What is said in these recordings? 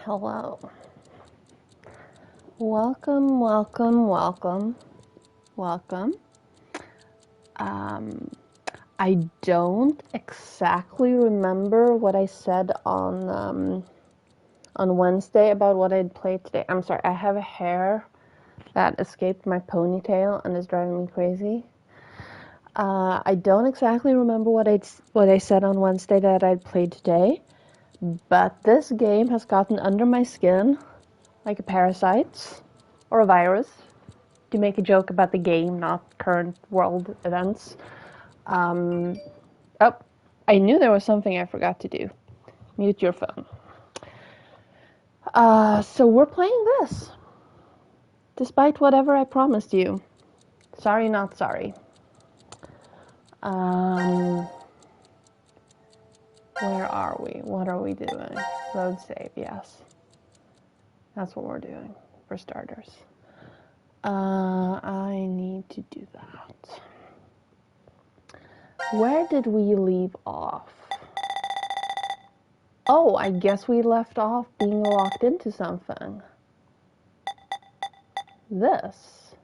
Hello. Welcome, welcome, welcome, welcome. I don't exactly remember what I said on Wednesday about what I'd played today. I'm sorry, I have a hair that escaped my ponytail and is driving me crazy. I don't exactly remember what I said on Wednesday that I'd played today, but this game has gotten under my skin like a parasite or a virus, to make a joke about the game, not current world events. Oh, I knew there was something I forgot to do. Mute your phone. So we're playing this, despite whatever I promised you. Sorry, not sorry. Where are we? What are we doing? Load save, yes. That's what we're doing, for starters. I need to do that. Where did we leave off? Oh, I guess we left off being locked into something. This.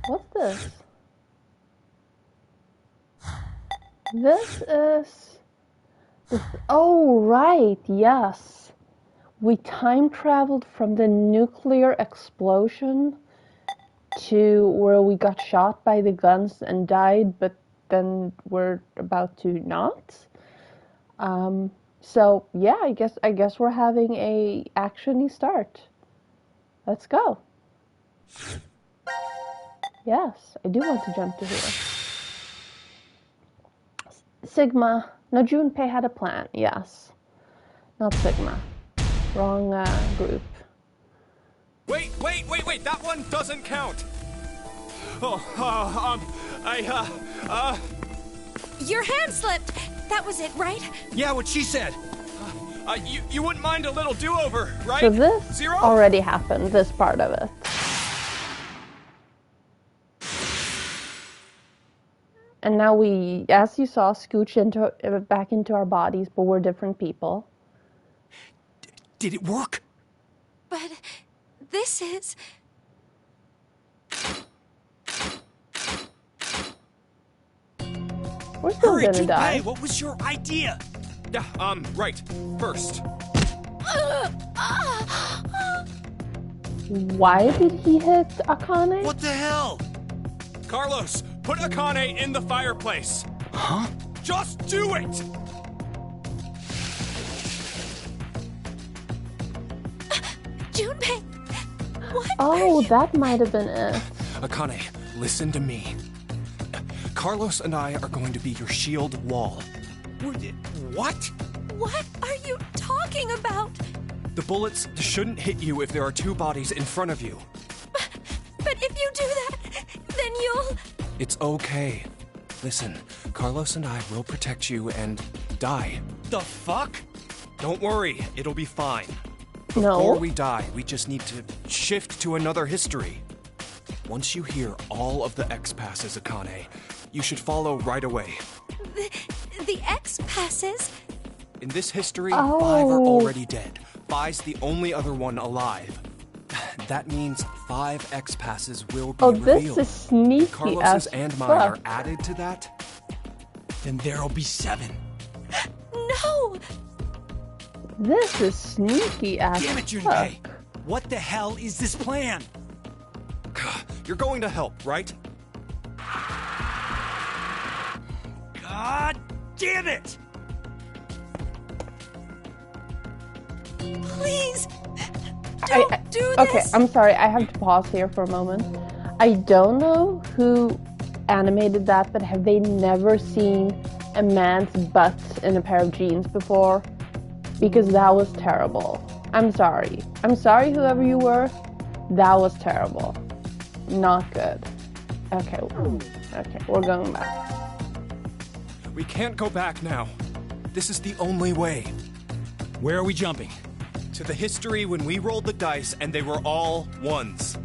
What's this? This is... Oh, right, yes. We time traveled from the nuclear explosion to where we got shot by the guns and died, but then we're about to not. So yeah, I guess we're having a actiony start. Let's go. Yes, I do want to jump to here. Sigma. No, Junpei had a plan. Yes. Not Sigma. Wrong group. Wait! That one doesn't count! Your hand slipped! That was it, right? Yeah, what she said. You wouldn't mind a little do-over, right? So this Zero? already happened, this part of it. And now we, as you saw, scooch back into our bodies, but we're different people. Did it work? But this is... We're still Hurry, gonna die. Junpei, what was your idea? Right. First. Why did he hit Akane? What the hell? Carlos, put Akane in the fireplace. Huh? Just do it! Junpei, what Oh, that might have been it. Akane, listen to me. Carlos and I are going to be your shield wall. What? What are you talking about? The bullets shouldn't hit you if there are two bodies in front of you. But if you do that, then you'll... It's okay. Listen, Carlos and I will protect you and die. The fuck? Don't worry, it'll be fine. Before we die, we just need to shift to another history. Once you hear all of the X passes, Akane, you should follow right away. The X passes? In this history, 5 are already dead. 5's the only other one alive. That means 5 X passes will be revealed. This is sneaky. Carlos's and mine are added to that. Then there'll be 7. No! This is sneaky as Damn it, Junpei! What the hell is this plan? You're going to help, right? God damn it! Please! Don't do this! Okay, I'm sorry, I have to pause here for a moment. I don't know who animated that, but have they never seen a man's butt in a pair of jeans before? Because that was terrible. I'm sorry. I'm sorry, whoever you were. That was terrible. Not good. Okay, we're going back. We can't go back now. This is the only way. Where are we jumping? To the history when we rolled the dice and they were all 1s.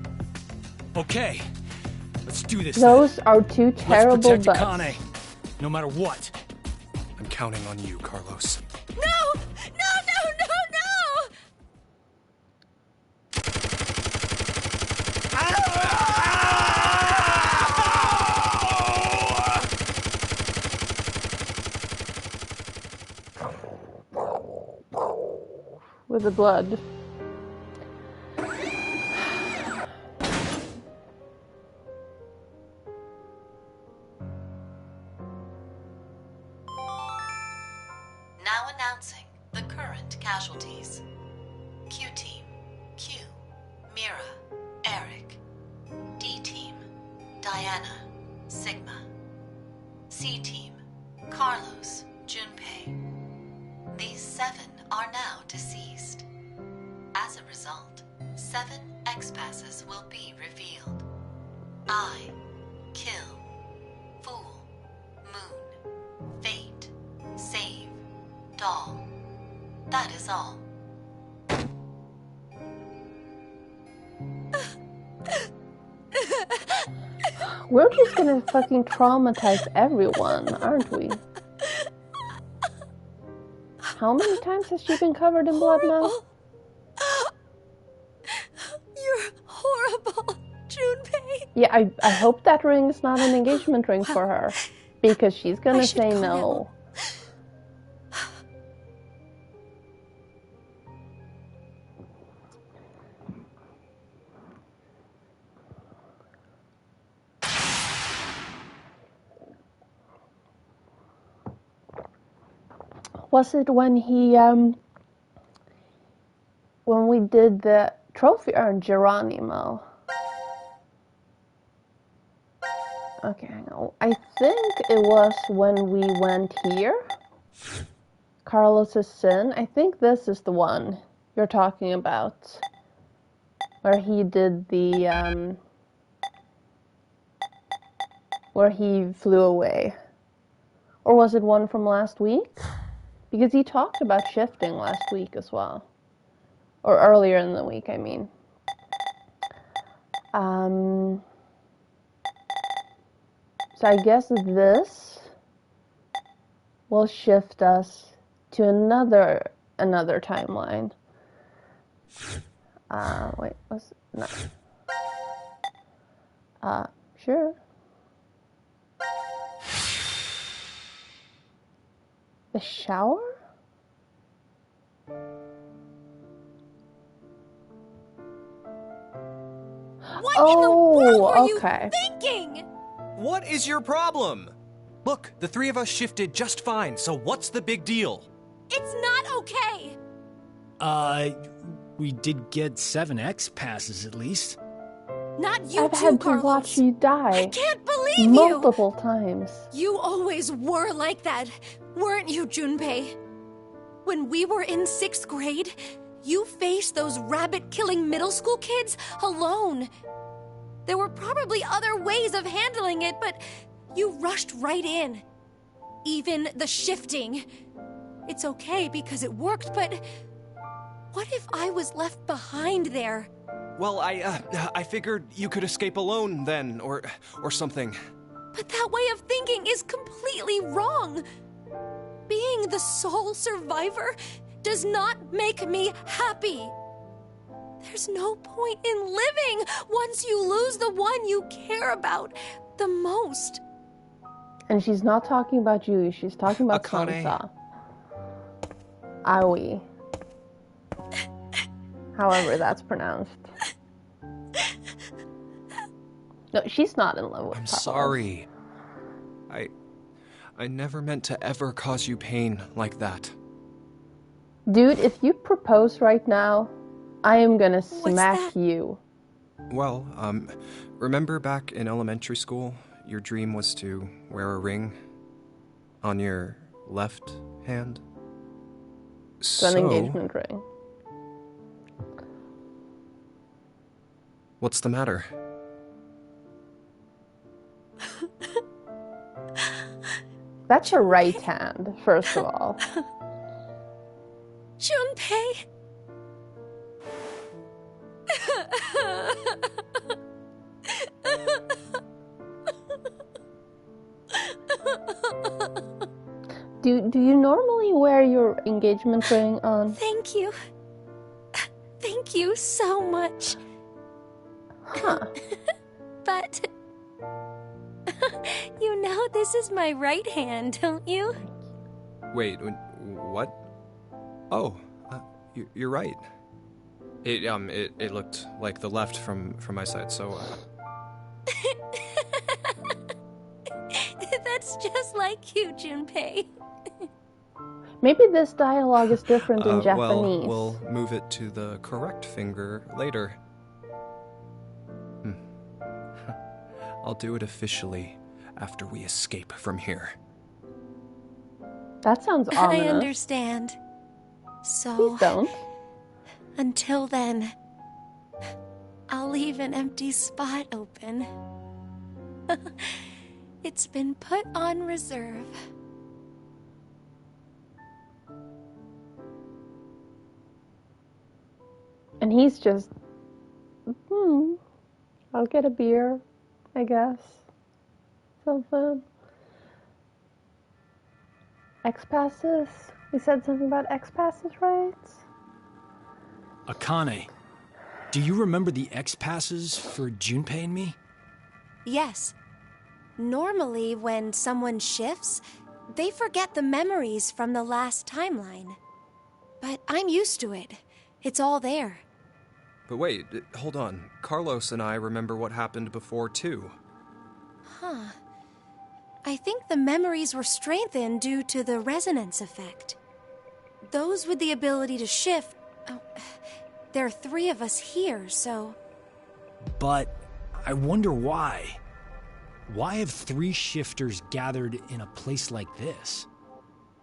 Okay, let's do this. Those are two terrible Let's protect butts. Akane, no matter what. I'm counting on you, Carlos. No! No! with the blood. Now announcing the current casualties. Q Team, Q, Mira, Eric. D Team, Diana, Sigma. C Team, Carlos, Junpei. These 7 are now deceased. As a result, 7 X-Passes will be revealed. I, Kill, Fool, Moon, Fate, Save, Doll. That is all. We're just gonna fucking traumatize everyone, aren't we? How many times has she been covered in blood now? You're horrible, Junpei. Yeah, I hope that ring is not an engagement ring for her. Because she's gonna say no. Was it when when we did the trophy urn Geronimo? Okay, hang on. I think it was when we went here. Carlos's sin. I think this is the one you're talking about. Where he did the, where he flew away. Or was it one from last week? Because he talked about shifting last week as well. Or earlier in the week, I mean. So I guess this will shift us to another timeline. Wait, was no. Sure. The shower? What in the world were you okay. thinking? What is your problem? Look, the 3 of us shifted just fine, so what's the big deal? It's not okay. We did get 7 X-Passes at least. Not you I've too, had to Carlos. watch you die I can't believe multiple times. You always were like that, weren't you, Junpei? When we were in 6th grade, you faced those rabbit-killing middle school kids alone. There were probably other ways of handling it, but you rushed right in. Even the shifting. It's okay because it worked, but what if I was left behind there? Well, I figured you could escape alone then, or something. But that way of thinking is completely wrong. Being the sole survivor does not make me happy. There's no point in living once you lose the one you care about the most. And she's not talking about you, she's talking about Akane. Sansa. Aoi. However that's pronounced. No, she's not in love with I'm Carlos. sorry. I never meant to ever cause you pain like that. Dude, if you propose right now, I am gonna What's smack that? you. Well, remember back in elementary school, your dream was to wear a ring on your left hand? It's an engagement ring. What's the matter? That's your right hand, first of all. Junpei. Do you normally wear your engagement ring on? Thank you. Thank you so much. Huh. But you know this is my right hand, don't you? Wait, what? Oh, You're right. It looked like the left from my side, so... That's just like you, Junpei. Maybe this dialogue is different in Japanese. Well, we'll move it to the correct finger later. I'll do it officially after we escape from here. That sounds ominous. I understand. So... Please don't. Until then, I'll leave an empty spot open. It's been put on reserve. And he's just, I'll get a beer, I guess. Something. X-passes? We said something about X-passes, right? Akane, do you remember the X-passes for Junpei and me? Yes. Normally, when someone shifts, they forget the memories from the last timeline. But I'm used to it. It's all there. But wait, hold on. Carlos and I remember what happened before, too. Huh. I think the memories were strengthened due to the resonance effect. Those with the ability to shift... Oh, there are 3 of us here, so... But I wonder why. Why have 3 shifters gathered in a place like this?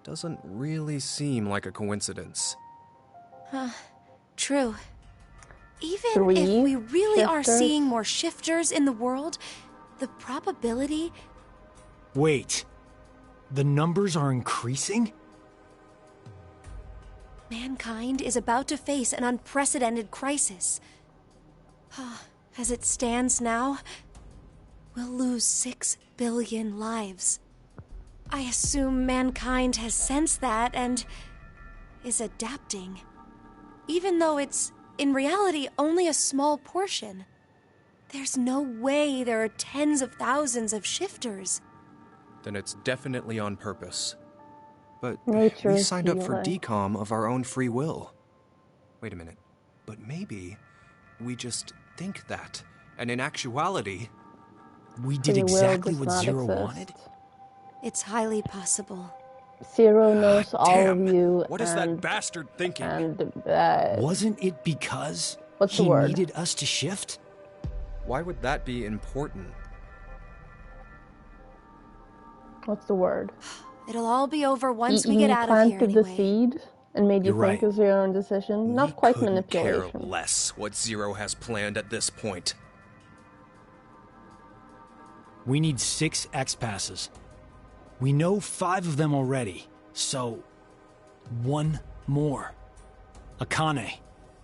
Doesn't really seem like a coincidence. True. Even 3 if we really are shifters? seeing more shifters in the world, the probability... Wait, the numbers are increasing? Mankind is about to face an unprecedented crisis. As it stands now, we'll lose 6 billion lives. I assume mankind has sensed that and is adapting. Even though it's, in reality, only a small portion. There's no way there are tens of thousands of shifters. Then it's definitely on purpose. But Nature we is signed up for healing. decom of our own free will. Wait a minute. But maybe we just think that, and in actuality... We did Free will exactly does what not Zero exist. wanted? It's highly possible. Zero knows all Damn! of you. What is that bastard thinking? And Wasn't it because What's the he word? needed us to shift? Why would that be important? what's the word? It'll all be over once we He get out of here planted the anyway. seed and made you You're think right. of your own decision. Not We quite couldn't care manipulation. less what Zero has planned at this point. We need 6 X-passes. We know 5 of them already, so 1 more. Akane,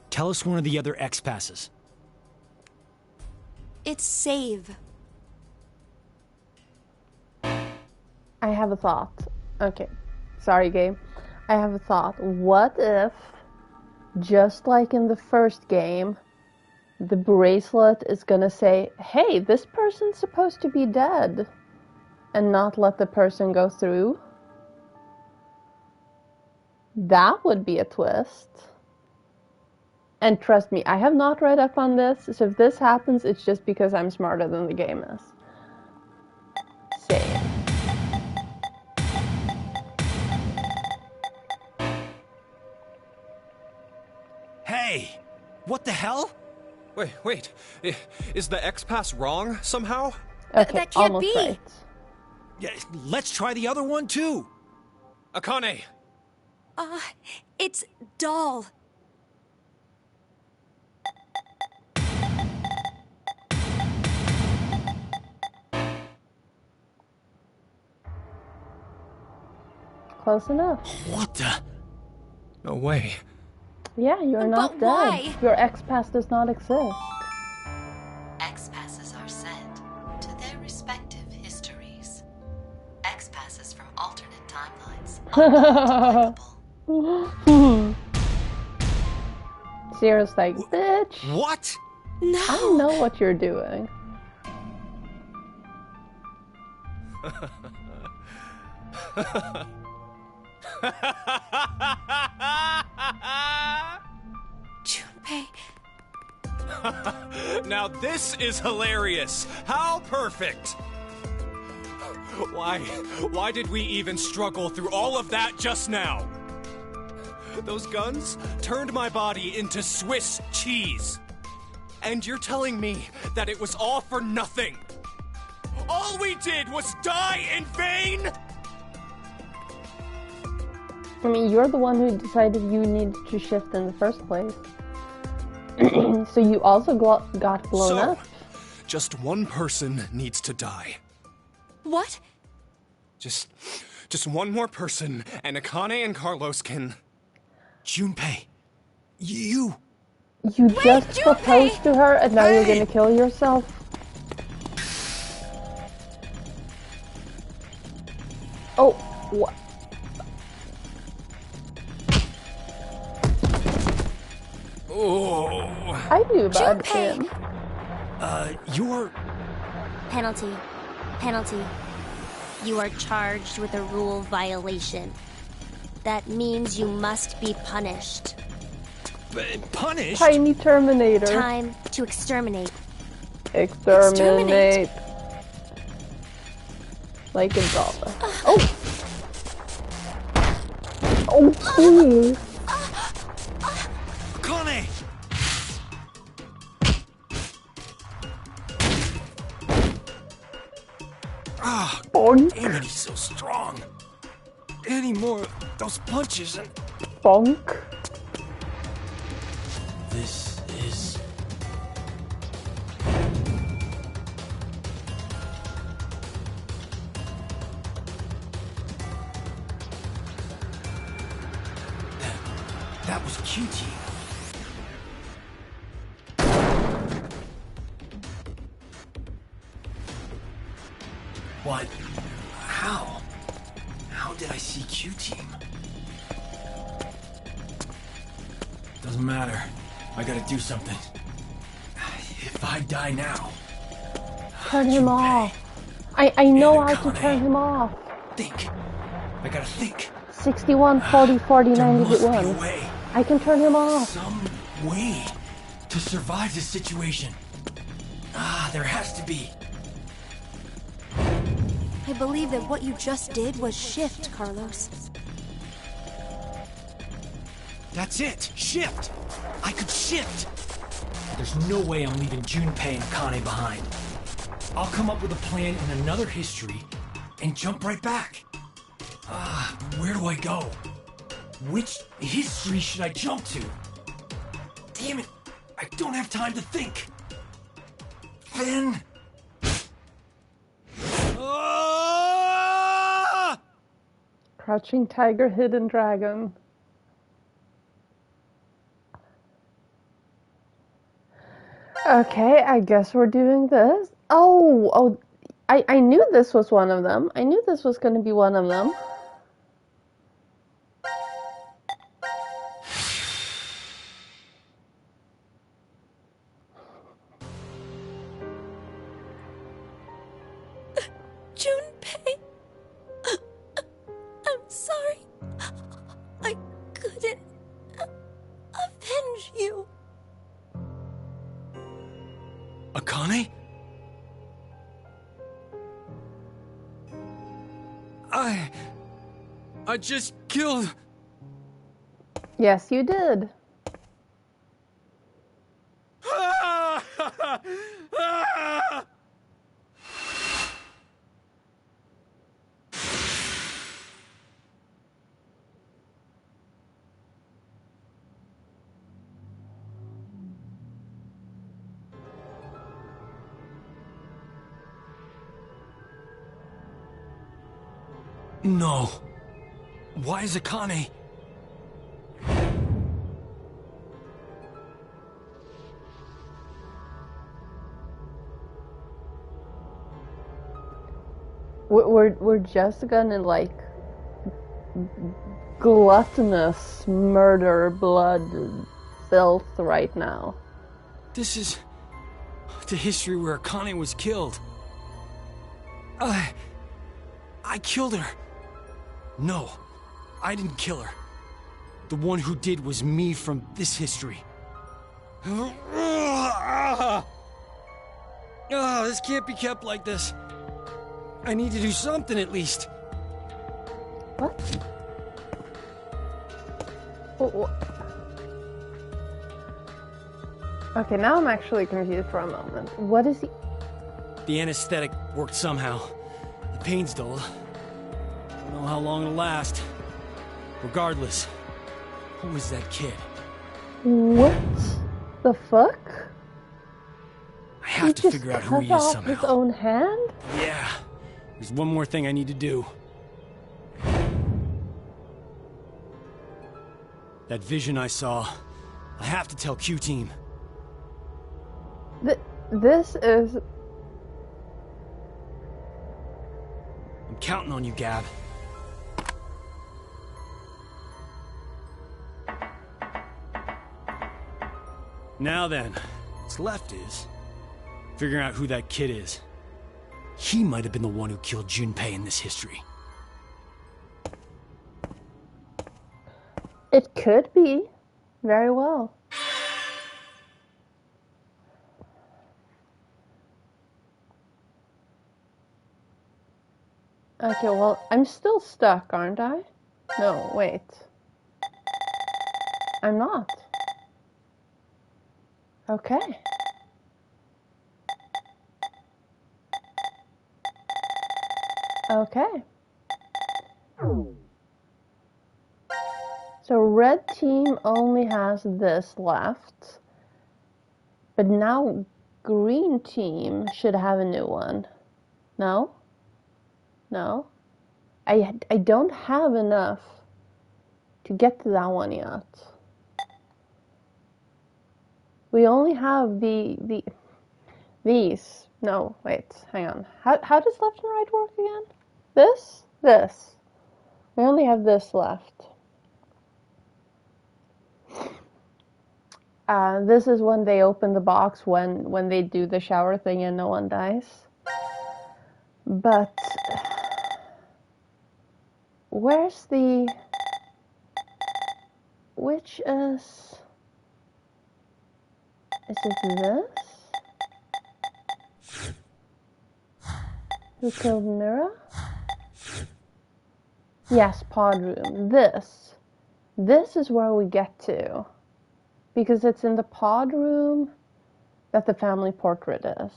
tell us one of the other X-passes. It's save. I have a thought. Okay. Sorry, game. I have a thought. What if, just like in the first game, the bracelet is gonna say, hey, this person's supposed to be dead, and not let the person go through? That would be a twist. And trust me, I have not read up on this, so if this happens, it's just because I'm smarter than the game is. Save. Hey! What the hell? Wait. Is the X-Pass wrong somehow? Okay, that can't almost be. right. Yeah, let's try the other one too. Akane! It's doll. Close enough. What the? No way. Yeah, you're not But dead. why? Your X-Pass does not exist. X-passes are sent to their respective histories. X-passes from alternate timelines are not applicable. Zero's like, bitch, What? No. I know what you're doing. Now this is hilarious. How perfect. Why did we even struggle through all of that just now? Those guns turned my body into Swiss cheese. And you're telling me that it was all for nothing? All we did was die in vain? I mean, you're the one who decided you needed to shift in the first place. So you also got blown up? Just one person needs to die. What? Just one more person, and Akane and Carlos can... Junpei, you just proposed to her and now you're gonna kill yourself? Oh, what? Oh. I knew about him. You're... Penalty. You are charged with a rule violation. That means you must be punished. Punished? Tiny Terminator. Time to exterminate. Exterminate. Like in Java. Oh! Oh, please! Akane! Ah, Bonk. damn it, he's so strong. Any more of those punches and... Bonk. This is... That was QT. What? How? How did I see Q-Team? Doesn't matter. I gotta do something. If I die now... Turn him off. I know how to turn him off. Think. I gotta think. 61, 40, 40, There 90, must be a 1. way. I can turn him off. Some way to survive this situation. Ah, there has to be. I believe that what you just did was shift, Carlos. That's it! Shift! I could shift! There's no way I'm leaving Junpei and Akane behind. I'll come up with a plan in another history and jump right back. Ah, where do I go? Which history should I jump to? Damn it! I don't have time to think. Then... Ah! Crouching Tiger, Hidden Dragon. Okay, I guess we're doing this. Oh, I knew this was one of them. I knew this was going to be one of them. Junpei, I'm sorry. I couldn't avenge you. Akane? I just killed... Yes, you did. No. Why is Akane... We're just gonna like gluttonous murder blood filth right now. This is the history where Akane was killed. I killed her. No, I didn't kill her. The one who did was me from this history. Oh, this can't be kept like this. I need to do something at least. What? Oh, okay, now I'm actually confused for a moment. What is he? The anesthetic worked somehow. The pain's dulled. I don't know how long it'll last. Regardless, who was that kid? What the fuck? I have to figure out who he is somehow. He just cut off his own hand? Yeah. There's one more thing I need to do. That vision I saw. I have to tell Q-Team. This is... I'm counting on you, Gab. Now then, what's left is figuring out who that kid is. He might have been the one who killed Junpei in this history. It could be. Very well. Okay, well, I'm still stuck, aren't I? No, wait. I'm not. Okay. Okay. So red team only has this left. But now green team should have a new one. No? No? I don't have enough to get to that one yet. We only have these. No, wait, hang on. How does left and right work again? This? This. We only have this left. This is when they open the box when they do the shower thing and no one dies. But where's the... Which is... Is it this? Who killed Mira? Yes, pod room. This. This is where we get to. Because it's in the pod room that the family portrait is.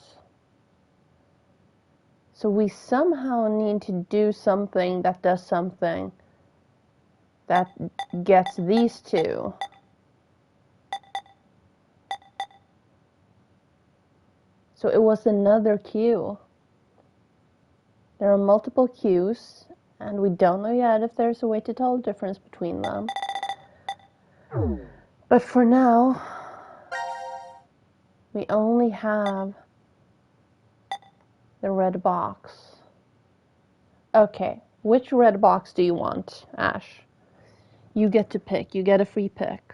So we somehow need to do something that does something that gets these two. So it was another queue. There are multiple queues, and we don't know yet if there's a way to tell the difference between them. But for now, we only have the red box. Okay, which red box do you want, Ash? You get to pick. You get a free pick.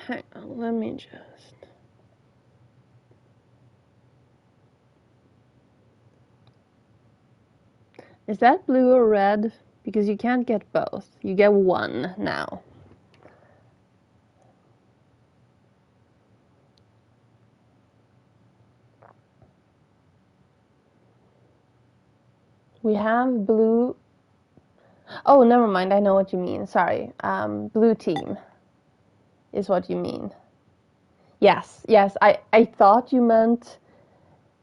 Hang on, let me just... Is that blue or red? Because you can't get both. You get one now. We have blue... Oh, never mind. I know what you mean. Sorry. Blue team is what you mean. Yes, yes. I thought you meant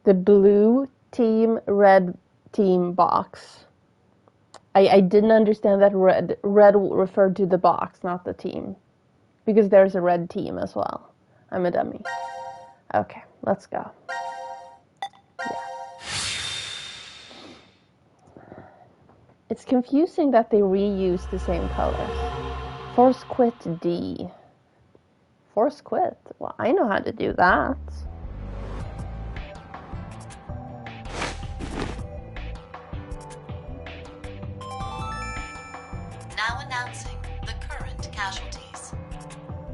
the blue team, red team box. I didn't understand that red referred to the box, not the team. Because there's a red team as well. I'm a dummy. Okay, let's go. Yeah. It's confusing that they reuse the same colors. Force quit D. Force quit? Well, I know how to do that. Now announcing the current casualties.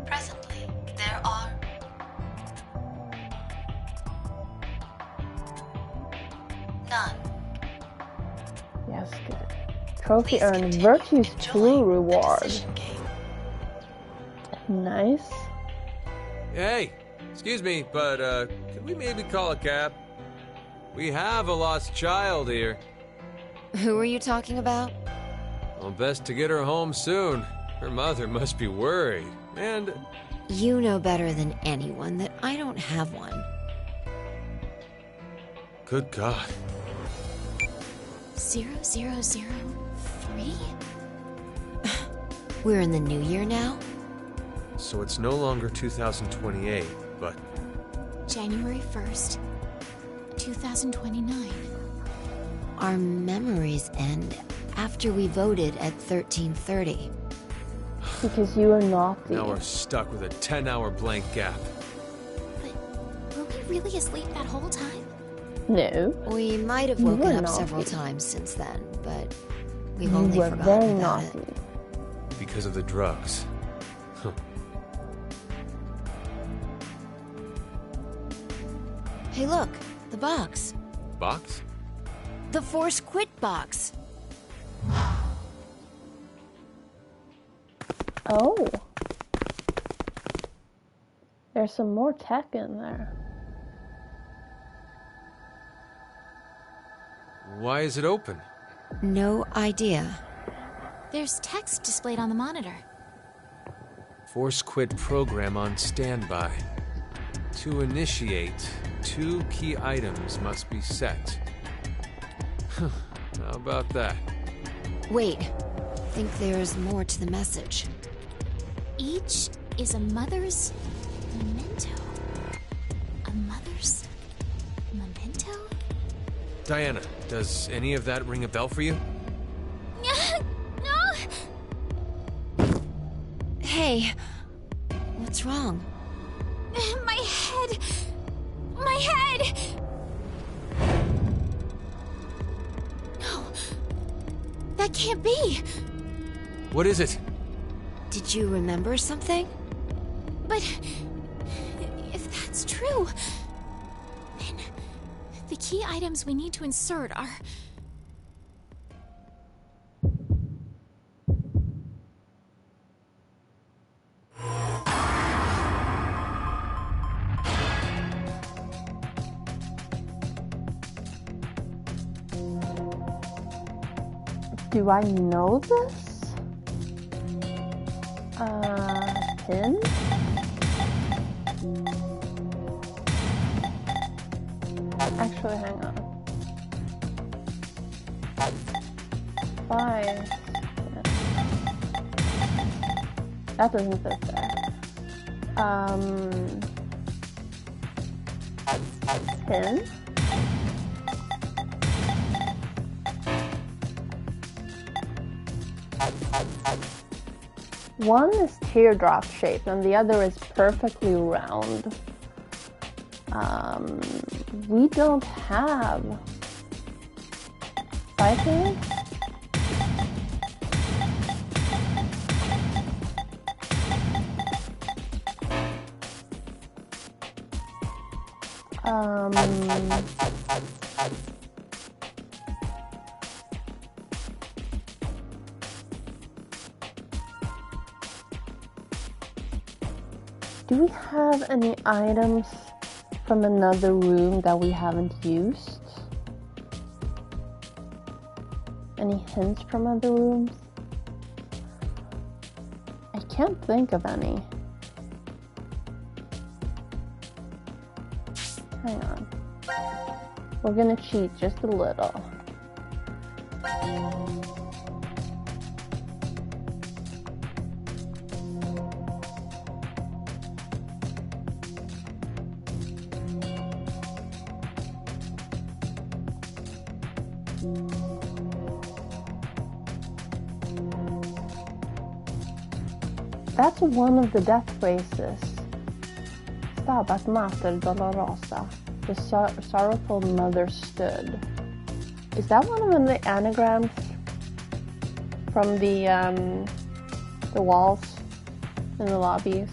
Presently, there are trophy Please earned. continue Virtue's enjoying true the reward. decision game. Nice. Hey, excuse me, but could we maybe call a cab? We have a lost child here. Who are you talking about? Well, best to get her home soon. Her mother must be worried. And You know better than anyone that I don't have one. good God. 0003? We're in the new year now? So it's no longer 2028, but January 1st, 2029. Our memories end after we voted at 1330. Because you are naughty. now we're stuck with a 10-hour blank gap. But were we really asleep that whole time? No. We might have You woken were up naughty. several times since then, but we've You only were forgotten very about naughty. it. Because of the drugs. Huh. Hey, look, the box. Box? The Force Quit box. Oh. There's some more tech in there. Why is it open? No idea. There's text displayed on the monitor. Force quit program on standby. To initiate, 2 key items must be set. How about that? Wait, think there's more to the message. Each is a mother's memento. A mother's memento? Diana, does any of that ring a bell for you? No! Hey, what's wrong? My head! My head! No. That can't be! What is it? Did you remember something? But if that's true, then the key items we need to insert are... Do I know this? Pin? Actually, hang on. 5. That doesn't fit there. 10. One is teardrop shaped and the other is perfectly round. We don't have 5 hands? Do we have any items from another room that we haven't used? Any hints from other rooms? I can't think of any. Hang on. We're gonna cheat just a little. That's one of the death phrases. Stabat mater dolorosa. The sorrowful mother stood. Is that one of the anagrams from the walls in the lobbies?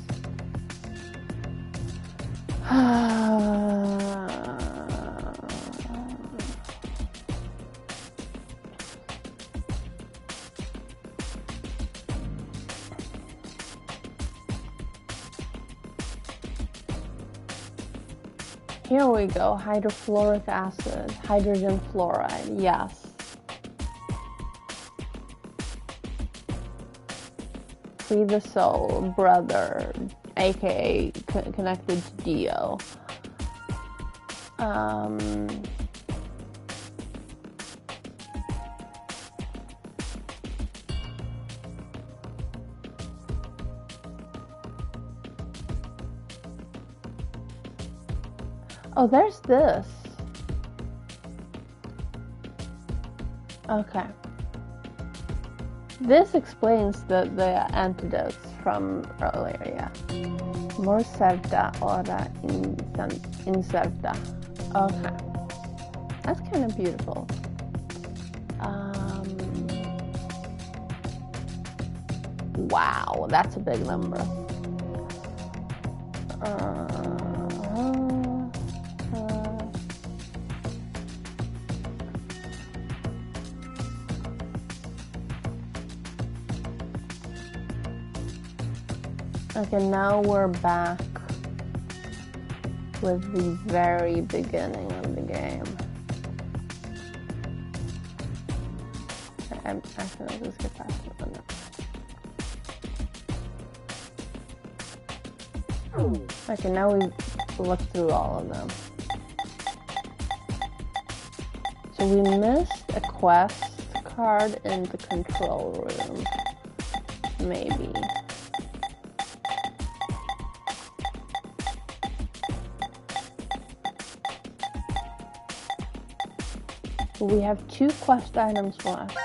Here we go. Hydrofluoric acid. Hydrogen fluoride. Yes. Free the soul. Brother. AKA connected to Dio. Oh, there's this. Okay. This explains the antidotes from earlier, yeah. Morsevda ora insevda. Okay. That's kind of beautiful. Wow, that's a big number. Okay, now we're back with the very beginning of the game. Actually, I'll just get past it. Okay, now we look through all of them. So we missed a quest card in the control room. Maybe. We have 2 quest items left.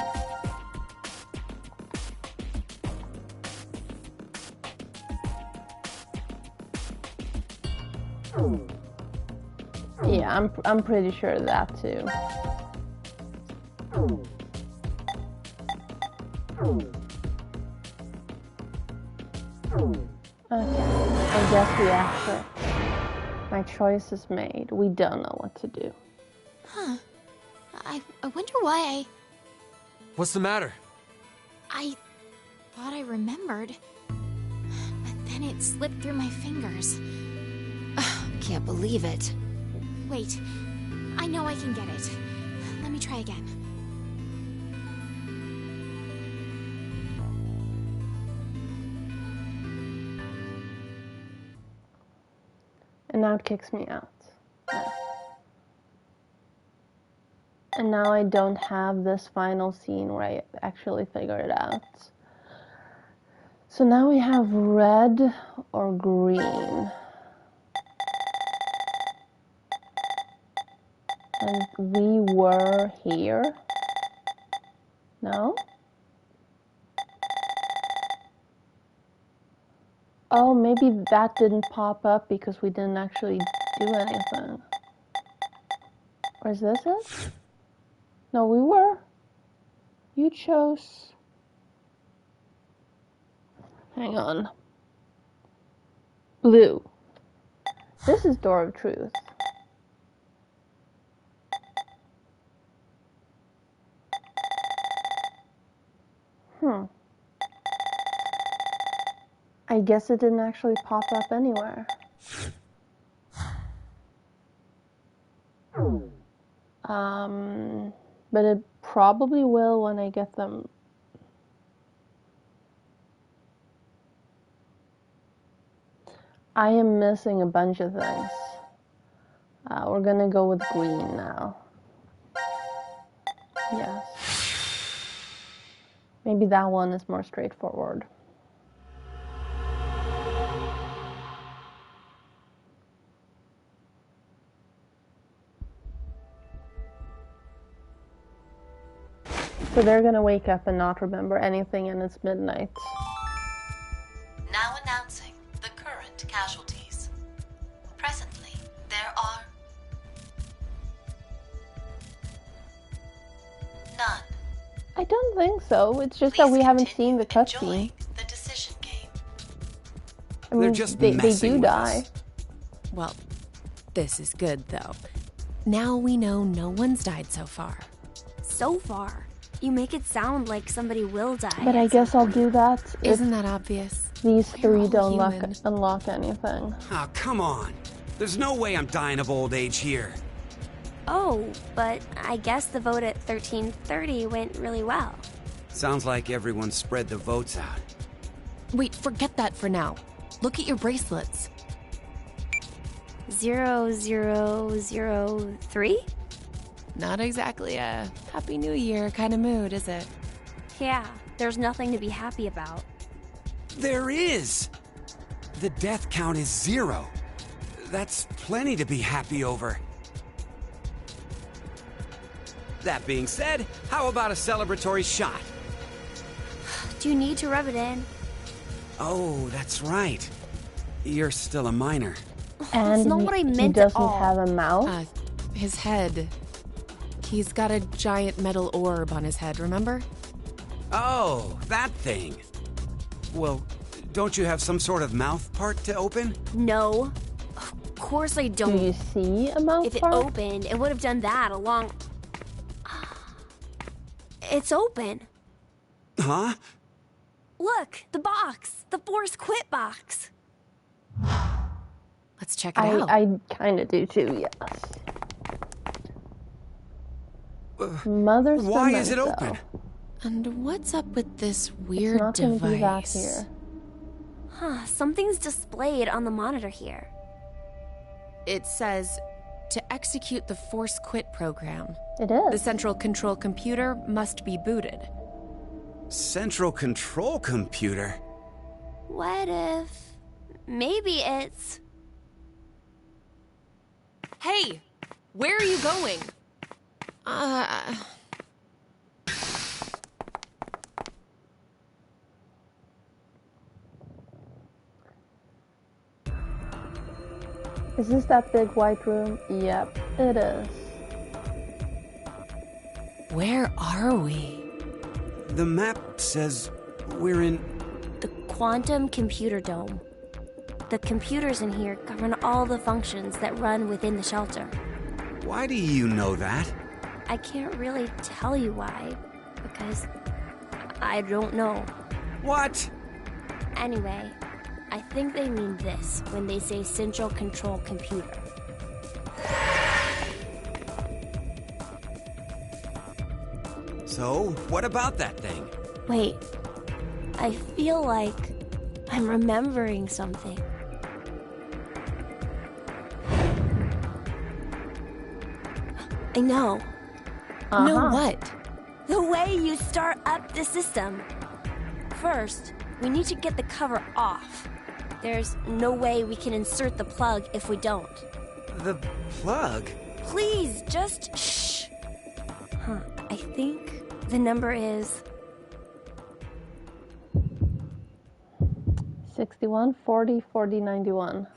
Yeah, I'm pretty sure of that too. Okay, I guess we actually... My choice is made. We don't know what to do. Huh. I wonder why I... What's the matter? I thought I remembered, but then it slipped through my fingers. Can't believe it. Wait, I know I can get it. Let me try again. And now it kicks me out. And now I don't have this final scene where I actually figure it out. So now we have red or green. And we were here. No? Oh, maybe that didn't pop up because we didn't actually do anything. Or is this it? No, we were. You chose. Hang on. Blue. This is Door of Truth. I guess it didn't actually pop up anywhere. But it probably will when I get them. I am missing a bunch of things. We're gonna go with green now. Yes. Maybe that one is more straightforward. So they're gonna wake up and not remember anything, and it's midnight. Now announcing the current casualties. Presently, there are none. I don't think so. It's just that we haven't seen the cutscene. The decision game. I mean, They're just they messing do with die. us. Well, this is good, though. Now we know no one's died so far. So far. You make it sound like somebody will die. But I guess I'll do that if Isn't that obvious? these We're 3 all don't human. unlock anything. Oh, come on. There's no way I'm dying of old age here. Oh, but I guess the vote at 1330 went really well. Sounds like everyone spread the votes out. Wait, forget that for now. Look at your bracelets. 0003? Not exactly a Happy New Year kind of mood, is it? Yeah, there's nothing to be happy about. There is! The death count is 0. That's plenty to be happy over. That being said, how about a celebratory shot? Do you need to rub it in? Oh, that's right. You're still a minor. And That's not what I meant he at doesn't all. have a mouth. His head. He's got a giant metal orb on his head, remember? Oh, that thing. Well, don't you have some sort of mouth part to open? No. Of course I don't. Do you see a mouth If it part? opened, it would have done that a long... It's open. Huh? Look, the box. The Force Quit box. Let's check it out. I kind of do too, yes. Mother's Why is it memento. open? And what's up with this It's weird not gonna be that device? here. Huh, something's displayed on the monitor here. It says, to execute the Force Quit program, It is. the central control computer must be booted. Central control computer? What if... Maybe it's... Hey! Where are you going? Is this that big white room? Yep, it is. Where are we? The map says we're in... the Quantum Computer Dome. The computers in here govern all the functions that run within the shelter. Why do you know that? I can't really tell you why, because I don't know. What? Anyway, I think they mean this when they say Central Control Computer. So, what about that thing? Wait, I feel like I'm remembering something. I know. No, what? The way you start up the system. First, we need to get the cover off. There's no way we can insert the plug if we don't. The plug? Please, just shh. I think the number is 61, 40, 40, 91.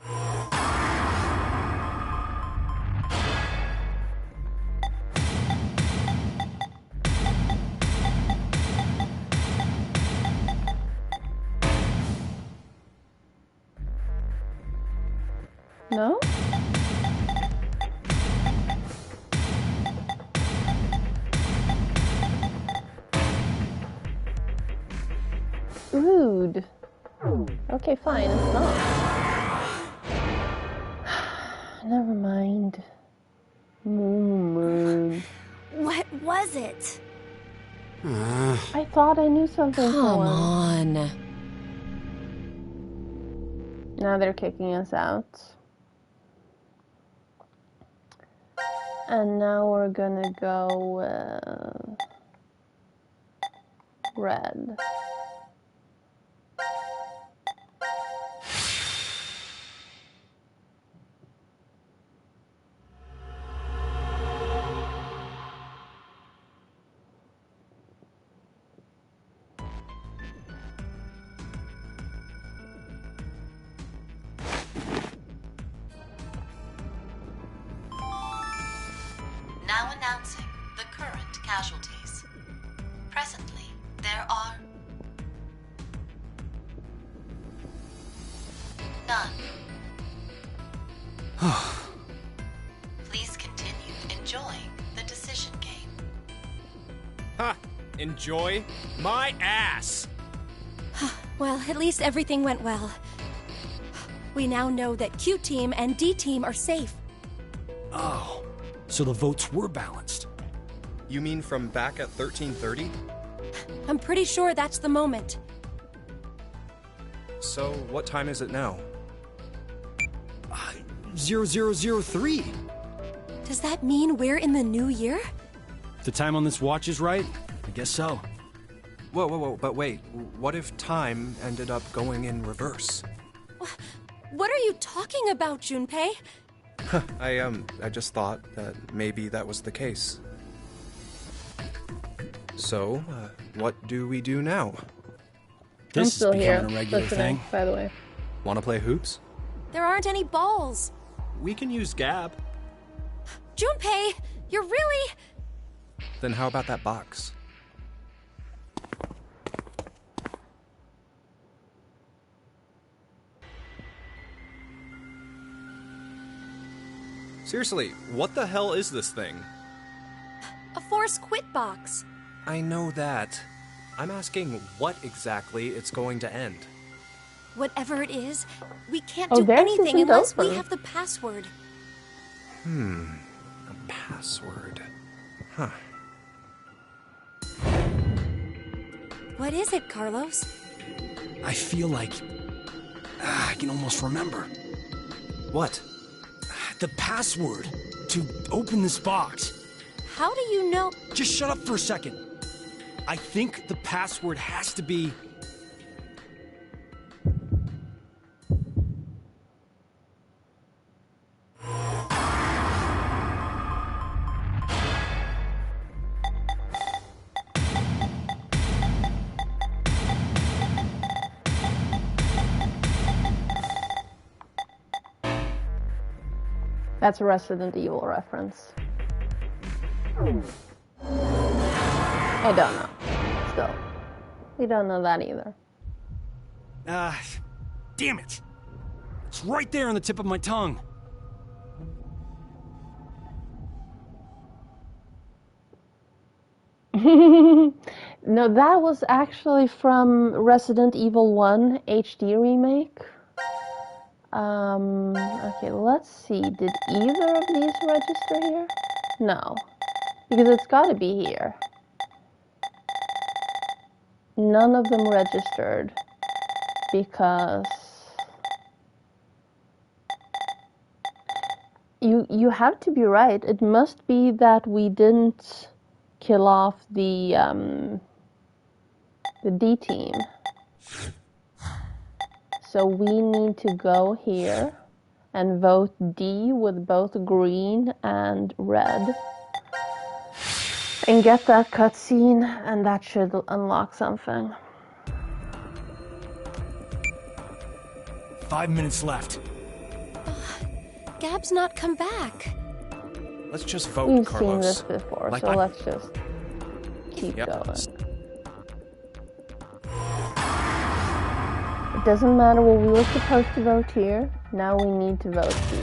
No? Rude. Okay, fine, it's not. Never mind. Moon. what was it? I thought I knew something. Come for once. on. Now they're kicking us out. And now we're gonna go red. Now announcing the current casualties. Presently, there are none. Please continue enjoying the decision game. Ha! Enjoy my ass! Well, at least everything went well. We now know that Q Team and D Team are safe. Oh, so the votes were balanced. You mean from back at 1330? I'm pretty sure that's the moment. So, what time is it now? 0003. Does that mean we're in the new year? If the time on this watch is right, I guess so. Whoa, but wait. What if time ended up going in reverse? What are you talking about, Junpei? I just thought that maybe that was the case. So, what do we do now? This I'm still is here, becoming a regular listening, thing. by the way. Wanna play hoops? There aren't any balls. We can use Gab. Junpei, you're really... Then how about that box? Seriously, what the hell is this thing? a force quit box. I know that. I'm asking what exactly it's going to end. Whatever it is, we can't Oh, do there's anything Susan unless we Doper. have the password. A password. Huh. What is it, Carlos? I feel like I can almost remember. What? The password to open this box. How do you know? Just shut up for a second. I think the password has to be... That's a Resident Evil reference. I don't know. Still. We don't know that either. Damn it! It's right there on the tip of my tongue. No, that was actually from Resident Evil 1 HD remake. Okay, let's see. Did either of these register here? No. Because it's gotta be here. None of them registered. Because... You have to be right. It must be that we didn't kill off the D team. So we need to go here and vote D with both green and red. And get that cutscene, and that should unlock something. 5 minutes left. Gab's not come back. Let's just vote, We've Carlos. seen this before, Like so let's just keep Yep. going. It doesn't matter what we were supposed to vote here. Now we need to vote D.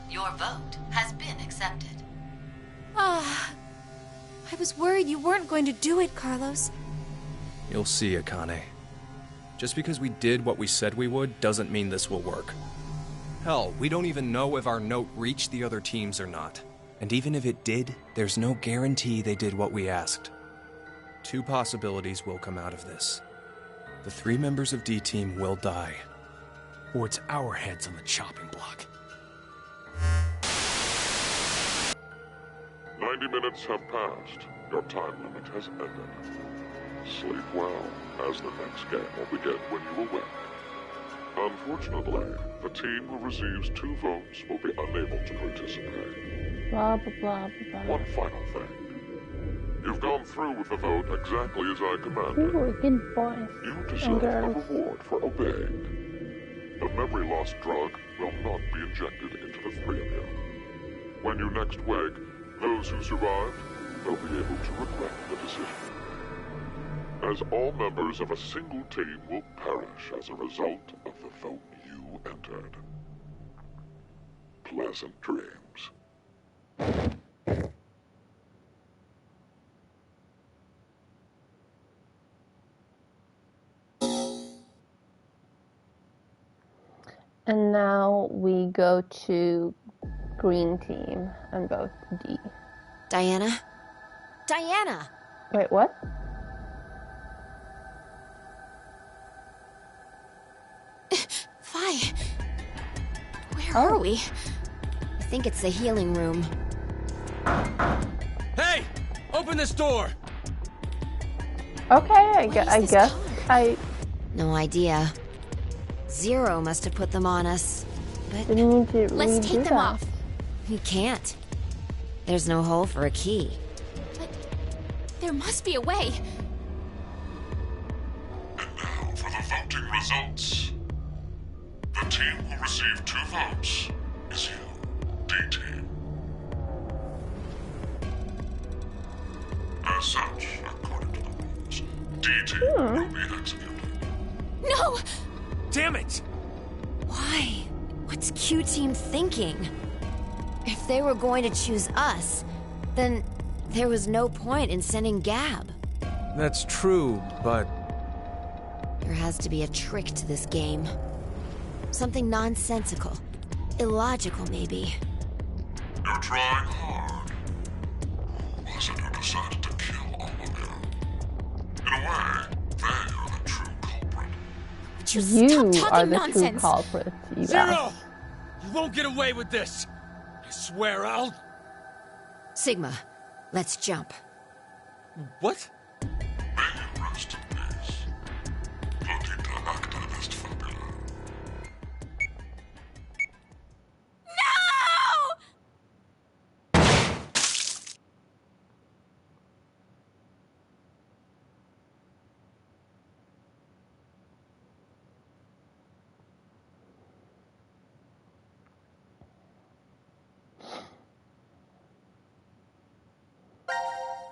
Your vote has been accepted. I was worried you weren't going to do it, Carlos. You'll see, Akane. Just because we did what we said we would doesn't mean this will work. Hell, we don't even know if our note reached the other teams or not. And even if it did, there's no guarantee they did what we asked. 2 possibilities will come out of this. The 3 members of D Team will die. Or it's our heads on the chopping block. 90 minutes have passed. Your time limit has ended. Sleep well, as the next game will begin when you awake. Unfortunately, the team who receives 2 votes will be unable to participate. Blah, blah, blah, blah, blah. One final thing. You've gone through with the vote exactly as I commanded. Ooh, good boys. You and deserve a girls. reward for obeying. The memory loss drug will not be injected into the 3 of you. When you next wake, those who survived will be able to regret the decision. As all members of a single team will perish as a result of the vote you entered. Pleasant pleasant dreams. And now we go to green team and both D. Diana? Diana! Wait, what? Vi, where are we? I think it's the healing room. Hey! Open this door! Okay, I guess I No idea. Zero must have put them on us. But didn't need to Let's redo take them that. off. we can't. There's no hole for a key. But there must be a way. And now for the voting results. The team who received 2 votes is you, D-Team. As such, according to the rules, D-Team will be executed. No! Damn it! Why? What's Q Team thinking? If they were going to choose us, then there was no point in sending Gab. That's true, but... There has to be a trick to this game. Something nonsensical. Illogical, maybe. You're trying hard. Was it you decided to kill all of them? In a way, they are the true culprit. Would you You stop are talking the nonsense? true culprit, you Zero! ass. You won't get away with this! I swear I'll... Sigma, let's jump. What? May you rest in peace. Platita acta est fabula.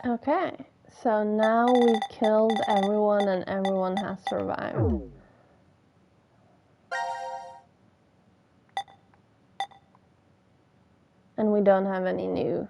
Okay, so now we've killed everyone and everyone has survived. And we don't have any new.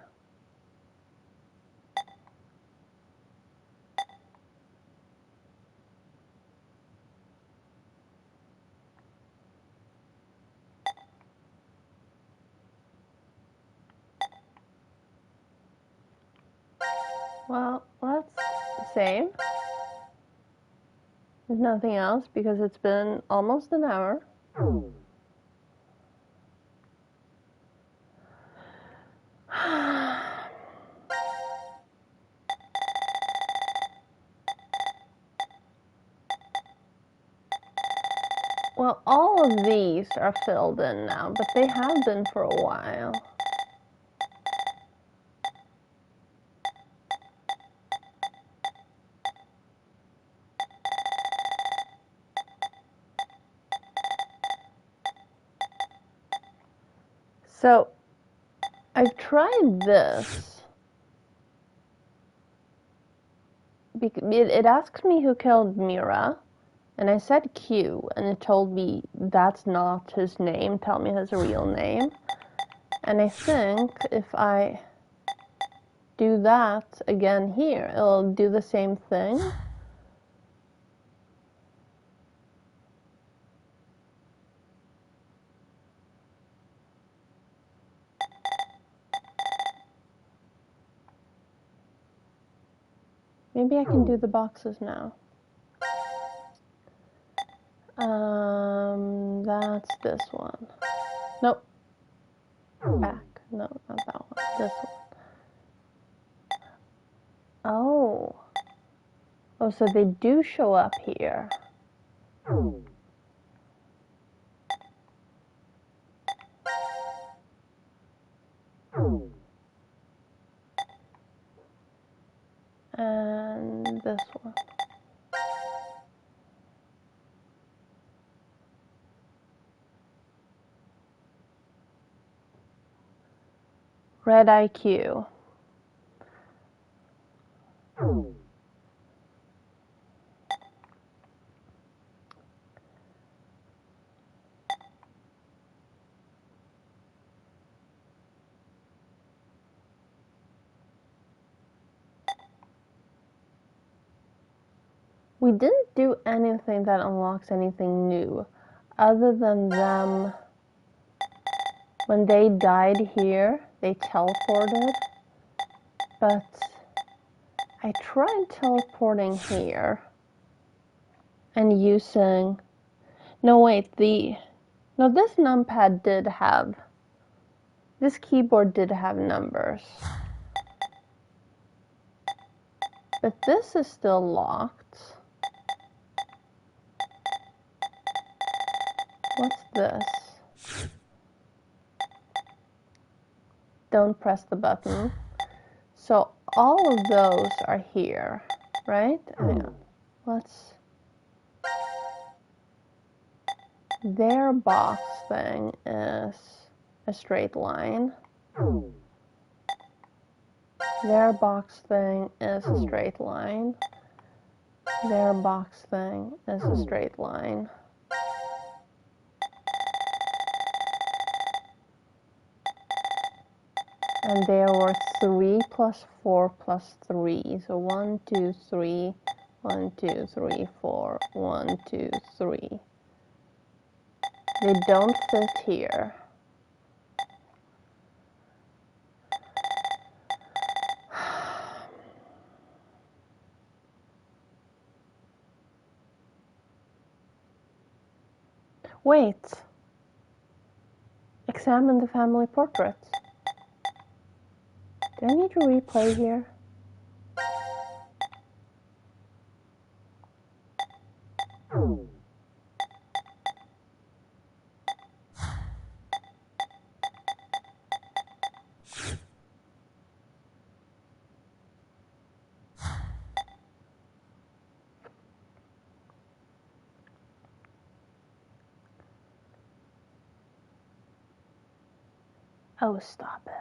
Well, let's save. There's nothing else because it's been almost an hour. Well, all of these are filled in now, but they have been for a while. So, I've tried this. It asked me who killed Mira, and I said Q, and it told me that's not his name, tell me his real name. And I think if I do that again here, it'll do the same thing. Maybe I can do the boxes now. That's this one. Nope. Back. No, not that one. This one. Oh. Oh, so they do show up here. And this one. Red IQ. We didn't do anything that unlocks anything new, other than them, when they died here, they teleported, but I tried teleporting here, and using, no wait, no, this numpad did have, this keyboard did have numbers, but this is still locked. What's this? Don't press the button. So all of those are here, right? Let's... Their box thing is a straight line. Their box thing is a straight line. Their box thing is a straight line. And there were 3 plus 4 plus 3. So 1, 2, 3, 1, 2, 3, 4, 1, 2, 3. They don't fit here. Wait. Examine the family portraits. Do I need to replay here? Oh, stop it.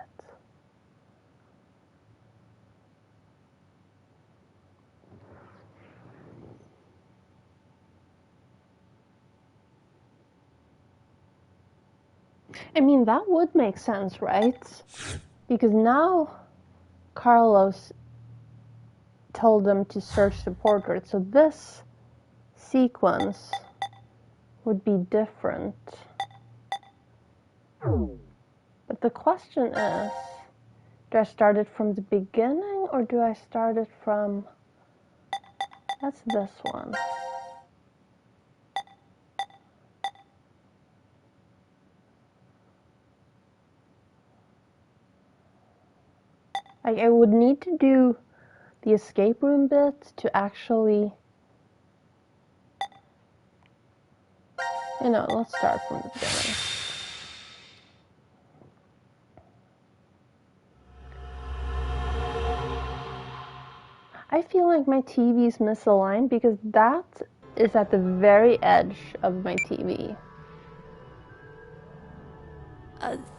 I mean, that would make sense, right? Because now Carlos told them to search the portrait, so this sequence would be different. But the question is, do I start it from the beginning or do I start it from... That's this one. I would need to do the escape room bit to actually... You know, let's start from the beginning. I feel like my TV is misaligned because that is at the very edge of my TV.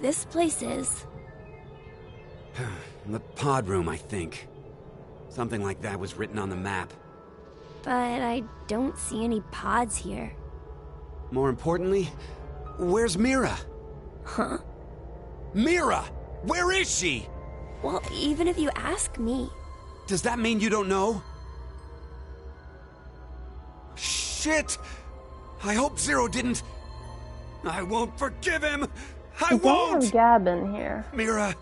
This place is... The pod room, I think. Something like that was written on the map. But I don't see any pods here. More importantly, where's Mira? Huh? Mira! Where is she? Well, even if you ask me... Does that mean you don't know? Shit! I hope Zero didn't... I won't forgive him! I won't! We have Gab in here. Mira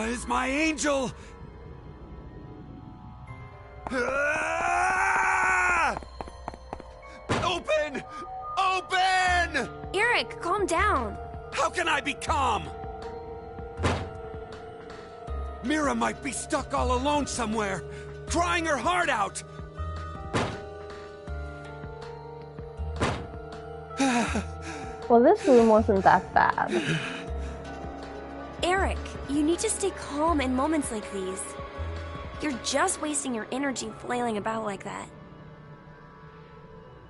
is my angel! Ah! Open! Open! Eric, calm down. How can I be calm? Mira might be stuck all alone somewhere, crying her heart out. Well, this room wasn't that bad. Eric, you need to stay calm in moments like these. You're just wasting your energy flailing about like that.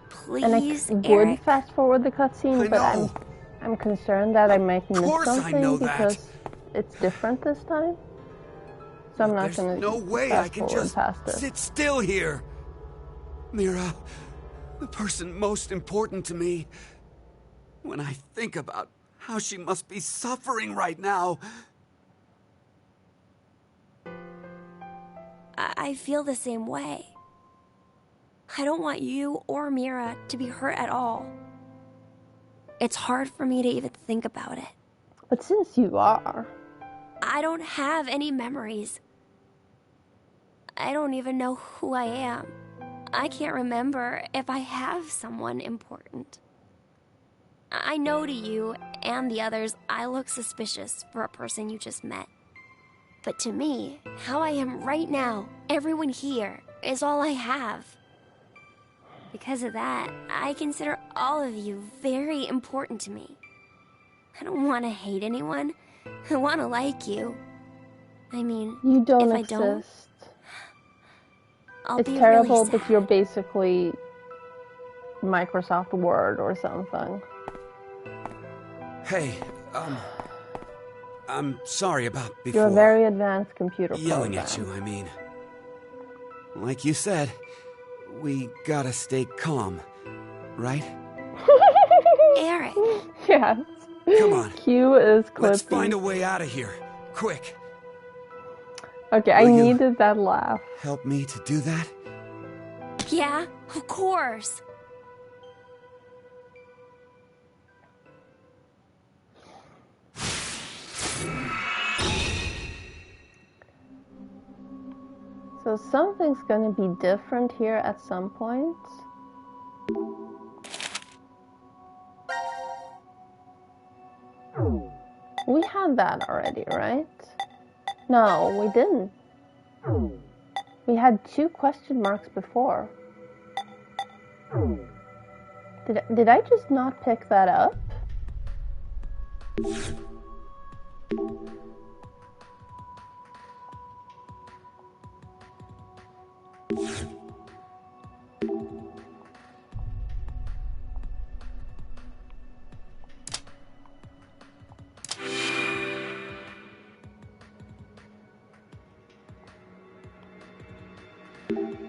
Please, and I would fast forward the cutscene, but I'm concerned that I might miss something because it's different this time. So I'm not going to. No way I can just sit still here. Mira, the person most important to me. When I think about how she must be suffering right now. I feel the same way. I don't want you or Mira to be hurt at all. It's hard for me to even think about it. But since you are... I don't have any memories. I don't even know who I am. I can't remember if I have someone important. I know to you and the others I look suspicious for a person you just met. But to me, how I am right now, everyone here, is all I have. Because of that, I consider all of you very important to me. I don't want to hate anyone. I want to like you. I mean, you don't if exist. I don't, I'll it's be terrible, really sad. but you're basically Microsoft Word or something. Hey, I'm sorry about before. You're a very advanced computer Yelling program. at you, I mean. Like you said, we gotta stay calm, right? Eric. Yes. Come on. Q is Clippy. Let's find a way out of here. Quick. Okay, I needed that laugh. Help me to do that? Yeah, of course. So something's gonna be different here at some point. We had that already, right? No, we didn't. We had 2 question marks before. Did I just not pick that up?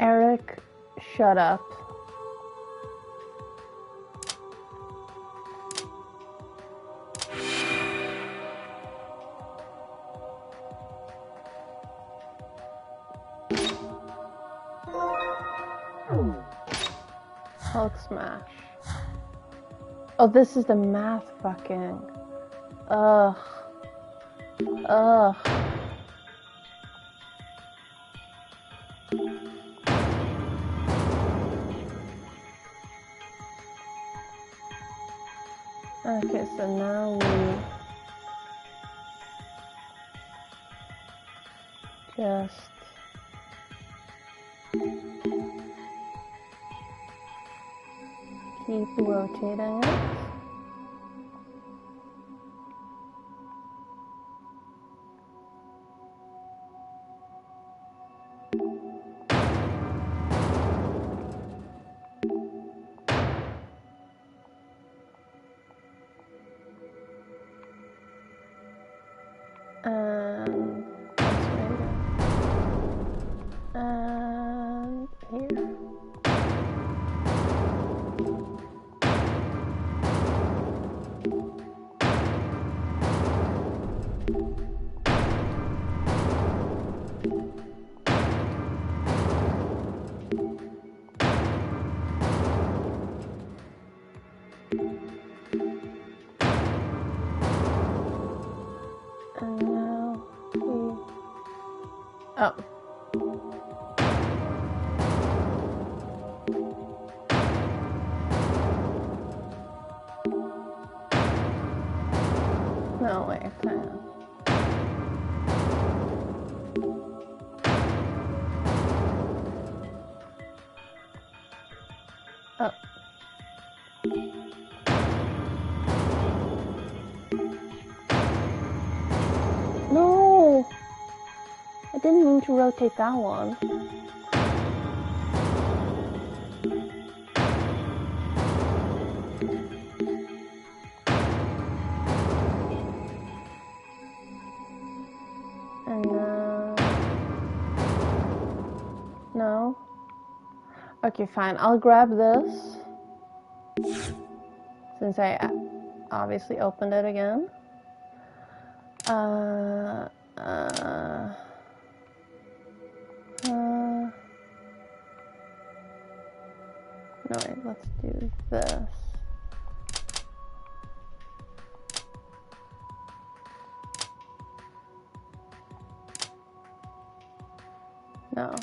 Eric, shut up. Hulk smash. Oh, this is the math fucking. Ugh. Ugh. Okay, so now we just keep rotating it. And here. And now we... Oh. No, wait, hang on. Oh. No! I didn't mean to rotate that one. And no. Okay, fine. I'll grab this. Since I obviously opened it again. No, wait, let's do this. No.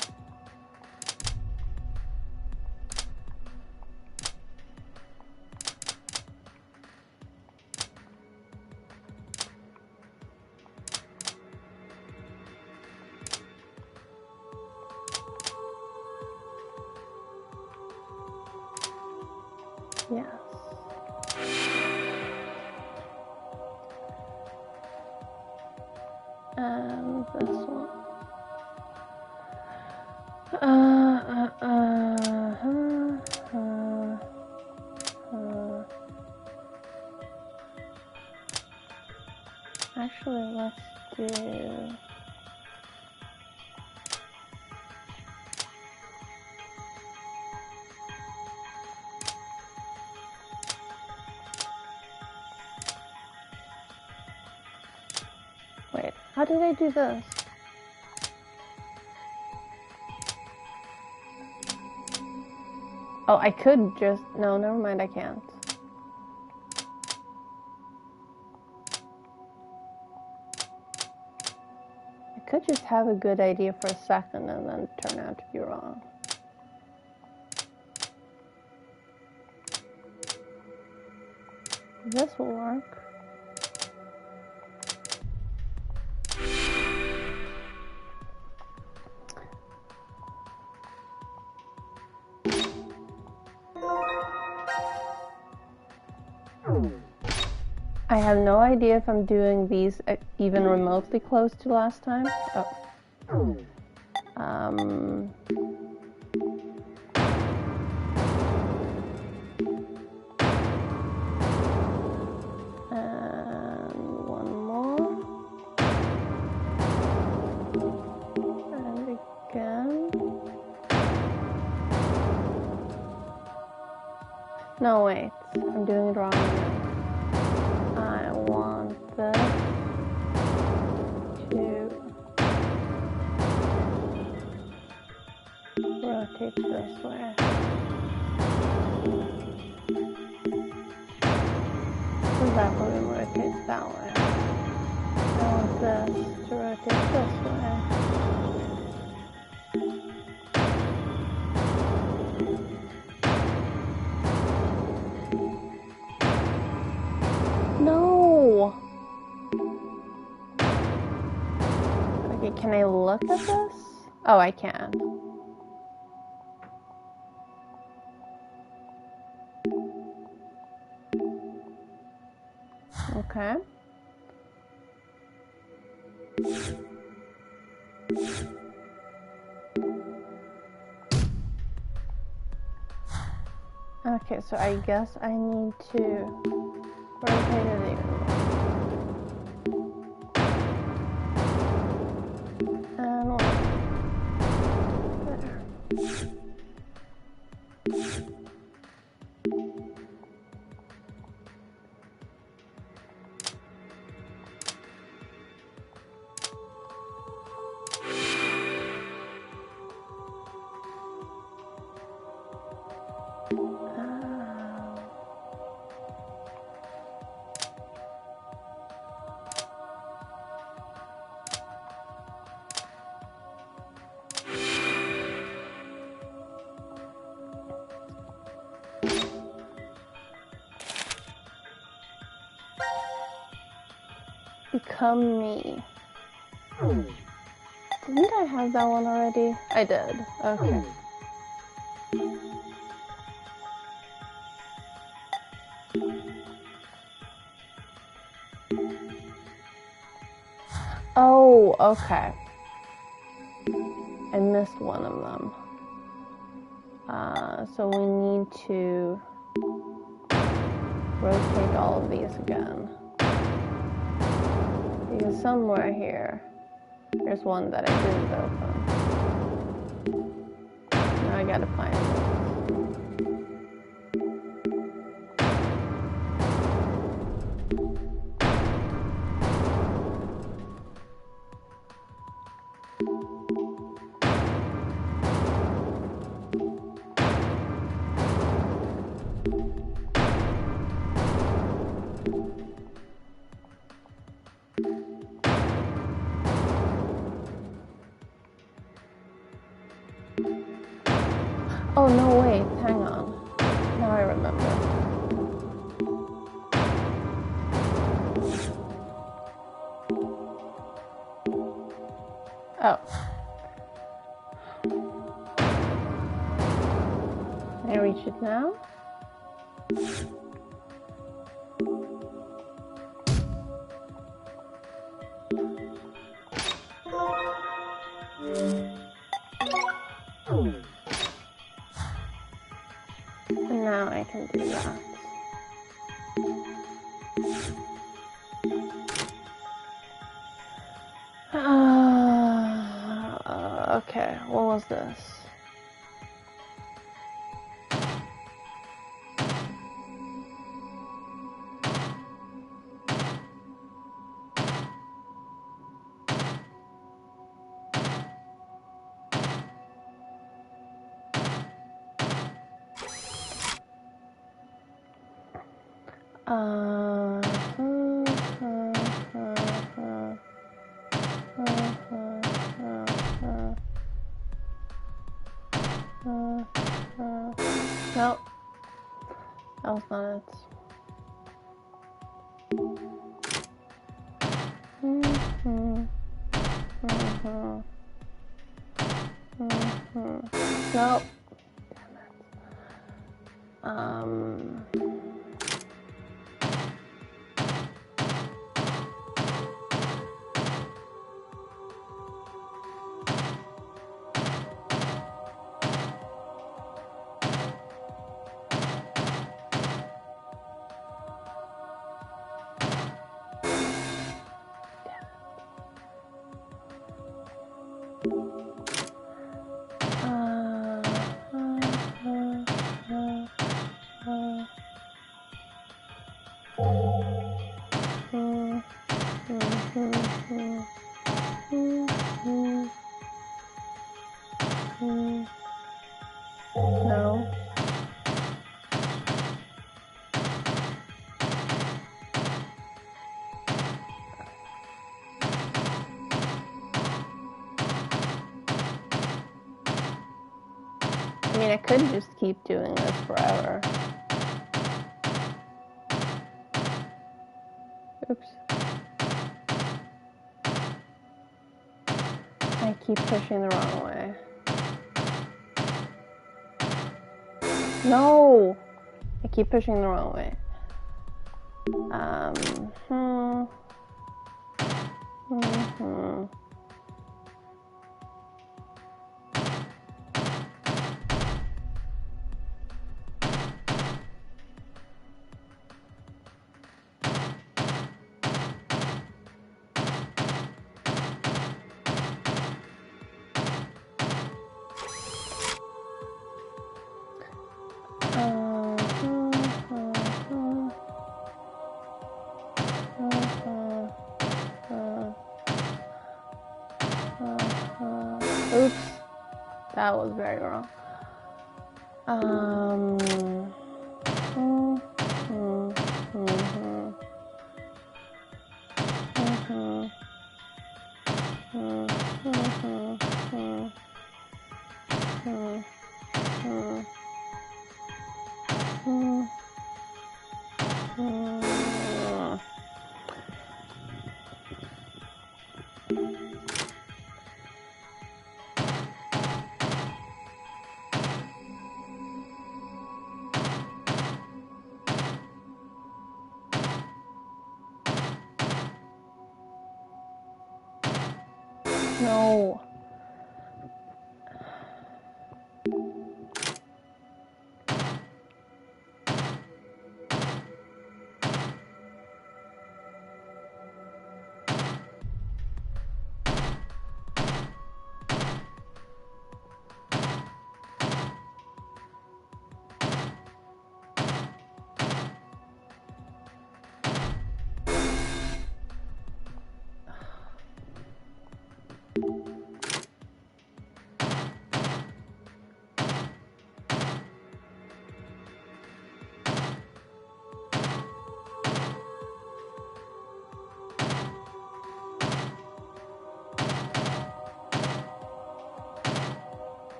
Yes. And this one. Actually, let's do... Wait, how did I do this? Oh, I could just... No, never mind, I can't. I could just have a good idea for a second and then turn out to be wrong. This will work. I have no idea if I'm doing these even remotely close to last time. Oh. And one more. And again. No, wait. I'm doing it wrong again. I want this to rotate this way. So that one rotates that way. I want this to rotate this way. No! Okay, can I look at this? Oh, I can. Okay. Okay, so I guess I need to rotate it even more. And one. There. Become me. Didn't I have that one already? I did. Okay. Oh, okay. I missed one of them. So we need to rotate all of these again. Because somewhere here, there's one that I didn't open. Now I gotta find it. Oh, no, wait, hang on. Now I remember. Oh. Can I reach it now? And now I can do that. Okay, what was this? No, that was not it. No. No. I mean, I could just keep doing this forever. Oops. I keep pushing the wrong way. No! I keep pushing the wrong way. Oops, that was very wrong. No.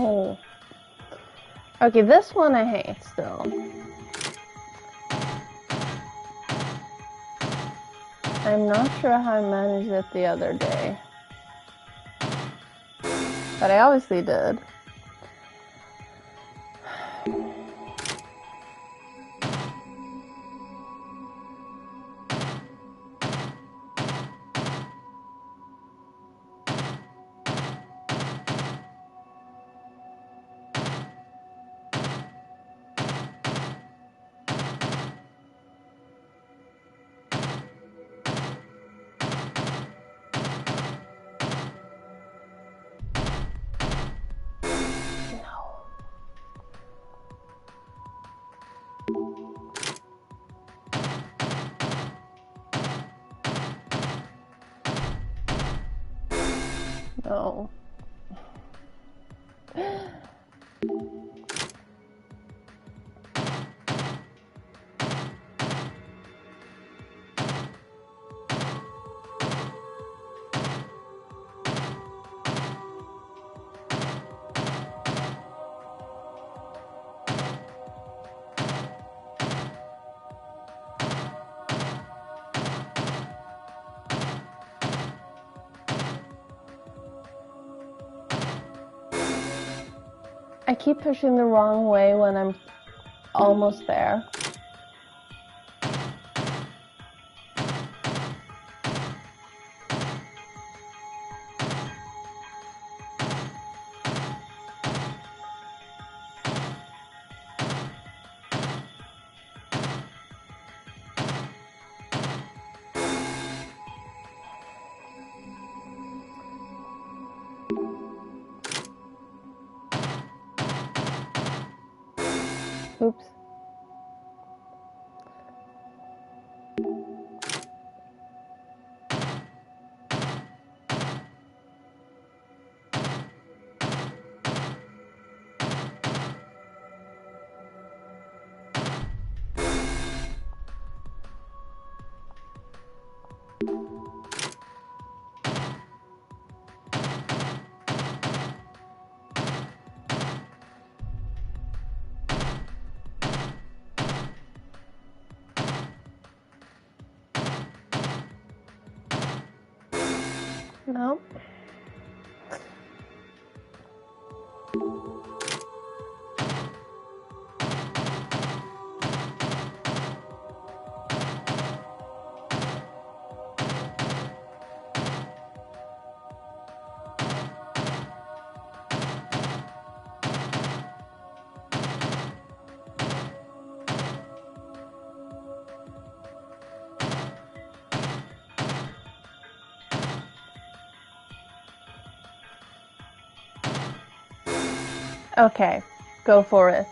No. Okay, this one I hate still. I'm not sure how I managed it the other day. But I obviously did. No. I keep pushing the wrong way when I'm almost there. Oops. No. Okay, go for it.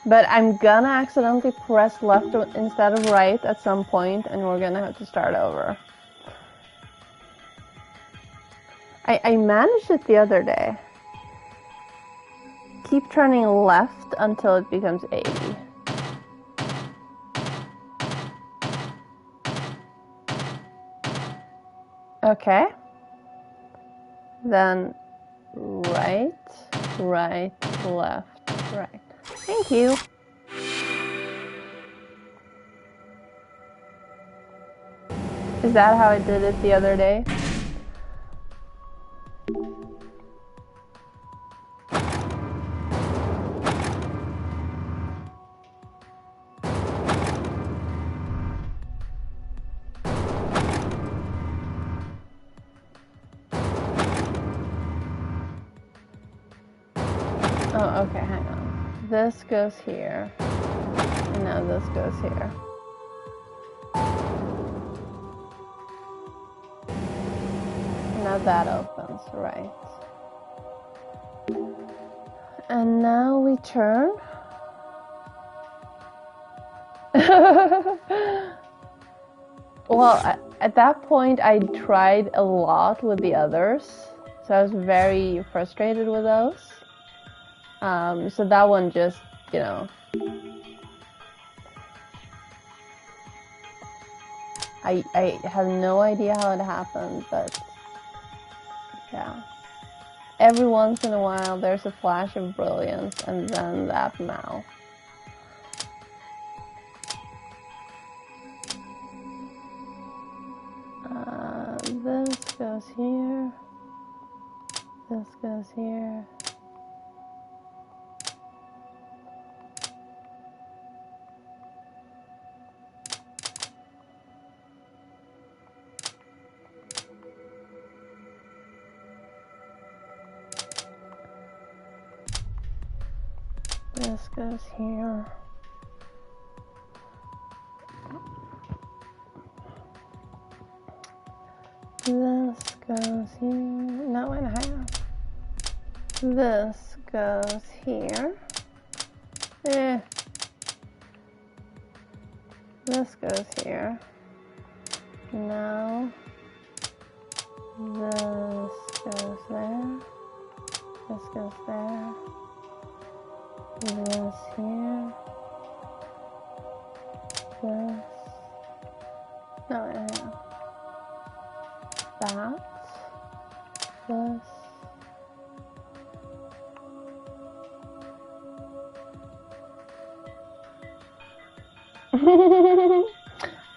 But I'm gonna accidentally press left instead of right at some point, and we're gonna have to start over. I managed it the other day. Keep turning left until it becomes 80. Okay. Then right, right, left, right. Thank you. Is that how I did it the other day? Oh, okay, hang on. This goes here. And now this goes here. Now that opens, right. And now we turn. Well, at that point I tried a lot with the others, so I was very frustrated with those. So that one just, you know, I have no idea how it happened, but yeah. every once in a while there's a flash of brilliance and then that mouth. This goes here. This goes here. This goes here. This goes here. No, and a half. This goes here. This goes here. Now, this goes there. This goes there. This here. This. No, and a half. That. This.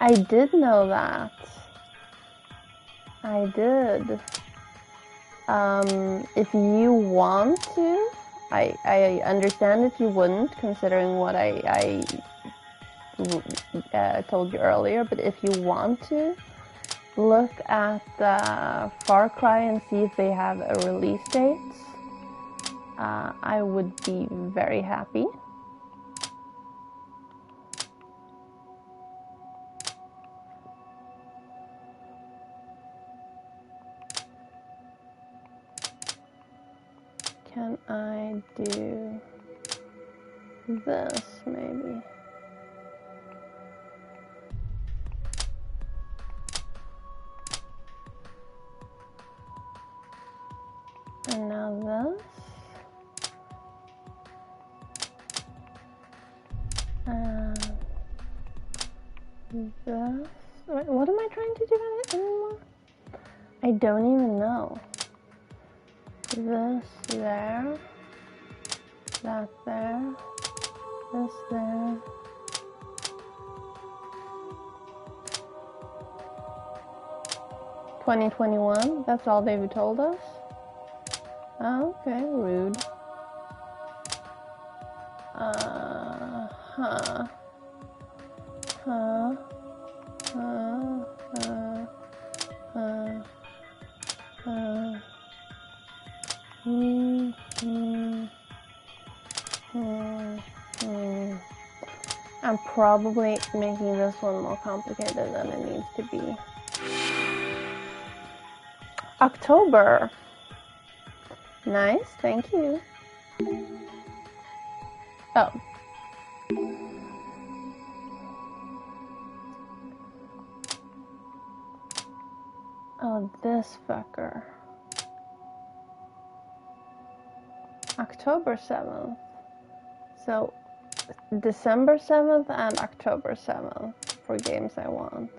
I did know that. I did. If you want to, I understand if you wouldn't, considering what I told you earlier, but if you want to, look at Far Cry and see if they have a release date. I would be very happy. Can I do this, maybe? And now this. And this. Wait, what am I trying to do anymore? I don't even know. This there, that there, this there. $2021, that's all they've told us? Oh, okay, rude. I'm probably making this one more complicated than it needs to be. October. Nice, thank you. Oh. Oh, this fucker. October 7th. So, December 7th and October 7th for games I want.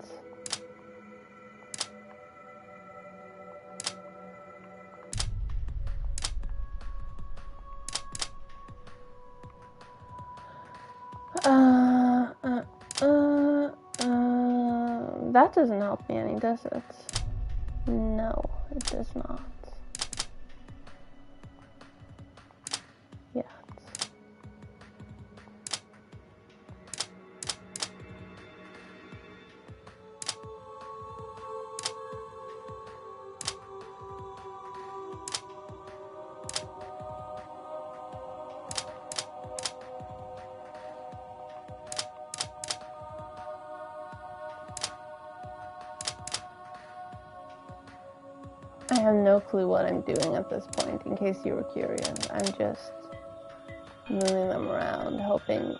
That doesn't help me any, does it? No, it does not. Yet. I have no clue what I'm doing at this point, in case you were curious. I'm just moving them around, hoping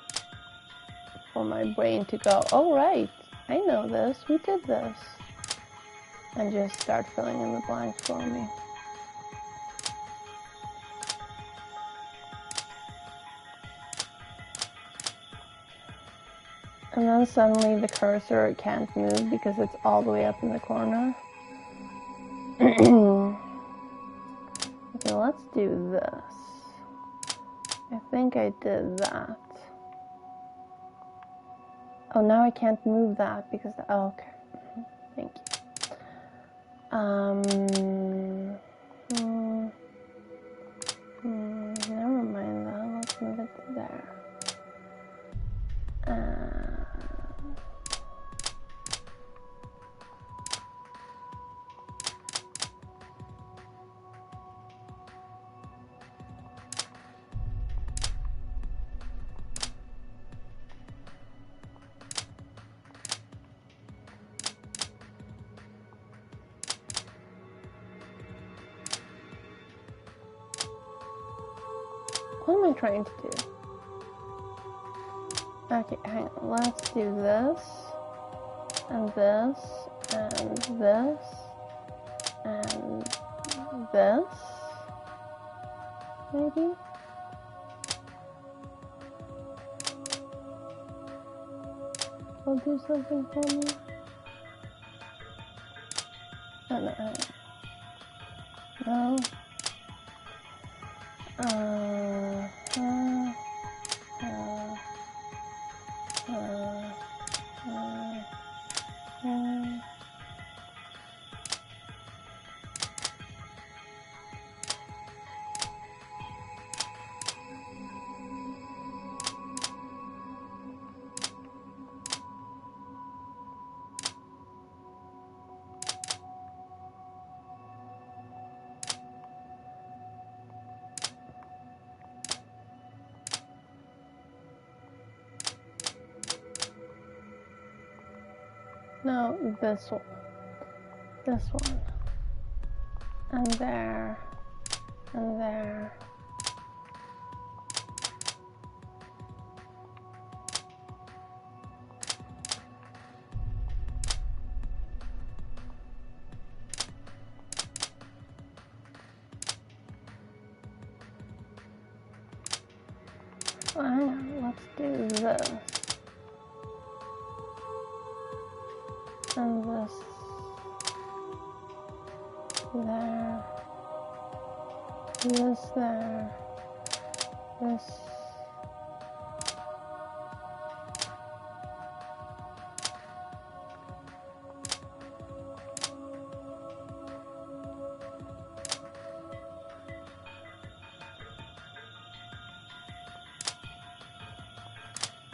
for my brain to go, oh right, I know this, we did this. And just start filling in the blanks for me. And then suddenly the cursor can't move because it's all the way up in the corner. Okay, let's let's do this. I think I did that. Oh, now I can't move that because, oh, okay. Thank you. Never mind that. Let's move it to there. What am I trying to do? Okay, hang on. Let's do this, and this, and this, and this, maybe? Will do something for me? Oh, no. No. No, this one. This one. And there. And there. Oh, hang on. Let's do this. And this there, this there, this.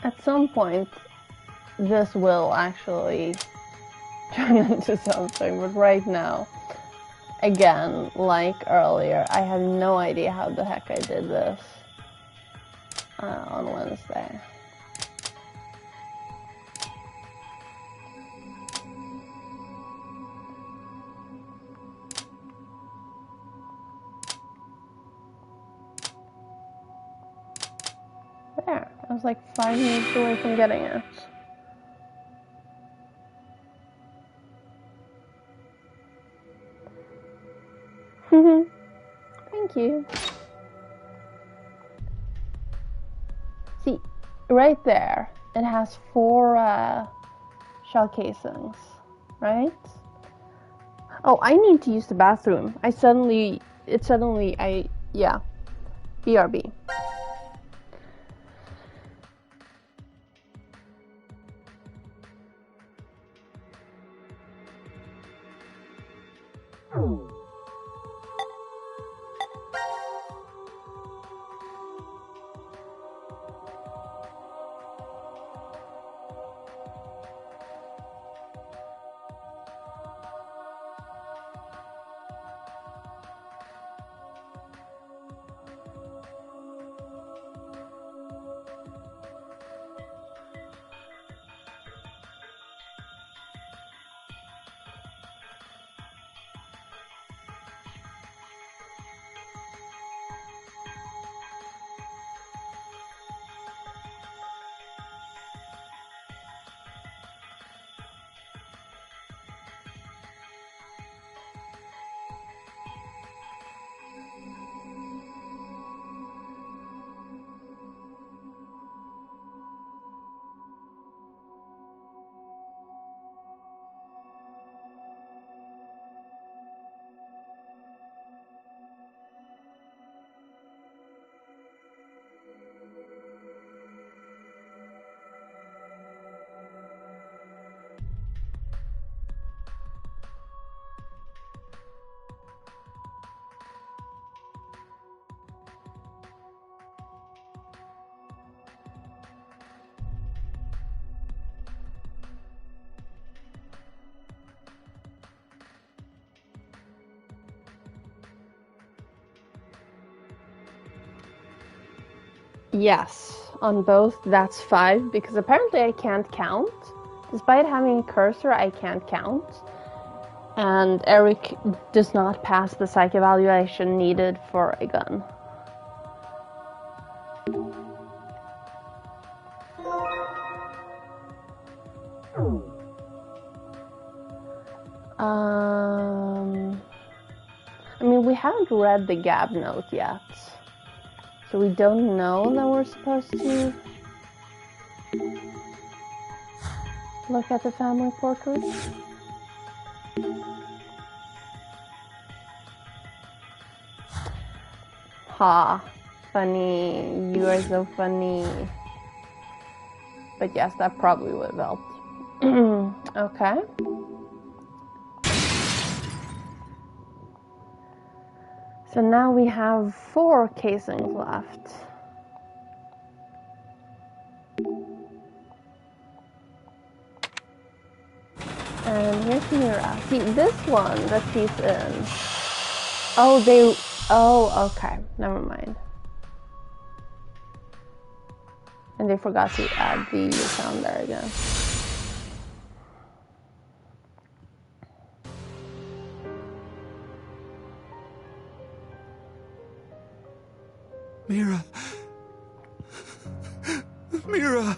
At some point, this will actually turn into something, but right now, again, like earlier, I have no idea how the heck I did this on Wednesday. There, I was like 5 minutes away from getting it. Thank you. See, right there, it has 4 shell casings, right? Oh, I need to use the bathroom. Yeah. BRB. Yes, on both that's 5, because apparently I can't count. Despite having a cursor, I can't count. And Eric does not pass the psych evaluation needed for a gun. I mean, we haven't read the Gab note yet. So we don't know that we're supposed to look at the family portrait. Ha, funny, you are so funny. But yes, that probably would have helped. Okay. So now we have 4 casings left. And here's Mira. See, this one that she's in. Oh, okay. Never mind. And they forgot to add the sound there again. Mira. Mira.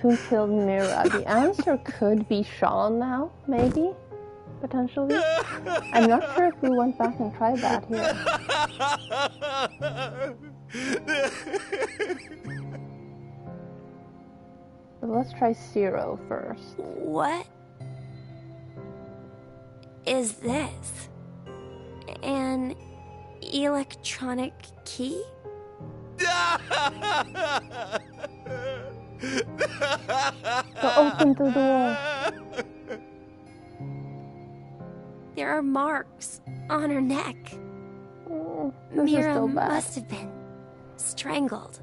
Who killed Mira? The answer could be Sean now, maybe? Potentially? I'm not sure if we went back and tried that here. But let's try 0 first. What is this? An electronic key? So open the door. There are marks on her neck. This Mira is so bad. must have been strangled.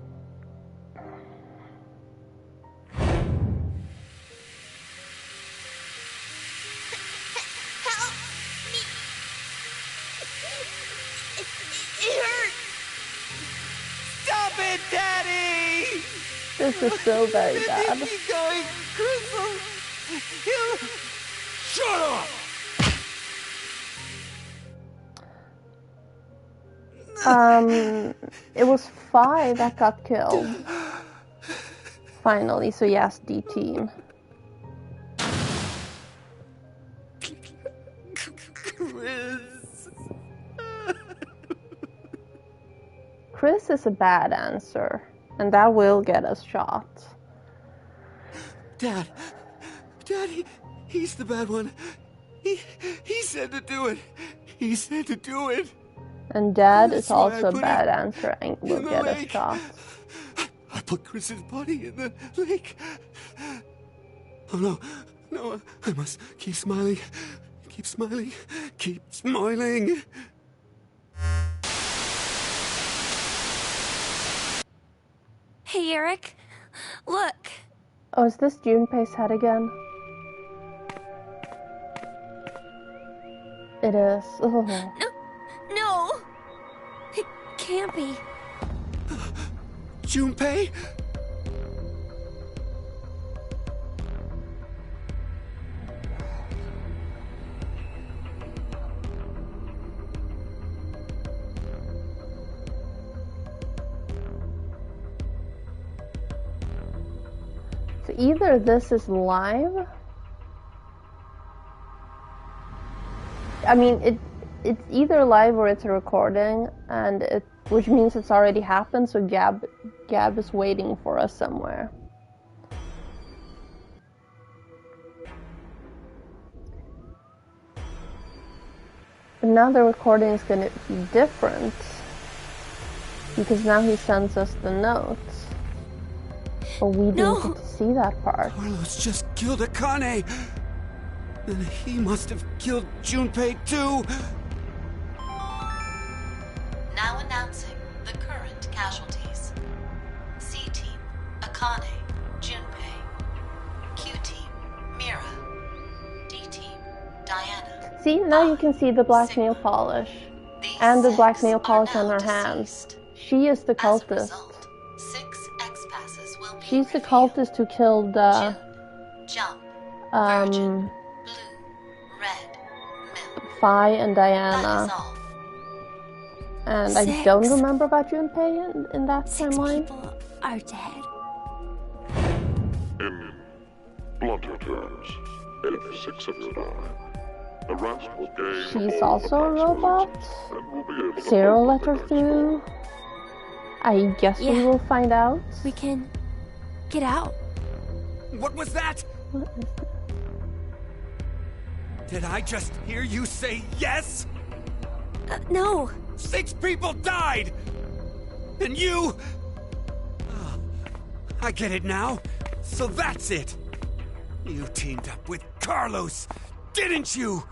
Help me! It hurts! Stop it, Daddy! This is so very bad. Keep going, Crystal! Shut up! It was 5 that got killed. Finally, so yes, D team. Chris is a bad answer, and that will get us shot. Dad, he's the bad one. He said to do it. He said to do it. And Dad is That's why also I a put bad him answer and will in the get us lake. shot. I put Chris's body in the lake. Oh no, I must keep smiling. Keep smiling. Keep smiling. Hey, Eric. Look. Oh, is this Junpei's head again? It is. Oh. No. It can't be. Junpei? So either this is live. I mean, it's either live or it's a recording, and which means it's already happened. So Gab is waiting for us somewhere. But now the recording is going to be different, because now he sends us the notes. But we didn't get to see that part. Carlos just killed Akane. Then he must have killed Junpei too. Now announcing the current casualties. C-Team, Akane, Junpei. Q-Team, Mira. D-Team, Diana. See, now you can see the black nail polish. These And the black nail polish on her hands. She is the cultist. She's the cultist who killed Fi and Diana. And I don't remember about Junpei in that timeline. People are dead. In blunter terms, if 6 of you die, the rest will gain. She's also a robot. And will be able to Zero let her through. I guess we will find out. We can get out. What was that? Did I just hear you say yes? No. 6 people died! And you... Oh, I get it now. So that's it. You teamed up with Carlos, didn't you?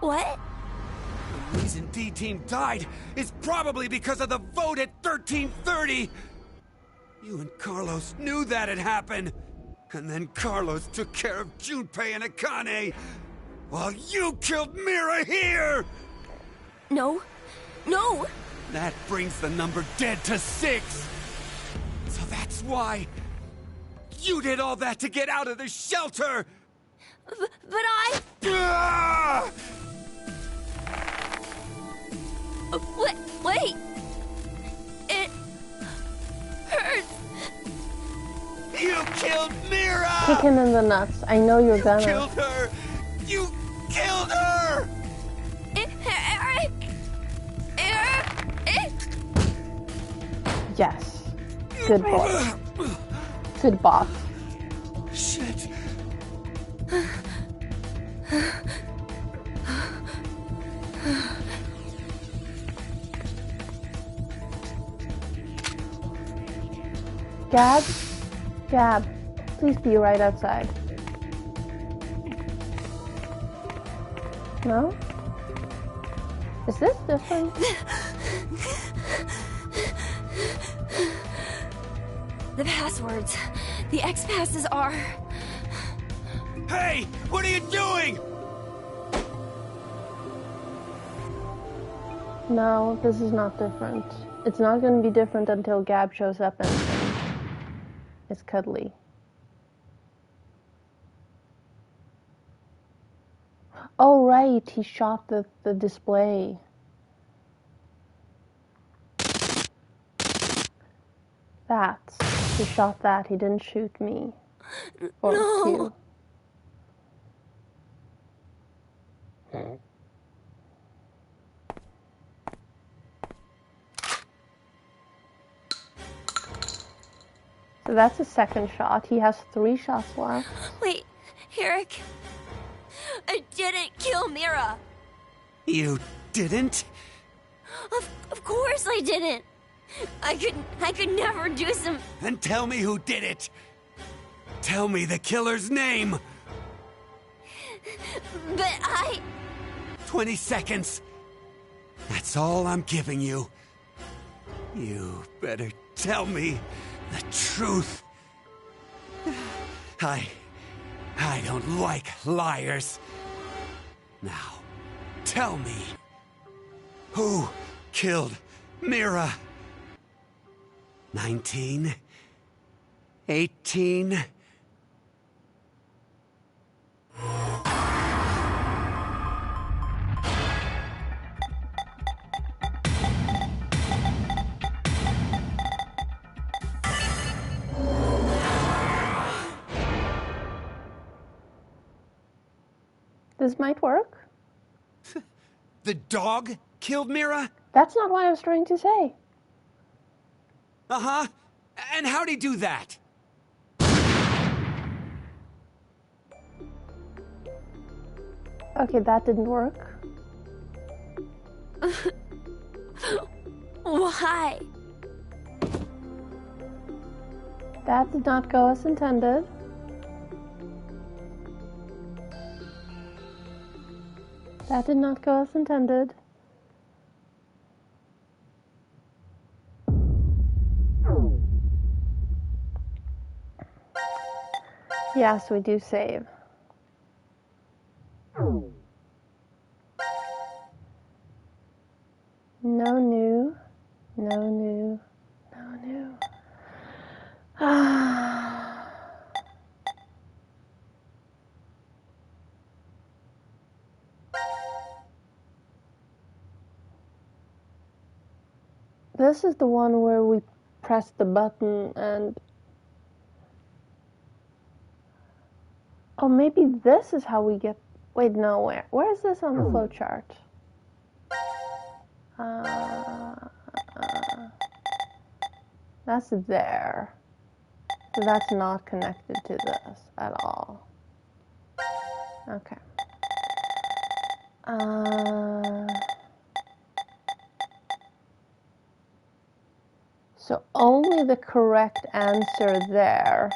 What? The reason D-Team died is probably because of the vote at 1330. You and Carlos knew that had happened. And then Carlos took care of Junpei and Akane, while you killed Mira here! No. No! That brings the number dead to 6! So that's why you did all that to get out of the shelter! But I... Ah! Wait! It... hurts! You killed Mira! Kick him in the nuts. I know you're gonna. You killed her! You killed her! Eric! Yes. Good boy. Good boss. Shit. Gab, please be right outside. No? Is this different? The passwords. The X passes are... Hey! What are you doing? No, this is not different. It's not going to be different until Gab shows up and is cuddly. Oh right, he shot the display. He shot that, he didn't shoot me. Or No. Q. So that's a second shot. He has 3 shots left. Wait, Eric. I didn't kill Mira. You didn't? Of course I didn't. I could never do some... Then tell me who did it. Tell me the killer's name. But I... 20 seconds. That's all I'm giving you. You better tell me the truth. I don't like liars. Now, tell me. Who killed Mira? 19? 18? This might work. The dog killed Mira? That's not what I was trying to say. Uh-huh. And how'd he do that? Okay, that didn't work. Why? That did not go as intended. That did not go as intended. Yes, we do save. this is the one where we press the button and... Oh, maybe this is how we get... Wait, no, where is this on the flowchart? That's there. So that's not connected to this at all. Okay. So only the correct answer there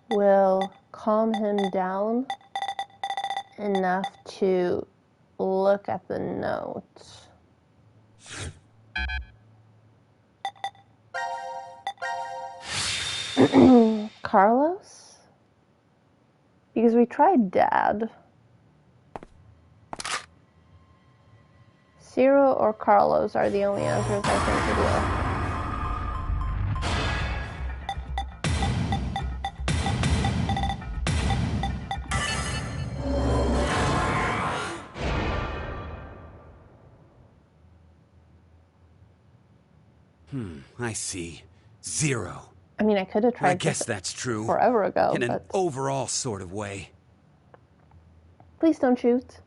will calm him down enough to look at the notes. Carlos? Because we tried Dad. Ciro or Carlos are the only answers I think it will. I see. 0. I mean, I could have tried. I guess that's true. Forever ago. In an overall sort of way. Please don't shoot.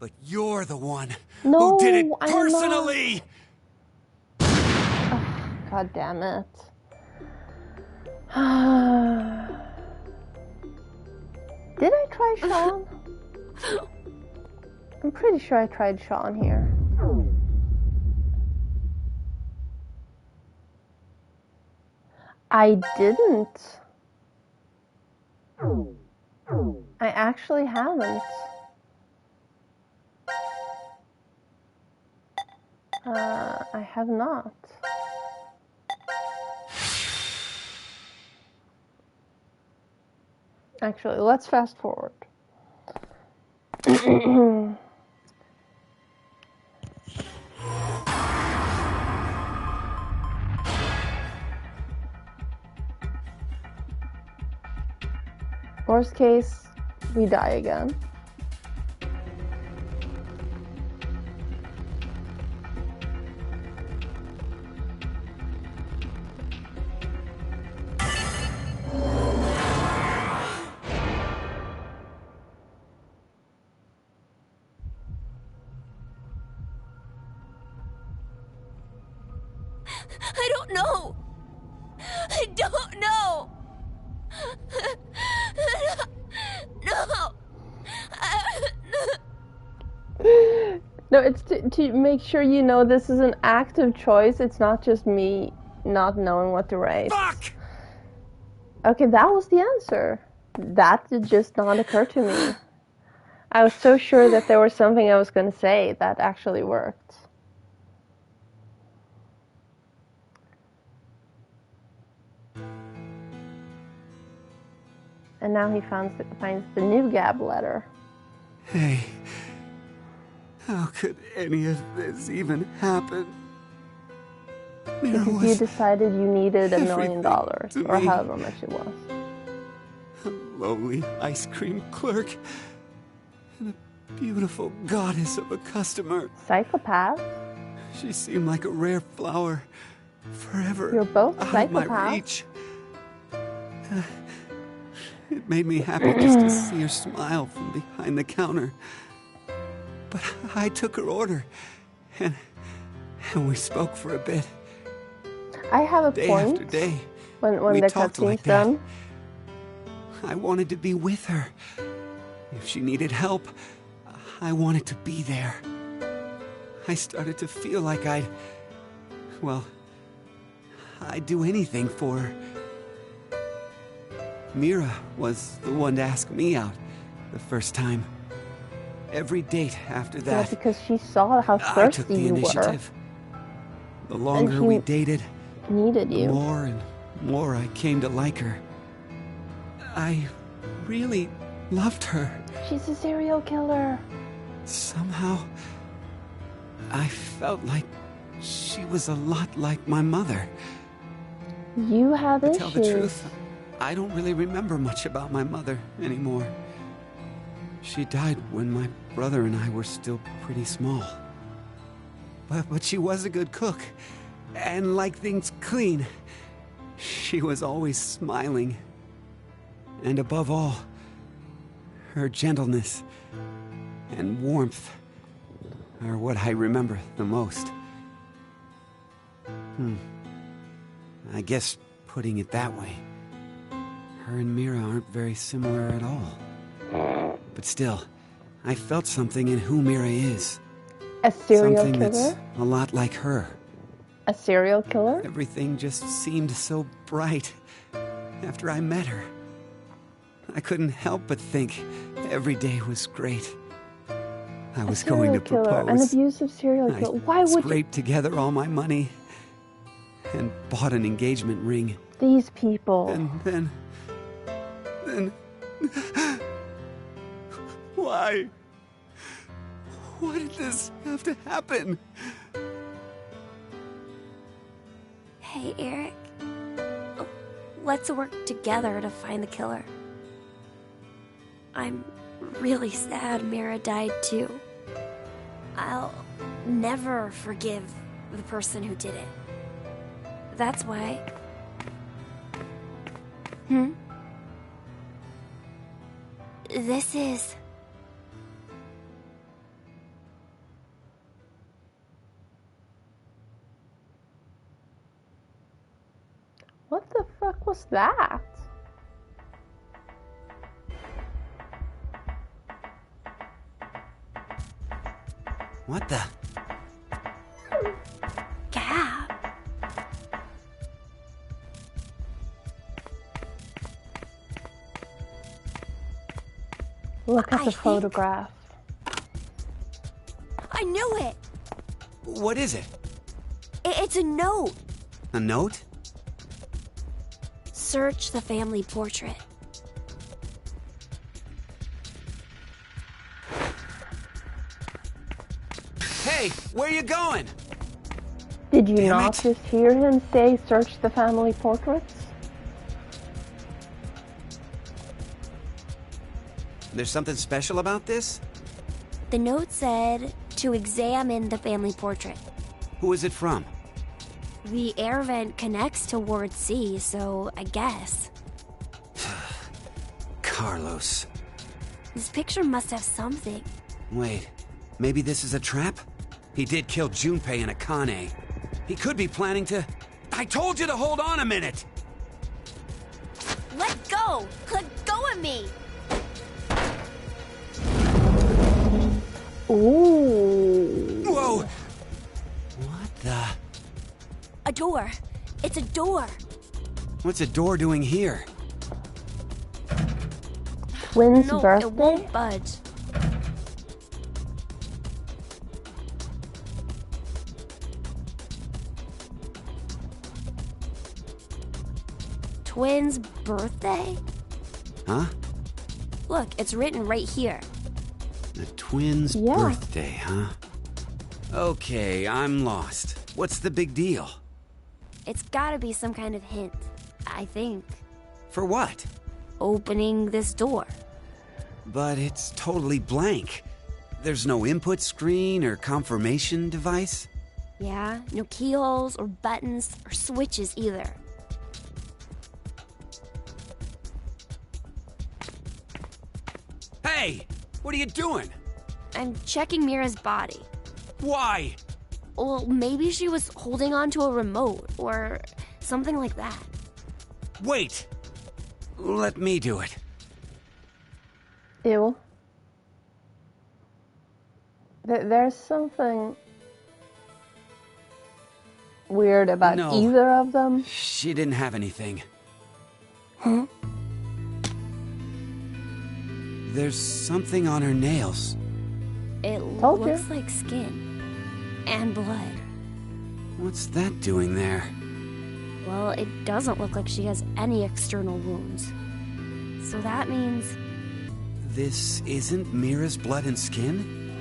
But you're the one who did it personally! Oh, God damn it. Did I try Sean? I'm pretty sure I tried Sean here. I didn't. I actually haven't. I have not. Actually, let's fast forward. Worst case, we die again. I don't know. I don't know. No. No, it's to make sure you know this is an active choice. It's not just me not knowing what to write. Fuck! Okay, that was the answer. That did just not occur to me. I was so sure that there was something I was going to say that actually worked. And now he finds the new Gab letter. Hey, how could any of this even happen? Because you decided you needed $1 million, or however much it was. A lowly ice cream clerk, and a beautiful goddess of a customer. Psychopath? She seemed like a rare flower, forever You're both out of my psychopaths. reach. It made me happy just to see her smile from behind the counter. But I took her order, and we spoke for a bit. I have a day point after day. when the cutscene's like done. I wanted to be with her. If she needed help, I wanted to be there. I started to feel like I'd do anything for her. Mira was the one to ask me out the first time. Every date after that, Yeah, because she saw how I took thirsty the you were. initiative. The longer we dated, Needed you. the more and more I came to like her. I really loved her. She's a serial killer. Somehow, I felt like she was a lot like my mother. You have To issues. tell the truth, I don't really remember much about my mother anymore. She died when my brother and I were still pretty small. But she was a good cook, and like things clean. She was always smiling. And above all, her gentleness and warmth are what I remember the most. I guess putting it that way, her and Mira aren't very similar at all. But still, I felt something in who Mira is. A serial something killer? That's a lot like her. A serial killer? Everything just seemed so bright after I met her. I couldn't help but think every day was great. I was going to propose. An abusive serial killer. Why would you? I scraped together all my money and bought an engagement ring. These people. And then... Why? Why did this have to happen? Hey, Eric. Let's work together to find the killer. I'm really sad Mira died too. I'll never forgive the person who did it. That's why... This is... What the fuck was that? What the? Cab. Look at the photograph. I knew it! What is it? It's a note. A note? Search the family portrait. Hey, where you going? Did you not just hear him say search the family portraits? There's something special about this? The note said to examine the family portrait. Who is it from? The air vent connects to Ward C, so I guess. Carlos. This picture must have something. Wait, maybe this is a trap? He did kill Junpei and Akane. He could be planning to... I told you to hold on a minute! Let go! Let go of me! Ooh. Whoa! What the... A door. It's a door. What's a door doing here? Twins' No, birthday? it won't budge. Twins' birthday? Huh? Look, it's written right here. The twins' birthday, huh? Okay, I'm lost. What's the big deal? It's gotta be some kind of hint, I think. For what? Opening this door. But it's totally blank. There's no input screen or confirmation device? Yeah, no keyholes or buttons or switches either. Hey! What are you doing? I'm checking Mira's body. Why? Well, maybe she was holding on to a remote or something like that. Wait! Let me do it. Ew. There's something weird about either of them. She didn't have anything. Huh? There's something on her nails. It looks like skin. And blood. What's that doing there? Well, it doesn't look like she has any external wounds. So that means... This isn't Mira's blood and skin?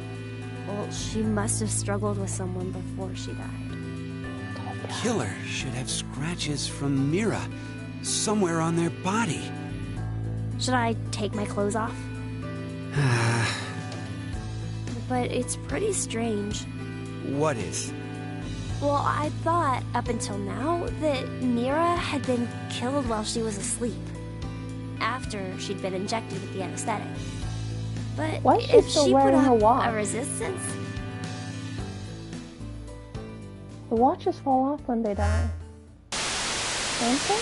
Well, she must have struggled with someone before she died. The killer should have scratches from Mira somewhere on their body. Should I take my clothes off? But it's pretty strange. What is? Well, I thought, up until now, that Mira had been killed while she was asleep. After she'd been injected with the anesthetic. But why is she if still she wearing put her up watch? a resistance... The watches fall off when they die. Don't they?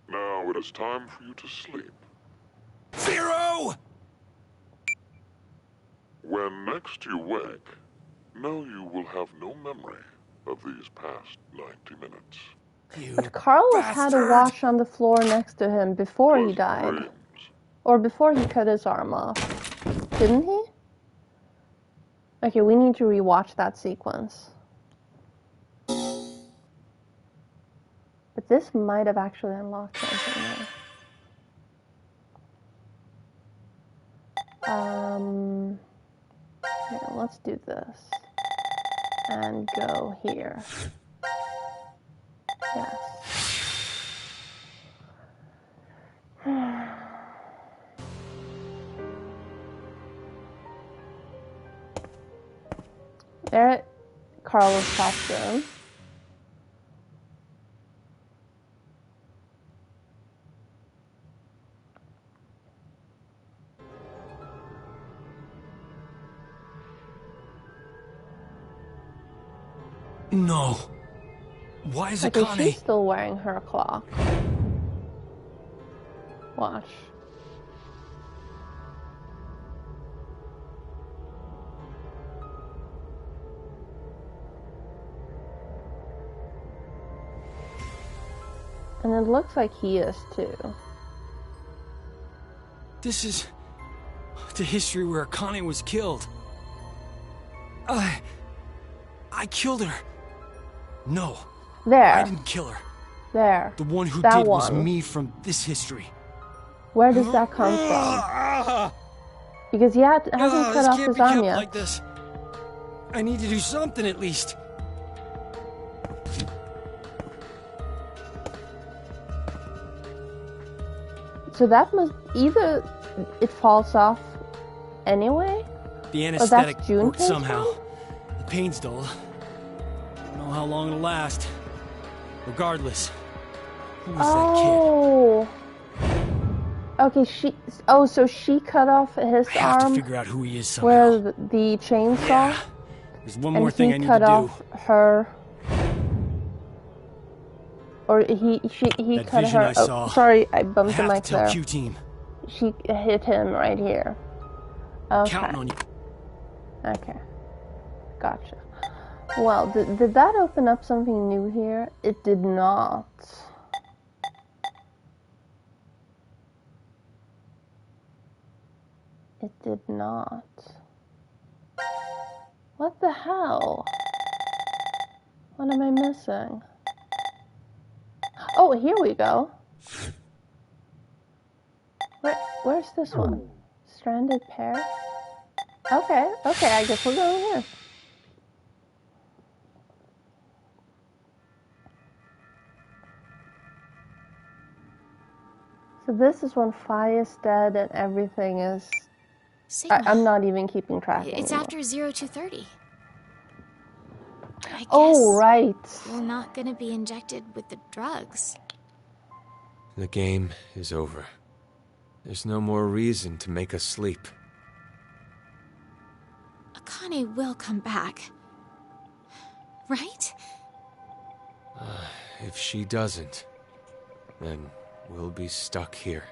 Now it is time for you to sleep. Zero! When next you wake, know you will have no memory of these past 90 minutes. But Carlos had a watch on the floor next to him before he died. Or before he cut his arm off. Didn't he? Okay, we need to rewatch that sequence. But this might have actually unlocked something there. Yeah, let's do this. And go here. Yes. There, Carlos talks to him. No. Why is Okay, Akane? she's still wearing her clock. Watch. And it looks like he is too. This is the history where Akane was killed. I killed her. No. There. I didn't kill her. There. The one who that did was one. me from this history. Where does that come from? Because he hasn't cut off his arm yet. Like this. I need to do something at least. So that must either it falls off anyway. The anesthetic worked worked somehow. The pain's dull. Don't know how long it'll last. Regardless, who was that kid? Okay, so she cut off his I have arm to figure out who he is somehow. where the chainsaw. Yeah. There's one more thing I need cut to do. off her, or he That cut vision her. I saw. Sorry, I bumped I the have mic to tell there. Q-Team. She hit him right here. Okay. Counting on you. Okay. Gotcha. Well, did that open up something new here? It did not. It did not. What the hell? What am I missing? Oh, here we go. Where's this one? Stranded pair? Okay, I guess we'll go here. So this is when Fi is dead and everything is... I'm not even keeping track It's anymore. after 0230. I guess right. you're not gonna be injected with the drugs. The game is over. There's no more reason to make us sleep. Akane will come back. Right? If she doesn't, then we'll be stuck here.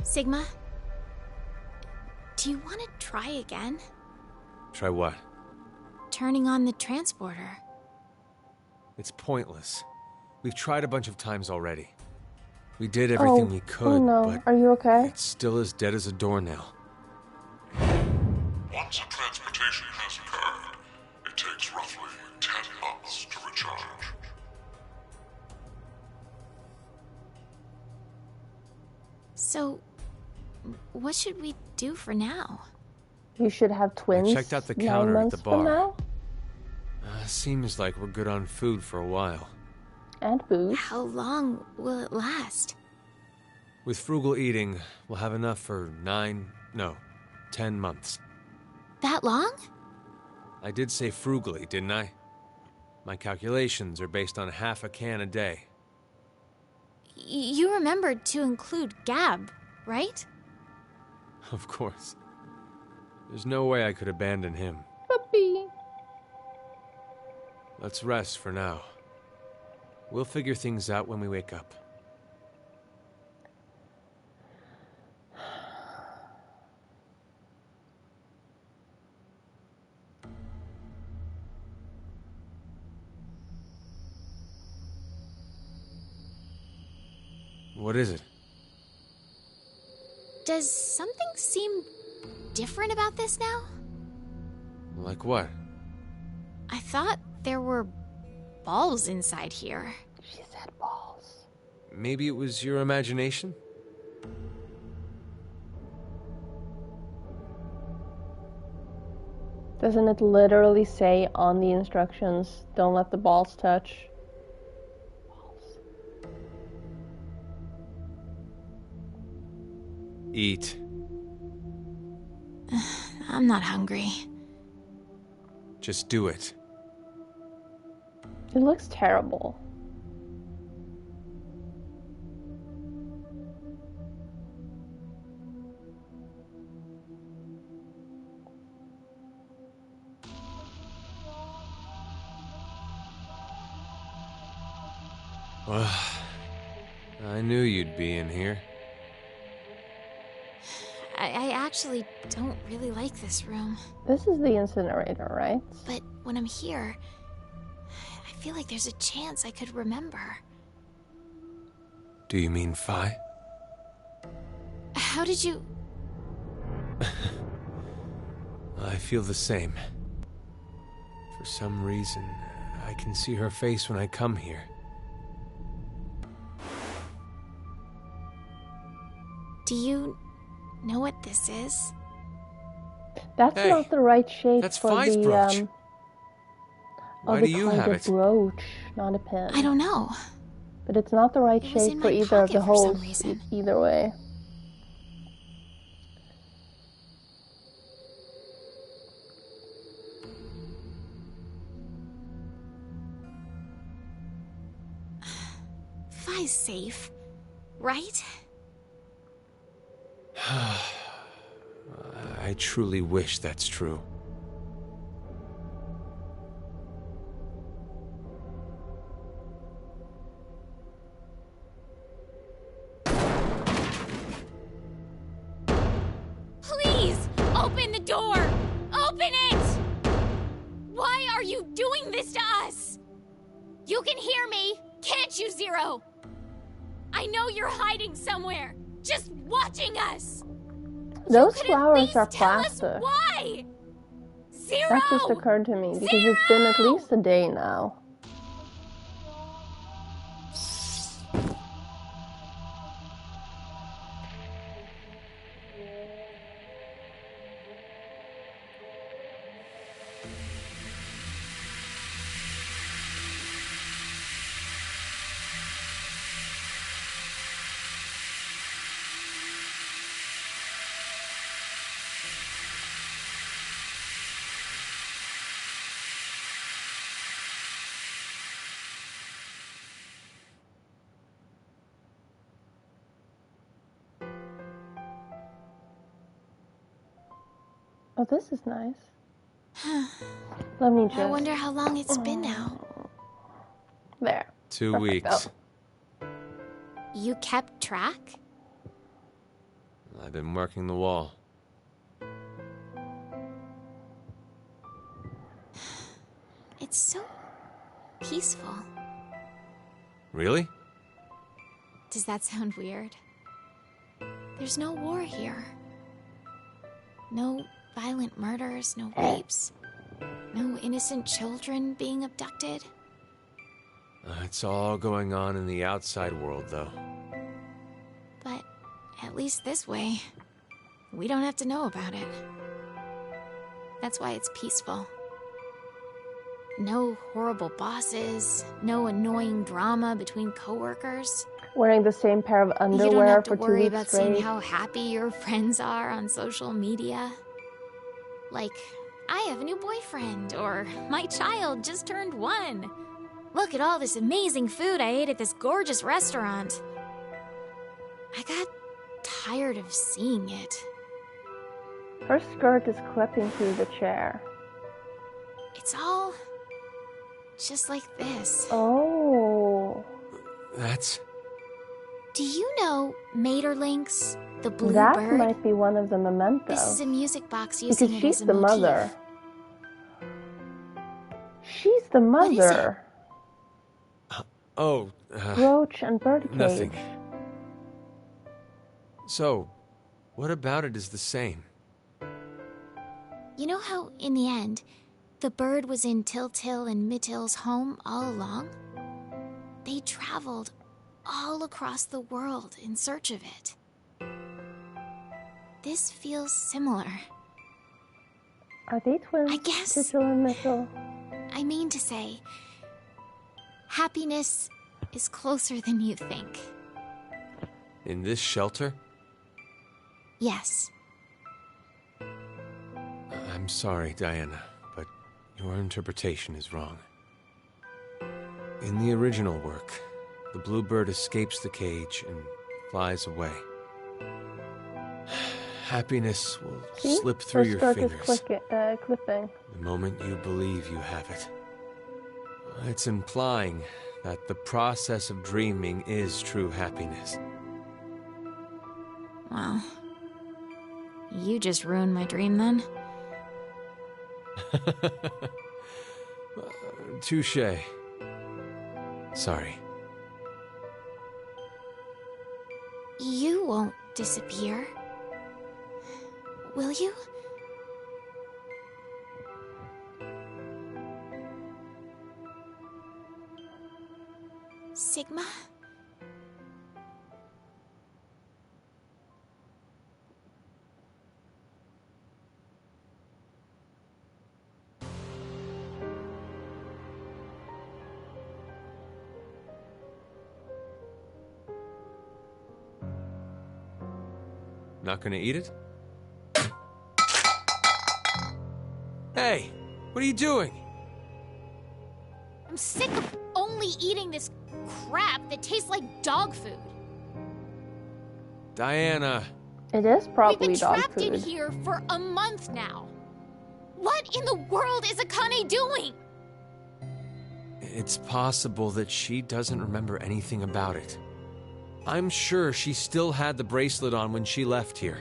Sigma? Do you want to try again? Try what? Turning on the transporter. It's pointless. We've tried a bunch of times already. We did everything we could, but are you okay? it's still as dead as a doornail. Once a transmutation has occurred, it takes roughly 10 months to recharge. So, what should we do for now? You should have twins. I checked out the 9 counter at the months from bar. now. Seems like we're good on food for a while. And booze. How long will it last? With frugal eating, we'll have enough for 10 months. That long? I did say frugally, didn't I? My calculations are based on half a can a day. You remembered to include Gab, right? Of course. There's no way I could abandon him. Puppy. Let's rest for now. We'll figure things out when we wake up. What is it? Does something seem different about this now? Like what? I thought there were balls inside here. She said balls. Maybe it was your imagination? Doesn't it literally say on the instructions, don't let the balls touch? Eat. I'm not hungry. Just do it. It looks terrible. Well, I knew you'd be in here. I actually don't really like this room. This is the incinerator, right? But when I'm here, I feel like there's a chance I could remember. Do you mean Phi? How did you... I feel the same. For some reason, I can see her face when I come here. Do you know what this is? That's Hey, not the right shape that's for Phi's the brooch. Why do you have it? brooch, not a pin. I don't know. But it's not the right It was shape in for my either of the pocket for some holes. reason. Either way. Phi's safe, right? I truly wish that's true. Please, open the door! Open it! Why are you doing this to us? You can hear me, can't you, Zero? I know you're hiding somewhere, just watching us. Those You could at flowers least are tell us plastic. why? Zero! That just occurred to me because it's been at least a day now. Oh, this is nice. Let me just... I wonder how long it's been now. There. 2 Perfect. weeks. Oh. You kept track? I've been marking the wall. It's so peaceful. Really? Does that sound weird? There's no war here. No violent murders, no rapes. No innocent children being abducted. It's all going on in the outside world, though. But at least this way, we don't have to know about it. That's why it's peaceful. No horrible bosses, no annoying drama between coworkers. Wearing the same pair of You don't underwear have for to 2 worry weeks about straight. seeing how happy your friends are on social media. Like, I have a new boyfriend, or my child just turned 1. Look at all this amazing food I ate at this gorgeous restaurant. I got tired of seeing it. Her skirt is clipping through the chair. It's all just like this. Oh. That's... Do you know Maeterlinck's The Blue That Bird? might be one of the mementos. This is a music box using because it she's as a the motif. mother. She's the mother. Roach and birdcage. Nothing. So, what about it is the same? You know how, in the end, the bird was in Tiltil and Mittil's home all along? They traveled all across the world in search of it. This feels similar. Are they twins? I guess. Tiltil and Mittil? I mean to say, happiness is closer than you think. In this shelter? Yes. I'm sorry, Diana, but your interpretation is wrong. In the original work, the bluebird escapes the cage and flies away. Happiness will slip through your fingers Clipping. the moment you believe you have it. It's implying that the process of dreaming is true happiness. Well, you just ruined my dream then. Touché. Sorry. You won't disappear, will you? Sigma? Not gonna eat it? Hey, what are you doing? I'm sick of only eating this crap that tastes like dog food. Diana. It is probably We've been dog trapped food. in here for a month now. What in the world is Akane doing? It's possible that she doesn't remember anything about it. I'm sure she still had the bracelet on when she left here.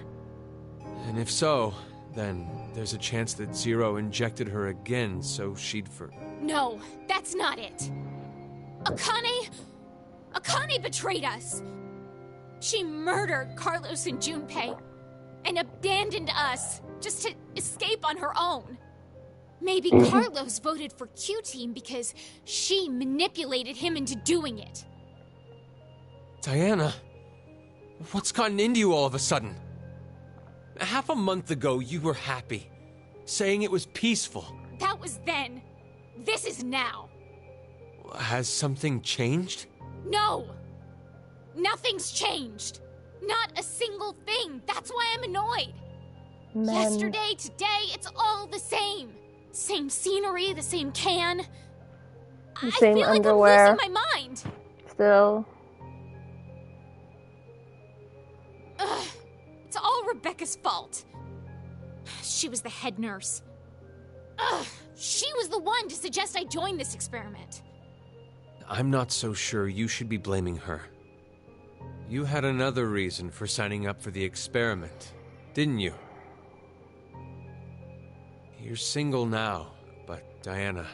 And if so, then there's a chance that Zero injected her again so she'd No, that's not it. Akane betrayed us. She murdered Carlos and Junpei and abandoned us just to escape on her own. Maybe Carlos voted for Q-Team because she manipulated him into doing it. Diana, what's gotten into you all of a sudden? Half a month ago, you were happy, saying it was peaceful. That was then. This is now. Has something changed? No! Nothing's changed. Not a single thing. That's why I'm annoyed. Men. Yesterday, today, it's all the same. Same scenery, the same can. The same I feel underwear. like I'm losing my mind. Still. Ugh, it's all Rebecca's fault. She was the head nurse. Ugh, she was the one to suggest I join this experiment. I'm not so sure you should be blaming her. You had another reason for signing up for the experiment, didn't you? You're single now, but Diana,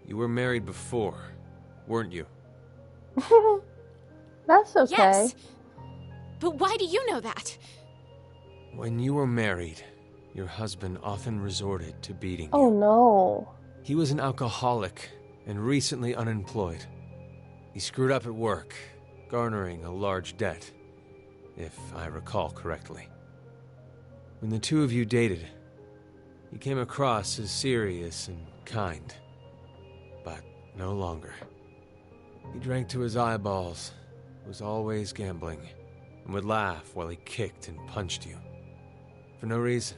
you were married before, weren't you? That's okay. Yes, but why do you know that? When you were married, your husband often resorted to beating you. Oh no. He was an alcoholic and recently unemployed. He screwed up at work, garnering a large debt, if I recall correctly. When the two of you dated, he came across as serious and kind, but no longer. He drank to his eyeballs, was always gambling, and would laugh while he kicked and punched you. For no reason.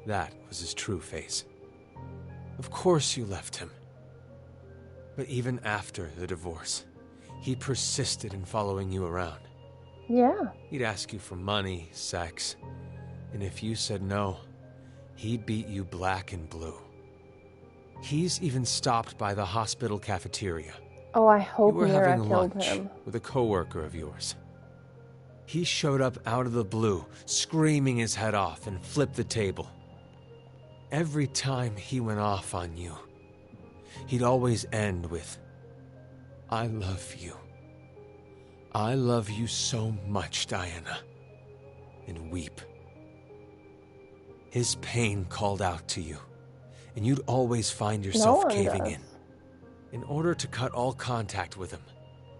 That was his true face. Of course you left him. But even after the divorce, he persisted in following you around. Yeah. He'd ask you for money, sex, and if you said no, he beat you black and blue. He's even stopped by the hospital cafeteria. Oh, I hope You were Mira having killed lunch him. with a coworker of yours. He showed up out of the blue, screaming his head off, and flipped the table. Every time he went off on you, he'd always end with, "I love you. I love you so much, Diana," and weep. His pain called out to you, and you'd always find yourself caving in. In order to cut all contact with him,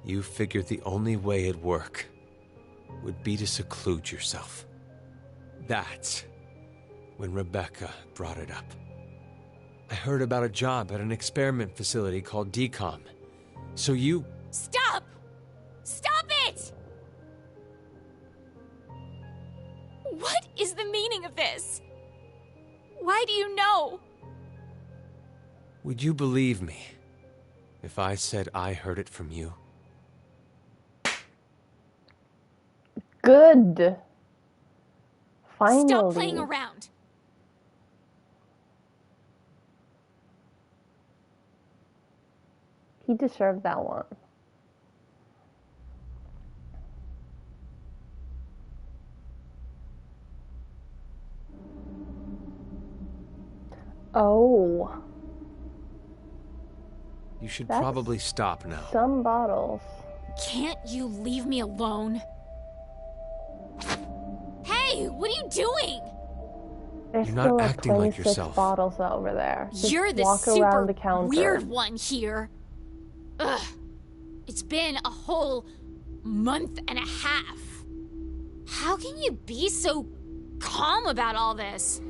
you figured the only way it'd work would be to seclude yourself. That's when Rebecca brought it up. I heard about a job at an experiment facility called DCOM. So you... Stop! Stop it! What is the meaning of this? Why do you know? Would you believe me if I said I heard it from you? Good. Finally. Stop playing around. He deserved that one. Oh. You should probably stop now. Some bottles. Can't you leave me alone? Hey, what are you doing? There's You're not still like acting like 26 yourself. bottles over there. Just You're the walk super around the counter. weird one here. Ugh. It's been a whole month and a half. How can you be so calm about all this?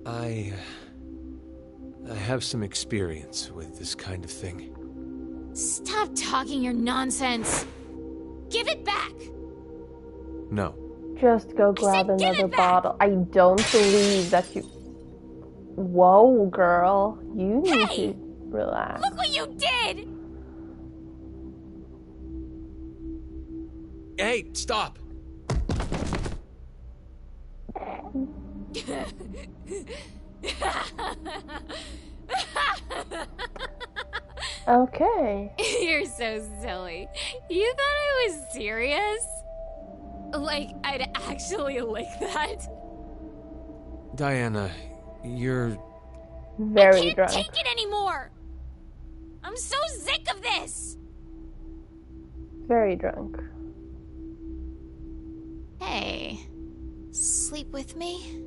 I have some experience with this kind of thing. Stop talking your nonsense. Give it back. No. Just go grab another bottle. I don't believe that you... Whoa, girl. You need to relax. Look what you did! Hey, stop! Okay. You're so silly. You thought I was serious? Like, I'd actually lick that? Diana, you're... Very drunk. I can't take it anymore! I'm so sick of this! Very drunk. Hey, sleep with me?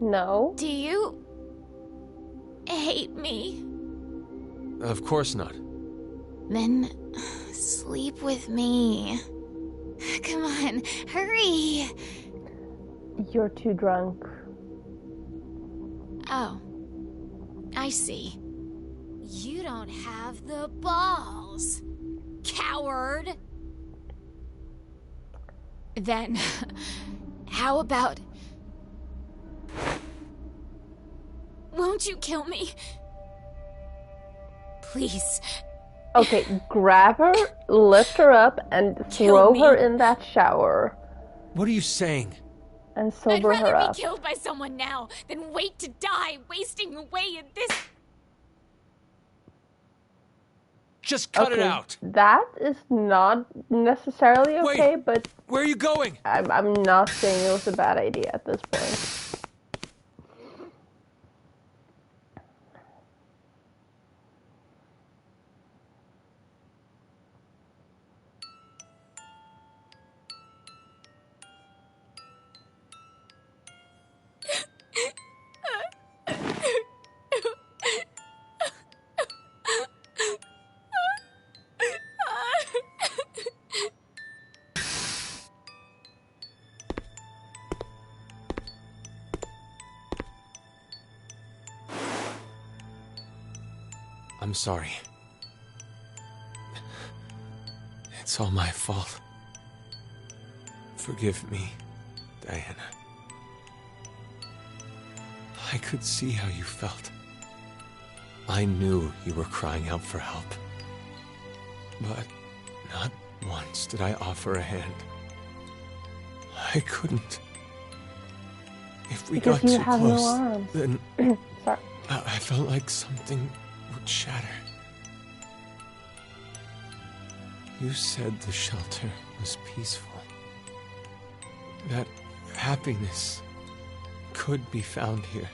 No. Do you hate me? Of course not. Then sleep with me. Come on, hurry! You're too drunk. Oh, I see. You don't have the balls, coward! Then, how about... Won't you kill me? Please. Okay, grab her, lift her up, and throw her in that shower. What are you saying? And sober I'd her rather up. be killed by someone now than wait to die, wasting away in this... Just cut it out. That is not necessarily okay, but... Where are you going? I'm not saying it was a bad idea at this point. I'm sorry. It's all my fault. Forgive me, Diana. I could see how you felt. I knew you were crying out for help. But not once did I offer a hand. I couldn't. If we Because got you too have close, no arms. then Sorry. I felt like something would shatter. You said the shelter was peaceful. That happiness could be found here.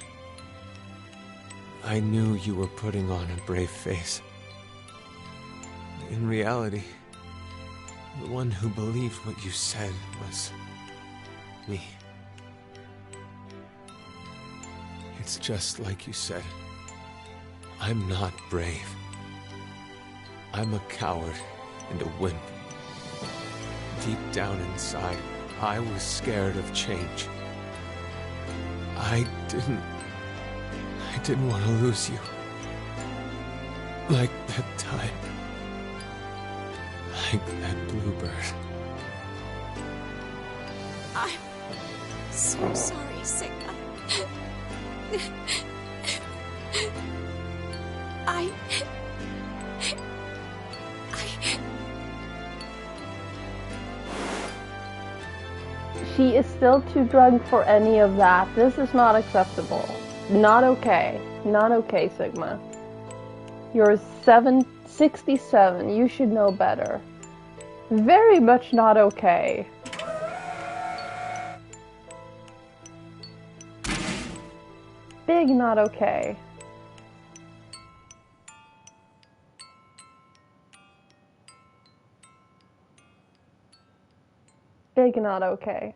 I knew you were putting on a brave face. In reality, the one who believed what you said was me. It's just like you said. I'm not brave. I'm a coward and a wimp. Deep down inside, I was scared of change. I didn't want to lose you. Like that time. Like that bluebird. I'm so sorry, Sigma. She is still too drugged for any of that. This is not acceptable. Not okay. Not okay, Sigma. You're 67. You should know better. Very much not okay. Big not okay. Big not okay.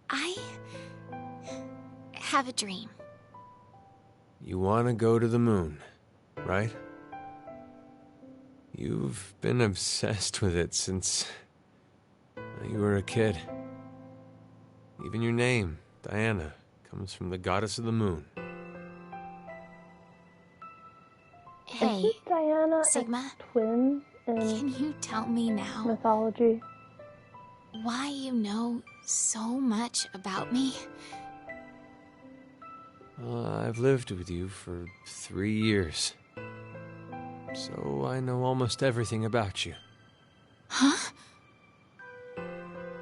I have a dream. You want to go to the moon, right? You've been obsessed with it since you were a kid. Even your name, Diana, comes from the goddess of the moon. Hey, Is Diana Sigma, a twin in can you tell me now mythology? why you know so much about me? I've lived with you for 3 years. So I know almost everything about you. Huh?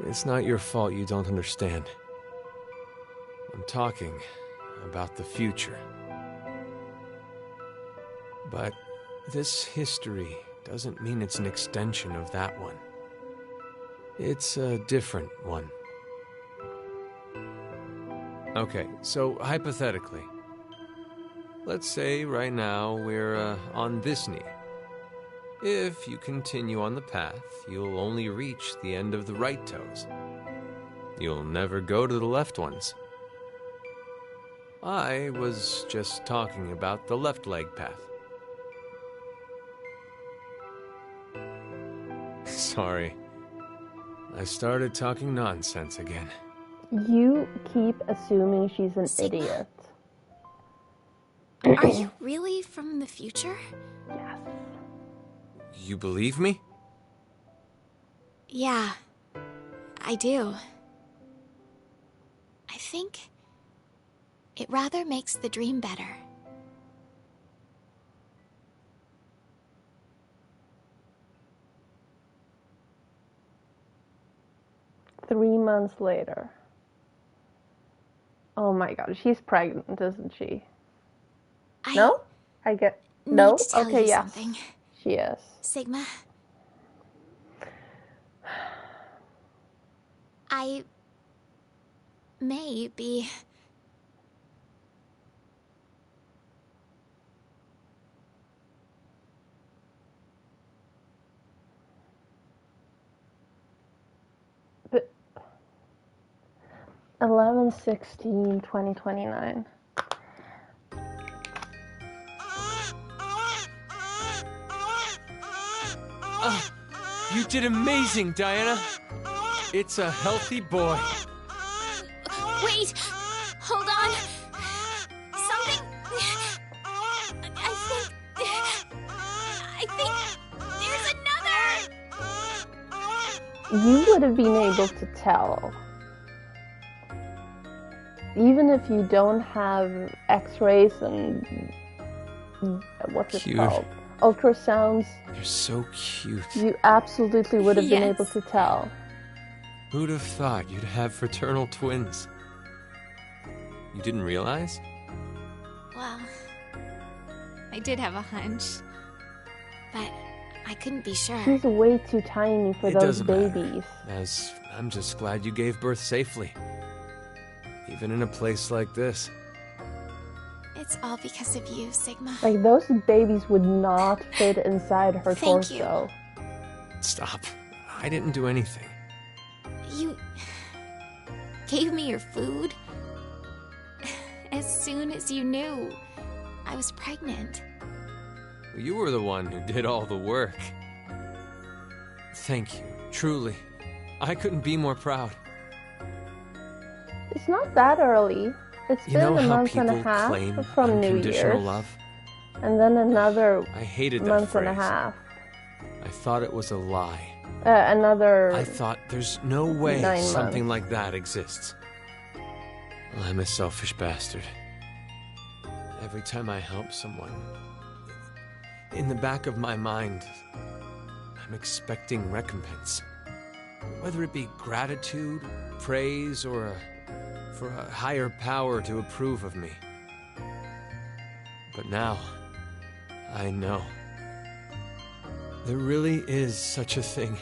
It's not your fault you don't understand. I'm talking about the future. But this history doesn't mean it's an extension of that one. It's a different one. Okay, so hypothetically, let's say right now we're on this knee. If you continue on the path, you'll only reach the end of the right toes. You'll never go to the left ones. I was just talking about the left leg path. Sorry. I started talking nonsense again. You keep assuming she's an idiot. Are you really from the future? Yes. You believe me? Yeah, I do. I think it rather makes the dream better. Three months later. Oh my god, she's pregnant, isn't she? No? I get... No? Need to tell Okay, you yes. something. She is. Sigma. I may be... But 11/16/2029. You did amazing, Diana. It's a healthy boy. Wait! Hold on! Something... I think... you would have been able to tell. Even if you don't have x-rays and what's it called? Ultrasounds. They're so cute. You absolutely would have been able to tell. Who'd have thought you'd have fraternal twins? You didn't realize? Well, I did have a hunch, but I couldn't be sure. She's way too tiny for those babies. As I'm just glad you gave birth safely. Even in a place like this. It's all because of you, Sigma. Like, those babies would not fit inside her Thank torso. Stop. I didn't do anything. You gave me your food as soon as you knew I was pregnant. You were the one who did all the work. Thank you, truly. I couldn't be more proud. It's not that early. It's been a month and a half from New Year's. Love? And then another I hated that month phrase. and a half. I thought it was a lie. Another I thought there's no way 9 something months. like that exists. Well, I'm a selfish bastard. Every time I help someone, in the back of my mind, I'm expecting recompense. Whether it be gratitude, praise, or for a higher power to approve of me. But now, I know. There really is such a thing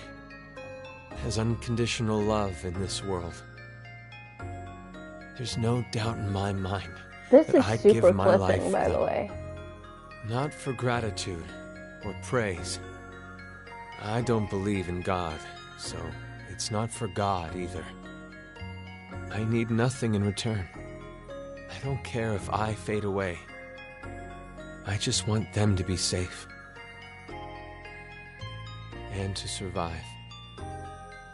as unconditional love in this world. There's no doubt in my mind This that is I'd super give my life clipping, by the way. not for gratitude or praise. I don't believe in God, so it's not for God either. I need nothing in return. I don't care if I fade away. I just want them to be safe. And to survive.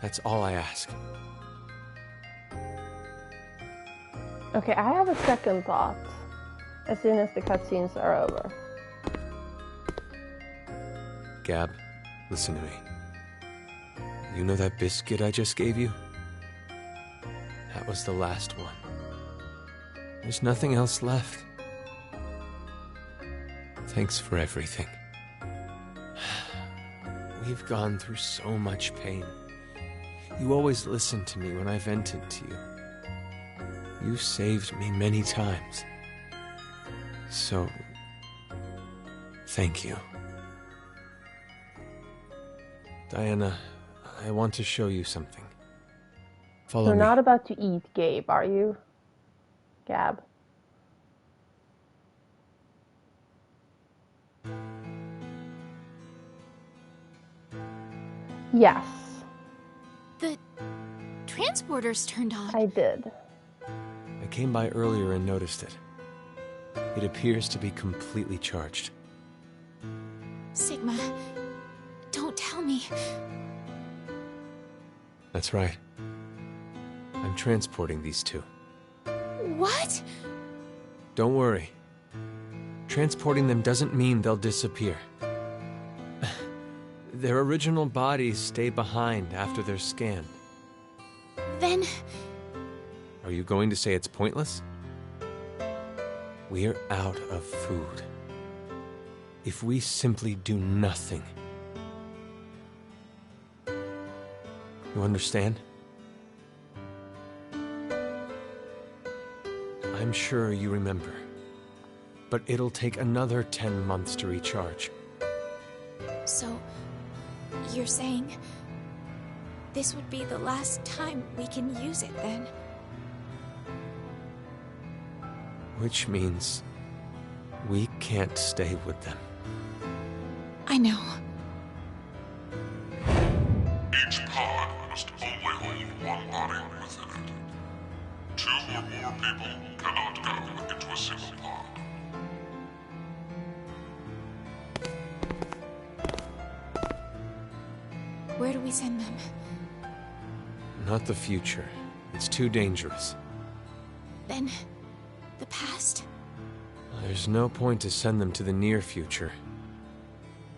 That's all I ask. Okay, I have a second thought as soon as the cutscenes are over. Gab, listen to me. You know that biscuit I just gave you? That was the last one. There's nothing else left. Thanks for everything. We've gone through so much pain. You always listened to me when I vented to you. You saved me many times. So, thank you. Diana, I want to show you something. Follow You're me. not about to eat Gabe, are you? Gab. Yes. The transporter's turned on. I did. I came by earlier and noticed it. It appears to be completely charged. Sigma, don't tell me. That's right. I'm transporting these two. What? Don't worry. Transporting them doesn't mean they'll disappear. Their original bodies stay behind after they're scanned. Then... Are you going to say it's pointless? We're out of food. If we simply do nothing. You understand? I'm sure you remember. But it'll take another 10 months to recharge. So, you're saying this would be the last time we can use it then? Which means we can't stay with them. I know. Each pod must only hold one body within it. 2 or more people cannot go into a single pod. Where do we send them? Not the future. It's too dangerous. Then, the past? There's no point to send them to the near future.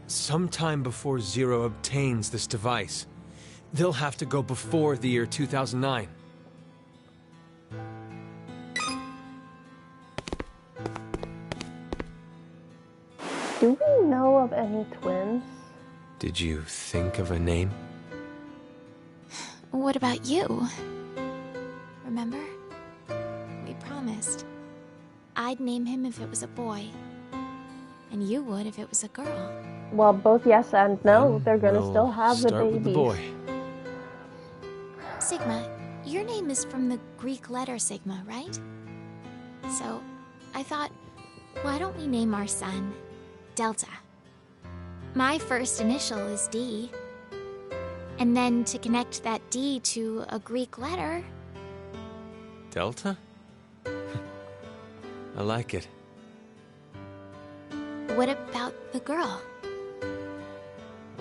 Sometime before Zero obtains this device, They'll have to go before the year 2009. Do we know of any twins? Did you think of a name? What about you? Remember? We promised. I'd name him if it was a boy. And you would if it was a girl. Well, both yes and no. They're gonna We'll still have the start babies. with the boy. Sigma, your name is from the Greek letter Sigma, right? So, I thought, why don't we name our son Delta? My first initial is D. And then to connect that D to a Greek letter... Delta? I like it. What about the girl?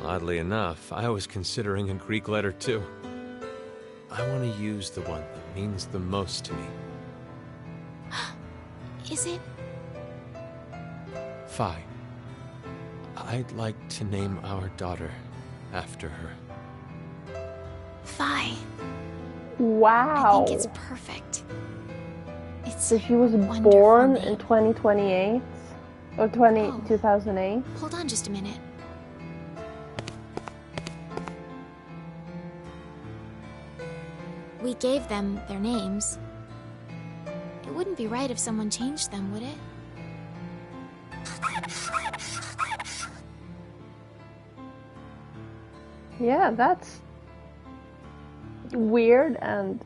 Oddly enough, I was considering a Greek letter too. I want to use the one that means the most to me. Is it? Phi. I'd like to name our daughter after her. Phi. Wow. I think it's perfect. It's So she was wonderful born name. in 2028? Or 2008? Hold on just a minute. We gave them their names. It wouldn't be right if someone changed them, would it? Yeah, that's weird and...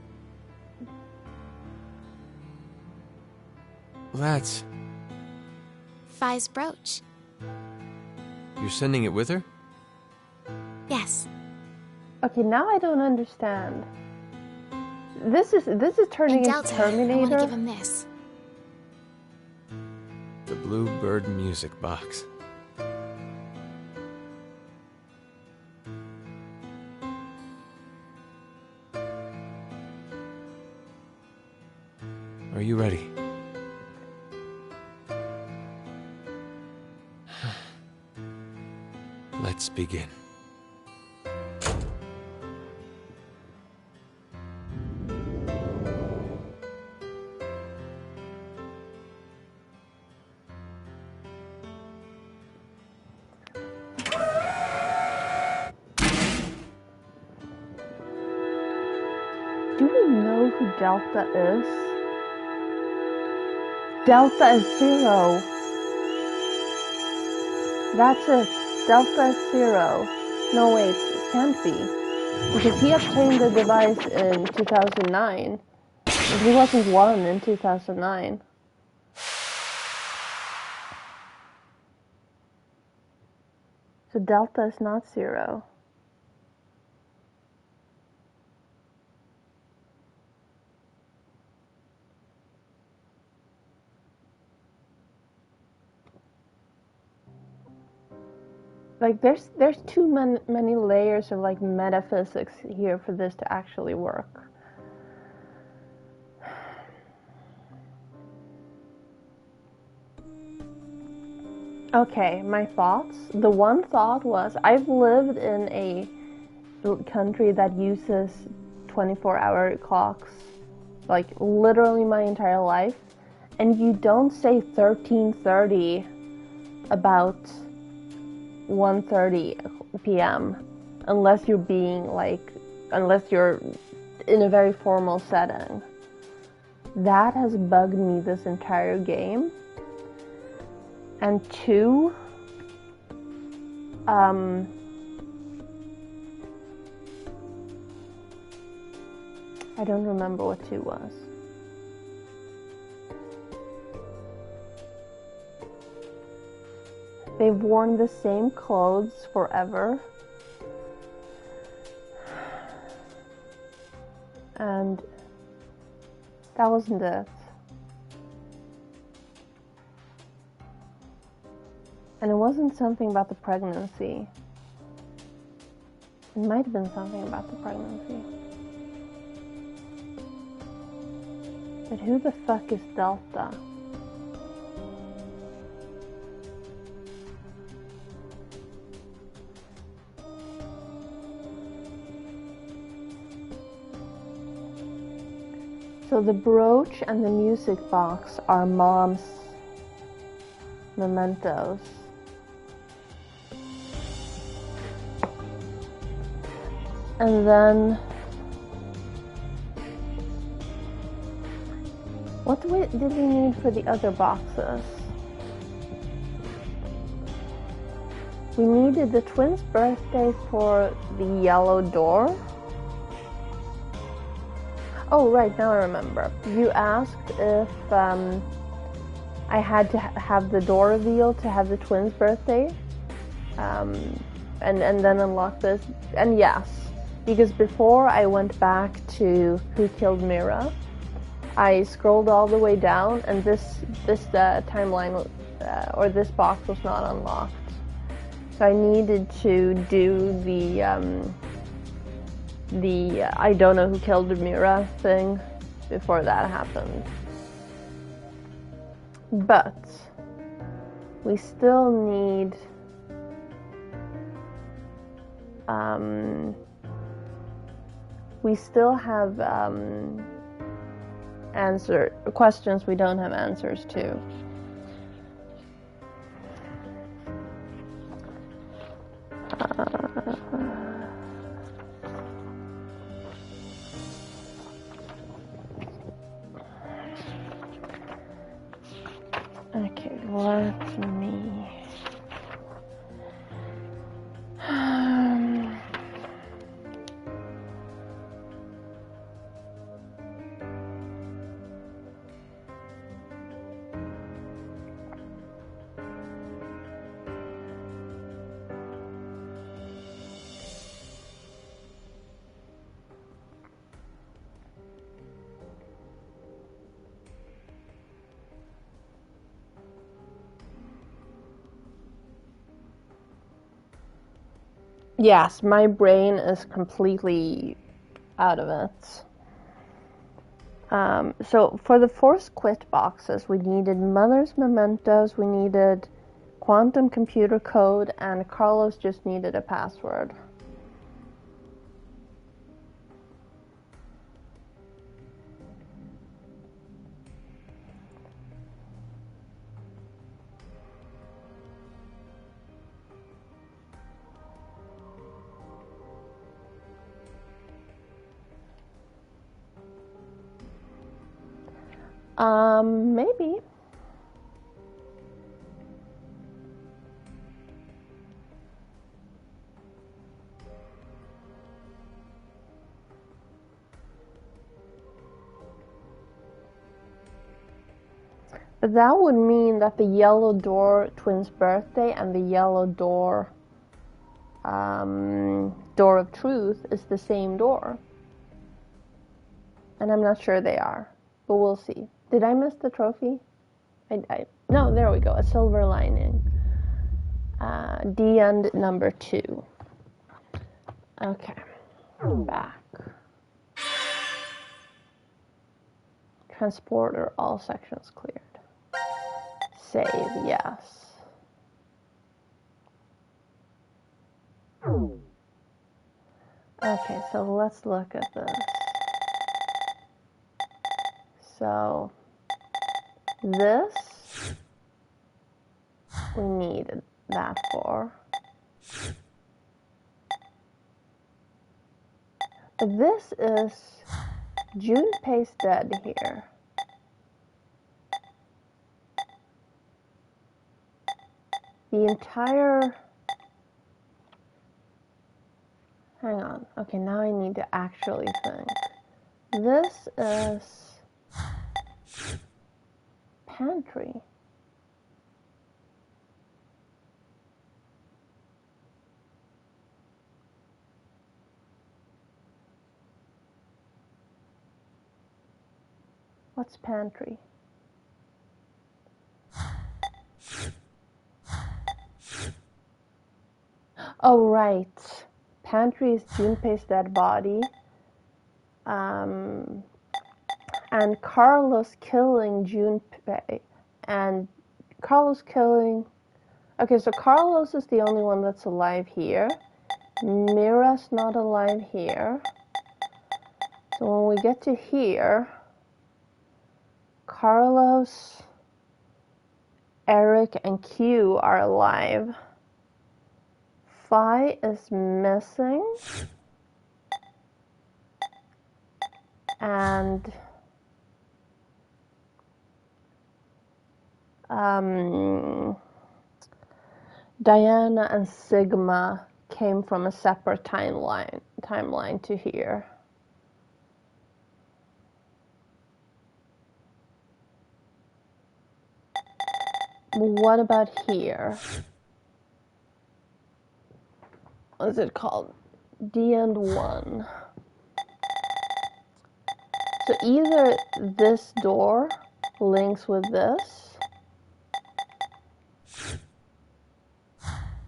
That's... Phi's brooch. You're sending it with her? Yes. Okay, now I don't understand. This is turning And into Delta, I want to Terminator. give him this. The Bluebird music box. Are you ready? Let's begin. Do we know who Delta is? Delta is 0. That's it. Delta is 0. No, wait, it can't be. Because he obtained the device in 2009. And he wasn't 1 in 2009. So Delta is not 0. Like there's too many layers of like metaphysics here for this to actually work. Okay, my thoughts. The one thought was I've lived in a country that uses 24-hour clocks like literally my entire life, and you don't say 13:30 about 1:30 p.m. unless you're in a very formal setting. That has bugged me this entire game. And 2, I don't remember what 2 was. They've worn the same clothes forever. And that wasn't it. And it wasn't something about the pregnancy. It might have been something about the pregnancy. But who the fuck is Delta? So the brooch and the music box are Mom's mementos. And then what did we need for the other boxes? We needed the twins' birthday for the yellow door. Oh, right, now I remember. You asked if I had to have the door reveal to have the twins' birthday, and then unlock this. And yes, because before I went back to Who Killed Mira, I scrolled all the way down, and this timeline or this box was not unlocked. So I needed to do the I don't know who killed Mira thing before that happened. But we still need we still have questions we don't have answers to. Okay, let me... Yes, my brain is completely out of it. So for the forced quit boxes, we needed Mother's mementos, we needed quantum computer code, and Carlos just needed a password. Maybe. But that would mean that the yellow door twins' birthday and the yellow door door of truth is the same door. And I'm not sure they are, but we'll see. Did I miss the trophy? No, there we go, a silver lining. D end number 2. Okay, back. Transporter, all sections cleared. Save, yes. Okay, so let's look at this. So, this, we needed that for. But this is Junpei's dead here. The entire... Hang on. Okay, now I need to actually think. This is... pantry. What's pantry? Oh, right. Pantry is Junpei's dead body. And Carlos killing Junpei. And Carlos killing... Okay, so Carlos is the only one that's alive here. Mira's not alive here. So when we get to here... Carlos, Eric, and Q are alive. Phi is missing. And Diana and Sigma came from a separate timeline to here. What about here? What is it called? D and 1. So either this door links with this,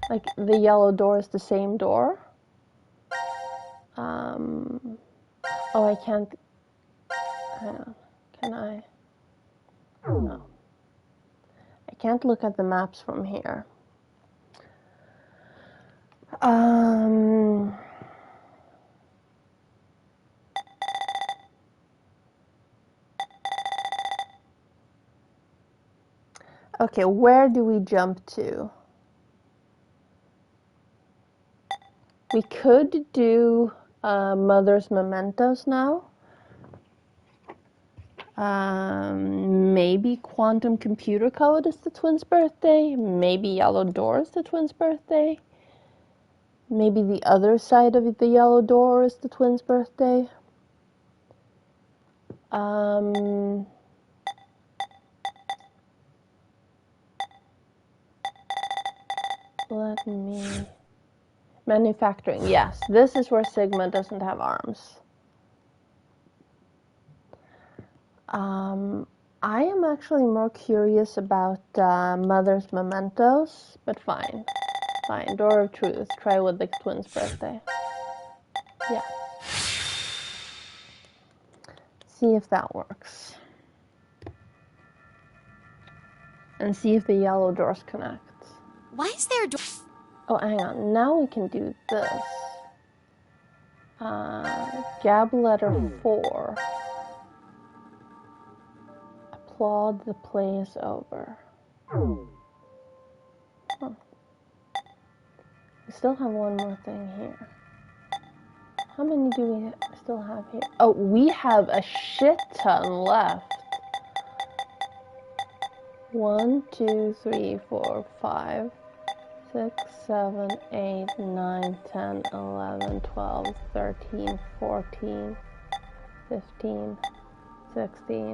like the yellow door is the same door. Oh, I can't. Hang on. Can I? No. I can't look at the maps from here. Okay, where do we jump to? We could do Mother's Mementos now. Maybe Quantum Computer Code is the twins' birthday. Maybe Yellow Door is the twins' birthday. Maybe the other side of the yellow door is the twins' birthday. Let me... Manufacturing, yes. This is where Sigma doesn't have arms. I am actually more curious about Mother's Mementos, but fine. Fine, Door of Truth. Try with the twins' birthday. Yeah. See if that works. And see if the yellow doors connect. Why is there a door? Oh, hang on. Now we can do this. Gab letter 4. Applaud the play is over. Huh. We still have one more thing here. How many do we still have here? Oh, we have a shit ton left. 1, 2, 3, 4, 5, 6, 7, 8, 9, 10, 11, 12, 13, 14, 15, 16,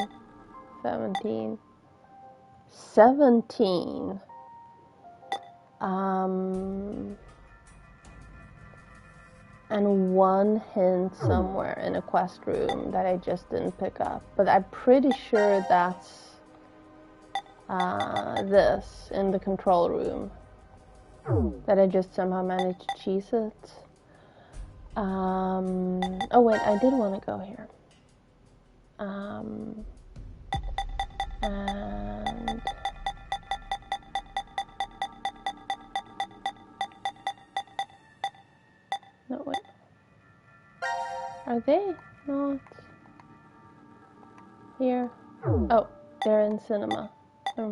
17. 17. And one hint somewhere in a quest room that I just didn't pick up. But I'm pretty sure that's this in the control room. That I just somehow managed to cheese it. Oh wait, I did want to go here. And no wait. Are they not here? Oh, they're in cinema. Never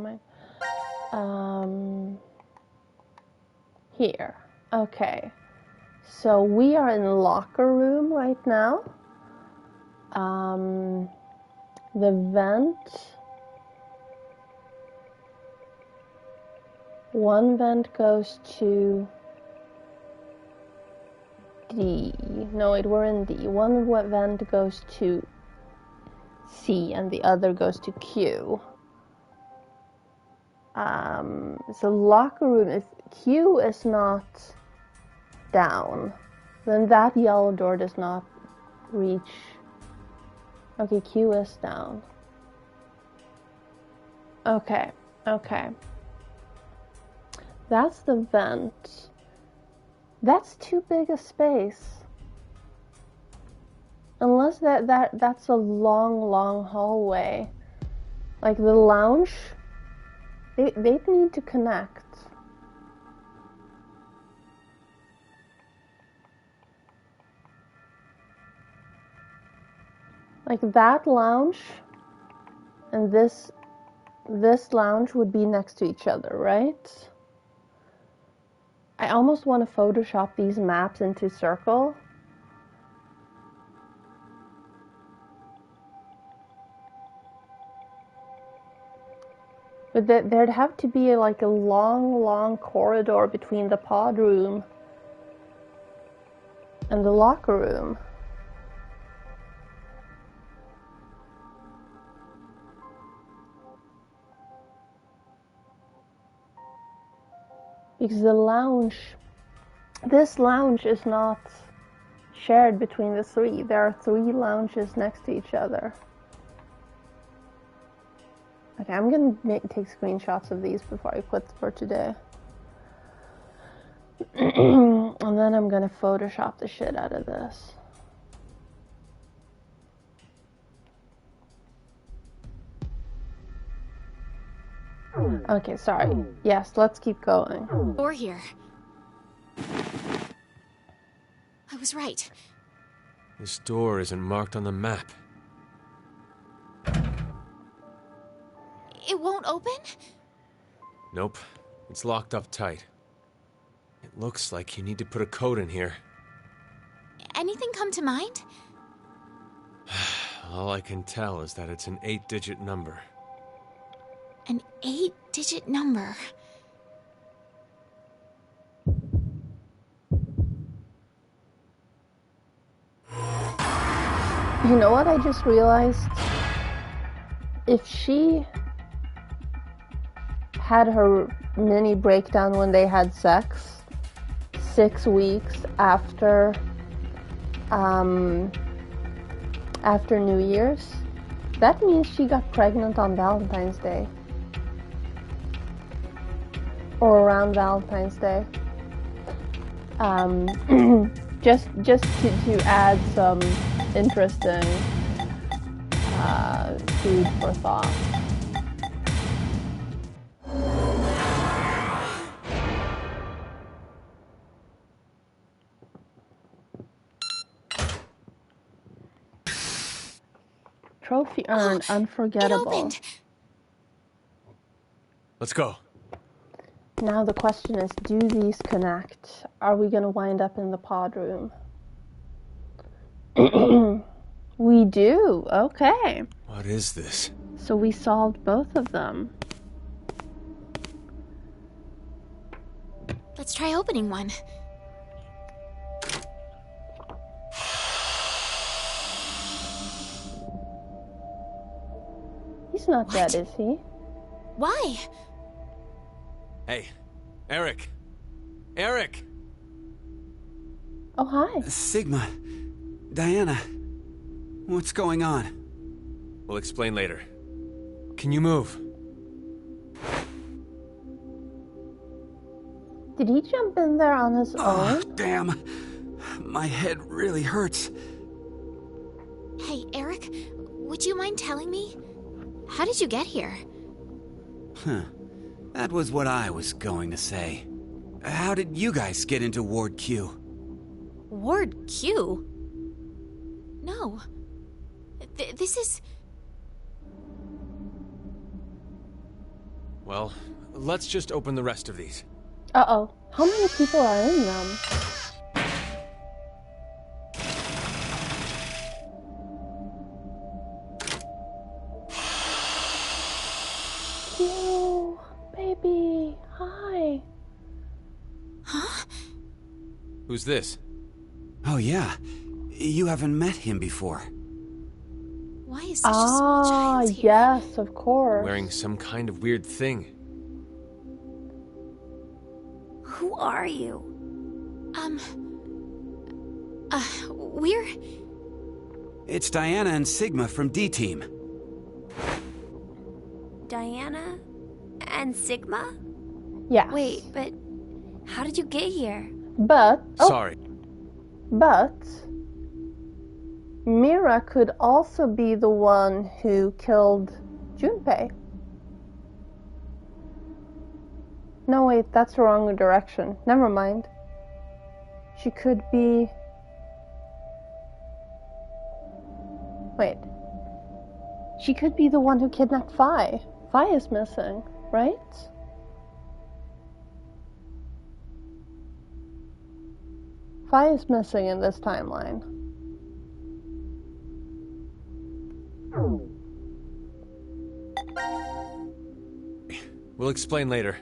mind. Here. Okay. So we are in locker room right now. The vent. One vent goes to D. No, wait, we're in D. One vent goes to C and the other goes to Q. So locker room, if Q is not down, then that yellow door does not reach. Okay, Q is down. Okay. That's the vent. That's too big a space. Unless that's a long hallway. Like the lounge, they need to connect. Like that lounge And this lounge would be next to each other, right? I almost want to Photoshop these maps into circle. But there'd have to be like a long corridor between the pod room and the locker room. Because this lounge is not shared between the three. There are 3 lounges next to each other. Okay, I'm gonna take screenshots of these before I quit for today. And then I'm gonna Photoshop the shit out of this. Okay, sorry. Yes, let's keep going. Door here. I was right. This door isn't marked on the map. It won't open? Nope. It's locked up tight. It looks like you need to put a code in here. Anything come to mind? All I can tell is that it's an 8-digit number. An 8-digit number. You know what I just realized? If she had her mini breakdown when they had sex 6 weeks after New Year's, that means she got pregnant on Valentine's Day. Or around Valentine's Day. Just to add some interesting food for thought. Trophy earned, unforgettable. It opened. Let's go. Now the question is, do these connect? Are we gonna wind up in the pod room? We do, okay. What is this? So we solved both of them. Let's try opening one. He's not dead, is he? Why? Hey, Eric. Eric! Oh, hi. Sigma. Diana. What's going on? We'll explain later. Can you move? Did he jump in there on his own? Damn. My head really hurts. Hey, Eric, would you mind telling me? How did you get here? Huh. That was what I was going to say. How did you guys get into Ward Q? Ward Q? No. This is... Well, let's just open the rest of these. Uh-oh. How many people are in them? Q, baby, hi. Huh? Who's this? Oh yeah, you haven't met him before. Why is such a small child here? Yes, of course. Wearing some kind of weird thing. Who are you? We're... It's Diana and Sigma from D-Team. Diana and Sigma? Yeah. Wait, but how did you get here? But... Sorry. But... Mira could also be the one who killed Junpei. No, wait, that's the wrong direction. Never mind. She could be... Wait. She could be the one who kidnapped Fi. Fi is missing, right? Fi is missing in this timeline. We'll explain later.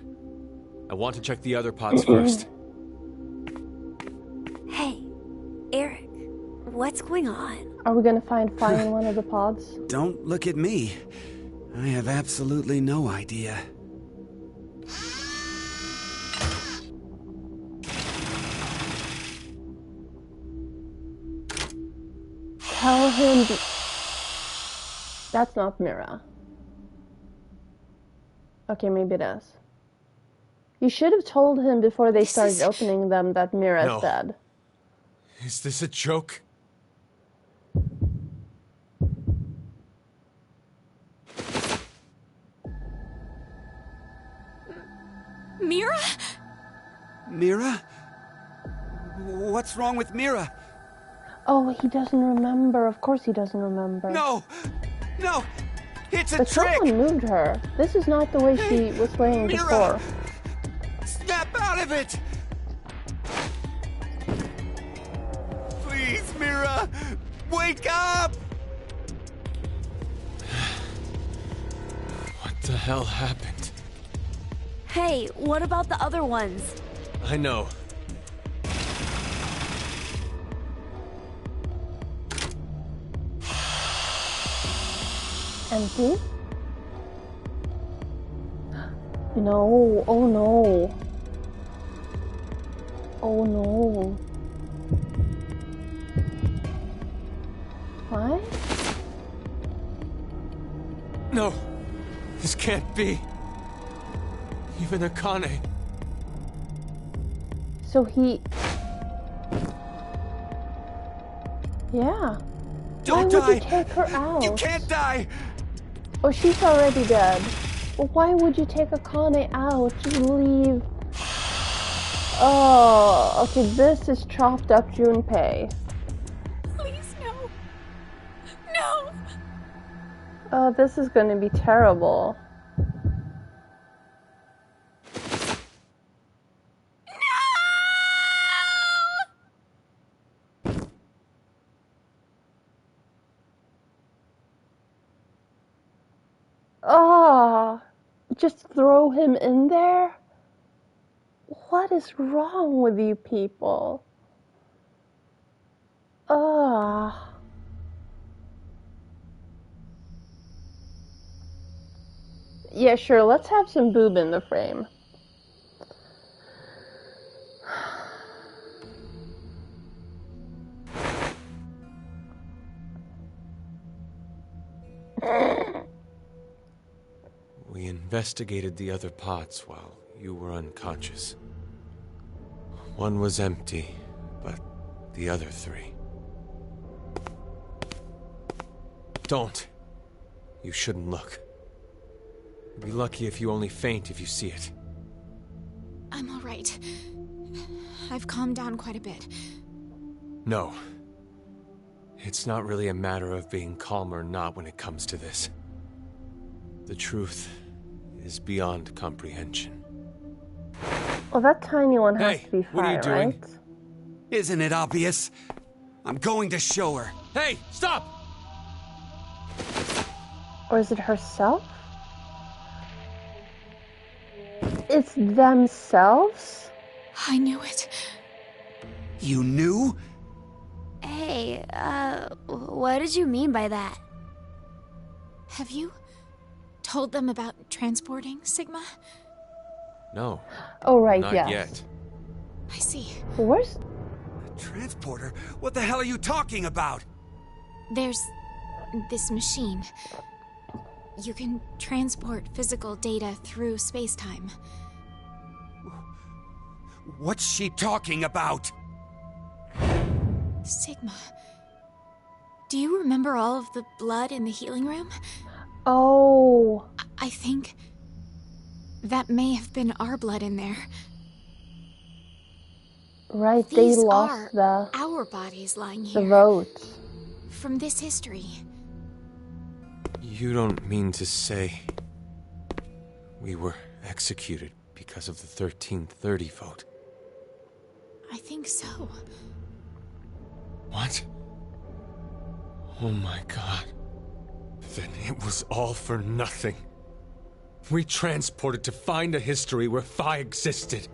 I want to check the other pods first. Hey, Eric, what's going on? Are we gonna find Fi in one of the pods? Don't look at me. I have absolutely no idea. Tell him... That's not Mira. Okay, maybe it is. You should have told him before they started opening them that Mira's dead. Is this a joke? Mira? Mira? What's wrong with Mira? Oh, he doesn't remember. Of course he doesn't remember. No! No! It's a but trick! Someone moved her. This is not the way she was playing before. Snap out of it! Please, Mira! Wake up! What the hell happened? Hey, what about the other ones? I know. Empty? No, oh no. Oh no. What? No, this can't be. Even Akane. So he... Yeah. Don't Why would die! you take her out? You can't die! Oh, she's already dead. Well, why would you take Akane out? Just leave. Oh, okay, this is chopped up Junpei. Please, no. No! Oh, this is gonna be terrible. Oh, just throw him in there? What is wrong with you people? Oh. Yeah, sure, let's have some boob in the frame. We investigated the other pods while you were unconscious. One was empty, but the other three... Don't. You shouldn't look. You'd be lucky if you only faint if you see it. I'm all right. I've calmed down quite a bit. No. It's not really a matter of being calm or not when it comes to this. The truth is beyond comprehension. Well, that tiny one has Hey, to be what are you fine, doing? right? Isn't it obvious? I'm going to show her. Hey, stop! Or is it herself? It's themselves? I knew it. You knew? Hey, what did you mean by that? Have you told them about transporting Sigma? No. Oh, right, not yes. yet. I see. Where's... A transporter? What the hell are you talking about? There's this machine. You can transport physical data through space-time. What's she talking about? Sigma. Do you remember all of the blood in the healing room? Oh. I think that may have been our blood in there. Right, These they are lost our bodies lying here. the vote. From this history. You don't mean to say we were executed because of the 1330 vote? I think so. What? Oh my god. Then it was all for nothing. We transported to find a history where Phi existed.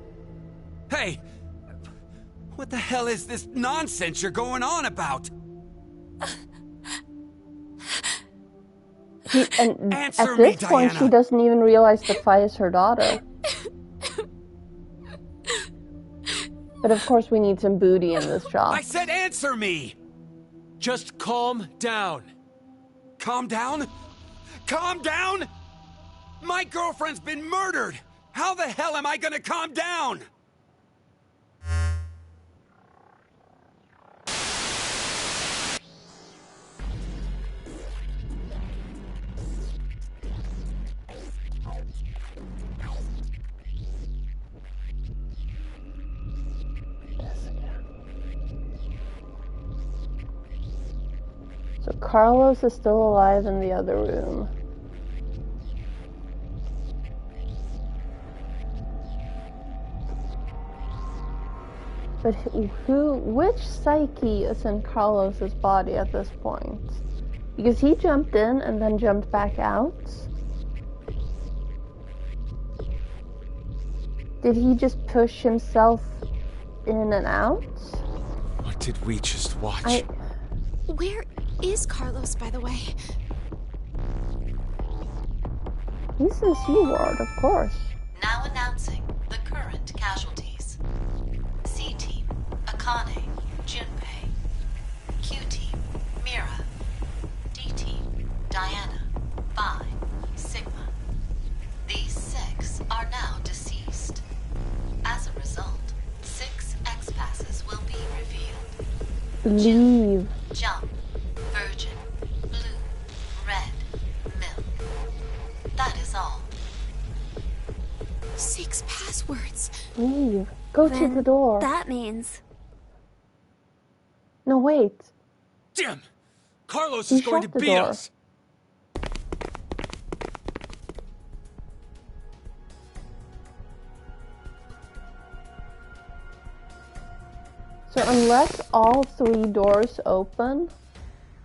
Hey! What the hell is this nonsense you're going on about? At this point, she doesn't even realize that Phi is her daughter. But of course we need some booty in this shop. I said answer me! Just calm down. Calm down? Calm down? My girlfriend's been murdered! How the hell am I gonna calm down? So Carlos is still alive in the other room. But which psyche is in Carlos's body at this point? Because he jumped in and then jumped back out. Did he just push himself in and out? What did we just watch? Where is Carlos, by the way? He's in C ward, of course. Now announcing the current casualties. C Team, Akane, Junpei. Q Team, Mira. D Team, Diana, Phi, Sigma. These 6 are now deceased. As a result, 6 X-Passes will be revealed. Leave. Jump, Virgin, Blue, Red, Milk. That is all. 6 passwords. Leave. Go to the door. That means... No, wait. Damn! Carlos is going to beat us! So unless all 3 doors open,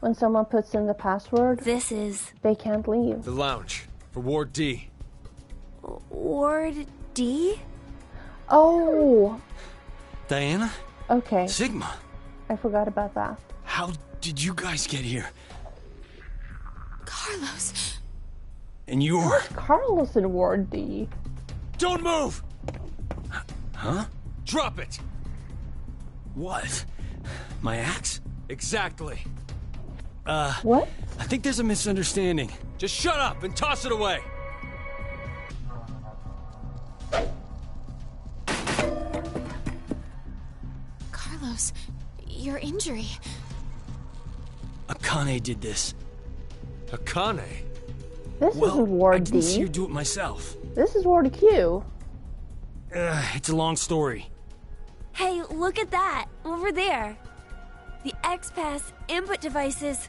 when someone puts in the password, they can't leave. The lounge for Ward D. Ward D? Oh! Diana? Okay. Sigma? I forgot about that. How did you guys get here? Carlos. And you're... Carlos in Ward D. Don't move! Huh? Drop it! What? My axe? Exactly. What? I think there's a misunderstanding. Just shut up and toss it away! Carlos, your injury. Akane did this. Akane? This isn't Ward I didn't D. see her do it myself. This is Ward Q. It's a long story. Hey, look at that! Over there! The X-Pass input devices.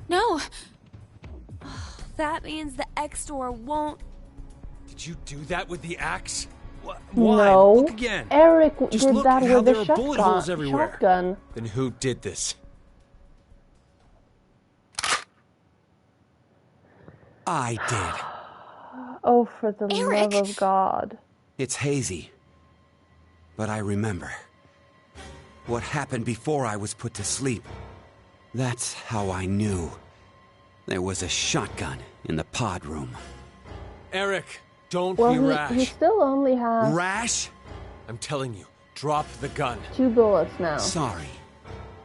No! That means the X door won't... Did you do that with the axe? Why? No. Look again. Eric Just did look that at how with the there are bullet holes everywhere. shotgun. Then who did this? I did. Oh, for the Eric! love of God. It's hazy. But I remember. What happened before I was put to sleep. That's how I knew. There was a shotgun in the pod room. Eric, don't Well, be rash. he still only has Rash? I'm telling you, drop the gun. 2 bullets now. Sorry.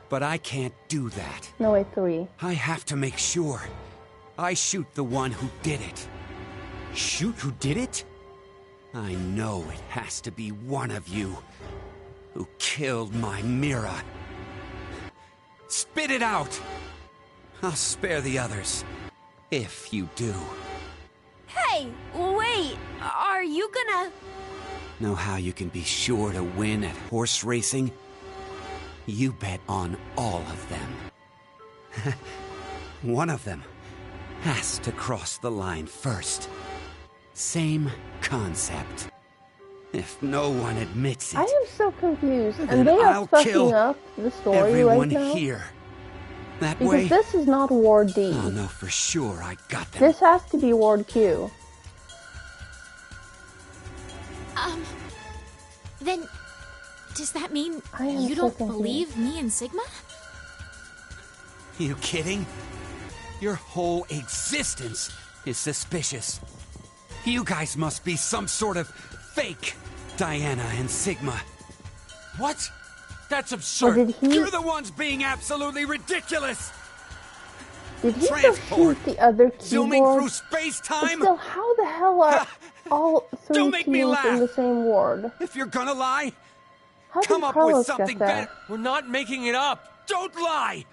But I can't do that. No, wait, 3. I have to make sure. I shoot the one who did it. Shoot who did it? I know it has to be one of you who killed my Mira. Spit it out! I'll spare the others, if you do. Hey, wait! Are you gonna... Know how you can be sure to win at horse racing? You bet on all of them. One of them has to cross the line first. Same concept. If no one admits it, I am so confused, then and they are I'll fucking kill up the story everyone right now. here. That Because way, this is not Ward D. I'll know for sure I got them. This has to be Ward Q. Then, does that mean I am you so don't confused. believe me and Sigma? You kidding? Your whole existence is suspicious. You guys must be some sort of fake Diana and Sigma. What? That's absurd. Or did he... You're the ones being absolutely ridiculous! Did he just Transport. shoot the other Zooming keyboard? through space-time? Still, how the hell are all three Don't make me teams laugh. in the same ward? If you're gonna lie, How did come up Carlos with something get there? better. We're not making it up. Don't lie!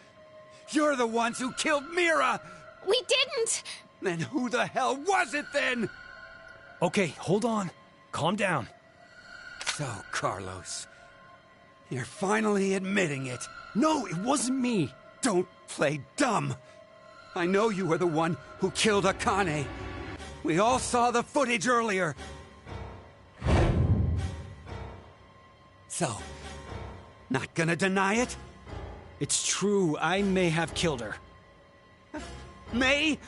You're the ones who killed Mira! We didn't! Then who the hell was it then? Okay, hold on. Calm down. So, Carlos, you're finally admitting it. No, it wasn't me. Don't play dumb. I know you were the one who killed Akane. We all saw the footage earlier. So, not gonna deny it? It's true, I may have killed her. May?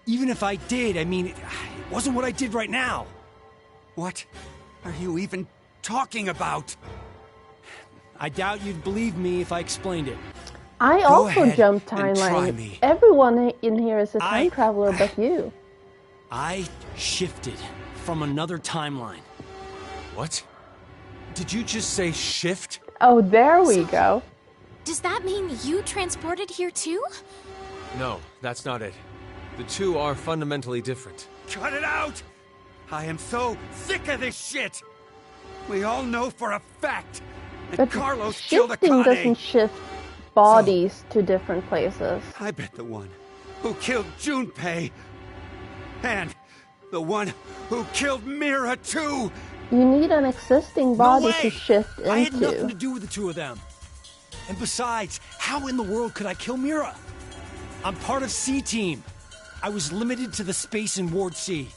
Even if I did, I mean, it wasn't what I did right now. What are you even talking about? I doubt you'd believe me if I explained it. I Go also ahead jumped and try timeline. me. Everyone in here is a time traveler but you. I shifted from another timeline. What? Did you just say shift? Oh, there we go. Does that mean you transported here too? No, that's not it. The two are fundamentally different. Cut it out! I am so sick of this shit! We all know for a fact that But Carlos killed shifting Akane! doesn't shift bodies to different places. I bet the one who killed Junpei and the one who killed Mira too! You need an existing body way! to shift I had nothing to into. do with the two of them. And besides, how in the world could I kill Mira? I'm part of C-Team. I was limited to the space in Ward C.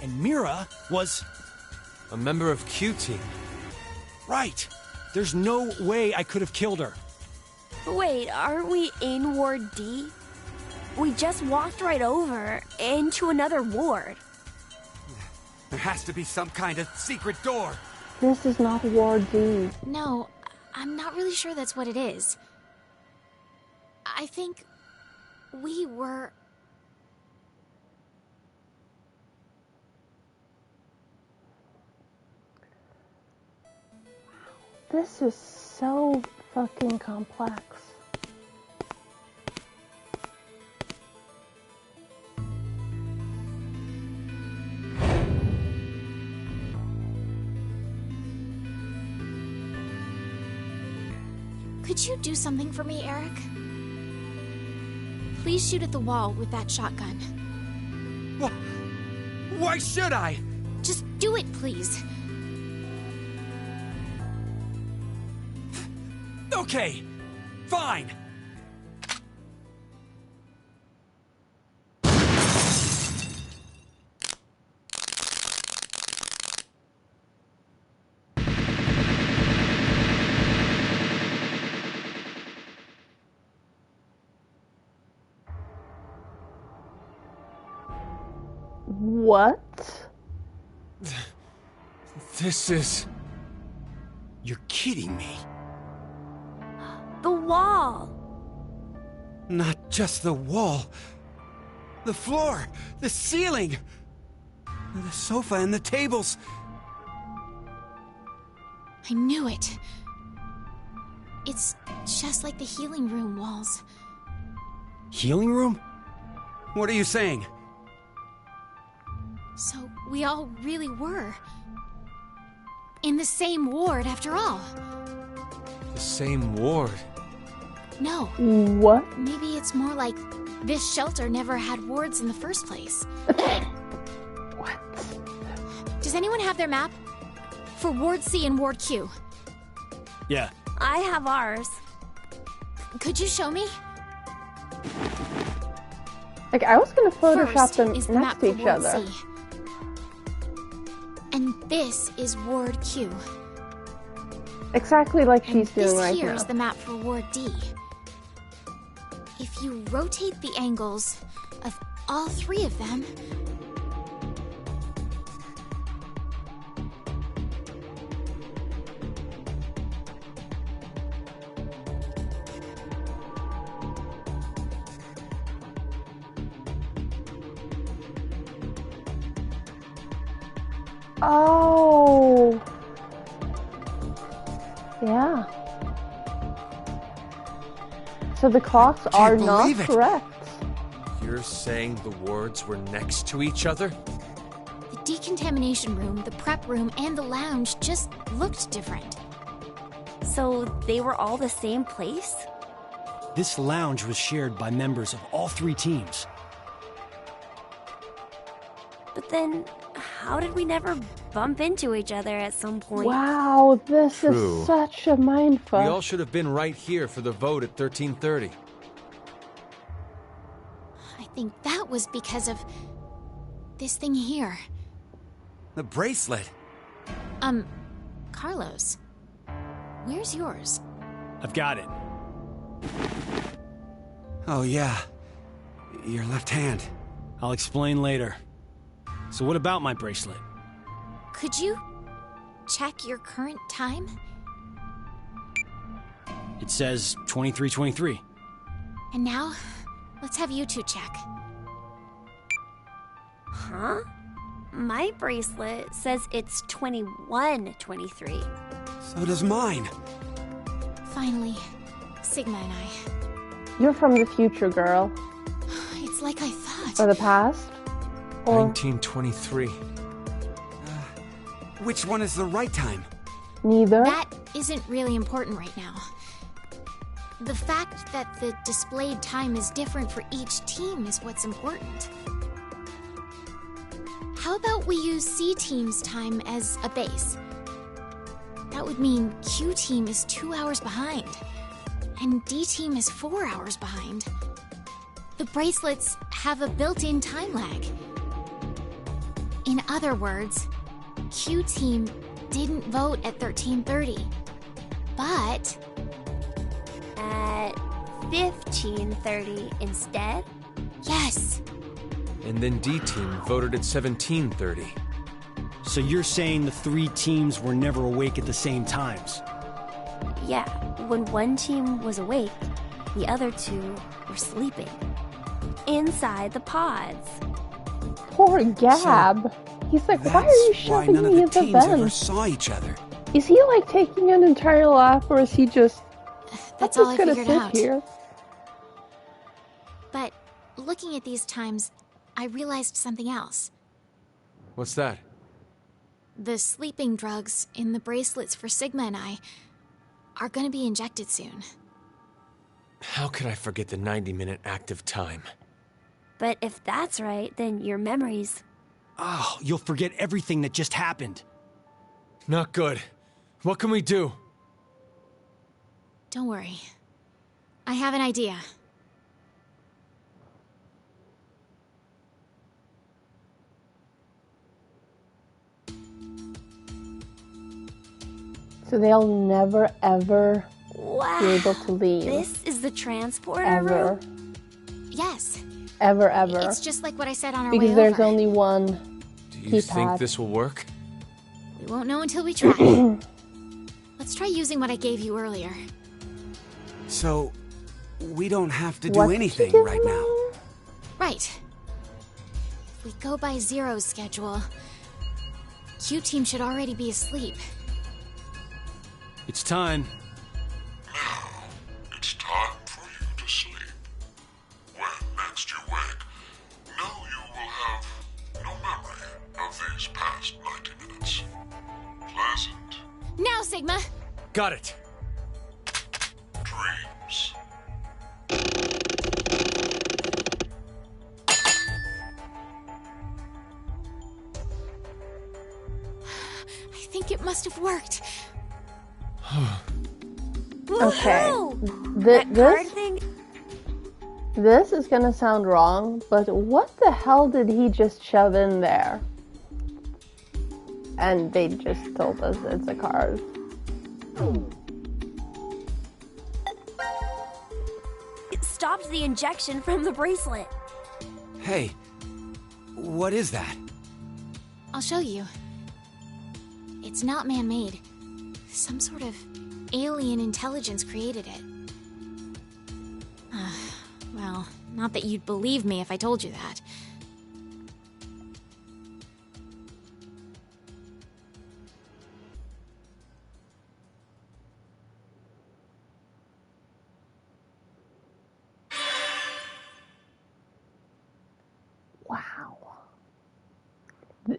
And Mira was... A member of Q-Team. right. There's no way I could have killed her. Wait, aren't we in Ward D? We just walked right over into another ward. There has to be some kind of secret door. This is not Ward D. No, I'm not really sure that's what it is. I think we were... This is so fucking complex. Could you do something for me, Eric? Please shoot at the wall with that shotgun. Why should I? Just do it, please. Okay, fine. What? This is... You're kidding me. The wall! Not just the wall. The floor, the ceiling, the sofa and the tables. I knew it. It's just like the healing room walls. Healing room? What are you saying? So we all really were. In the same ward, after all. the same ward. No. What? Maybe it's more like this shelter never had wards in the first place. What? Does anyone have their map? For Ward C and Ward Q. Yeah, I have ours. Could you show me? Like, I was gonna Photoshop First them is the next map to for each Ward other. C. And this is Ward Q. Exactly like And she's doing right this here now. is the map for Ward D. If you rotate the angles of all three of them, Oh. Yeah. So the clocks are not believe it. correct. You're saying the wards were next to each other? the decontamination room, the prep room, and the lounge just looked different. So they were all the same place? This lounge was shared by members of all 3 teams. But then, how did we never bump into each other at some point? Wow, this True. is such a mindfuck. We all should have been right here for the vote at 13:30. I think that was because of this thing here. The bracelet. Carlos, where's yours? I've got it. Oh, yeah. Your left hand. I'll explain later. So what about my bracelet? Could you check your current time? It says 23:23. And now, let's have you two check. Huh? My bracelet says it's 21:23. So does mine. Finally, Sigma and I. You're from the future, girl. It's like I thought. Or the past. Or 1923. Which one is the right time? neither. That isn't really important right now. The fact that the displayed time is different for each team is what's important. How about we use C team's time as a base? That would mean Q team is 2 hours behind, and D team is 4 hours behind. The bracelets have a built-in time lag. In other words, Q team didn't vote at 13:30, but At 15:30 instead? yes, And then D team voted at 17:30. So you're saying the 3 teams were never awake at the same times? Yeah, when one team was awake, the other 2 were sleeping. Inside the pods. Poor Gab. He's like, why are you That's why shoving none of me the into teams ever vents? saw each other. Is he like taking an entire lap, or is he just? that's I'm all I just gonna figured sit out. here. But looking at these times, I realized something else. What's that? The sleeping drugs in the bracelets for Sigma and I are gonna be injected soon. How could I forget the 90-minute active time? But if that's right, then your memories. Oh, you'll forget everything that just happened. Not good. What can we do? Don't worry. I have an idea. So they'll never ever Wow. be able to leave. This is the transporter Ever. room? Yes, Ever, ever. it's just like what I said on our Because way there's over. only one Do you keypad. think this will work? We won't know until we try. Let's try using what I gave you earlier. So, we don't have to do What anything did you right give now. me? Right. If we go by Zero's schedule, Q team should already be asleep. It's time. Now, it's time for you to sleep. When next you wake, know you will have no memory of these past 90 minutes. Pleasant Now, Sigma! Got it. dreams. I think it must have worked. Okay. That card thing? This is gonna sound wrong, but what the hell did he just shove in there? And they just told us it's a card. It stopped the injection from the bracelet. Hey, what is that? I'll show you. It's not man-made. Some sort of alien intelligence created it. Well, not that you'd believe me if I told you that. Wow.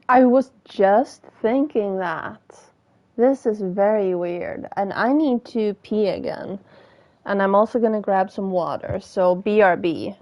I was just thinking that. This is very weird. And I need to pee again. And I'm also gonna grab some water, so BRB.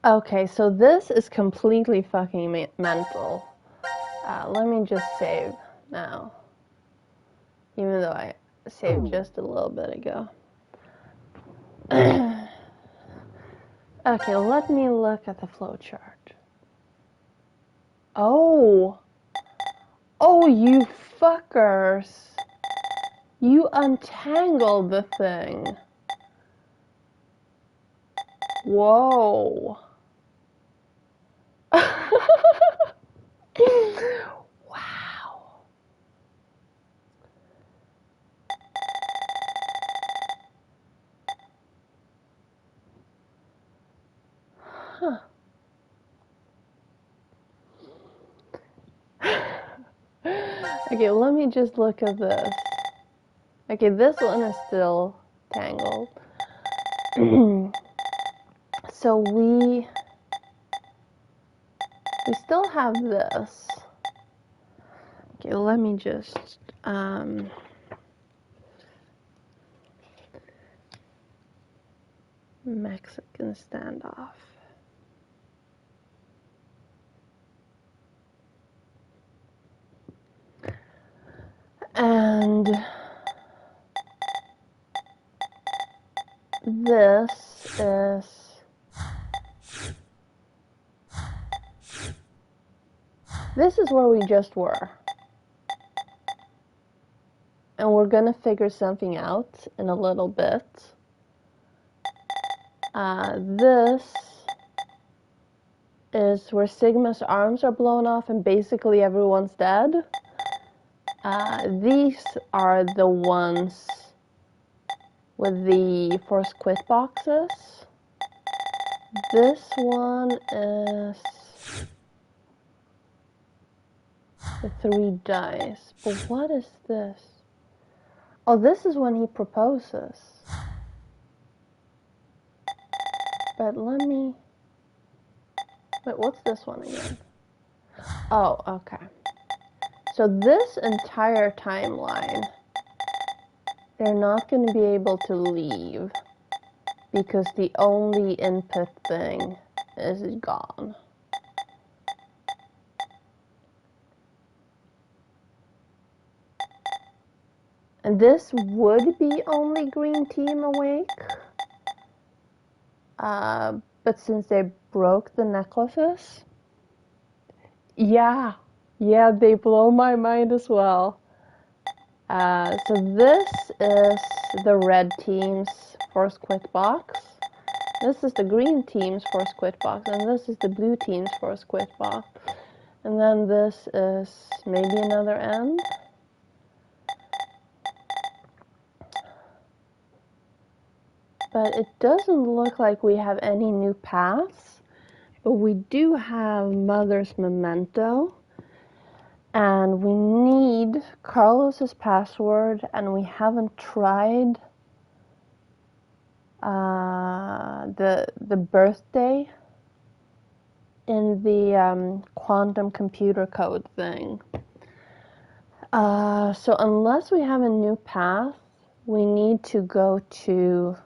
Okay, so this is completely fucking mental. Let me just save now. Even though I saved just a little bit ago. Okay, let me look at the flowchart. Oh! Oh, you fuckers! You untangled the thing. Whoa. Wow. Huh. Okay, let me just look at this. Okay, this one is still tangled. So we still have this. Okay, let me just Mexican standoff. And this is... This is where we just were. And we're gonna figure something out in a little bit. This is where Sigma's arms are blown off and basically everyone's dead. These are the ones with the force quit boxes. This one is the 3 dice. But what is this? Oh, this is when he proposes. But let me... Wait, what's this one again? Oh, okay. So this entire timeline, they're not going to be able to leave because the only input thing is gone. And this would be only green team awake. But since they broke the necklaces, yeah, they blow my mind as well. So this is the red team's force quit box. This is the green team's force quit box, and this is the blue team's force quit box. And then this is maybe another end. But it doesn't look like we have any new paths. But we do have Mother's memento. And we need Carlos's password. And we haven't tried the birthday in the quantum computer code thing. So unless we have a new path, we need to go to...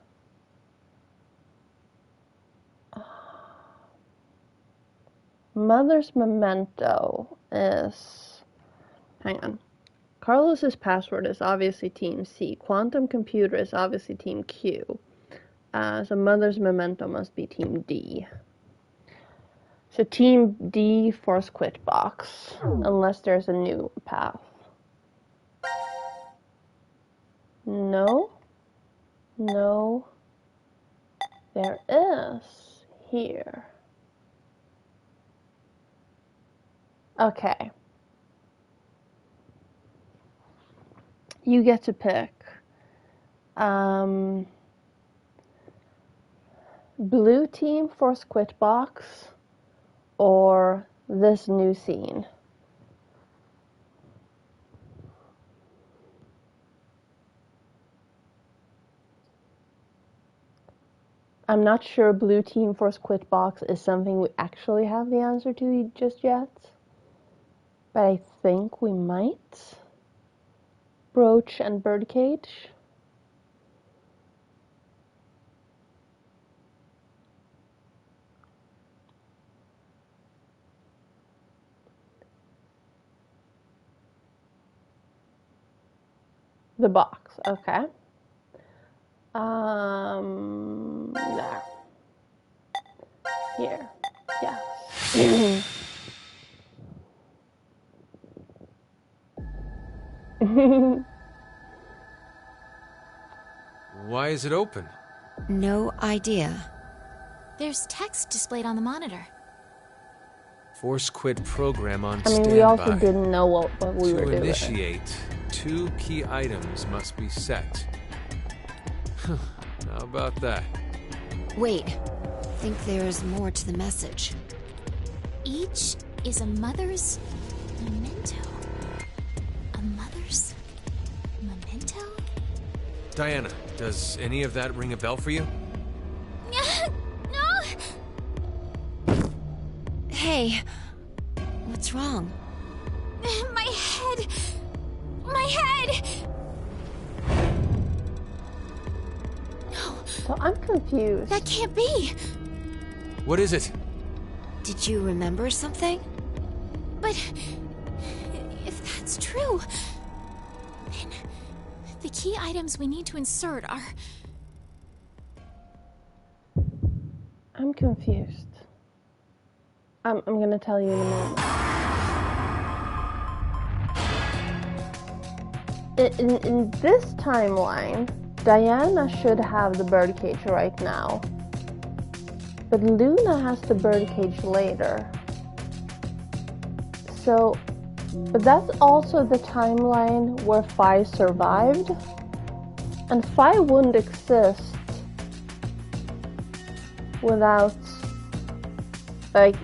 Mother's memento is... Hang on. Carlos's password is obviously Team C. Quantum computer is obviously Team Q. So Mother's memento must be Team D. So Team D force quit box. Unless there's a new path. No. No. There is. Here. Okay. You get to pick. Blue team force quit box or this new scene. I'm not sure blue team force quit box is something we actually have the answer to just yet. But I think we might. Brooch and birdcage. The box, okay. There. Here, yes. Why is it open? No idea. There's text displayed on the monitor. Force quit program on standby. I mean, we also didn't know what we were doing. To initiate, 2 key items must be set. How about that? Wait. I think there's more to the message. Each is a mother's memento. A mother's memento? Diana, does any of that ring a bell for you? No! Hey, what's wrong? My head! My head! No. So I'm confused. That can't be! What is it? Did you remember something? But if that's true, then the key items we need to insert are I'm confused. I'm gonna tell you in a moment. In this timeline, Diana should have the birdcage right now. But Luna has the birdcage later. So, but that's also the timeline where Phi survived. And Phi wouldn't exist without, like,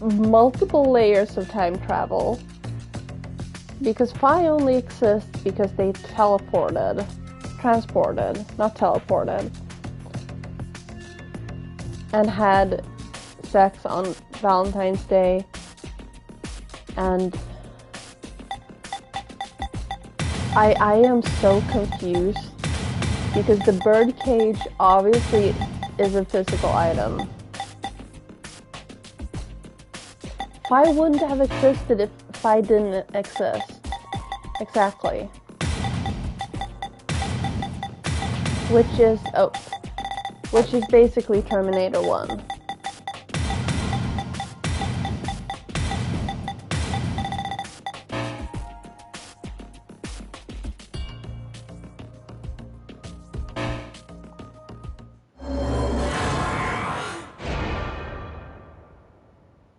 multiple layers of time travel. Because Phi only exists because they transported, not teleported, and had sex on Valentine's Day, and I am so confused because the birdcage obviously is a physical item. Phi wouldn't have existed if Phi didn't exist. Exactly. Which is basically Terminator 1.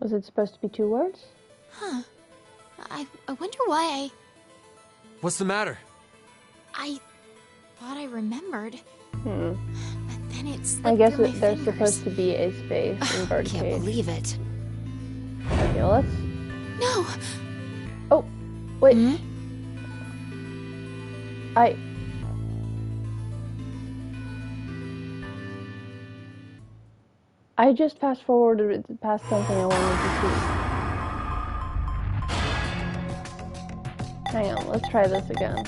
Was it supposed to be 2 words? Huh. I wonder why I... What's the matter? I thought I remembered. But then it slipped I guess through my there's fingers. supposed to be a space in birdcage. Can't believe it. Okay, let's... No! Oh, wait. I just fast forwarded past something I wanted to see. Hang on, let's try this again.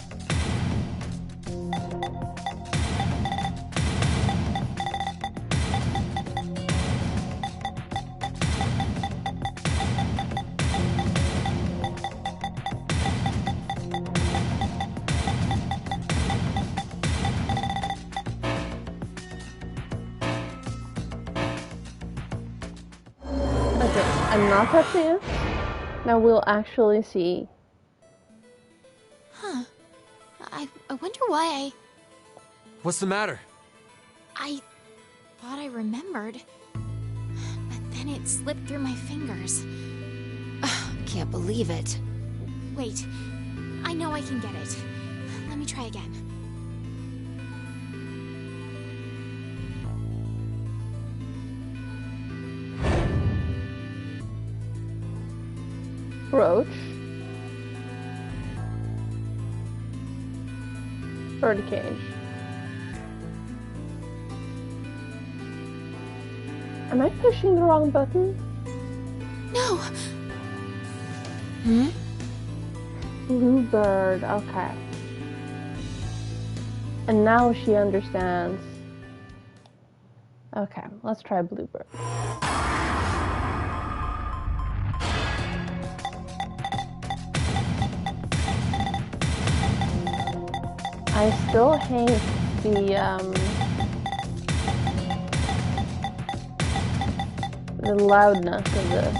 I'm not touching it. Now we'll actually see. Huh. I wonder why I... What's the matter? I thought I remembered. But then it slipped through my fingers. Can't believe it. Wait. I know I can get it. Let me try again. Roach. Birdcage. Am I pushing the wrong button? No! Bluebird, okay. And now she understands. Okay, let's try Bluebird. I still hate the loudness of this.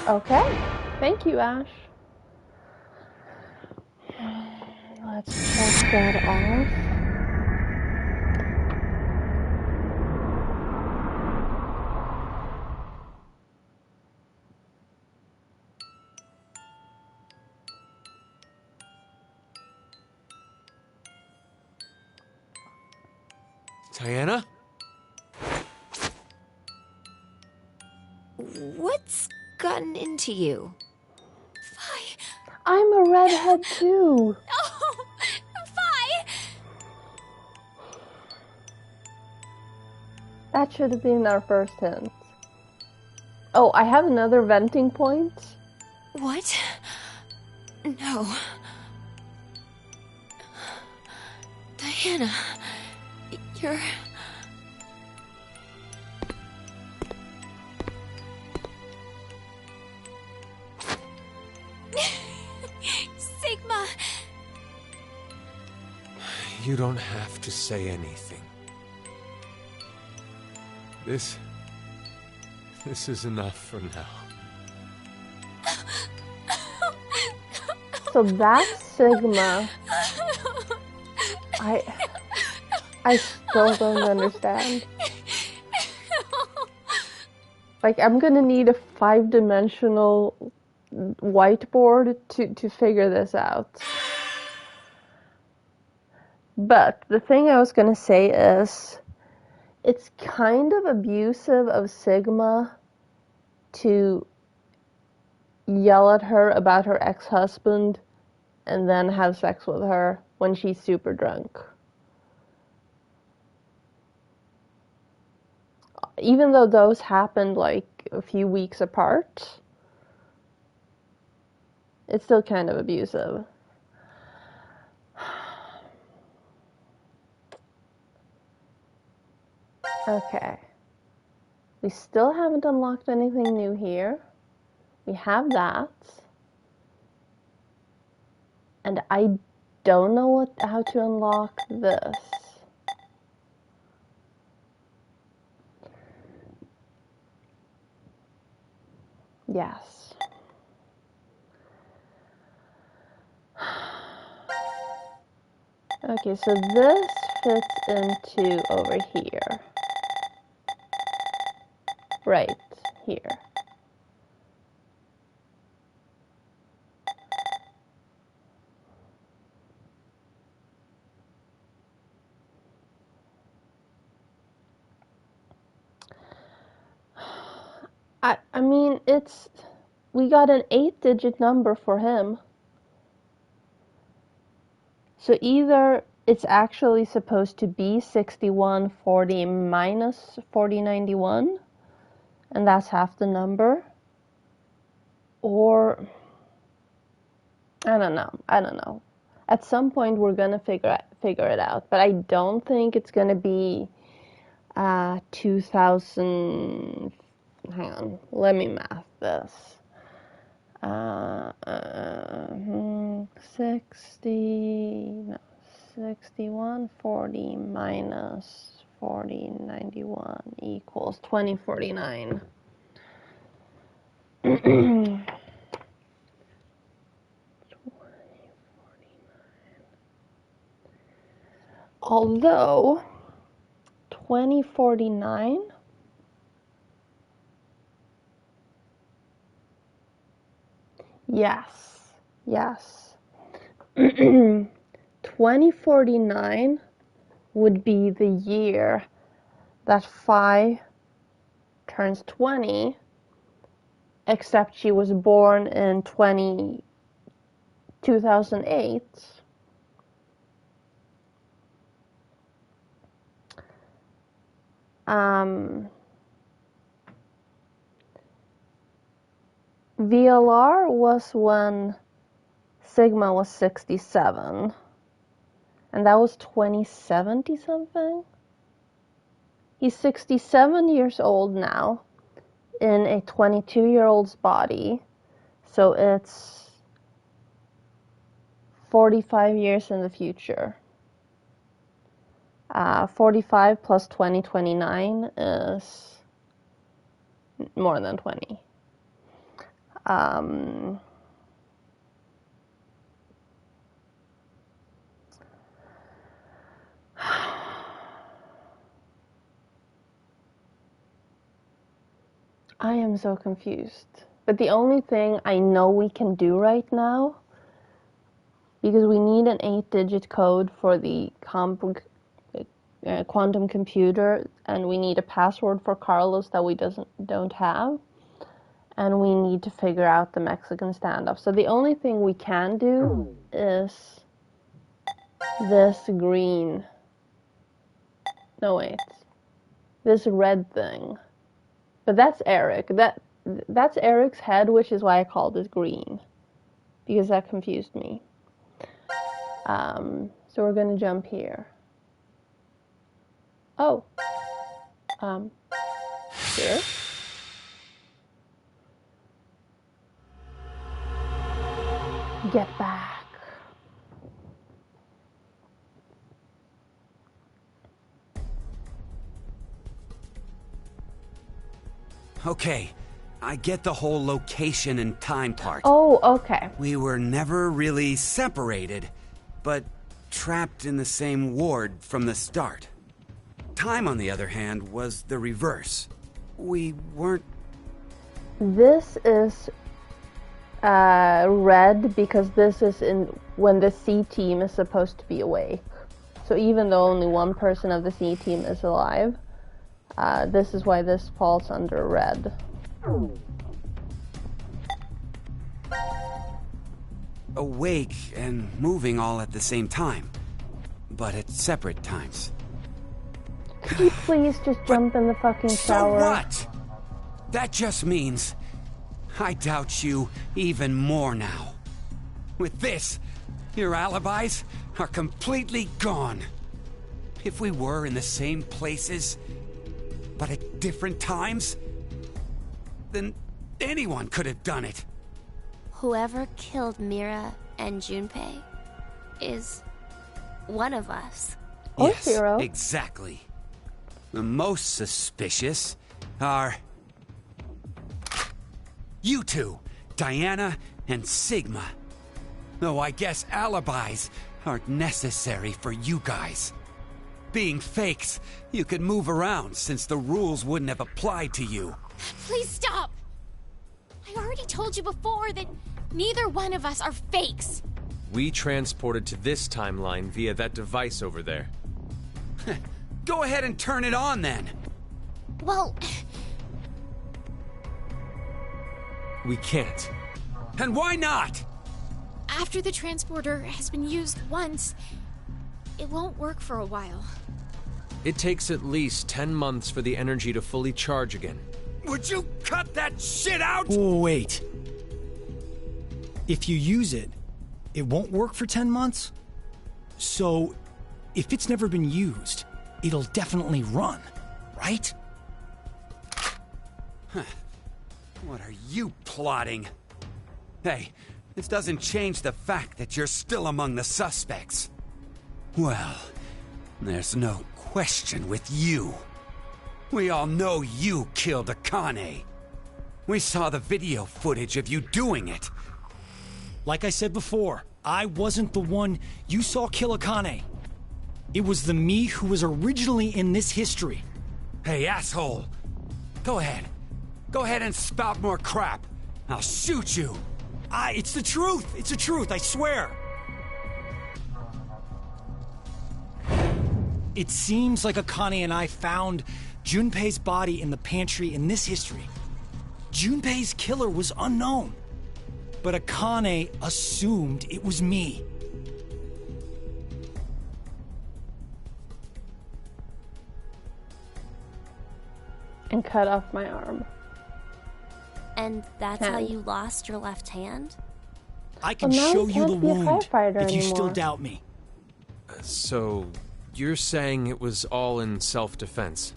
Okay, thank you, Ash. Let's check that off. Diana? What's gotten into you? I'm a redhead too. Oh, Phi! That should have been our first hint. Oh, I have another venting point. What? No. Diana, you're... You don't have to say anything. This is enough for now. So that's Sigma. I still don't understand. Like, I'm gonna need a 5-dimensional whiteboard to figure this out. But the thing I was gonna say is, it's kind of abusive of Sigma to yell at her about her ex-husband and then have sex with her when she's super drunk. Even though those happened like a few weeks apart, it's still kind of abusive. Okay. We still haven't unlocked anything new here. We have that. And I don't know how to unlock this. Yes. Okay, so this fits into over here. Right here. I mean, we got an 8-digit number for him. So either it's actually supposed to be 6140 minus 4091, and that's half the number, or I don't know. At some point we're gonna figure it out, but I don't think it's gonna be 2000. Hang on, let me math this. 6140 minus 4091 equals 2049. Although 2049 yes 2049 would be the year that Phi turns 20, except she was born in 2008. VLR was when Sigma was 67, and that was 2070 something. He's 67 years old now in a 22-year-old's body, so it's 45 years in the future. 45 plus 2029 is more than 20. I am so confused. But the only thing I know we can do right now, because we need an 8-digit code for the quantum computer, and we need a password for Carlos that we don't have, and we need to figure out the Mexican standoff. So the only thing we can do is this green. No, wait. This red thing. But that's Eric. That's Eric's head, which is why I called it green, because that confused me. So we're gonna jump here. Oh. Here. Get back. Okay, I get the whole location and time part. Oh, okay. We were never really separated, but trapped in the same ward from the start. Time, on the other hand, was the reverse. We weren't... This is red because this is when the C team is supposed to be awake. So even though only one person of the C team is alive, this is why this falls under red. Awake and moving all at the same time, but at separate times. Could you please just jump in the fucking shower? So what? That just means I doubt you even more now. With this, your alibis are completely gone. If we were in the same places, but at different times, then anyone could have done it. Whoever killed Mira and Junpei is one of us. Or Yes, Zero. exactly. The most suspicious are you two, Diana and Sigma. Though I guess alibis aren't necessary for you guys. Being fakes, you could move around since the rules wouldn't have applied to you. Please stop! I already told you before that neither one of us are fakes. We transported to this timeline via that device over there. Go ahead and turn it on then. Well, We can't. And why not? after the transporter has been used once, it won't work for a while. It takes at least 10 months for the energy to fully charge again. Would you cut that shit out? Oh, wait. If you use it, it won't work for 10 months? So, if it's never been used, it'll definitely run, right? What are you plotting? Hey, this doesn't change the fact that you're still among the suspects. Well, there's no question with you. We all know you killed Akane. We saw the video footage of you doing it. Like I said before, I wasn't the one you saw kill Akane. It was the me who was originally in this history. Hey, asshole! Go ahead. Go ahead and spout more crap. I'll shoot you. It's the truth. It's the truth, I swear. It seems like Akane and I found Junpei's body in the pantry in this history. Junpei's killer was unknown, but Akane assumed it was me. And cut off my arm. And that's how you lost your left hand? I can Well, now show he you the can't be a wound firefighter if you still anymore. doubt me. So, you're saying it was all in self-defense?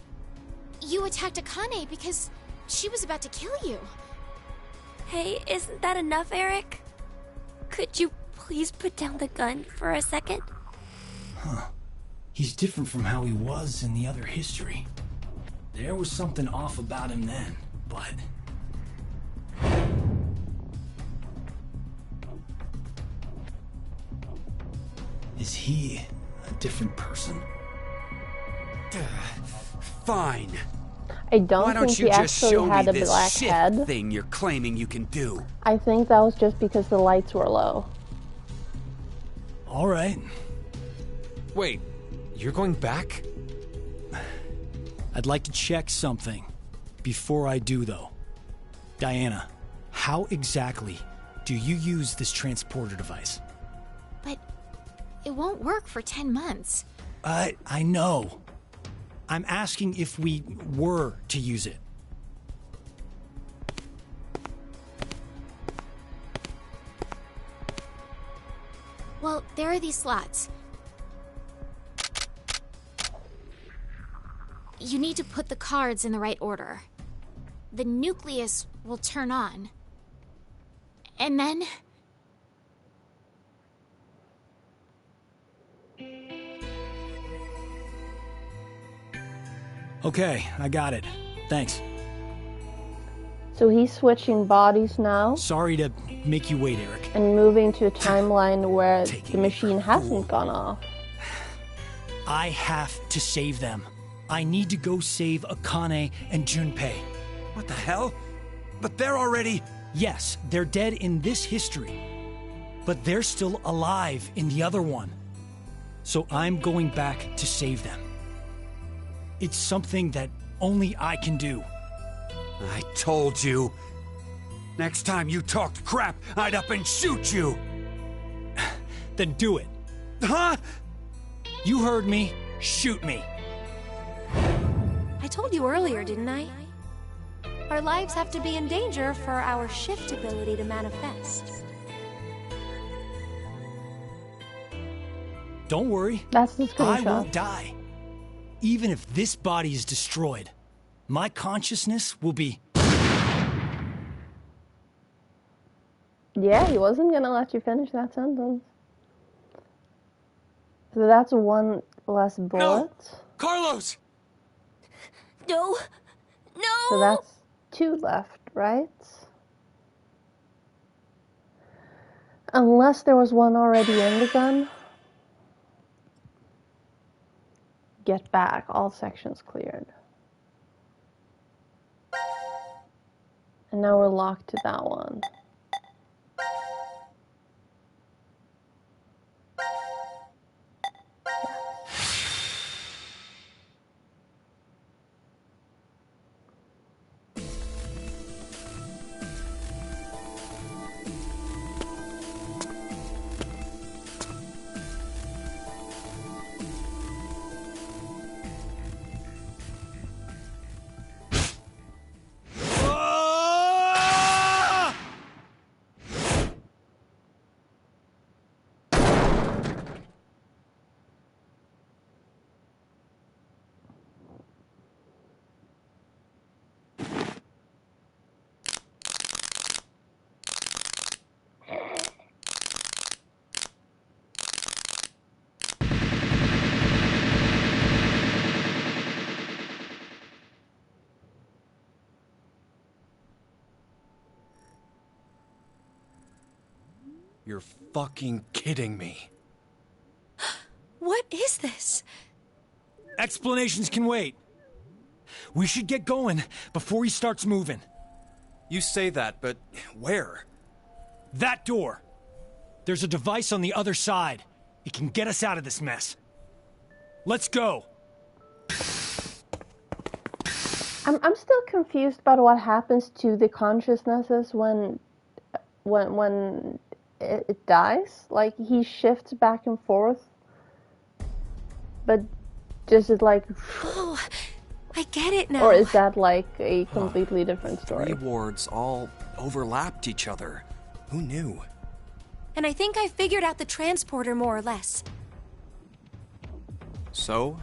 You attacked Akane because she was about to kill you. Hey, isn't that enough, Eric? Could you please put down the gun for a second? Huh. He's different from how he was in the other history. There was something off about him then, but... Is he a different person? Fine. I don't Why don't think you he just actually show me had a this black shit head. thing you're claiming you can do? I think that was just because the lights were low. All right. Wait, you're going back? I'd like to check something. Before I do, though. Diana, how exactly do you use this transporter device? But it won't work for 10 months. I know. I'm asking if we were to use it. Well, there are these slots. You need to put the cards in the right order. The nucleus will turn on. And then... Okay, I got it. Thanks. So he's switching bodies now. Sorry to make you wait, Eric. And moving to a timeline where the machine hasn't gone off. I have to save them. I need to go save Akane and Junpei. What the hell? But they're already... Yes, they're dead in this history. But they're still alive in the other one. So I'm going back to save them. It's something that only I can do. I told you. Next time you talked crap, I'd up and shoot you. Then do it. Huh? You heard me. Shoot me. I told you earlier, didn't I? Our lives have to be in danger for our shift ability to manifest. Don't worry. That's the screenshot. I won't die. Even if this body is destroyed, my consciousness will be... Yeah, he wasn't gonna let you finish that sentence. So that's one less bullet. No! Carlos! No! No! So that's 2 left, right? Unless there was one already in the gun. Get back. All sections cleared. And now we're locked to that one. You're fucking kidding me. What is this? Explanations can wait. We should get going before he starts moving. You say that, but where? That door. There's a device on the other side. It can get us out of this mess. Let's go. I'm still confused about what happens to the consciousnesses when it dies. Like, he shifts back and forth, but just is like... Oh, I get it now. Or is that like a completely different story? 3 wards all overlapped each other. Who knew? And I think I figured out the transporter more or less. So,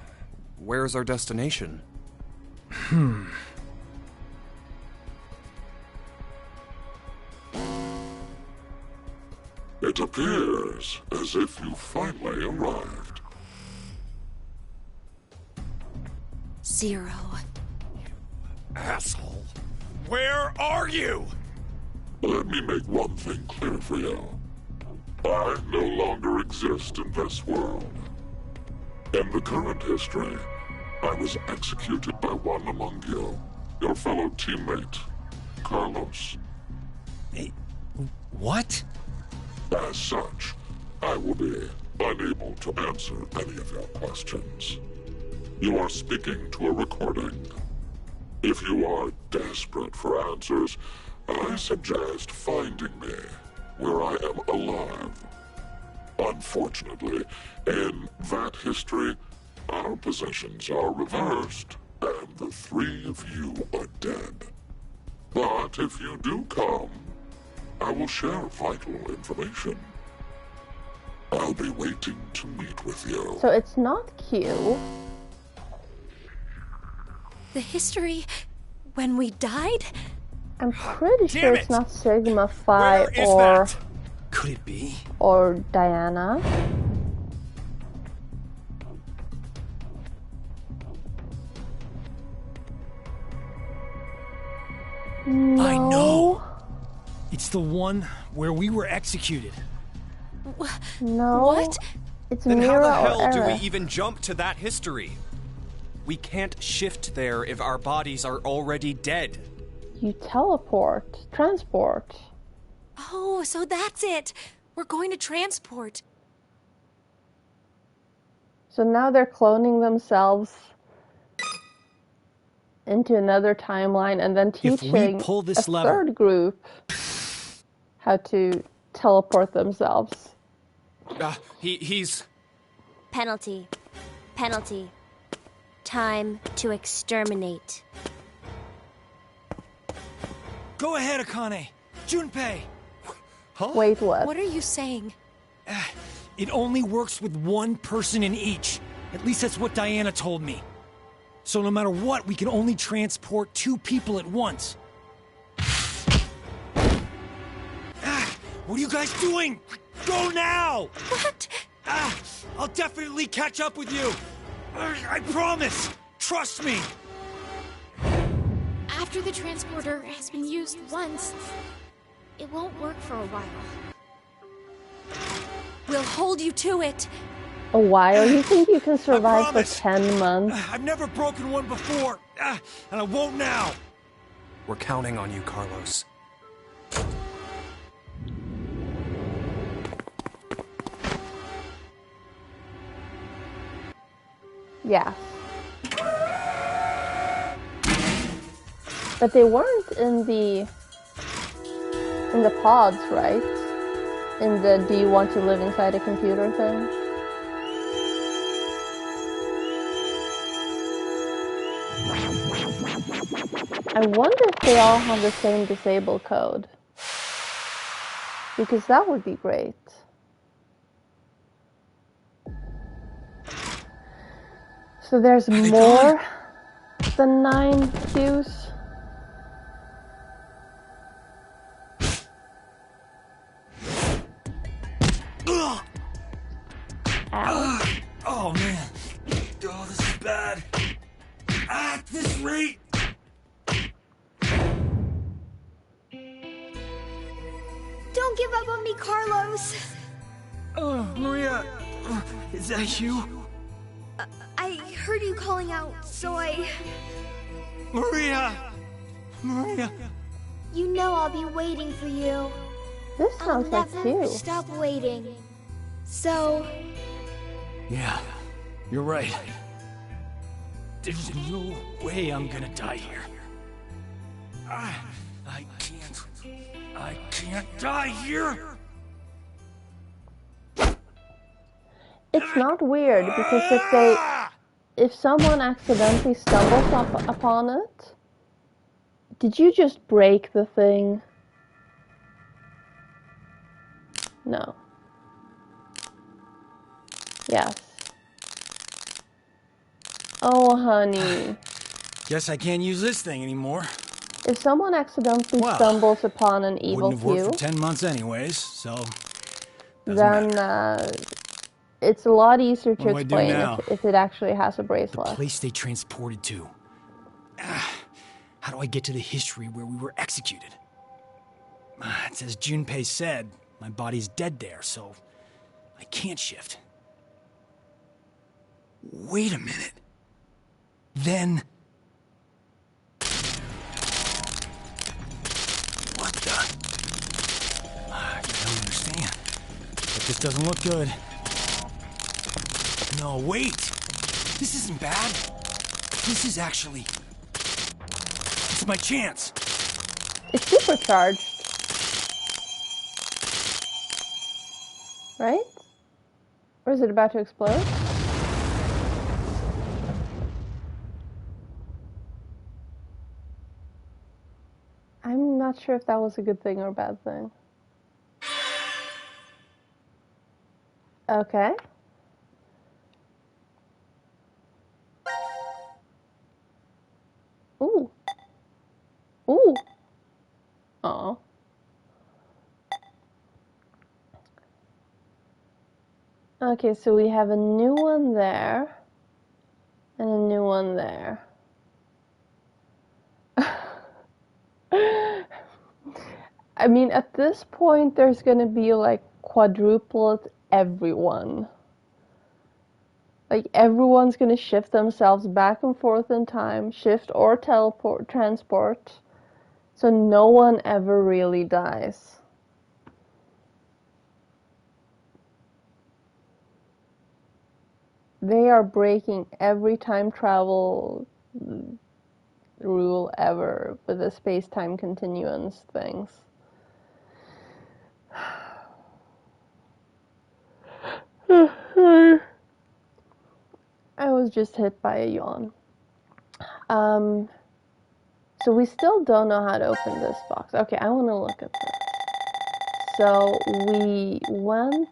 where's our destination? It appears as if you finally arrived. 0. Asshole. Where are you? Let me make one thing clear for you. I no longer exist in this world. In the current history, I was executed by one among you, your fellow teammate, Carlos. What? As such, I will be unable to answer any of your questions. You are speaking to a recording. If you are desperate for answers, I suggest finding me where I am alive. Unfortunately, in that history, our positions are reversed, and the 3 of you are dead. But if you do come, I will share vital information. I'll be waiting to meet with you. So it's not Q. The history when we died? I'm pretty sure it's not Sigma Phi or... That? Could it be? Or Diana. No. I know. It's the one where we were executed. No. What? It's Then Mira how the hell or do we Aerith. even jump to that history? We can't shift there if our bodies are already dead. You teleport. Transport. Oh, so that's it. We're going to transport. So now they're cloning themselves into another timeline and then If we teaching pull a this lever, third group how to teleport themselves. He's... Penalty. Penalty. Time to exterminate. go ahead, Akane. Junpei. Huh? Wait, what? What are you saying? It only works with one person in each. At least that's what Diana told me. So no matter what, we can only transport 2 people at once. What are you guys doing? Go now! What? I'll definitely catch up with you. I promise. Trust me. After the transporter has been used once, it won't work for a while. We'll hold you to it. A while? You think you can survive for promise. 10 months? I've never broken one before, and I won't now. We're counting on you, Carlos. Yes. But they weren't in the pods, right? In the do you want to live inside a computer thing? I wonder if they all have the same disable code. Because that would be great. So there's more than 9 queues. Ow. Oh man. Oh, this is bad. At this rate. Don't give up on me, Carlos. Maria, is that you? I heard you calling out, so I... Maria! Maria! You know I'll be waiting for you. This sounds I'll like never you. stop waiting. So... Yeah, you're right. There's no way I'm gonna die here. I can't die here! It's not weird because if someone accidentally stumbles upon it, did you just break the thing? No. Yes. Oh, honey. Guess I can't use this thing anymore. If someone accidentally stumbles upon an evil Wouldn't have worked queue, for 10 months anyways, so... then it's a lot easier to What do I do explain now? if it actually has a bracelet. The place they transported to. How do I get to the history where we were executed? It's as Junpei said, my body's dead there, so I can't shift. Wait a minute. Then... What the... I don't understand. But this doesn't look good. No, wait! This isn't bad. This is actually... It's my chance. It's supercharged. Right? Or is it about to explode? I'm not sure if that was a good thing or a bad thing. Okay. Ooh. Ooh. Oh. Okay, so we have a new one there. And a new one there. I mean, at this point, there's gonna be like quadrupled everyone. Like, everyone's gonna shift themselves back and forth in time, shift or teleport, transport, so no one ever really dies. They are breaking every time travel rule ever with the space-time continuance things. I was just hit by a yawn. So we still don't know how to open this box. Okay, I want to look at this. So we went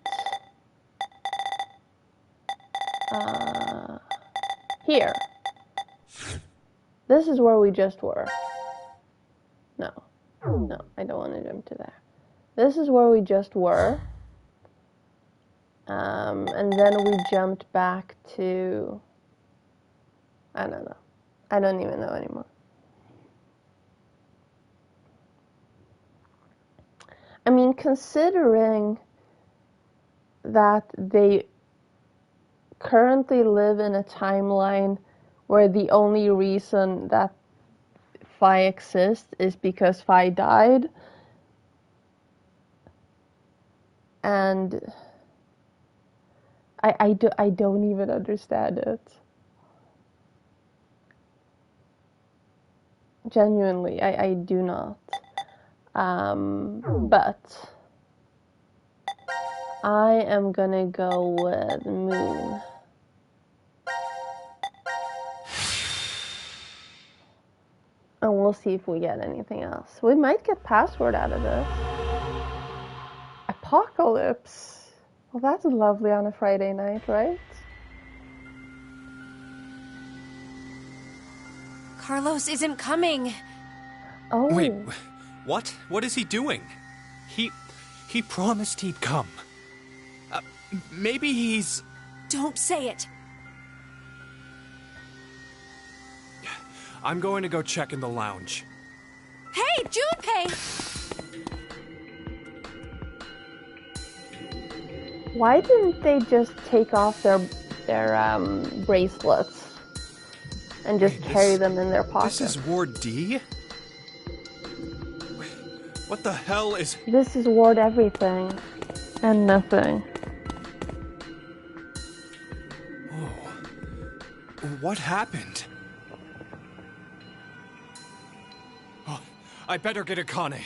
here. This is where we just were. No, I don't want to jump to there. This is where we just were. And then we jumped back to, I don't know. I don't even know anymore. I mean, considering that they currently live in a timeline where the only reason that Phi exists is because Phi died, and I don't even understand it. Genuinely, I do not. But I am gonna go with Moon. And we'll see if we get anything else. We might get password out of this. Apocalypse. Well, that's lovely on a Friday night, right? Carlos isn't coming. Oh. Wait, what? What is he doing? He promised he'd come. Maybe he's... Don't say it. I'm going to go check in the lounge. Hey, Junpei! Why didn't they just take off their bracelets and just carry them in their pockets? This is Ward D? What the hell is... This is Ward everything and nothing. Oh. What happened? Oh, I better get Akane.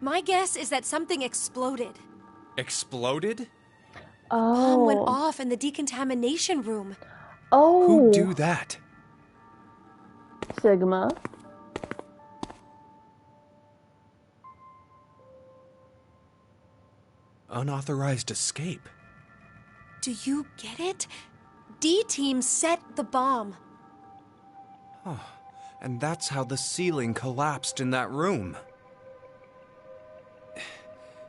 My guess is that something exploded. Exploded? Oh. Bomb went off in the decontamination room. Oh. Who'd do that? Sigma. Unauthorized escape. Do you get it? D-Team set the bomb. Oh, and that's how the ceiling collapsed in that room.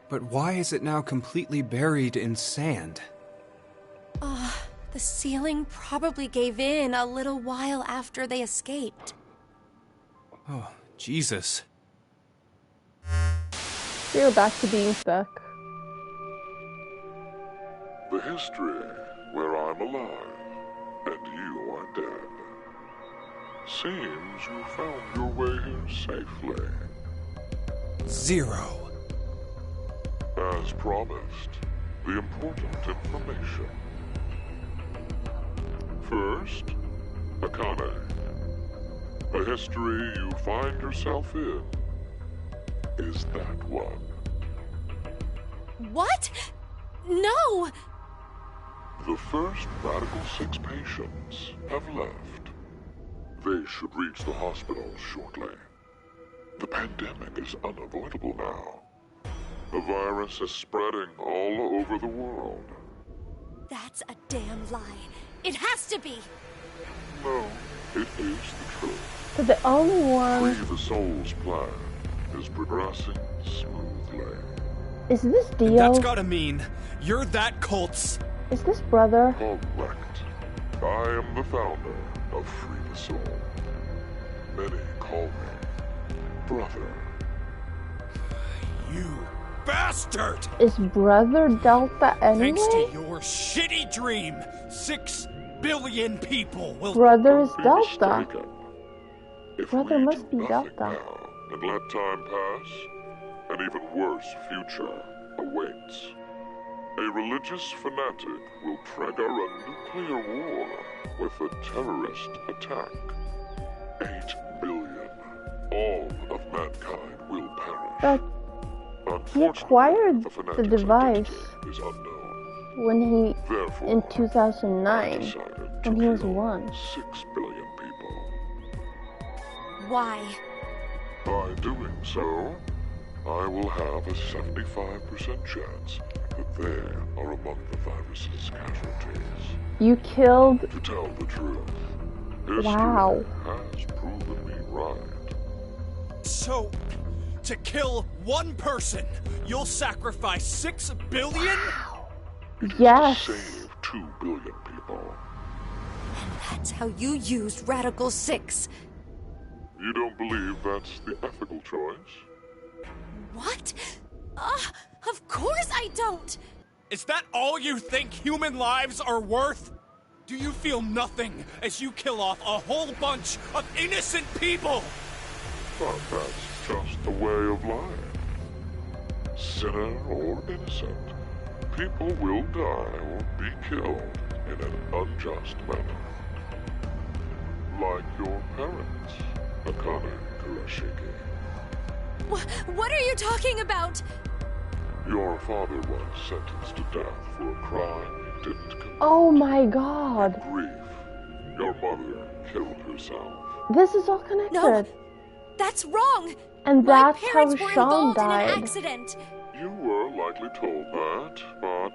But why is it now completely buried in sand? The ceiling probably gave in a little while after they escaped. Oh, Jesus. You're back to being stuck. The history where I'm alive and you are dead. Seems you found your way here safely. Zero. As promised, the important information. First, Akane. A history you find yourself in is that one. What? No! The first Radical 6 patients have left. They should reach the hospital shortly. The pandemic is unavoidable now. The virus is spreading all over the world. That's a damn lie. It has to be! No, it is the truth. So the only one... Free the Soul's plan is progressing smoothly. Is this Dio? That's gotta mean you're that cult's... Is this brother? Correct. I am the founder of Free the Soul. Many call me Brother. You bastard! Is Brother Delta anyway? Thanks to your shitty dream, 6 billion people will... Brother is Delta. If Brother we must do be nothing Delta. now and let time pass, an even worse future awaits. A religious fanatic will trigger a nuclear war with a terrorist attack. 8 billion. All of mankind will perish. But he acquired the device is unknown. when he, Therefore, in 2009, when he was 1. 6 billion people. Why? By doing so, I will have a 75% chance that they are among the virus's casualties. You killed... To tell the truth, history Wow. has proven me right. So, to kill one person, you'll sacrifice 6 billion? Yes. To save 2 billion people. And that's how you used Radical 6. You don't believe that's the ethical choice? What? Of course I don't! Is that all you think human lives are worth? Do you feel nothing as you kill off a whole bunch of innocent people? But that's just the way of life. Sinner or innocent, people will die or be killed in an unjust manner. Like your parents, Akane Kurashiki. What are you talking about? Your father was sentenced to death for a crime he didn't commit. Oh my god. Grief. Your mother killed herself. This is all connected. No, that's wrong. And My that's how parents were Sean involved died. in an accident. You were likely told that, but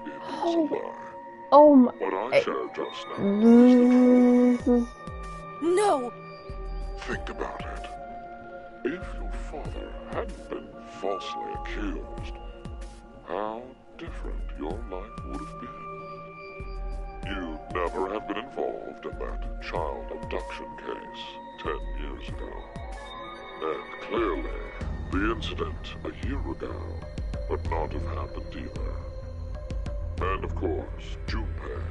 it is a lie. Oh my... What I shared just now is the truth. No. Think about it. If your father hadn't been falsely accused, how different your life would have been. You'd never have been involved in that child abduction case 10 years ago. And clearly, the incident a year ago would not have happened either. And of course, Junpei.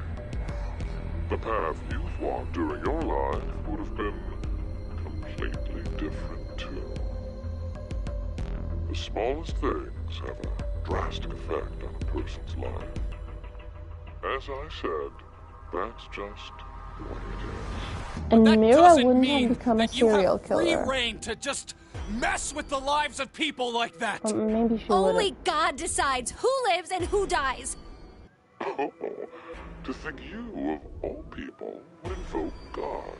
The path you've walked during your life would have been completely different too. The smallest things have a drastic effect on a person's life. As I said, that's just what it is. And That Mira doesn't wouldn't mean have become a that you serial have free killer. reign to just mess with the lives of people like that. Maybe she Only would God decides who lives and who dies. Oh, to think you, of all people, would invoke God.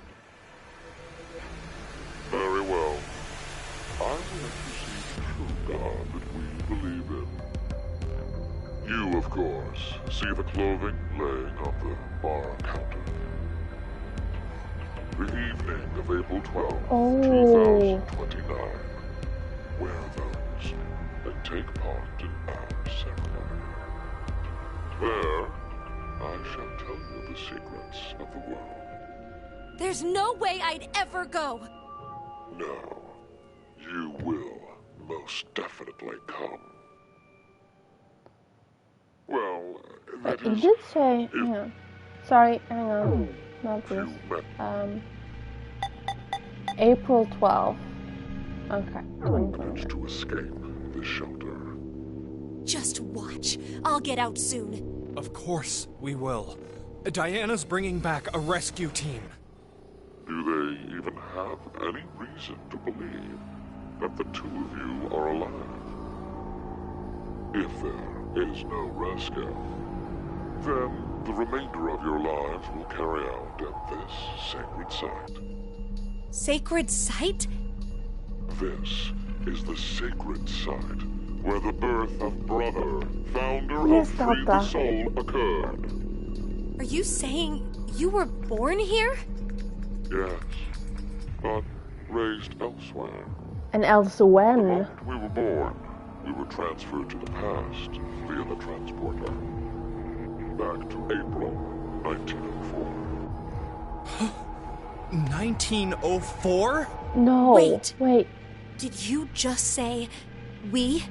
Very well. I will let you see the true God that we believe in. You, of course, see the clothing laying on the bar counter. The evening of April 12, 2029. Wear those and take part in our ceremony. There, I shall tell you the secrets of the world. There's no way I'd ever go. No, you will most definitely come. Well, that It is... did say... Yeah. Sorry, hang on. Not this. April 12th. Okay. managed to escape this shelter. Just watch. I'll get out soon. Of course we will. Diana's bringing back a rescue team. Do they even have any reason to believe that the two of you are alive? If there is no rescue, then the remainder of your lives will carry out at this sacred site. Sacred site? This is the sacred site where the birth of Brother, founder Yes, of Free the Papa. Soul, occurred. Are you saying you were born here? Yes, but raised elsewhere. And else when? We were born. We were transferred to the past via the transporter. Back to April 1904. 1904? No. Wait. Did you just say we?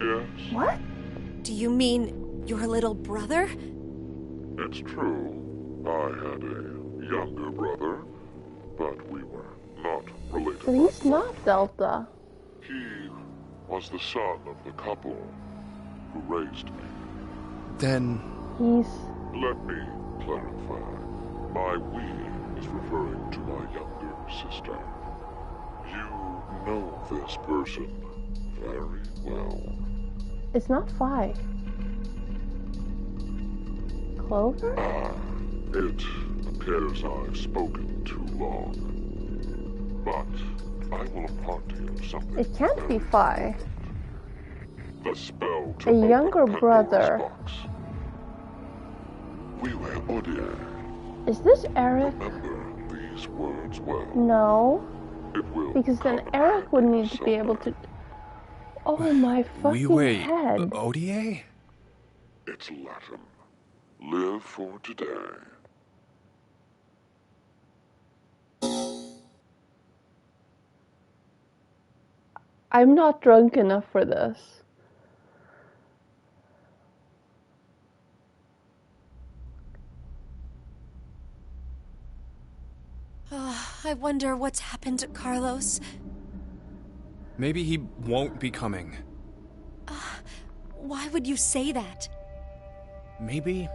Yes. What? Do you mean your little brother? It's true. I had a younger brother, but we were not related. So he's not Delta. He was the son of the couple who raised me. Then... He's... Let me clarify. My we is referring to my younger sister. You know this person very well. It's not Phi. Clover? It appears I've spoken too long. But I will impart to you something. It can't be Phi. The spell to A younger open brother. Box. We were Odia. Is this Eric? Remember these words well. No. It will Because then Eric would need to be able to... Oh my fucking head. Odia? It's Latin. Live for today. I'm not drunk enough for this. I wonder what's happened to Carlos. Maybe he won't be coming. Why would you say that? Maybe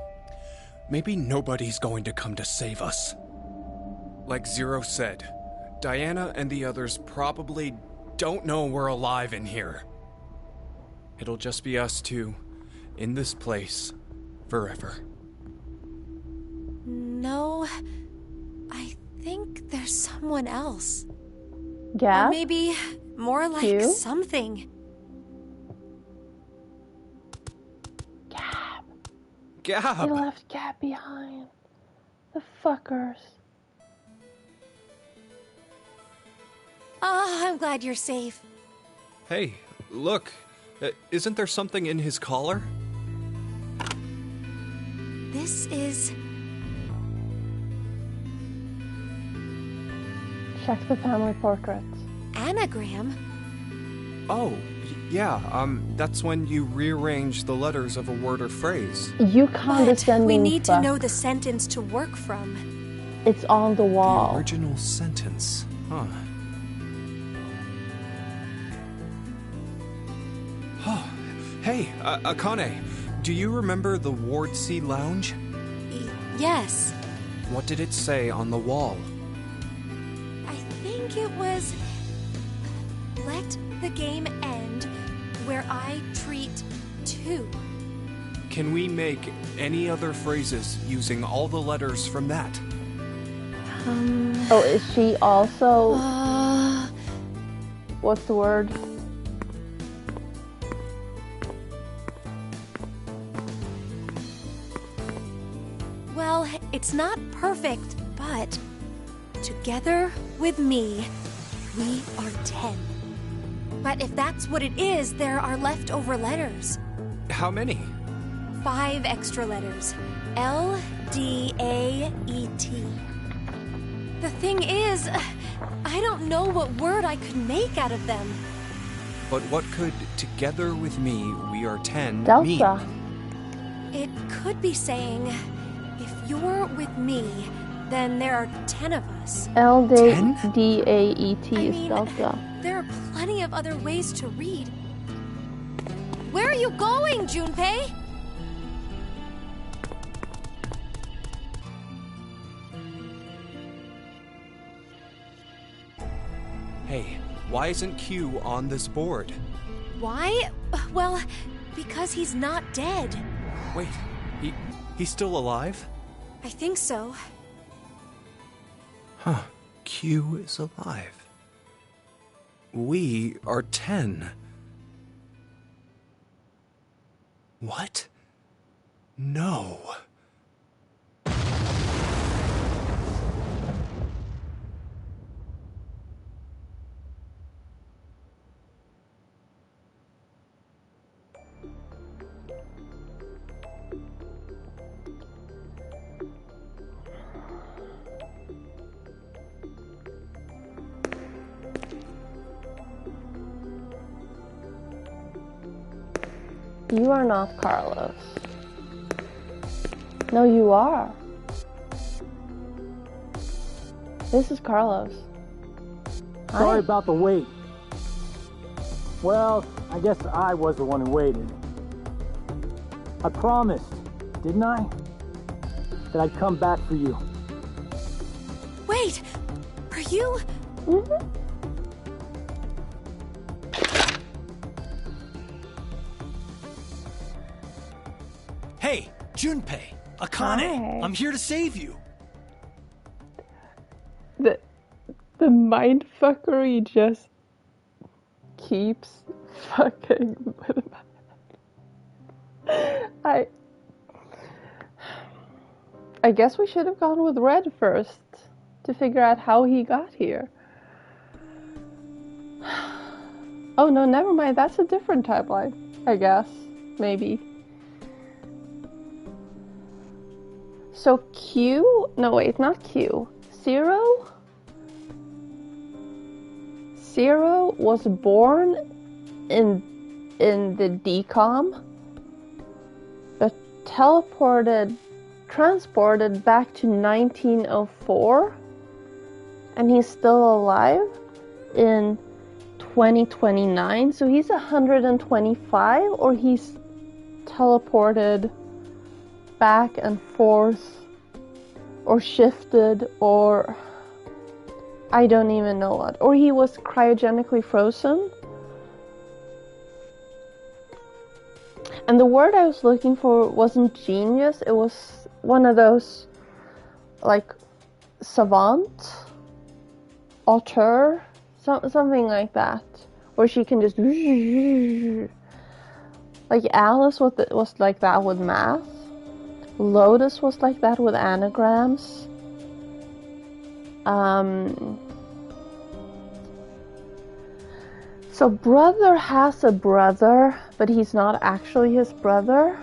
nobody's going to come to save us. Like Zero said, Diana and the others probably don't know we're alive in here. It'll just be us two, in this place, forever. No, I think there's someone else. Gab? Or maybe more like Q? something. Gab! They left Gab behind. The fuckers. I'm glad you're safe. Hey, look. Isn't there something in his collar? This is... Check the family portraits. Anagram? Oh, yeah, that's when you rearrange the letters of a word or phrase. You But condescending we need fuck. to know the sentence to work from. It's on the wall. The original sentence. Huh. Oh, hey, Akane, do you remember the Ward C Lounge? Yes. What did it say on the wall? I think it was... Let the game end where I treat two. Can we make any other phrases using all the letters from that? Oh, is she also... What's the word? Well, it's not perfect, but together with me, we are 10. But if that's what it is, there are leftover letters. How many? 5 extra letters. L-D-A-E-T. The thing is, I don't know what word I could make out of them. But what could "together with me, we are 10" Delta. mean? It could be saying, if you're with me, then there are 10 of us. L-D-A-E-T is I mean, Delta. There are plenty of other ways to read. Where are you going, Junpei? Hey, why isn't Q on this board? Why? Well, because he's not dead. Wait, he's still alive? I think so. Huh, Q is alive. We are 10. What? No. You are not Carlos. No, you are. This is Carlos. Sorry about the wait. Well, I guess I was the one who waited. I promised, didn't I? That I'd come back for you. Wait! Are you... Mm-hmm. Hey, Junpei, Akane, Hi. I'm here to save you. The mindfuckery just keeps fucking with my... I guess we should have gone with Red first to figure out how he got here. Oh no, never mind, that's a different timeline, I guess. Maybe. So Q? No wait, not Q. Zero? Zero was born in the decom, but transported back to 1904, and he's still alive in 2029, so he's 125, or he's teleported back and forth, or shifted, or I don't even know what. Or he was cryogenically frozen. And the word I was looking for wasn't genius, it was one of those, like, savant, auteur, something like that, where she can just, like Alice was like that with math, Lotus was like that with anagrams, so brother has a brother, but he's not actually his brother.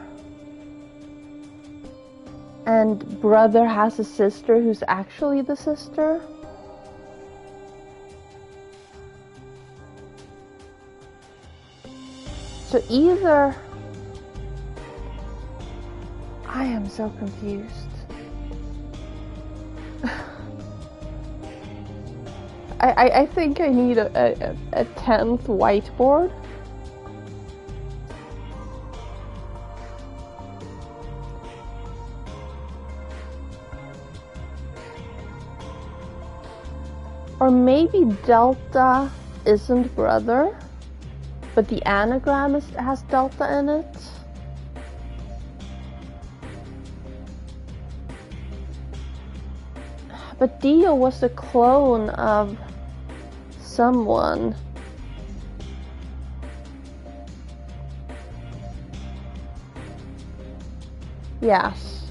And brother has a sister who's actually the sister. So either... I am so confused. I think I need a 10th whiteboard. Or maybe Delta isn't brother, but the anagram has Delta in it. But Dio was a clone of someone. Yes.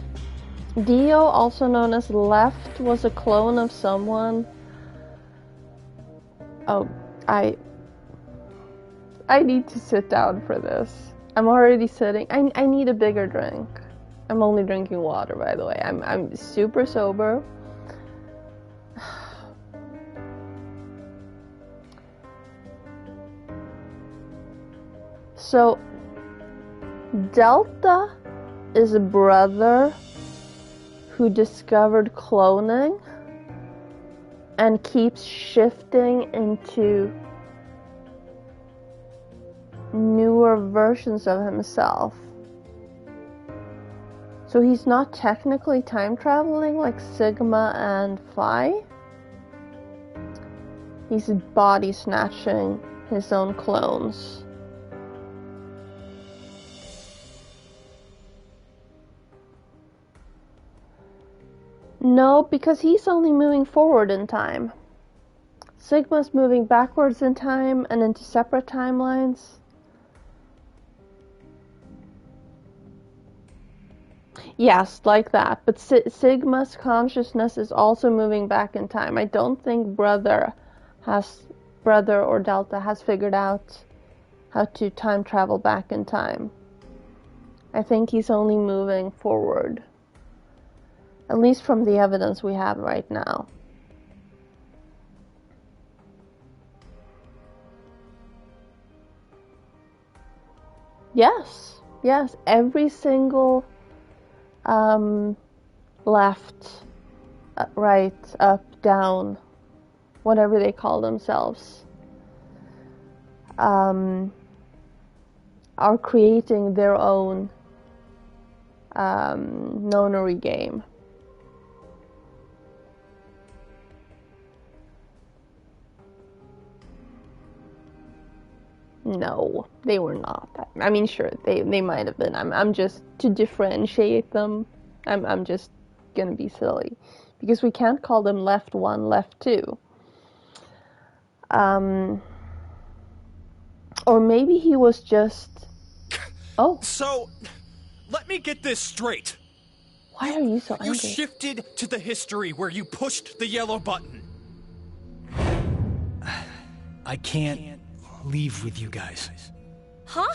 Dio, also known as Left, was a clone of someone. Oh, I need to sit down for this. I'm already sitting. I need a bigger drink. I'm only drinking water, by the way. I'm super sober. So, Delta is a brother who discovered cloning and keeps shifting into newer versions of himself. So he's not technically time traveling like Sigma and Phi. He's body snatching his own clones. No, because he's only moving forward in time. Sigma's moving backwards in time and into separate timelines. Yes, like that. But Sigma's consciousness is also moving back in time. I don't think Brother or Delta has figured out how to time travel back in time. I think he's only moving forward. At least from the evidence we have right now. Yes, Yes, every single left, right, up, down, whatever they call themselves, are creating their own nonary game. No, they were not. I mean, sure, they might have been. I'm just to differentiate them. I'm just gonna be silly because we can't call them left 1, left 2. Or maybe he was just. Oh. So, let me get this straight. Why are you so angry? You shifted to the history where you pushed the yellow button. I can't leave with you guys. Huh?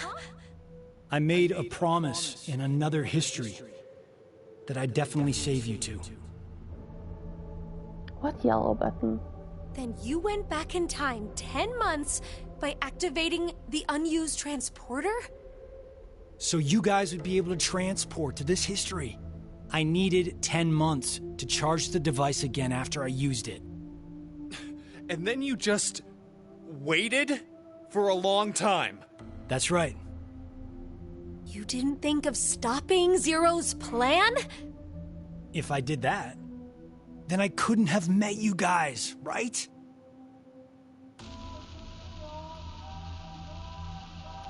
I made a promise in another history that I'd definitely save you two. What yellow button? Then you went back in time 10 months by activating the unused transporter? So you guys would be able to transport to this history. I needed 10 months to charge the device again after I used it. And then you just waited for a long time. That's right. You didn't think of stopping Zero's plan? If I did that, then I couldn't have met you guys, right?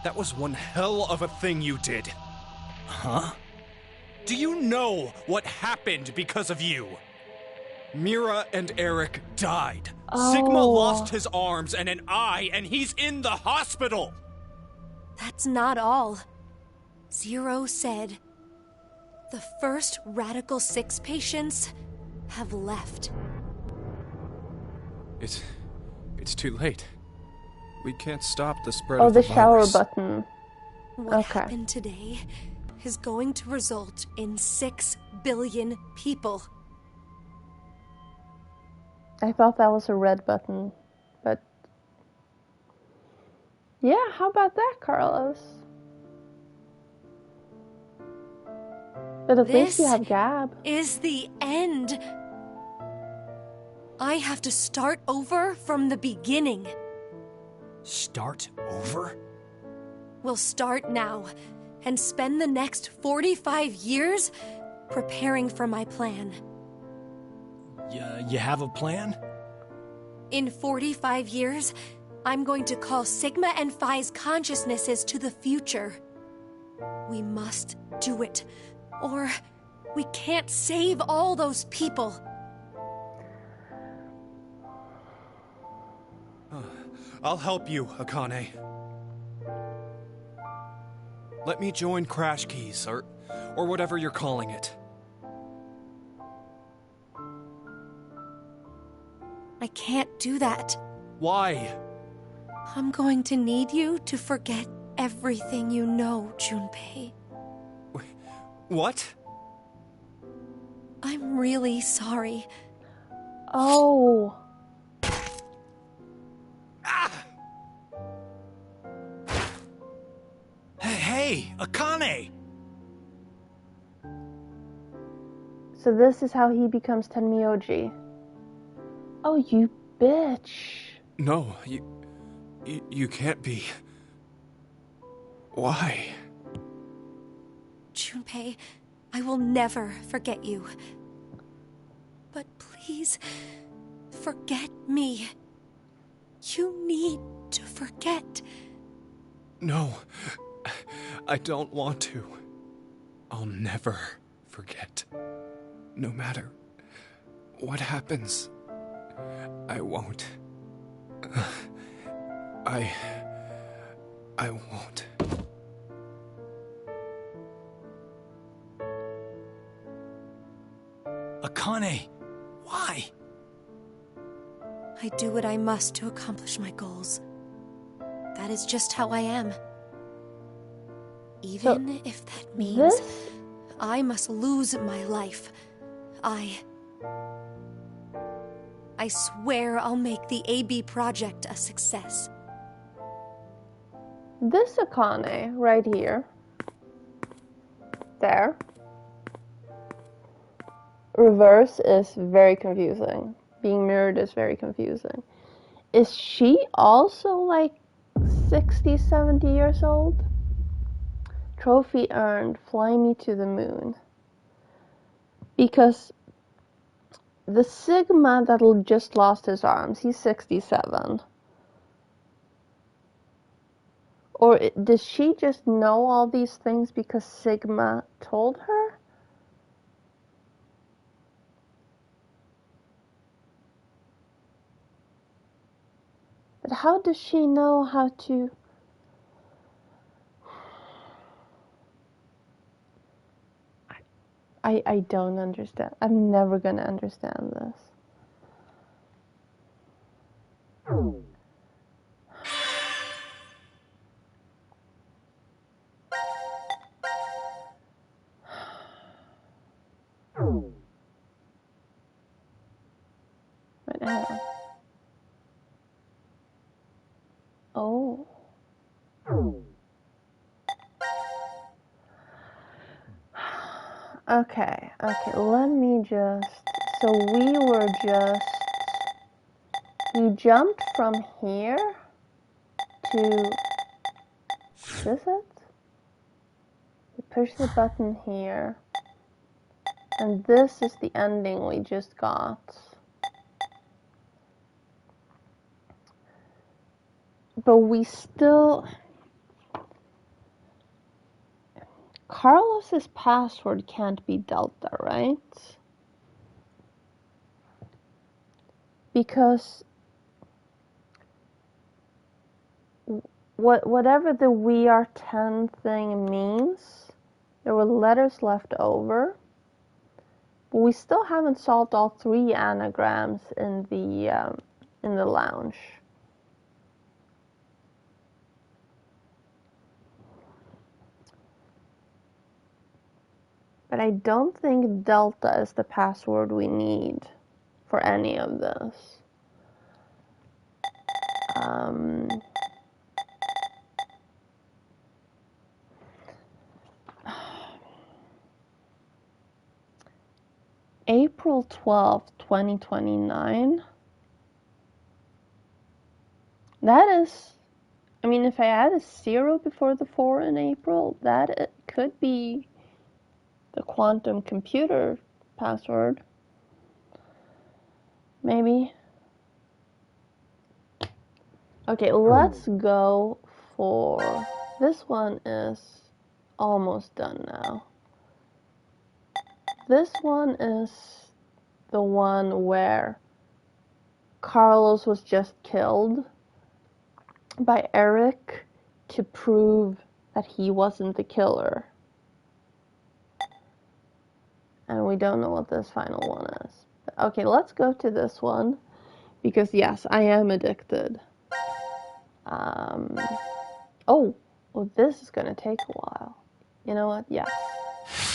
That was one hell of a thing you did. Huh? Do you know what happened because of you? Mira and Eric died. Oh. Sigma lost his arms and an eye, and he's in the hospital! That's not all. Zero said the first Radical 6 patients have left. It's too late. We can't stop the spread Oh, of the the shower virus. button. What happened today is going to result in 6 billion people. I thought that was a red button, but yeah, how about that, Carlos? But at least you have Gab. Is the end. I have to start over from the beginning. Start over? We'll start now and spend the next 45 years preparing for my plan. You have a plan? In 45 years, I'm going to call Sigma and Phi's consciousnesses to the future. We must do it, or we can't save all those people. I'll help you, Akane. Let me join Crash Keys, or whatever you're calling it. I can't do that. Why? I'm going to need you to forget everything you know, Junpei. What? I'm really sorry. Oh. Hey, Akane! So this is how he becomes Tenmyoji. Oh, you bitch. No, you can't be. Why? Junpei, I will never forget you. But please, forget me. You need to forget. No, I don't want to. I'll never forget. No matter what happens, I won't. I won't. Akane, why? I do what I must to accomplish my goals. That is just how I am. Even if that means I must lose my life. I swear I'll make the AB project a success. This Akane right here there. Reverse is very confusing. Being mirrored is very confusing. Is she also like 60, 70 years old? Trophy earned, fly me to the moon. Because the Sigma that just lost his arms, he's 67. Or does she just know all these things because Sigma told her? But how does she know how to... I don't understand. I'm never gonna understand this. Wait, hang on. Oh. Okay, let me just... So we jumped from here to... Is this it? We push the button here. And this is the ending we just got. But we still... Carlos's password can't be Delta, right? Because whatever the We Are 10 thing means, there were letters left over. But we still haven't solved all 3 anagrams in the lounge. But I don't think Delta is the password we need for any of this. April 12th, 2029. That is, I mean, if I add a 0 before the 4 in April, that it could be the quantum computer password. Maybe. Okay, let's go for... This one is almost done now. This one is the one where Carlos was just killed by Eric to prove that he wasn't the killer. And we don't know what this final one is. Okay, let's go to this one. Because yes, I am addicted. Oh, well, this is gonna take a while. You know what? Yes,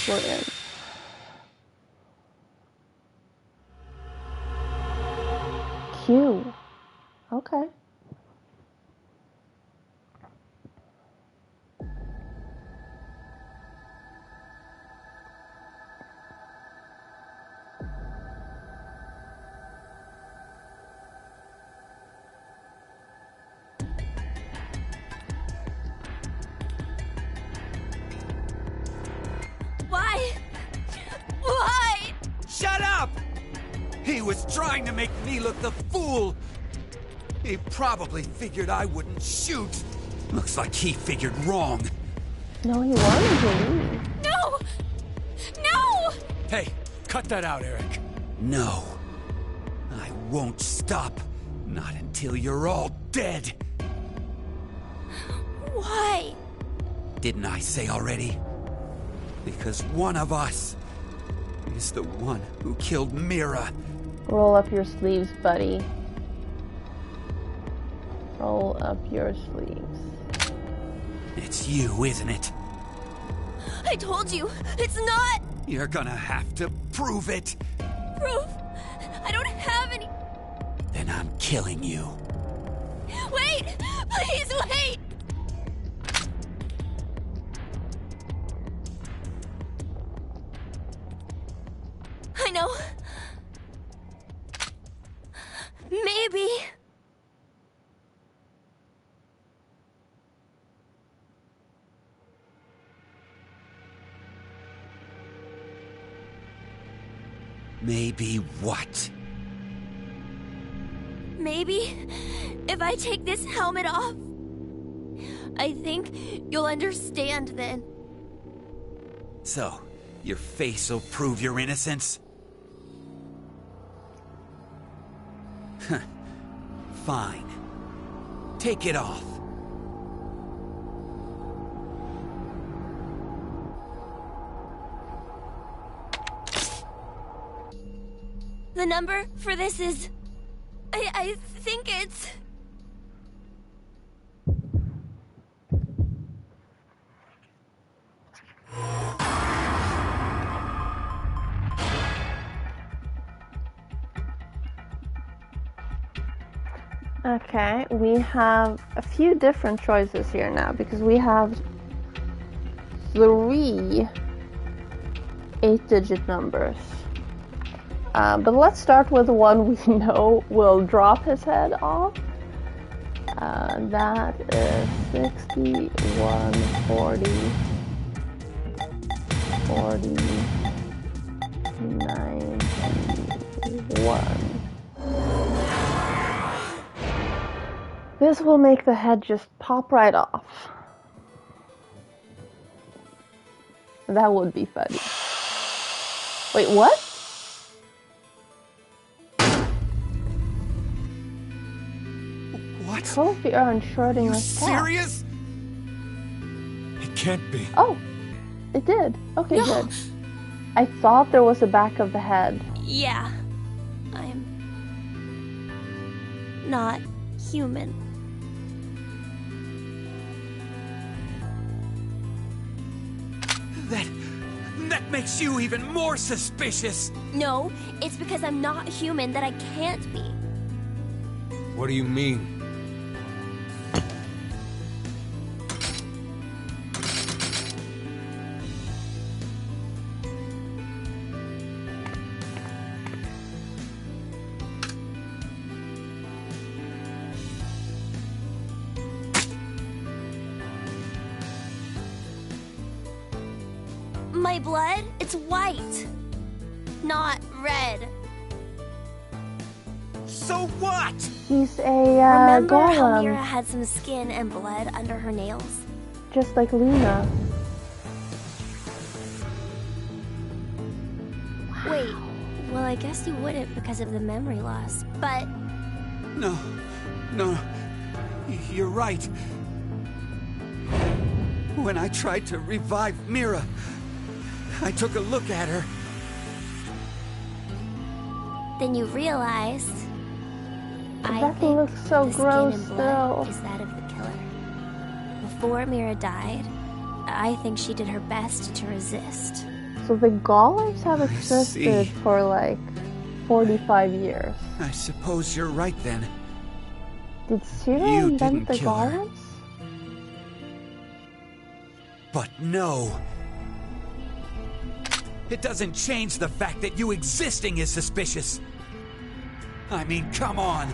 we're in. Q. Okay. Why? Shut up! He was trying to make me look the fool. He probably figured I wouldn't shoot. Looks like he figured wrong. No, he wanted to leave. No! No! Hey, cut that out, Eric. No. I won't stop. Not until you're all dead. Why? Didn't I say already? Because one of us is the one who killed Mira. Roll up your sleeves, buddy. Roll up your sleeves. It's you, isn't it? I told you, it's not! You're gonna have to prove it. Proof? I don't have any... Then I'm killing you. Wait! Please wait! Maybe what? Maybe if I take this helmet off, I think you'll understand then. So, your face will prove your innocence? Fine. Take it off. The number for this is... I think it's... Okay, we have a few different choices here now because we have 3 8-digit numbers. But let's start with the one we know will drop his head off. That is 60, 140, 40, 91. This will make the head just pop right off. That would be funny. Wait, what? What? Trophy earned Schrodinger's serious? It can't be. Oh, it did. Okay, good. I thought there was the back of the head. Yeah. I'm... not human. That makes you even more suspicious! No, it's because I'm not human that I can't be. What do you mean? My blood, it's white, not red. So what? He's a Remember how golem, Mira had some skin and blood under her nails? just like Luna. Wait, well I guess you wouldn't because of the memory loss, but... No, you're right. When I tried to revive Mira, I took a look at her. Then you realized... That looks so the gross skin and blood still. is that of the killer. Before Mira died, I think she did her best to resist. So the golems have existed for like 45 years. I suppose you're right then. Did Zero You invent didn't the kill her. golems? But no. It doesn't change the fact that you existing is suspicious. I mean, come on.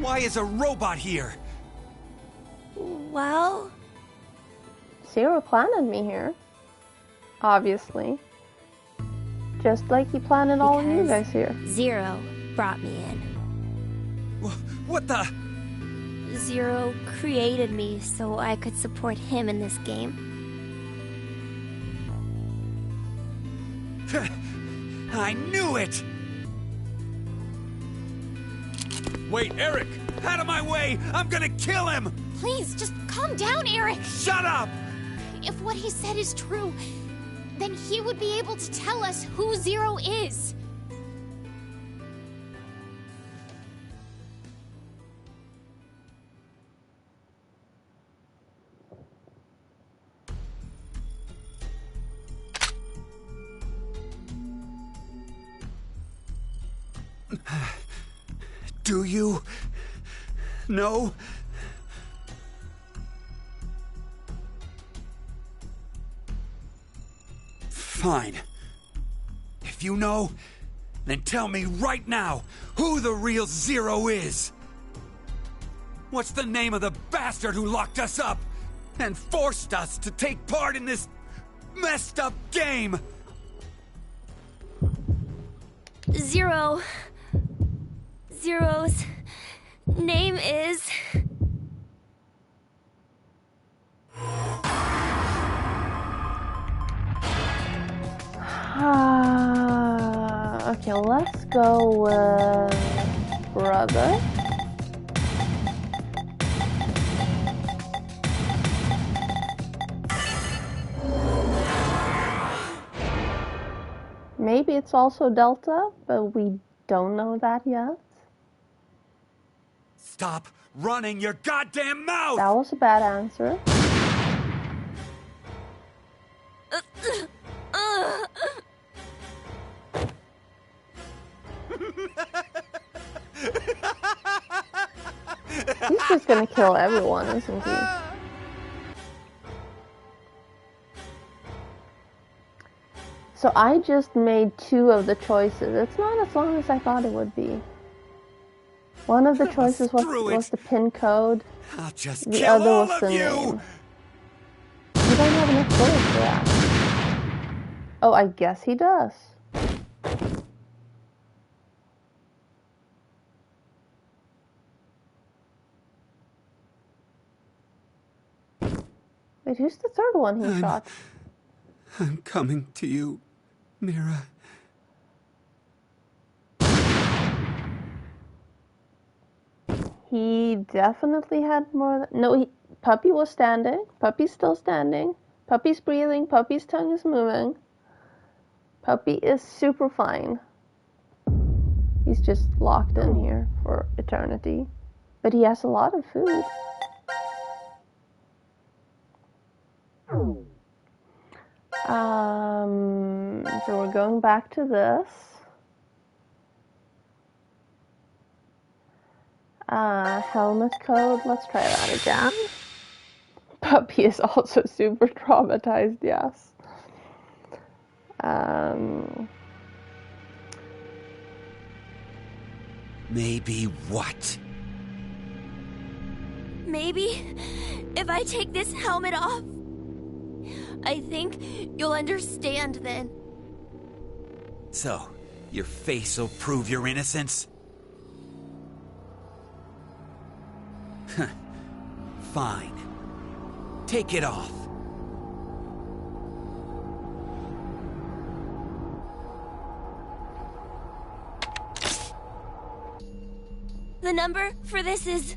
Why is a robot here? Well... Zero planted me here. Obviously. Just like he planted all of you guys here. Zero brought me in. What the? Zero created me so I could support him in this game. I knew it! Wait, Eric! Out of my way! I'm gonna kill him! Please, just calm down, Eric! Shut up! If what he said is true, then he would be able to tell us who Zero is. Do you know? Fine. If you know, then tell me right now who the real Zero is. What's the name of the bastard who locked us up and forced us to take part in this messed up game? Zero's name is... Okay, let's go with brother. Maybe it's also Delta, but we don't know that yet. Stop running your goddamn mouth! That was a bad answer. He's just gonna kill everyone, isn't he? So I just made 2 of the choices. It's not as long as I thought it would be. One of the choices was the pin code. I'll just the kill other all was of the you! name. You don't have enough bullets for that. Oh, I guess he does. Wait, who's the third one he shot? I'm coming to you, Mira. He definitely had more than... No, Puppy was standing. Puppy's still standing. Puppy's breathing. Puppy's tongue is moving. Puppy is super fine. He's just locked in here for eternity. But he has a lot of food. So we're going back to this. Helmet code, let's try that again. Puppy is also super traumatized, yes. Maybe what? Maybe if I take this helmet off, I think you'll understand then. So, your face will prove your innocence? Fine. Take it off. The number for this is...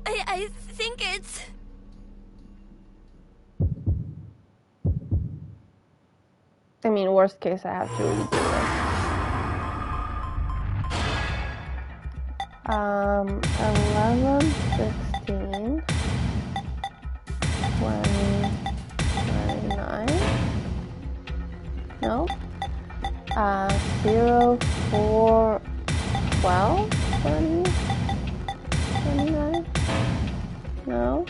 I think it's... I mean, worst case, I have to redo it. 11, 16, 20, 29. No. 0, 4, 12, 20, 29. No.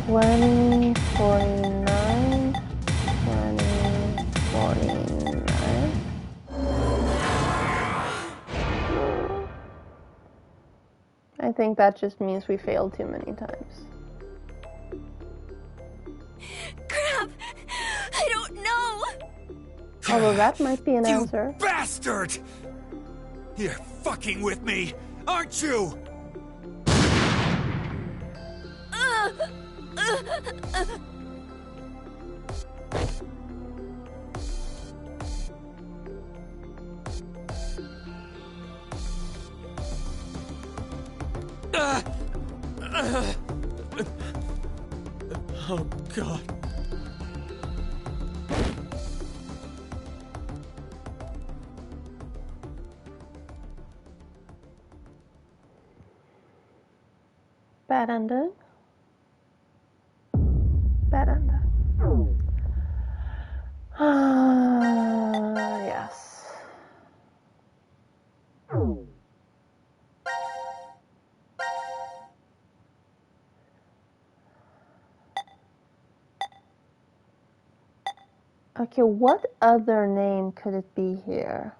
20, 49, 20, 49. I think that just means we failed too many times. Crap! I don't know! Although that might be an answer. You bastard! You're fucking with me, aren't you? Oh, God. Bad ending. Bad ending. Yes. Okay, what other name could it be here?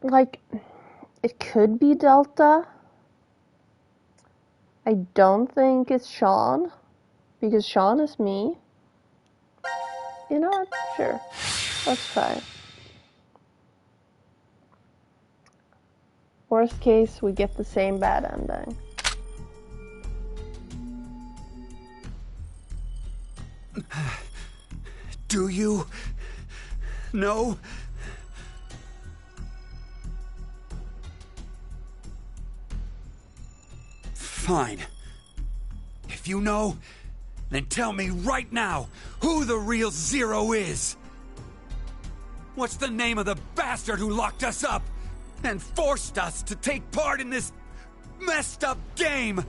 like, it could be Delta. I don't think it's Sean, because Sean is me. You know what? Sure. Let's try. Worst case, we get the same bad ending. Do you know? Fine. If you know, then tell me right now who the real Zero is. What's the name of the bastard who locked us up and forced us to take part in this messed up game?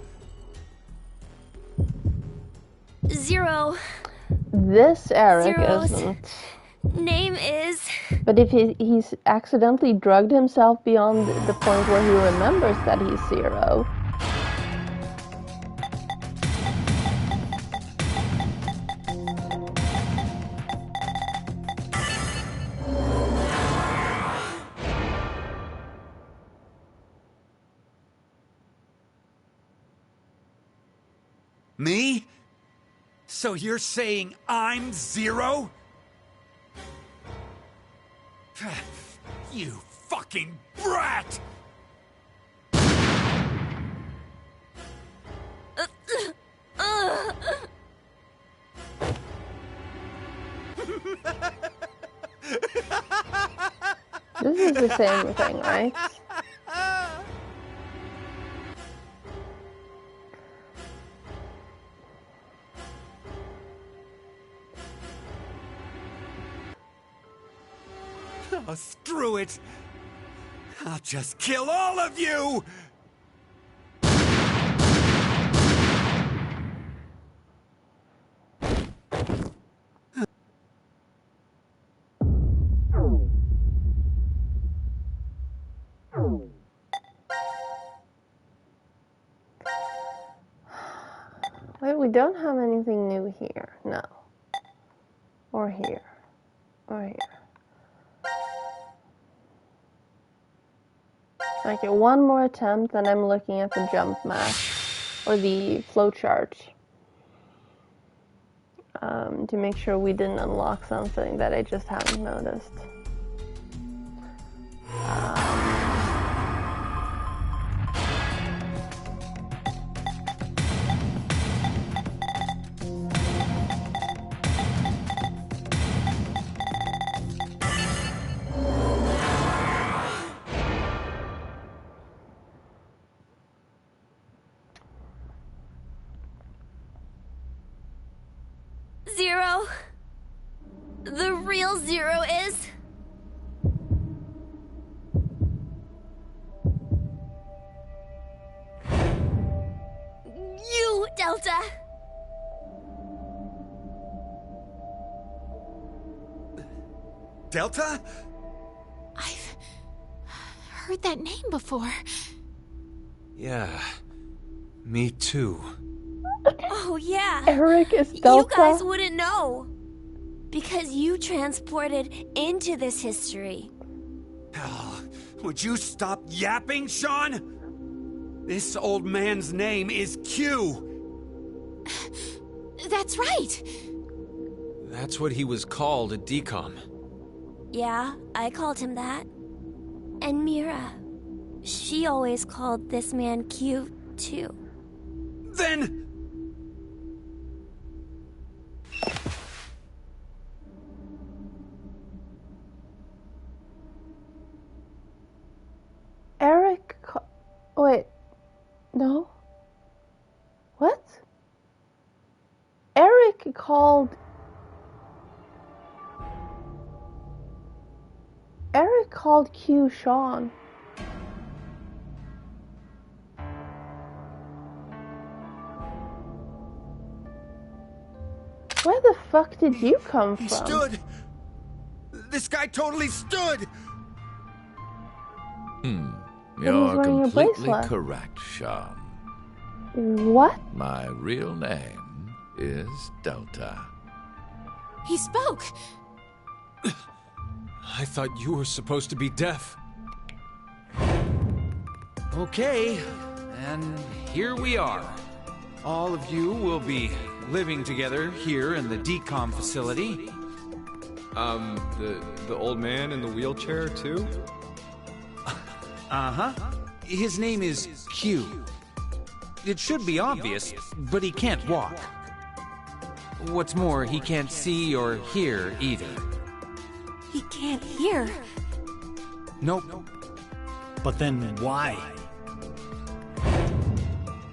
Zero. This Eric Zero's isn't. Name is... But if he's accidentally drugged himself beyond the point where he remembers that he's Zero. Me? So you're saying I'm Zero? You fucking brat! This is the same thing, right? Oh, screw it! I'll just kill all of you! Wait, we don't have anything new here. No. Or here. Or here. Okay, one more attempt, and I'm looking at the jump map, or the flowchart, to make sure we didn't unlock something that I just haven't noticed. Zero. The real Zero is... you, Delta. Delta? I've heard that name before. Yeah, me too. Oh, yeah. Eric is Delta? You guys wouldn't know. Because you transported into this history. Oh, would you stop yapping, Sean? This old man's name is Q. That's right. That's what he was called at DCOM. Yeah, I called him that. And Mira, she always called this man Q, too. Then... Eric wait. No? What? Eric called... Eric called Q Sean. Where the fuck did you come from? He stood! This guy totally stood! You're completely correct, Sean. What? My real name is Delta. He spoke. I thought you were supposed to be deaf. Okay, and here we are. All of you will be living together here in the decom facility. The old man in the wheelchair, too? Uh-huh. His name is Q. It should be obvious, but he can't walk. What's more, he can't see or hear either. He can't hear. Nope. But then why?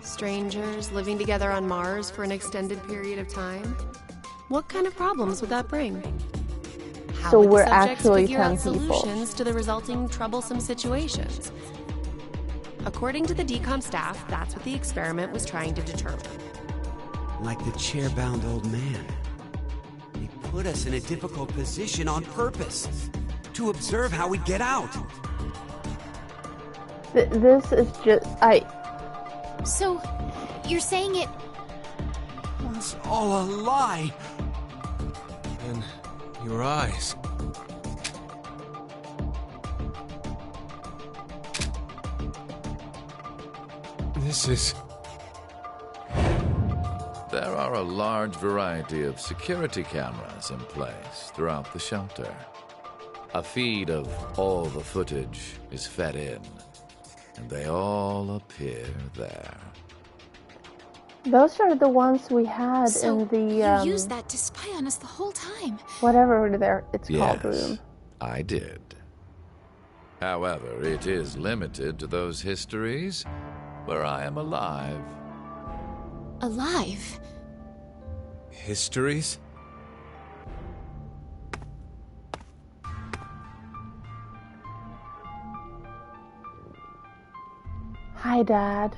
Strangers living together on Mars for an extended period of time? What kind of problems would that bring? How So would the we're subjects actually figure 10 out people. solutions to the resulting troublesome situations? According to the decom staff, that's what the experiment was trying to determine. Like the chair-bound old man. He put us in a difficult position on purpose. To observe how we get out. This is just... So, you're saying it was all a lie. And your eyes. This is... There are a large variety of security cameras in place throughout the shelter. A feed of all the footage is fed in, and they all appear there. Those are the ones we had So, in the, you used that to spy on us the whole time. whatever it's Yes, called room. I did. However, it is limited to those histories where I am alive. Alive? Histories? Hi, Dad.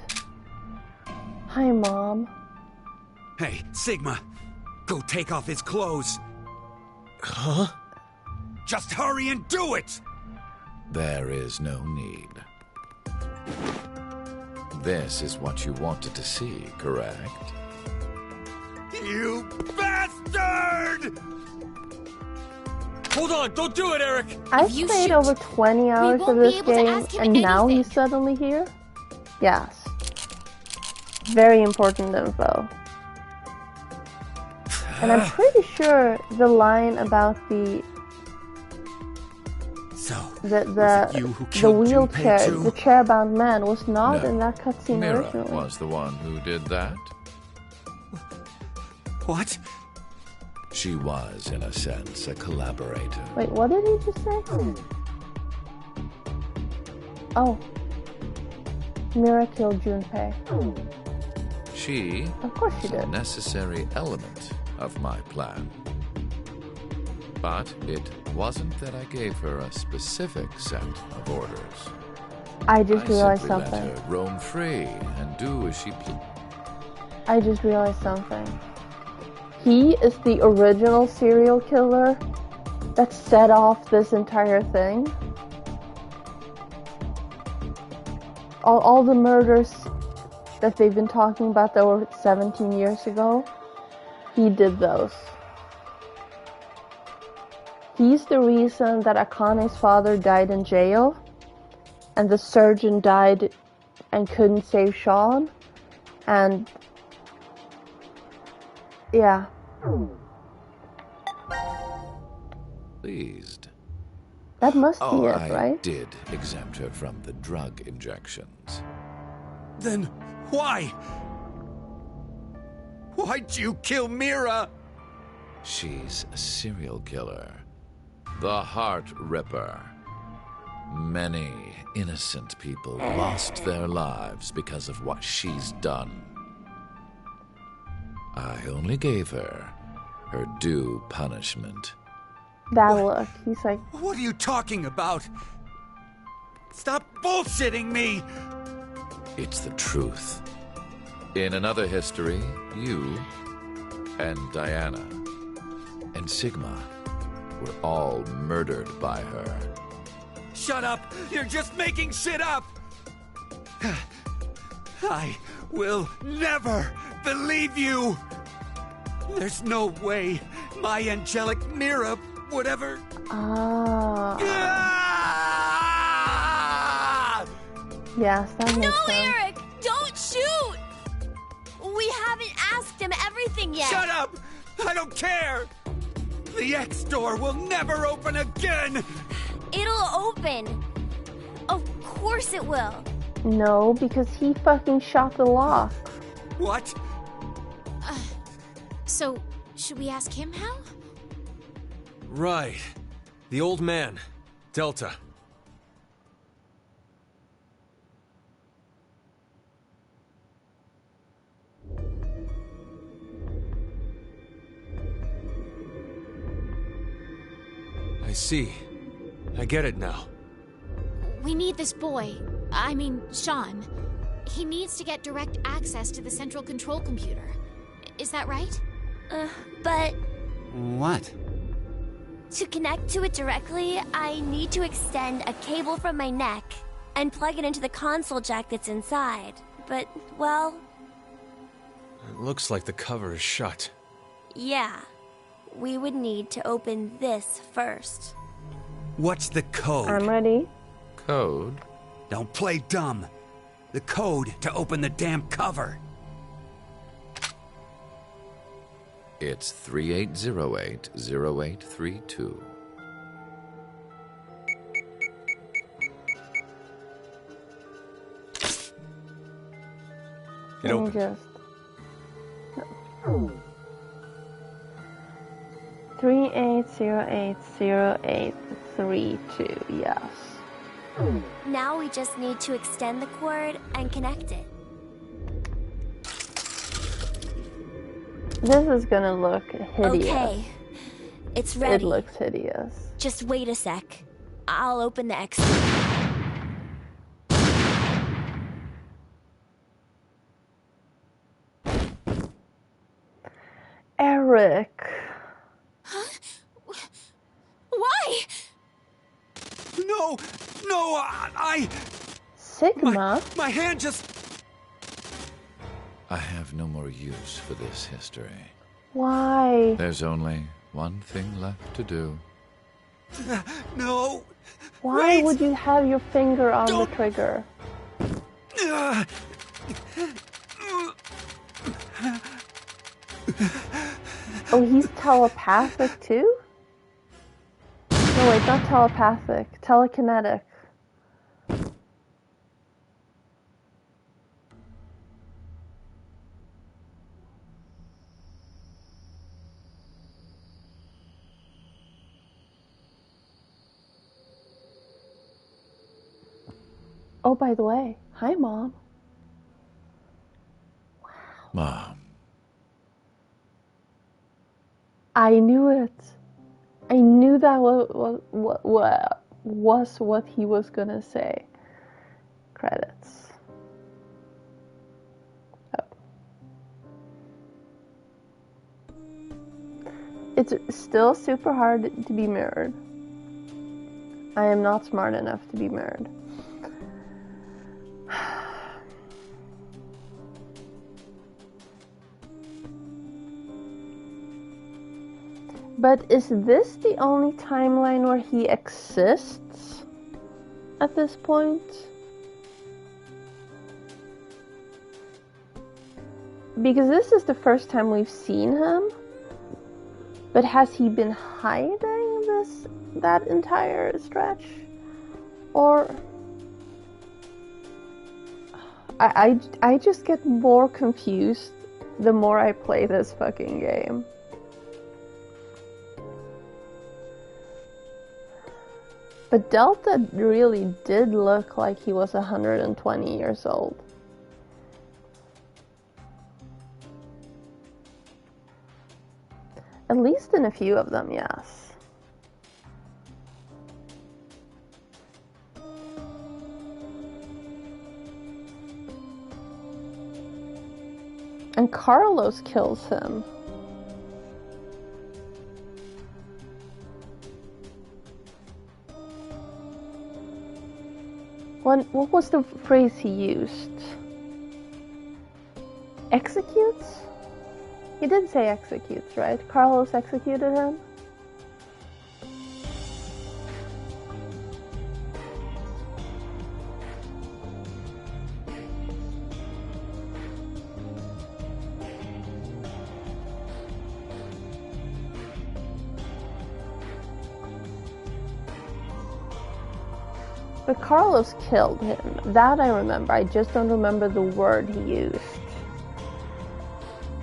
Hi, Mom. Hey, Sigma. Go take off his clothes. Huh? Just hurry and do it! There is no need. This is what you wanted to see, correct? You bastard! Hold on, don't do it, Eric! I've played over 20 hours of this game, and now he's suddenly here? Yes. Very important info. And I'm pretty sure the line about the wheelchair, the chair-bound man, was not No. in that cutscene Mira originally. was the one who did that. What? She was, in a sense, a collaborator. Wait, what did he just say? Oh. Mira killed Junpei. She Of course she was a did. necessary element of my plan. But it wasn't that I gave her a specific set of orders. I just realized simply something. let her roam free and do as she pleased. I just realized something. He is the original serial killer that set off this entire thing. All the murders that they've been talking about that were 17 years ago, he did those. He's the reason that Akane's father died in jail, and the surgeon died and couldn't save Sean, and yeah. Pleased. That must be Oh, it, I right? did exempt her from the drug injections. Then why? Why'd you kill Mira? She's a serial killer. The Heart Ripper. Many innocent people lost their lives because of what she's done. I only gave her her due punishment. That look. He's like, What are you talking about? Stop bullshitting me! It's the truth. In another history, you and Diana and Sigma were all murdered by her. Shut up! You're just making shit up! I will never believe you! There's no way my angelic Mira would ever... ah. Yes, that makes No, sense. Eric! Don't shoot! We haven't asked him everything yet. Shut up! I don't care! The X door will never open again! It'll open. Of course it will. No, because he fucking shot the lock. What? So, should we ask him how? Right. The old man. Delta. I see. I get it now. We need this boy. I mean, Sean. He needs to get direct access to the central control computer. Is that right? But What? to connect to it directly, I need to extend a cable from my neck and plug it into the console jack that's inside. But, well, It looks like the cover is shut. yeah. We would need to open this first. What's the code? I'm ready. Code? Don't play dumb. The code to open the damn cover. It's 3808-0832. It opened. Just... 38080832, yes. Now we just need to extend the cord and connect it. This is gonna look hideous. Okay. It's ready. It looks hideous. Just wait a sec. I'll open the X. Eric. Huh? Why? No! No! I... Sigma? My hand just... I have no more use for this history. Why? There's only one thing left to do. No! Why would you have your finger on the trigger? Oh, he's telepathic too? No, wait, not telepathic. Telekinetic. Oh, by the way, hi, Mom. Mom. I knew it. I knew that was what he was gonna say. Credits. Oh. It's still super hard to be mirrored. I am not smart enough to be mirrored. But is this the only timeline where he exists at this point? Because this is the first time we've seen him. But has he been hiding that entire stretch? Or I just get more confused the more I play this fucking game. But Delta really did look like he was 120 years old. At least in a few of them, yes. And Carlos kills him. What was the phrase he used? Executes? He did say executes, right? Carlos executed him? But Carlos killed him. That I remember. I just don't remember the word he used.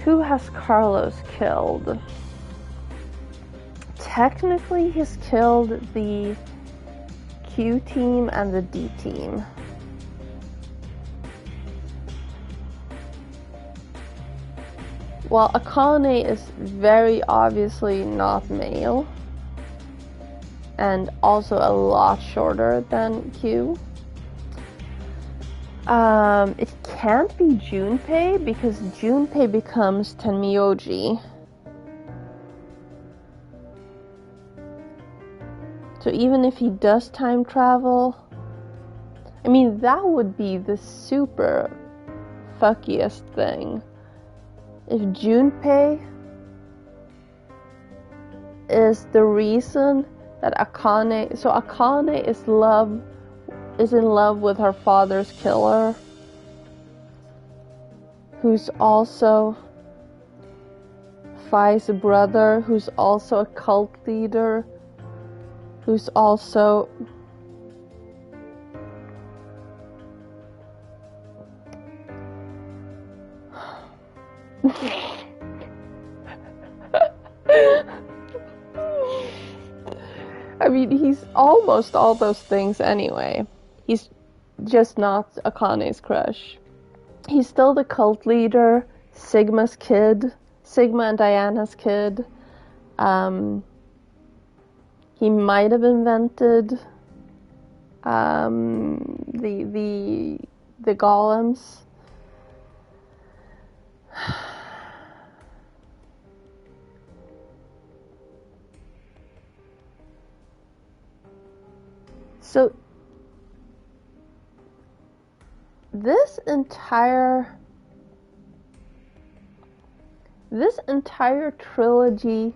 Who has Carlos killed? Technically, he's killed the Q team and the D team. Well, Akane is very obviously not male. And also a lot shorter than Q. It can't be Junpei because Junpei becomes Tenmyoji. So even if he does time travel, I mean, that would be the super fuckiest thing. If Junpei is the reason that Akane, so Akane is in love with her father's killer, who's also Fai's brother, who's also a cult leader, who's also I mean, he's almost all those things anyway. He's just not Akane's crush. He's still the cult leader, Sigma's kid, Sigma and Diana's kid. He might have invented the golems. So this entire trilogy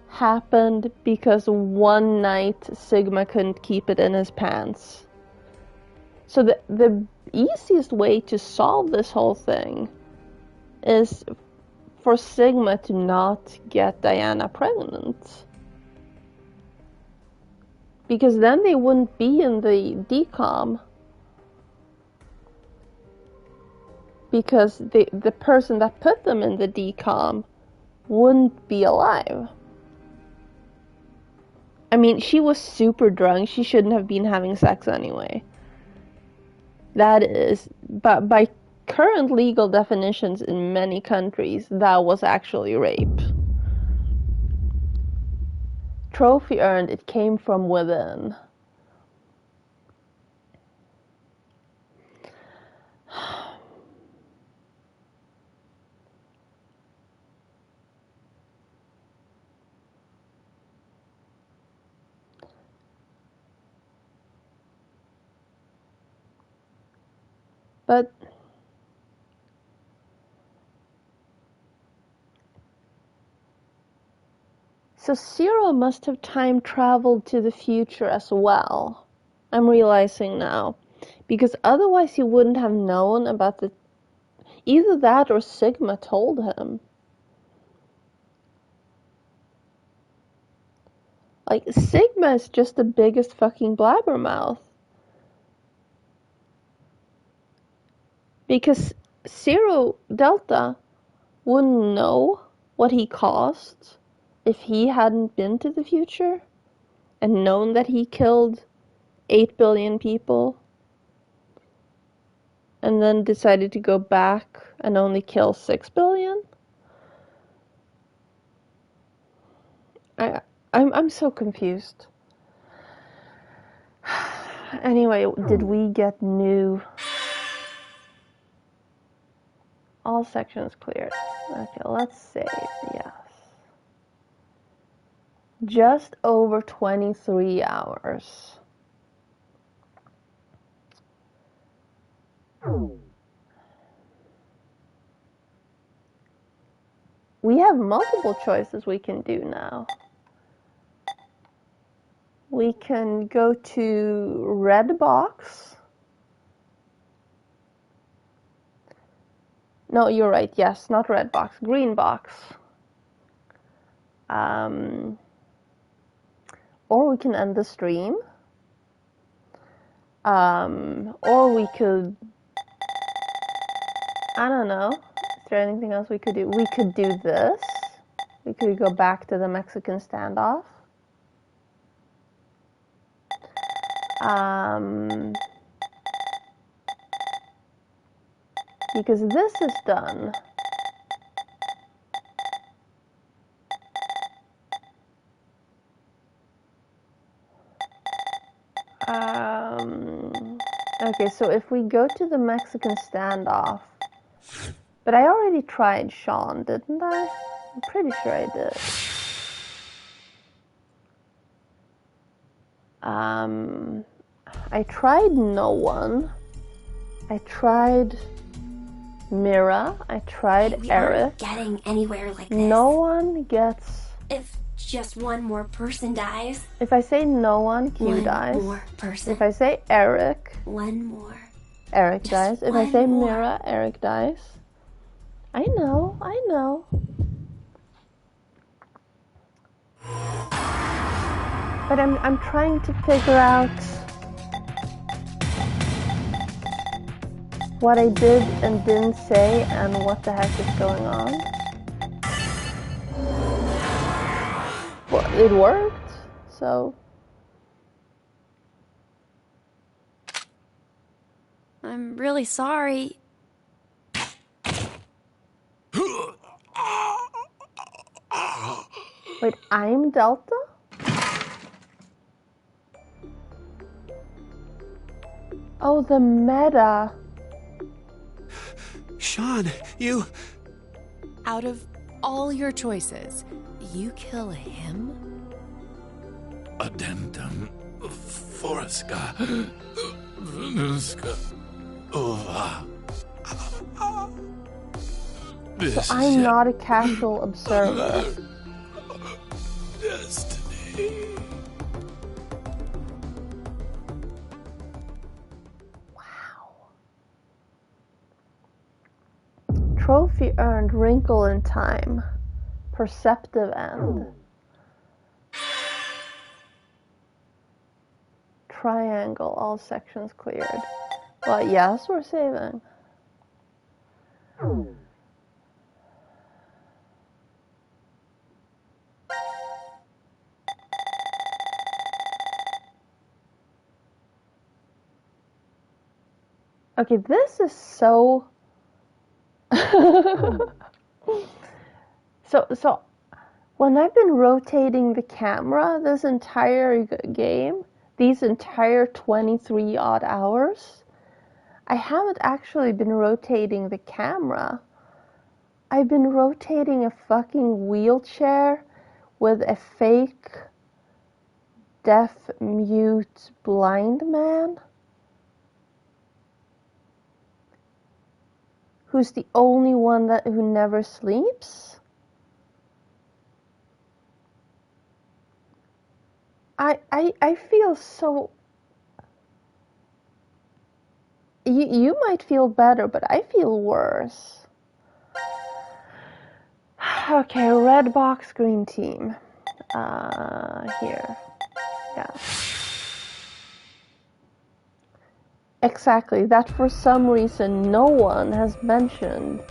happened because one night Sigma couldn't keep it in his pants. So the easiest way to solve this whole thing is for Sigma to not get Diana pregnant. Because then they wouldn't be in the decom. Because the person that put them in the decom wouldn't be alive. I mean, she was super drunk. She shouldn't have been having sex anyway. That is, but by current legal definitions in many countries, that was actually rape. Trophy earned, it came from within. But so Zero must have time traveled to the future as well. I'm realizing now. Because otherwise he wouldn't have known about the... Either that or Sigma told him. Like, Sigma is just the biggest fucking blabbermouth. Because Zero Delta wouldn't know what he caused if he hadn't been to the future and known that he killed 8 billion people and then decided to go back and only kill 6 billion. I'm so confused. Anyway, did we get new... All sections cleared. Okay, let's save. Yes. Just over 23 hours. We have multiple choices we can do now. We can go to red box. No, you're right. Yes, not red box. Green box. Or we can end the stream. Or we could, I don't know. Is there anything else we could do? We could do this. We could go back to the Mexican standoff. Because this is done. Okay, so if we go to the Mexican standoff, but I already tried Sean, didn't I? I'm pretty sure I did. I tried no one. I tried Mira. I tried Eric. Aren't getting anywhere like this. No one gets. If just one more person dies. If I say no one, Q dies. One more person. If I say Eric. One more. Eric dies. If I say Mira, Eric dies. I know. But I'm trying to figure out what I did and didn't say and what the heck is going on. Well, it worked, so. I'm really sorry. Wait, I'm Delta? Oh, the meta. Sean, you... Out of all your choices, you kill him? Addendum Forska Venuska Ova. So I'm not a casual observer. Destiny. Trophy earned, wrinkle in time, perceptive end. Triangle, all sections cleared. Well, yes, we're saving. Okay, this is so... So when I've been rotating the camera this entire game, these entire 23 odd hours, I haven't actually been rotating the camera. I've been rotating a fucking wheelchair with a fake deaf, mute, blind man who's the only one who never sleeps. I feel so... You might feel better, but I feel worse. Okay, red box, green team. Here. Yeah. Exactly, that for some reason no one has mentioned.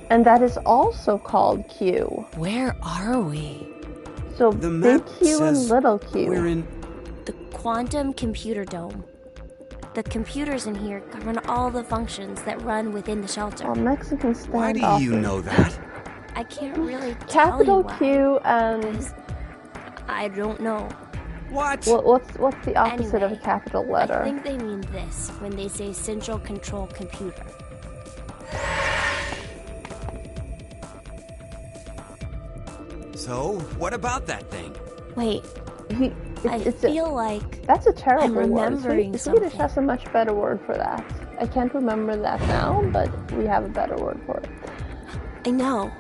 And that is also called Q. Where are we? So the big Q and little Q. We're in the quantum computer dome. The computers in here run all the functions that run within the shelter. Oh, Mexican standoff. Why do you know that? I can't really Capital tell you Q and... I don't know. What? What's the opposite of a capital letter? I think they mean this when they say central control computer. So, what about that thing? Wait, I feel like that's a terrible I'm remembering word. something. Swedish has a much better word for that. I can't remember that now, but we have a better word for it. I know.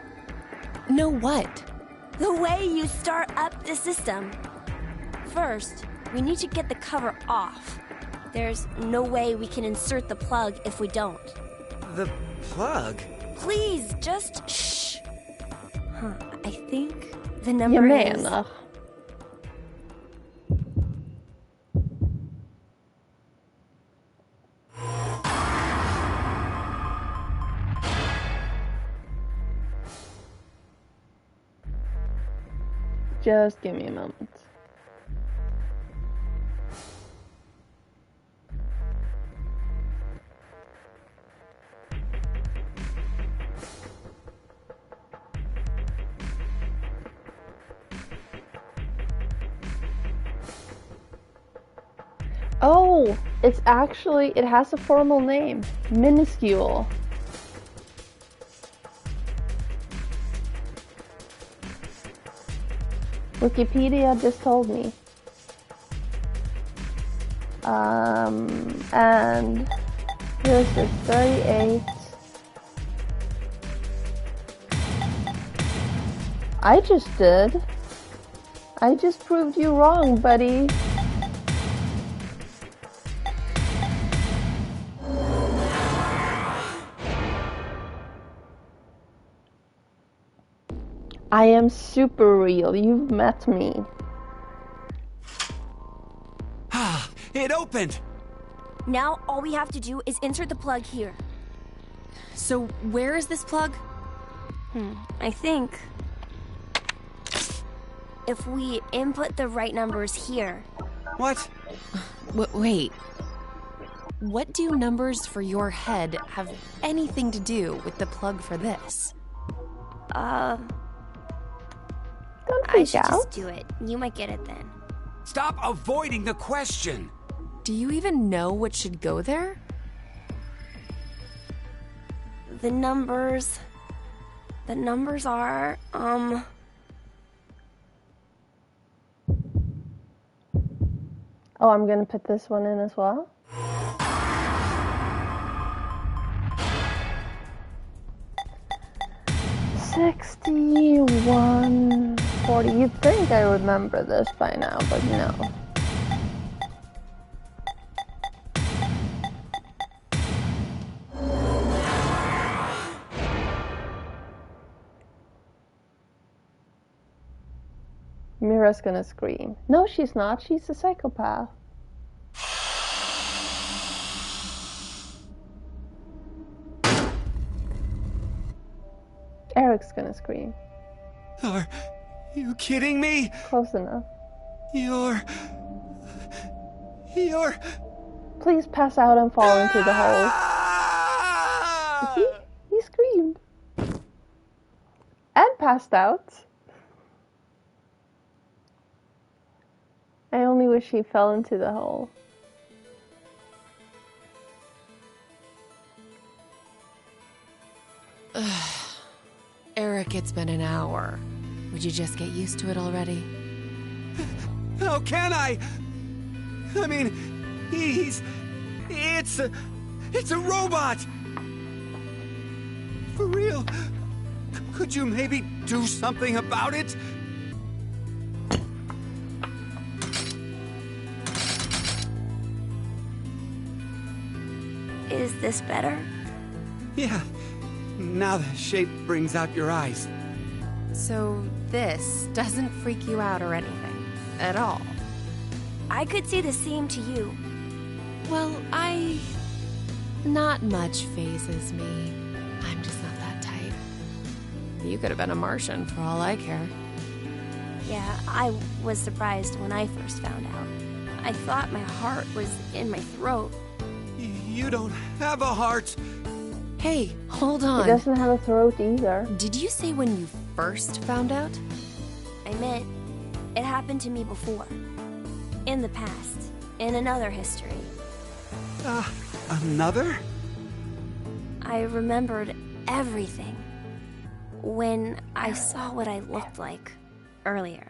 Know what? The way you start up the system. First, we need to get the cover off. There's no way we can insert the plug if we don't. The plug? Please, just shh. I think the number is... Just give me a moment. Oh, it's actually, it has a formal name. Minuscule. Wikipedia just told me. And here's the 38. I just did. I just proved you wrong, buddy. I am super real. You've met me. It opened! Now all we have to do is insert the plug here. So where is this plug? I think if we input the right numbers here. What? Wait. What do numbers for your head have anything to do with the plug for this? Don't I freak should out. just do it. You might get it then. Stop avoiding the question! Do you even know what should go there? The numbers are, Oh, I'm gonna put this one in as well. $61.40. You'd think I remember this by now, but no. Mira's gonna scream. No, she's not. She's a psychopath. Eric's gonna scream. Are you kidding me? Close enough. You're... Please pass out and fall into the hole. See? He screamed. And passed out. I only wish he fell into the hole. Eric, it's been an hour. Would you just get used to it already? How can I? I mean, it's a robot! For real? Could you maybe do something about it? is this better? Yeah. Now the shape brings out your eyes. So this doesn't freak you out or anything at all? I could say the same to you. Well, not much phases me. I'm just not that type. You could have been a Martian for all I care. Yeah, I was surprised when I first found out. I thought my heart was in my throat. You don't have a heart. Hey, hold on. He doesn't have a throat either. Did you say when you first found out? I meant it happened to me before. In the past. In another history. Another? I remembered everything when I saw what I looked like earlier.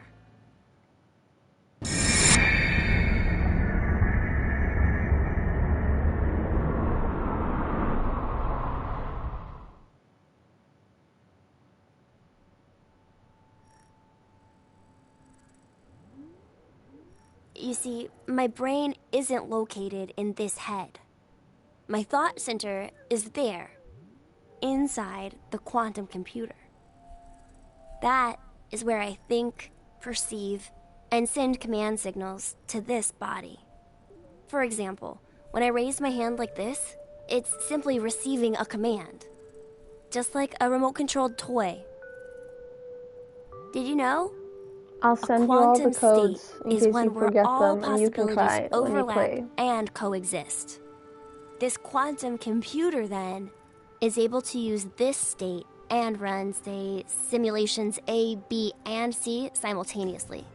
You see, my brain isn't located in this head. My thought center is there, inside the quantum computer. That is where I think, perceive, and send command signals to this body. For example, when I raise my hand like this, it's simply receiving a command. Just like a remote-controlled toy. Did you know? I'll send you all the codes in is case when you forget all them, and you can try possibilities it when you overlap play. and coexist. This quantum computer, then, is able to use this state and run, say, simulations A, B, and C simultaneously.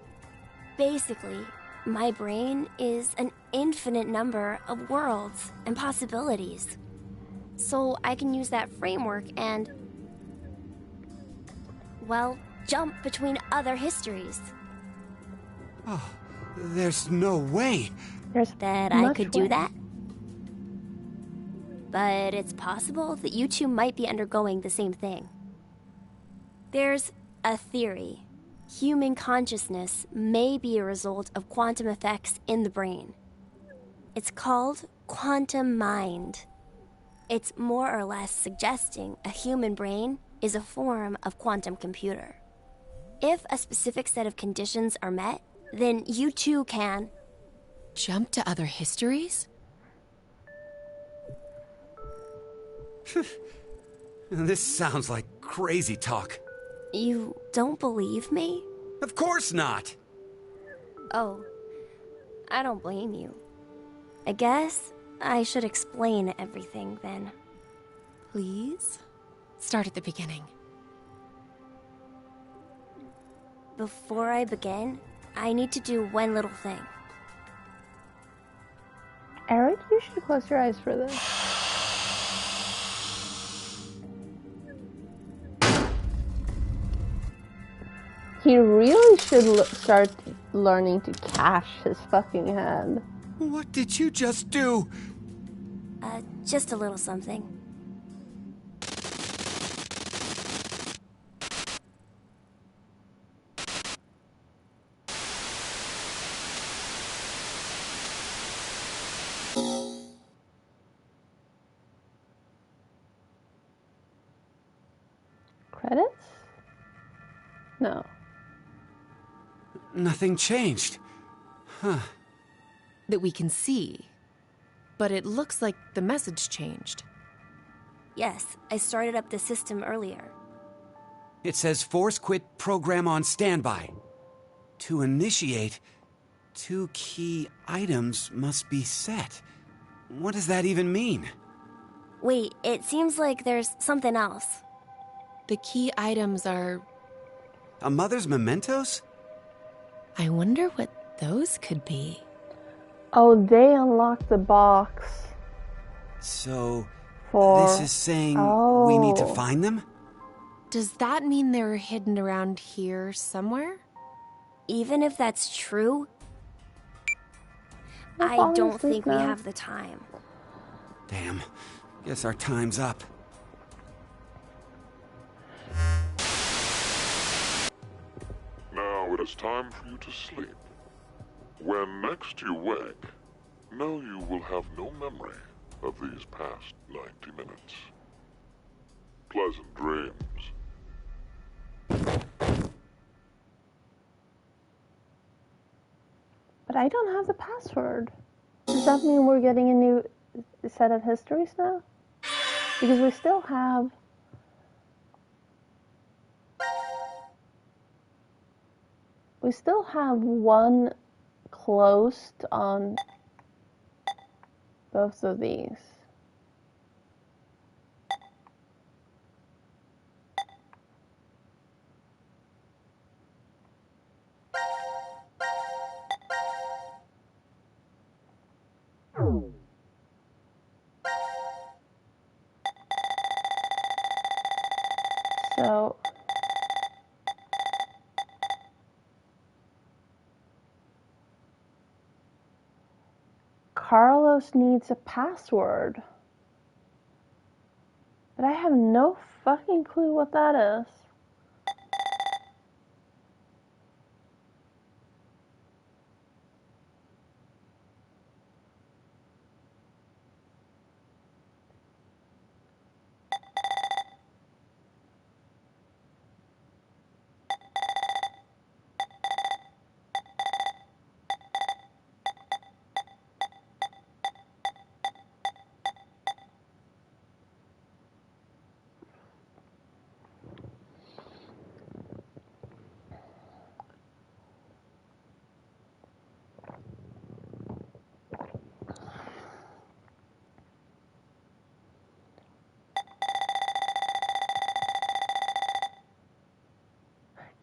Basically, my brain is an infinite number of worlds and possibilities. So I can use that framework and, well, jump between other histories. Oh, there's no way. That I could do that? But it's possible that you two might be undergoing the same thing. There's a theory. Human consciousness may be a result of quantum effects in the brain. It's called quantum mind. It's more or less suggesting a human brain is a form of quantum computer. If a specific set of conditions are met, then you too can... Jump to other histories? This sounds like crazy talk. You don't believe me? Of course not! Oh, I don't blame you. I guess I should explain everything then. Please? Start at the beginning. Before I begin, I need to do one little thing. Eric, you should close your eyes for this. He really should start learning to cache his fucking head. What did you just do? Just a little something. Credits? No. Nothing changed. Huh. That we can see. But it looks like the message changed. Yes, I started up the system earlier. It says force quit program on standby. To initiate, 2 key items must be set. What does that even mean? Wait, it seems like there's something else. The key items are... A mother's mementos? I wonder what those could be. Oh, they unlocked the box. So, For... this is saying we need to find them? Does that mean they're hidden around here somewhere? Even if that's true, I don't think we have the time. Damn. Guess our time's up. Now it is time for you to sleep. When next you wake, know you will have no memory of these past 90 minutes. Pleasant dreams. But I don't have the password. Does that mean we're getting a new set of histories now? Because we still have... We still have one closed on both of these. So... Carlos needs a password. But I have no fucking clue what that is.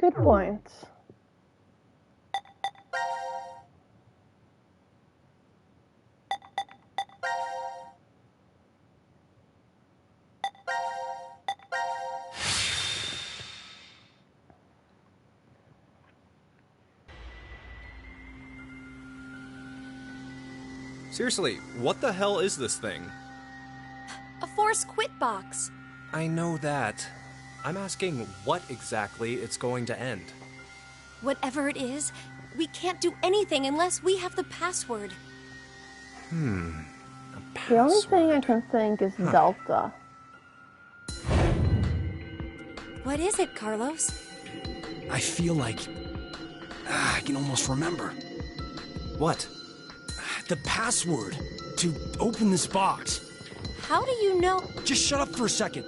Good point. Seriously, what the hell is this thing? A force quit box. I know that. I'm asking what exactly it's going to end. Whatever it is, we can't do anything unless we have the password. The only thing I can think is Delta. What is it, Carlos? I feel like I can almost remember. What? The password to open this box. How do you know? Just shut up for a second.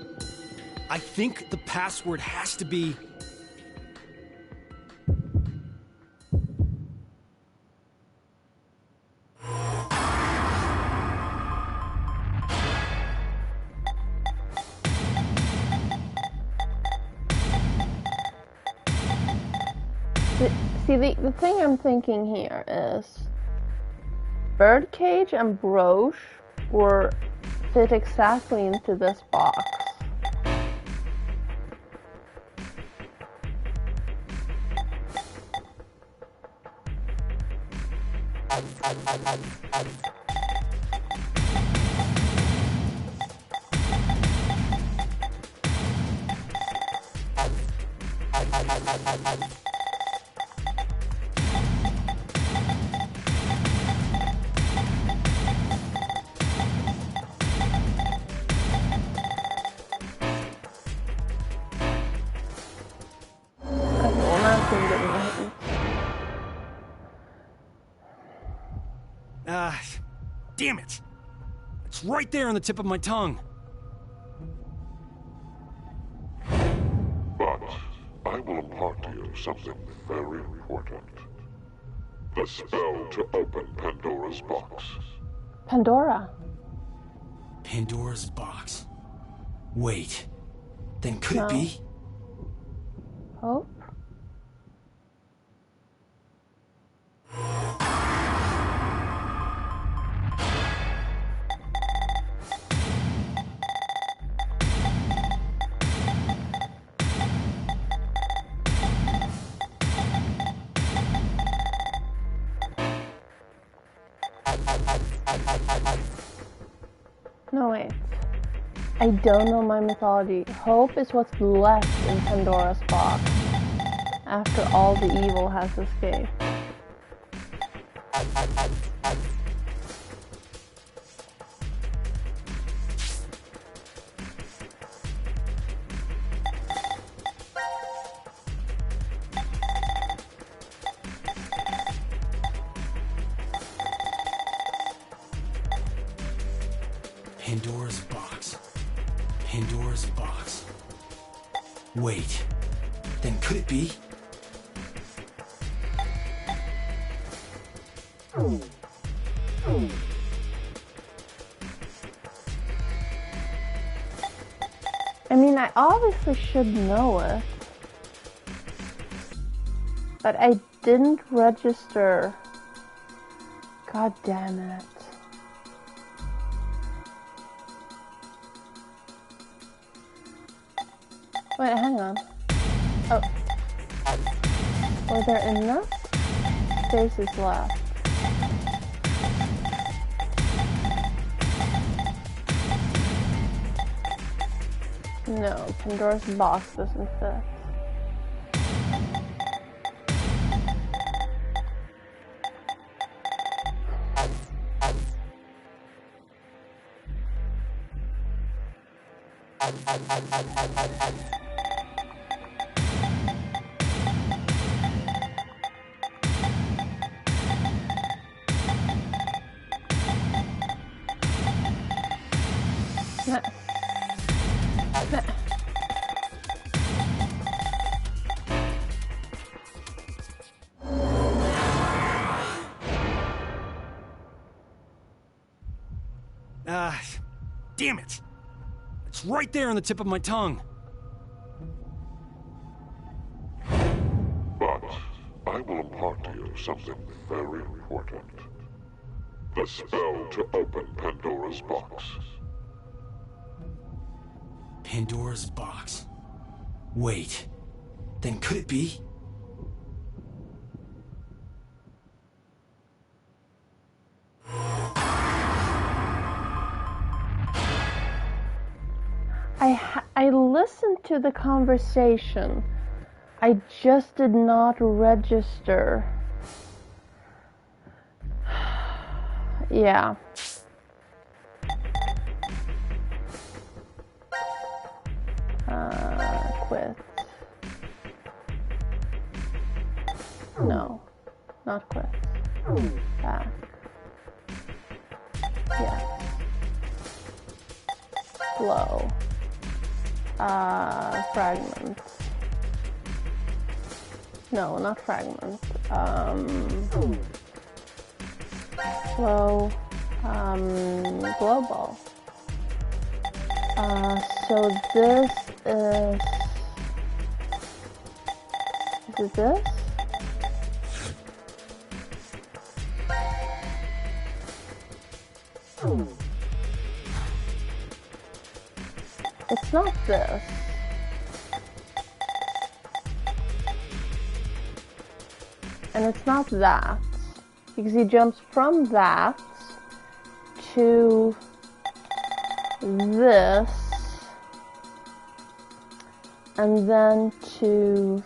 I think the password has to be... See, the thing I'm thinking here is Birdcage and Broche were fit exactly into this box. Damn it! It's right there on the tip of my tongue. But I will impart to you something very important. The spell to open Pandora's box. Pandora. Pandora's box. Wait. Then could it be? Hope? No, wait. I don't know my mythology. Hope is what's left in Pandora's box after all the evil has escaped. Pandora's box. Pandora's box. Wait. Then could it be? I mean, I obviously should know it. But I didn't register. God damn it. Wait, hang on. Oh. Were there enough spaces left? No, Pandora's box doesn't fit. Damn it! It's right there on the tip of my tongue. I will impart to you something very important. The spell to open Pandora's box. Pandora's box? Wait. Then could it be? I listened to the conversation. I just did not register. Yeah. Quit. No, not quit. Back. Yes. Slow. Fragment. No, not fragment. Slow. Global. So this is... Is it this? It's not this. And it's not that. Because he jumps from that to this. And then to...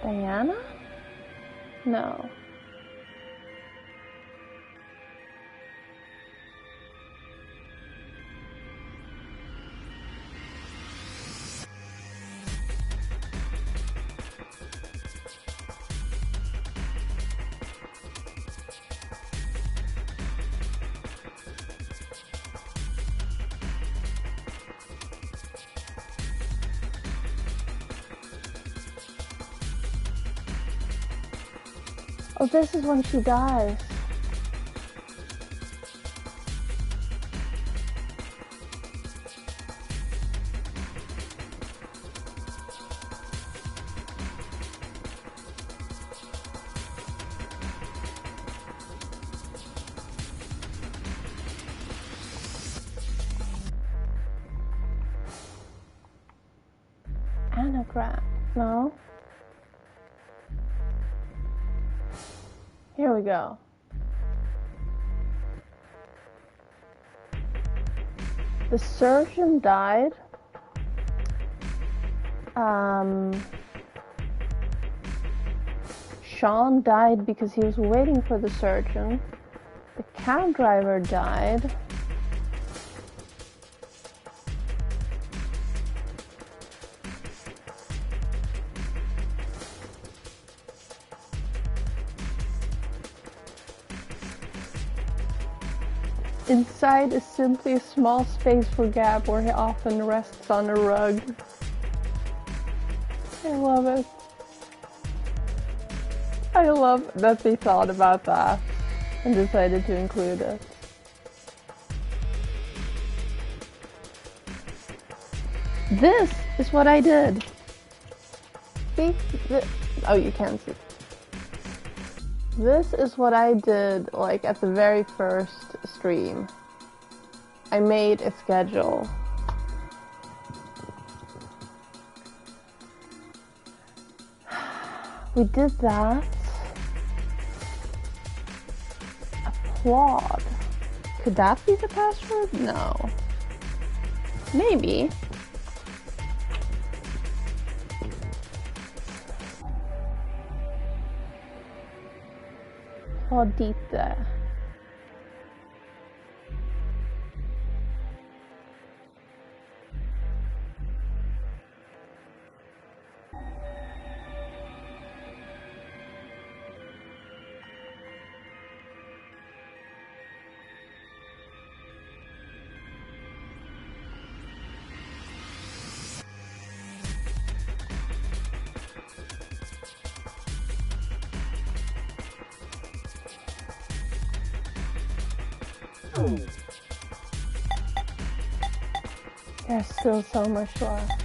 Diana? No. Oh, this is when she dies. Anagram. No. Here we go. The surgeon died. Sean died because he was waiting for the surgeon. The cab driver died. Inside is simply a small space for Gab where he often rests on a rug. I love it. I love that they thought about that and decided to include it. This is what I did. See? Oh, you can't see. This is what I did, like, at the very first stream. I made a schedule. We did that. Applaud. Could that be the password? No. Maybe. Audite. There's still so much left.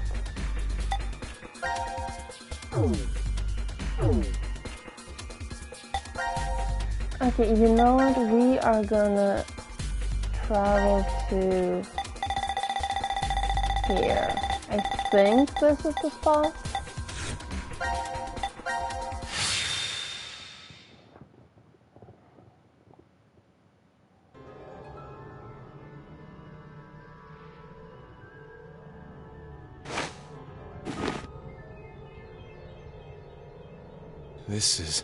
Okay, you know what? We are gonna travel to here. I think this is the spot. This is...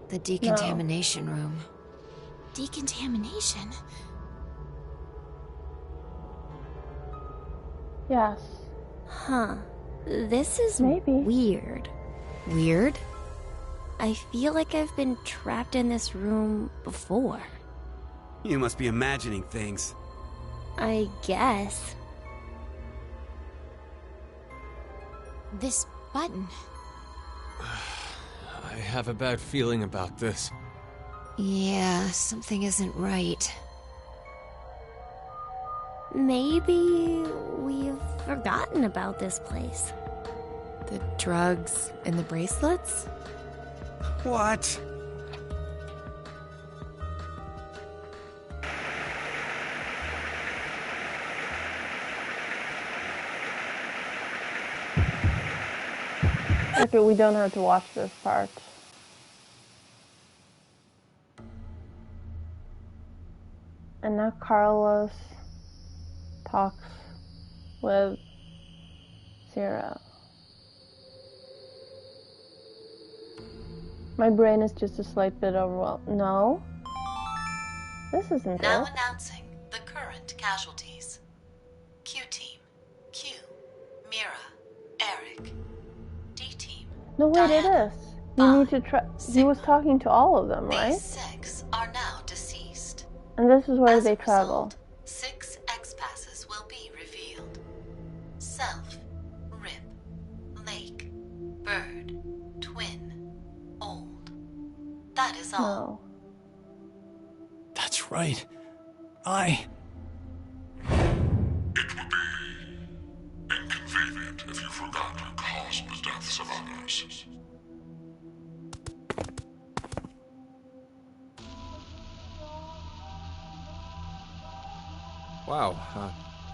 the decontamination room. Decontamination? Yes. Huh. This is maybe weird. Weird? I feel like I've been trapped in this room before. You must be imagining things. I guess. This button. I have a bad feeling about this. Yeah, something isn't right. Maybe we've forgotten about this place. The drugs and the bracelets? What? Okay, we don't have to watch this part. And now Carlos talks with Zero. My brain is just a slight bit overwhelmed. No? This isn't Now it. announcing the current casualties. Q Team, Q, Mira, Eric. D Team. No, wait, it is. You need to try. He was talking to all of them, right? These 6 are now deceased. And this is where As they a travel. result, 6 X-passes will be revealed. Self, Rip, Lake, Bird, Twin, Old. That is all. No. That's right. It would be inconvenient if you forgot to cause the deaths of others. Wow,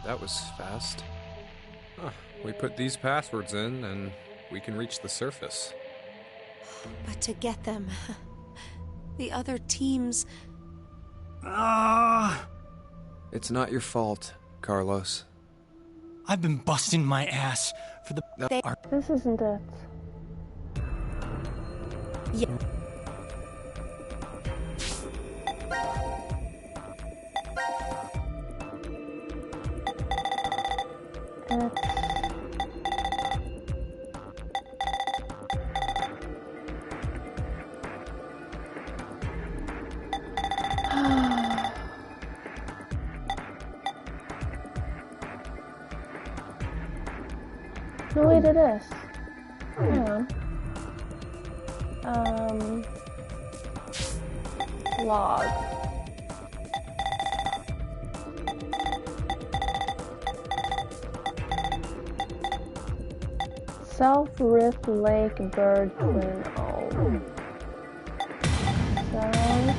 that was fast. We put these passwords in, and we can reach the surface. But to get them, the other teams... It's not your fault, Carlos. I've been busting my ass for the... This isn't it. Yeah. No, wait, it is. Hang on. Log. Self, Rift, Lake, Bird, Twin, O. Self.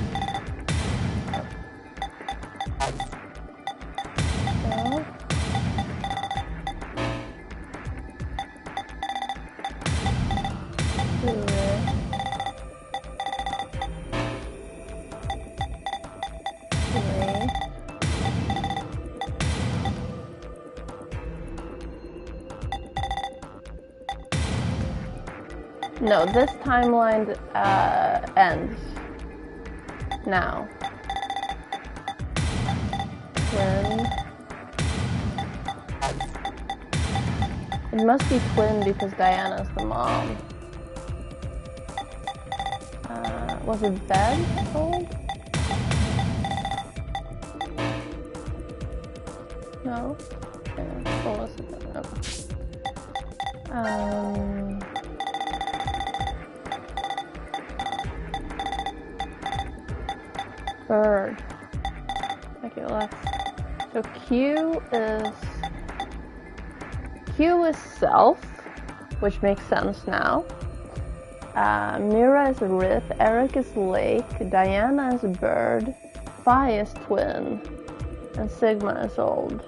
No, this timeline ends now. Twin. It must be twin because Diana's the mom. Was it bed told? No? Yeah, what was it? Okay. Bird. Okay. Okay, so Q is self, which makes sense now. Mira is Rith, Eric is Lake, Diana is Bird, Phi is Twin, and Sigma is Old.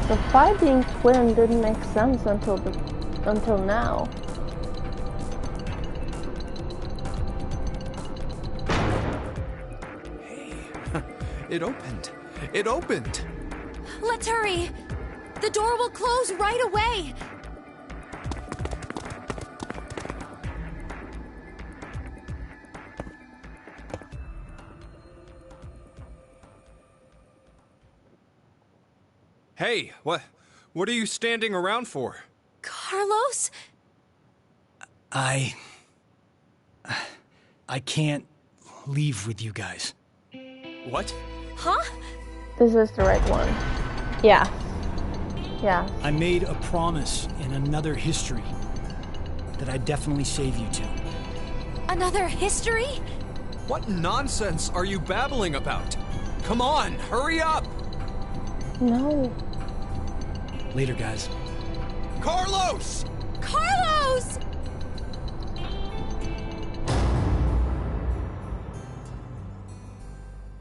So Phi being twin didn't make sense until now. Hey, it opened. It opened. Let's hurry. The door will close right away. Hey, what are you standing around for? Carlos? I can't leave with you guys. What? Huh? This is the right one. Yeah. Yeah. I made a promise in another history that I'd definitely save you two. Another history? What nonsense are you babbling about? Come on, hurry up! No. Later, guys. Carlos! Carlos!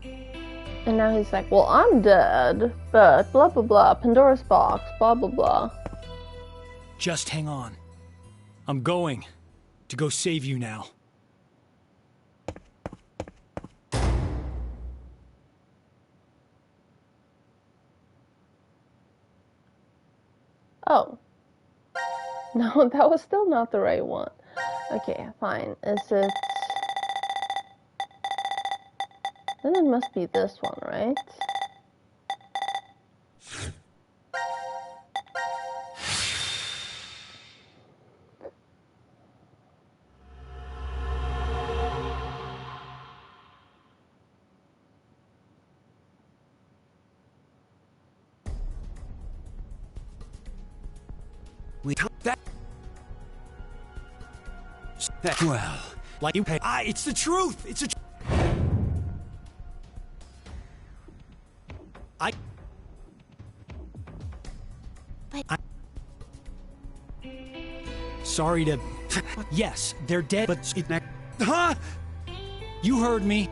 And now he's like, well, I'm dead, but blah blah blah, Pandora's box, blah blah blah. Just hang on. I'm going to go save you now. Oh. No, that was still not the right one. Okay, fine. Is it... Then it must be this one, right? Well, like you pay. It's the truth. It's a. Sorry to. Yes, they're dead, but huh? You heard me.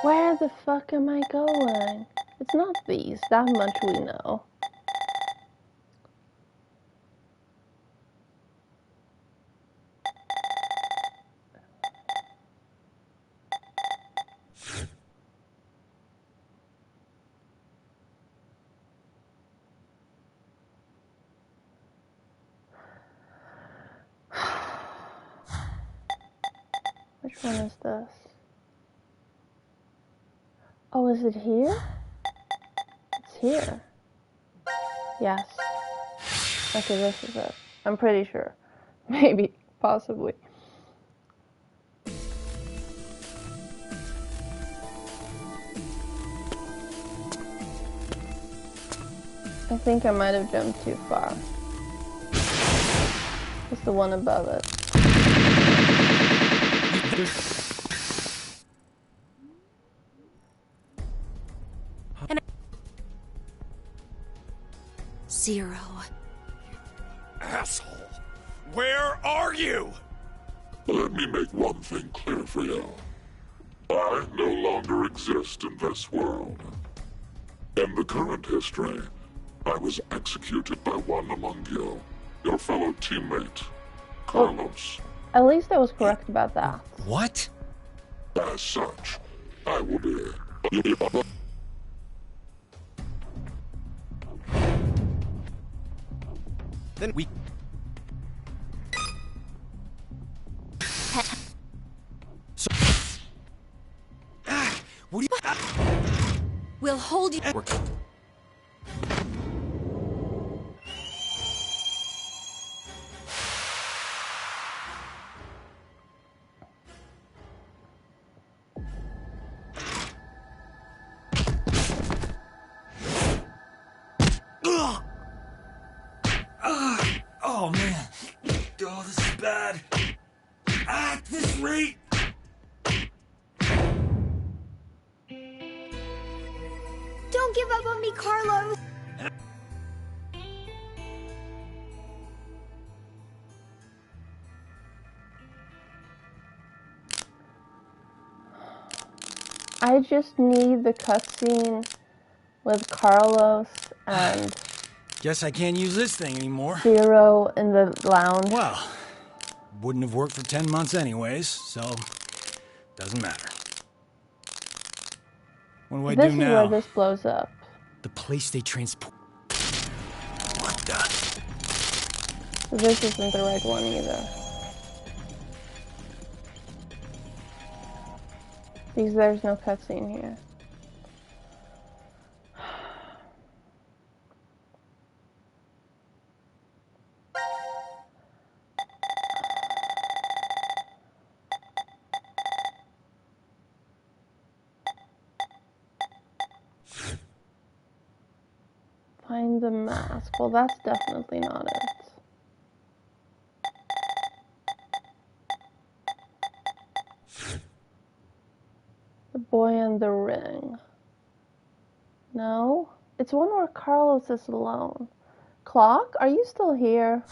Where the fuck am I going? It's not these, that much we know. Which one is this? Oh, is it here? It's here. Yes. Okay, this is it. I'm pretty sure. Maybe. Possibly. I think I might have jumped too far. It's the one above it. Zero. Asshole. Where are you? Let me make one thing clear for you. I no longer exist in this world. In the current history, I was executed by one among you, your fellow teammate, Carlos. At least I was correct about that. What? As such, I will be... Then we... We'll hold you. Oh man. Oh, this is bad. At this rate. Don't give up on me, Carlos! I just need the cutscene with Carlos and Guess I can't use this thing anymore. Zero in the lounge. Well, wouldn't have worked for 10 months anyways, so doesn't matter. What do I do now? This is where this blows up. The place they transport. What the? So this isn't the right one either. Because there's no cutscene here. Find the mask. Well, that's definitely not it. The boy and the ring. No? It's one where Carlos is alone. Clock? Are you still here?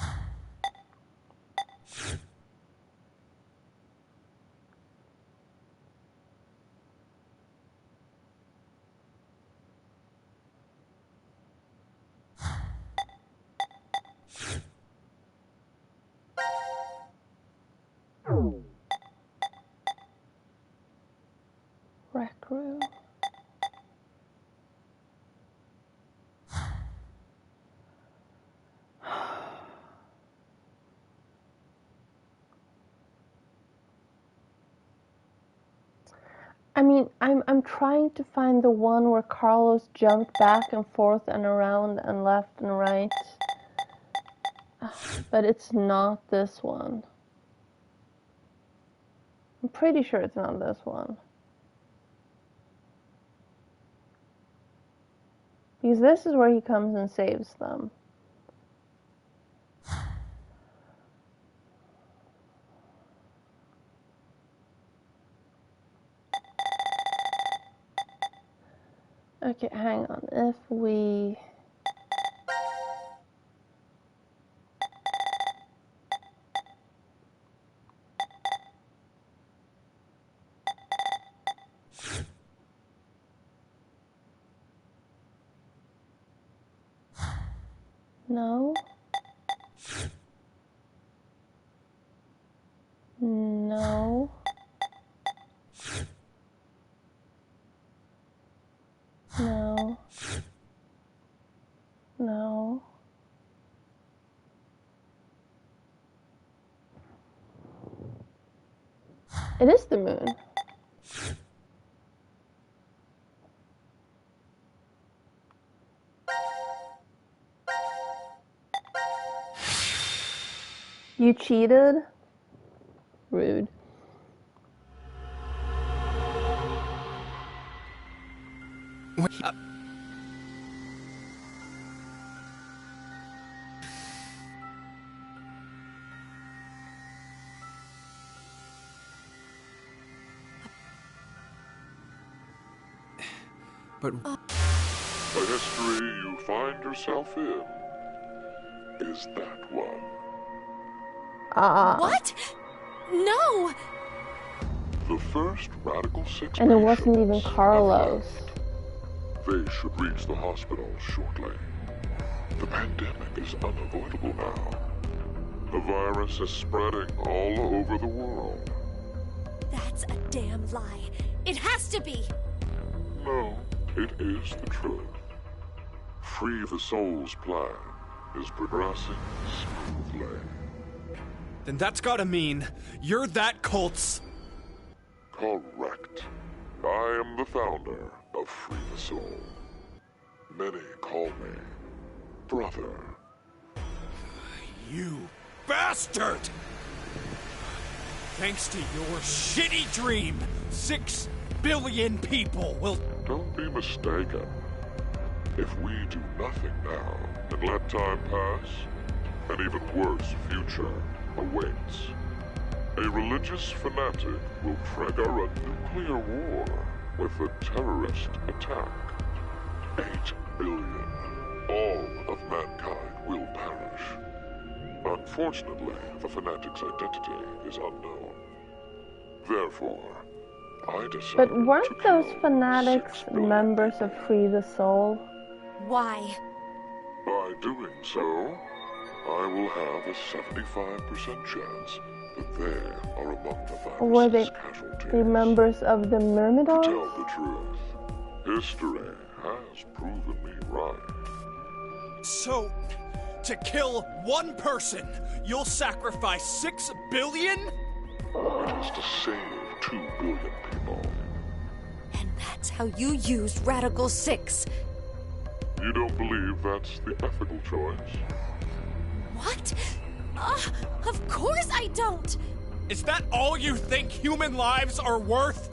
Rec room. I mean, I'm trying to find the one where Carlos jumped back and forth and around and left and right. But it's not this one. I'm pretty sure it's not this one. Because this is where he comes and saves them. Okay, hang on. If we... No. No. No. No. It is the moon. You cheated? Rude. But the history you find yourself in is that one. What? No! The first radical six. And it wasn't even Carlos. They should reach the hospital shortly. The pandemic is unavoidable now. The virus is spreading all over the world. That's a damn lie. It has to be. No, it is the truth. Free the Soul's plan is progressing smoothly. Then that's gotta mean you're that cult's... Correct. I am the founder of of Free the Soul. Many call me brother. You bastard! Thanks to your shitty dream, 6 billion people will... Don't be mistaken. If we do nothing now and let time pass, an even worse future awaits. A religious fanatic will trigger a nuclear war with a terrorist attack. 8 billion. All of mankind will perish. Unfortunately, the fanatic's identity is unknown. Therefore, I decided But weren't those fanatics members of Free the Soul? Why? By doing so, I will have a 75% chance that they are among the Or were virus's they casualties. the members of the To Myrmidons? tell the truth, history has proven me right. So, to kill one person, you'll sacrifice 6 billion? It is to save 2 billion people. And that's how you used Radical 6. You don't believe that's the ethical choice? What? Of course I don't! Is that all you think human lives are worth?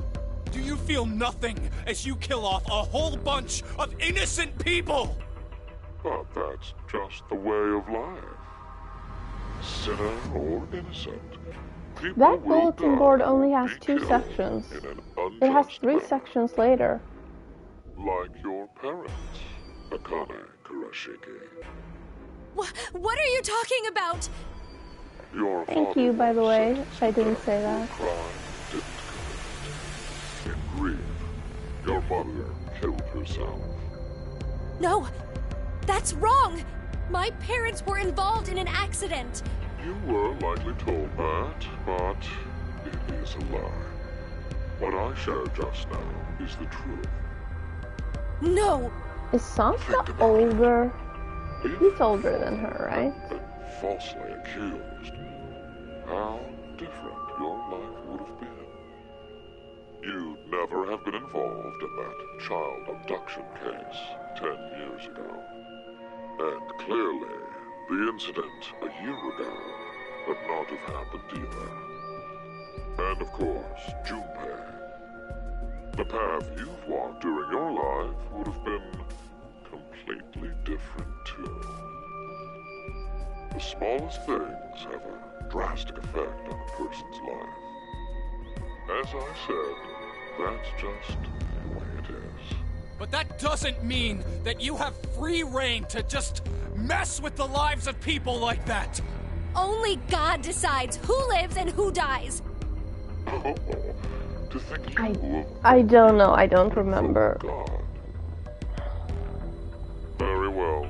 Do you feel nothing as you kill off a whole bunch of innocent people? But that's just the way of life. Sinner or innocent. People That will bulletin die board only or has be 2 killed sections. in an It has unjust 3 manner, sections later. like your parents, Akane Kurashiki. What are you talking about? Your Thank father you, by the was way. sentenced I to didn't death say for a that. crime he didn't commit. In grief, your mother killed herself. No, that's wrong! My parents were involved in an accident. You were likely told that, but it is a lie. What I shared just now is the truth. No! Is Sansa older? He's older than her, right? Falsely accused. How different your life would have been. You'd never have been involved in that child abduction case 10 years ago. And clearly, the incident a year ago would not have happened either. And of course, Junpei. The path you've walked during your life would have been completely different too. The smallest things have a drastic effect on a person's life. As I said, that's just the way it is. But that doesn't mean that you have free reign to just mess with the lives of people like that. Only God decides who lives and who dies. Oh, to think I don't know. I don't remember. God. Very well.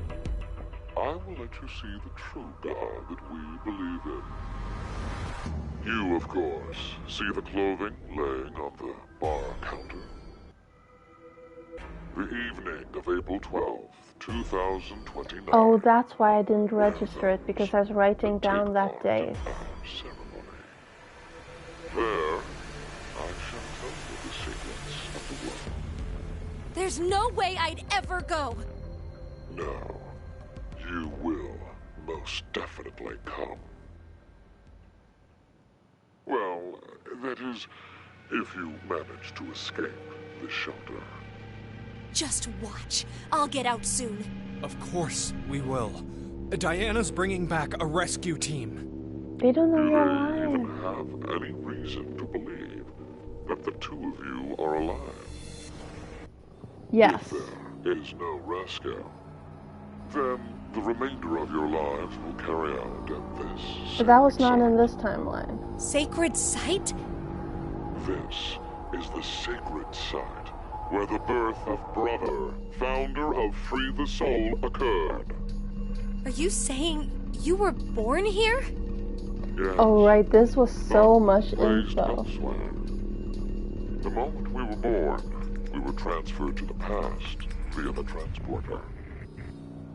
I will let you see the true God that we believe in. You, of course, see the clothing laying on the bar counter. The evening of April 12th, 2029. Oh, that's why I didn't register it, because I was writing down that date. There, I shall tell you the secrets of the world. There's no way I'd ever go. No, you will most definitely come. Well, that is, if you manage to escape the shelter. Just watch. I'll get out soon. Of course we will. Diana's bringing back a rescue team. They don't know Do you're they even alive. have any reason to believe that the two of you are alive? Yes. If there is no rescue, then the remainder of your lives will carry out at this. But that was not in this timeline. Sacred site? This is the sacred site where the birth of Brother, founder of Free the Soul, occurred. Are you saying you were born here? Yes. Oh, right. This was so much Raised info. elsewhere. The moment we were born, we were transferred to the past via the transporter.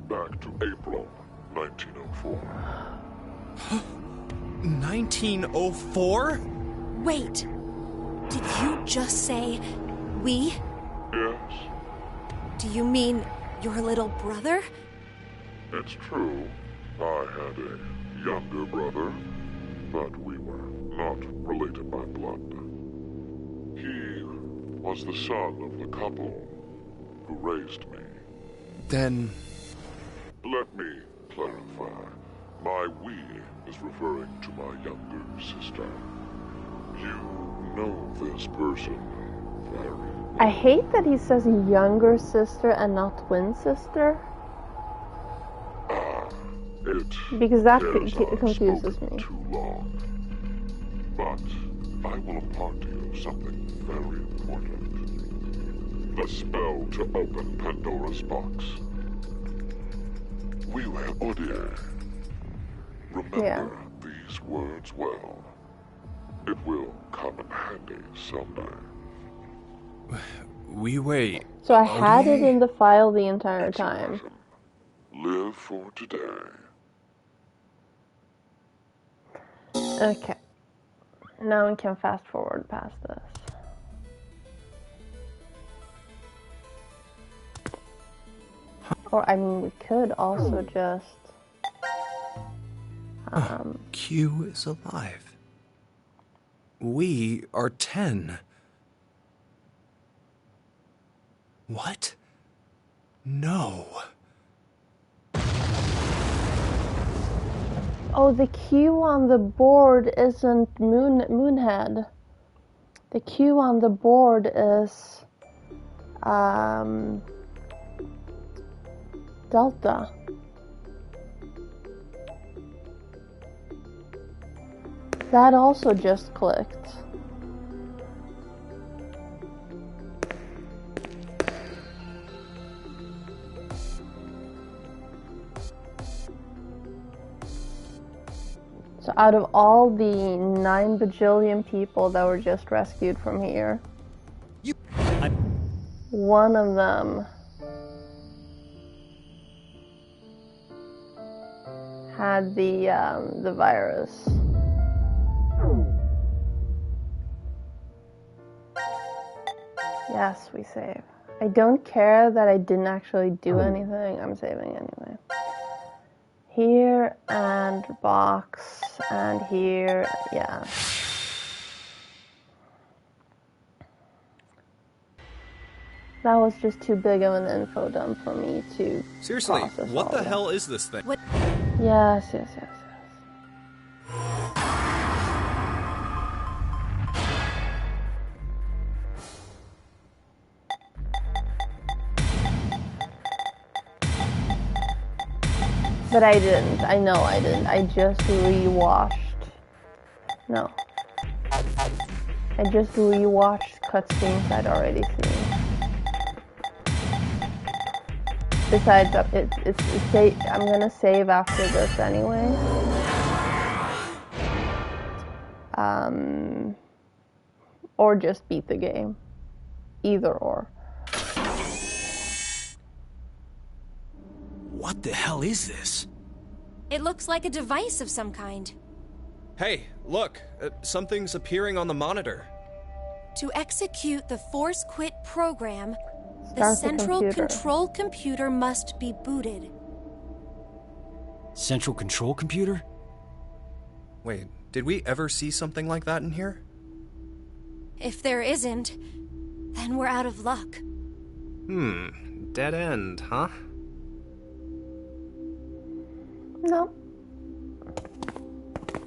Back to April 1904. 1904? Wait. Did you just say we? Yes, Do you mean your little brother? It's true. I had a younger brother, but we were not related by blood. He was the son of the couple who raised me. Then... Let me clarify. My "we" is referring to my younger sister. You know this person very well. I hate that he says younger sister and not twin sister. Because that confuses me. Too long. But I will impart to you something very important. The spell to open Pandora's box. Wile Odir. Remember these words well. It will come in handy someday. So I had it in the file the entire time. Live for today. Okay. Now we can fast forward past this. Or, I mean, we could also just... Q is alive. We are 10. What? No. Oh, the Q on the board isn't Moonhead. The Q on the board is... Delta. That also just clicked. So out of all the 9 bajillion people that were just rescued from here, one of them had the virus. Yes, we save. I don't care that I didn't actually do anything. I'm saving anyway. Here and box and here, yeah. That was just too big of an info dump for me to Seriously, process what all the that. hell is this thing? What? Yes. But I didn't. I know I didn't. I just rewatched. No. I just rewatched cutscenes I'd already seen. Besides, I'm gonna save after this anyway. Or just beat the game. Either or. What the hell is this? It looks like a device of some kind. Hey, look! Something's appearing on the monitor. To execute the Force Quit program, the Start the central computer. control computer must be booted. Central control computer? Wait, did we ever see something like that in here? If there isn't, then we're out of luck. Dead end, huh? No.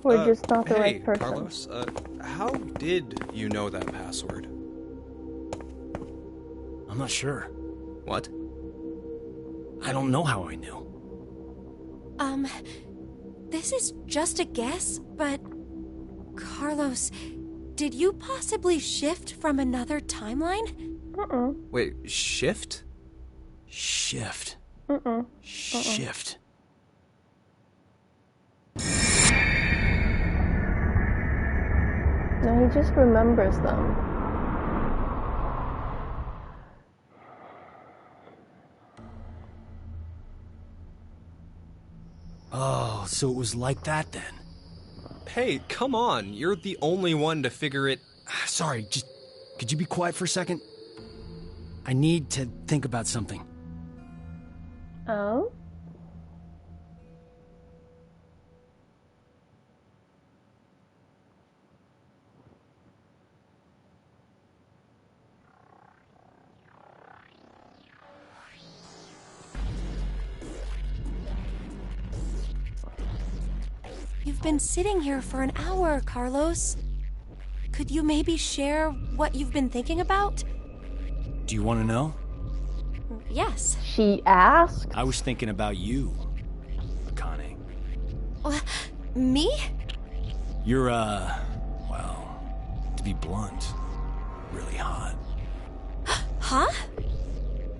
We're just not the hey, right person. Carlos, how did you know that password? I'm not sure. What? I don't know how I knew. This is just a guess, but... Carlos, did you possibly shift from another timeline? Wait, shift? Shift. Shift. No, he just remembers them. Oh, so it was like that then. Hey, come on, you're the only one to figure it... Sorry, just... Could you be quiet for a second? I need to think about something. Oh? You've been sitting here for an hour, Carlos. Could you maybe share what you've been thinking about? Do you want to know? Yes. She asked? I was thinking about you, Akane. Me? You're, well, to be blunt, really hot. Huh?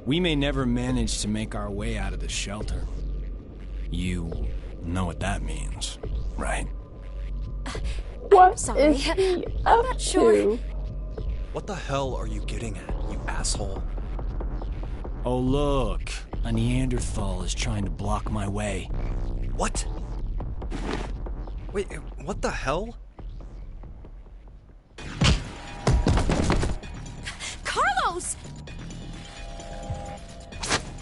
We may never manage to make our way out of the shelter. You know what that means, right? What I'm sorry. is he I'm up not sure. to? What the hell are you getting at, you asshole? Oh, look. A Neanderthal is trying to block my way. What? Wait, what the hell? Carlos!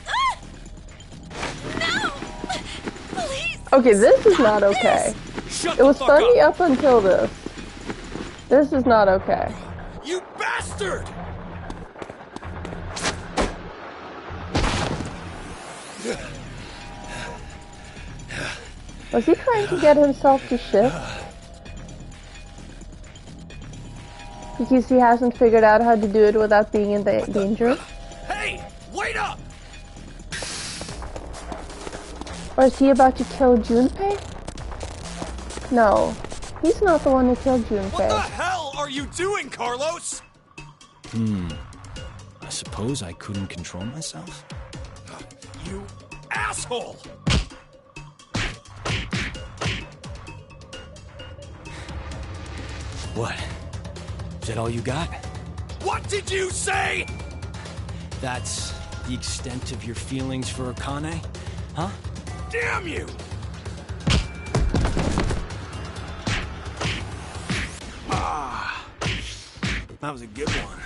Ah! No! Please! Okay, this is not okay. It was funny up until this. This is not okay. You bastard! Was he trying to get himself to shift? Because he hasn't figured out how to do it without being in danger? Hey! Wait up! Or is he about to kill Junpei? No. He's not the one who killed Junpei. What the hell are you doing, Carlos? I suppose I couldn't control myself? You asshole! What? Is that all you got? What did you say? That's the extent of your feelings for Akane? Huh? Damn you! Ah, that was a good one.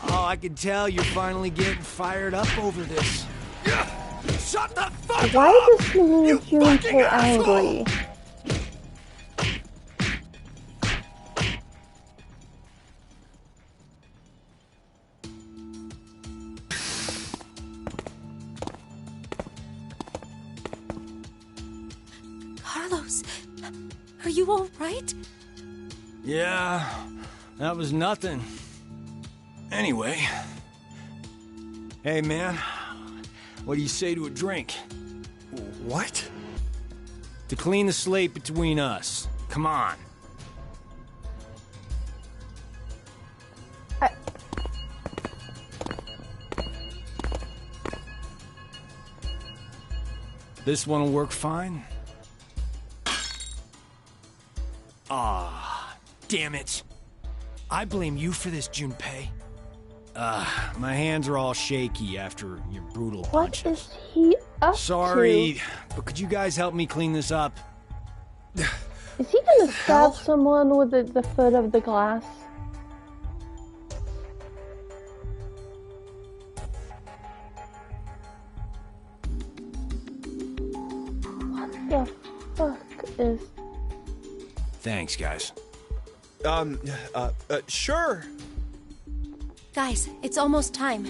Oh, I can tell you're finally getting fired up over this. Shut the fuck Why up! does he need Junpei angry? Carlos, are you all right? Yeah, that was nothing. Anyway. Hey, man. What do you say to a drink? What? To clean the slate between us. Come on. This one'll work fine? Ah, damn it. I blame you for this, Junpei. My hands are all shaky after your brutal punches. What is he up Sorry, but could you guys help me clean this up? to? Is he gonna stab someone with the foot of the glass? What the fuck is... Thanks, guys. Sure. Guys, it's almost time.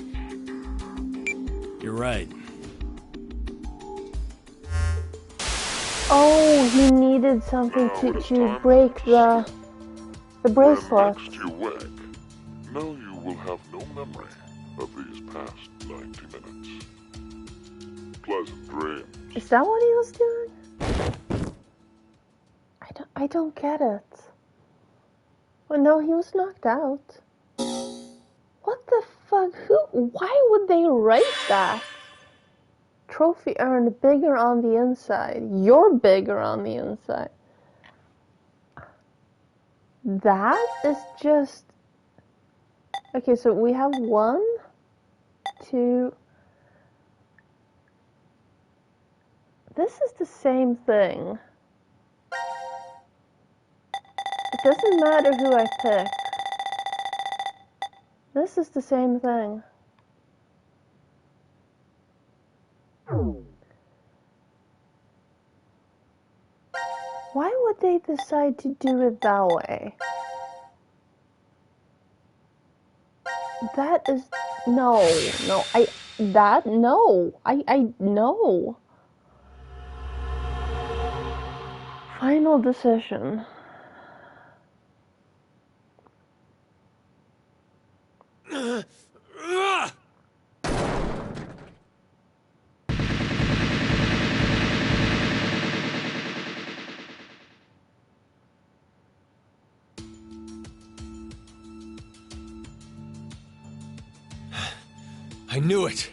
You're right. Oh, he needed something to break the bracelet. Next you wake, know you will have no memory of these past 90 minutes. Pleasant dreams. Is that what he was doing? I don't get it. Well, no, he was knocked out. What the fuck? Why would they write that? Trophy earned bigger on the inside. You're bigger on the inside. That is just... Okay, so we have 1, 2... This is the same thing. It doesn't matter who I pick. This is the same thing. Why would they decide to do it that way? That is... No. No. Final decision. I knew it!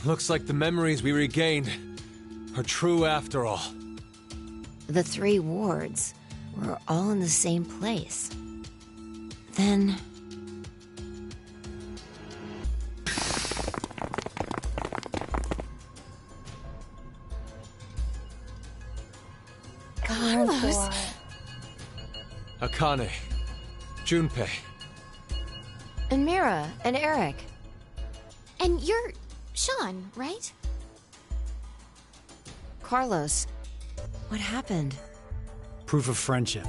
Looks like the memories we regained are true after all. The 3 wards were all in the same place. Then... Carlos! Akane. Junpei. And Mira, and Eric. And you're Sean, right? Carlos, what happened? Proof of friendship.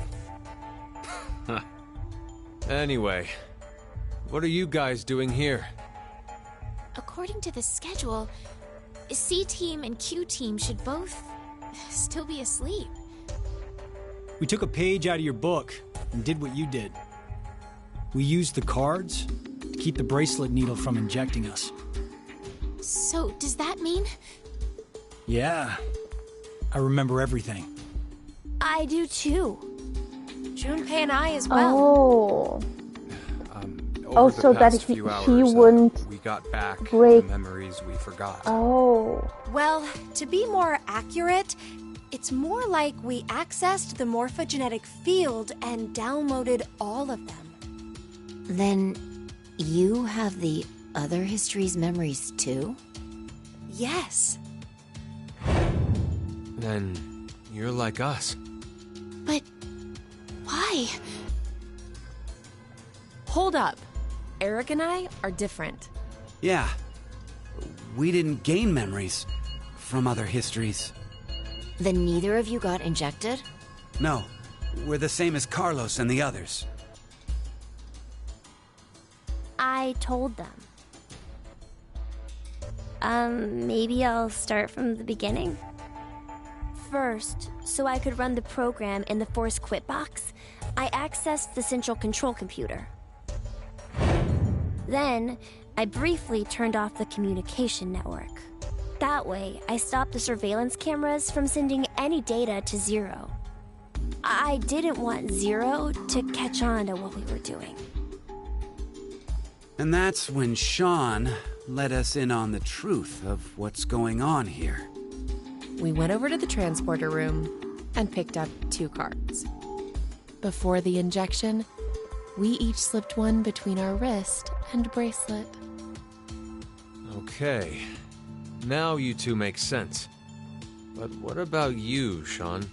Anyway, what are you guys doing here? According to the schedule, C team and Q team should both still be asleep. We took a page out of your book and did what you did. We used the cards to keep the bracelet needle from injecting us. So, does that mean? Yeah. I remember everything. I do too. Junpei and I as well. Oh, so that he wouldn't we got back break the memories we forgot. Oh. Well, to be more accurate, it's more like we accessed the morphogenetic field and downloaded all of them. Then you have the other history's memories too? Yes. Then you're like us. But why? Hold up. Eric and I are different. Yeah. We didn't gain memories from other histories. Then neither of you got injected? No. We're the same as Carlos and the others. I told them. Maybe I'll start from the beginning? First, so I could run the program in the Force Quit box, I accessed the central control computer. Then, I briefly turned off the communication network. That way, I stopped the surveillance cameras from sending any data to Zero. I didn't want Zero to catch on to what we were doing. And that's when Sean let us in on the truth of what's going on here. We went over to the transporter room and picked up 2 cards. Before the injection, we each slipped one between our wrist and bracelet. Okay. Now you two make sense. But what about you, Sean?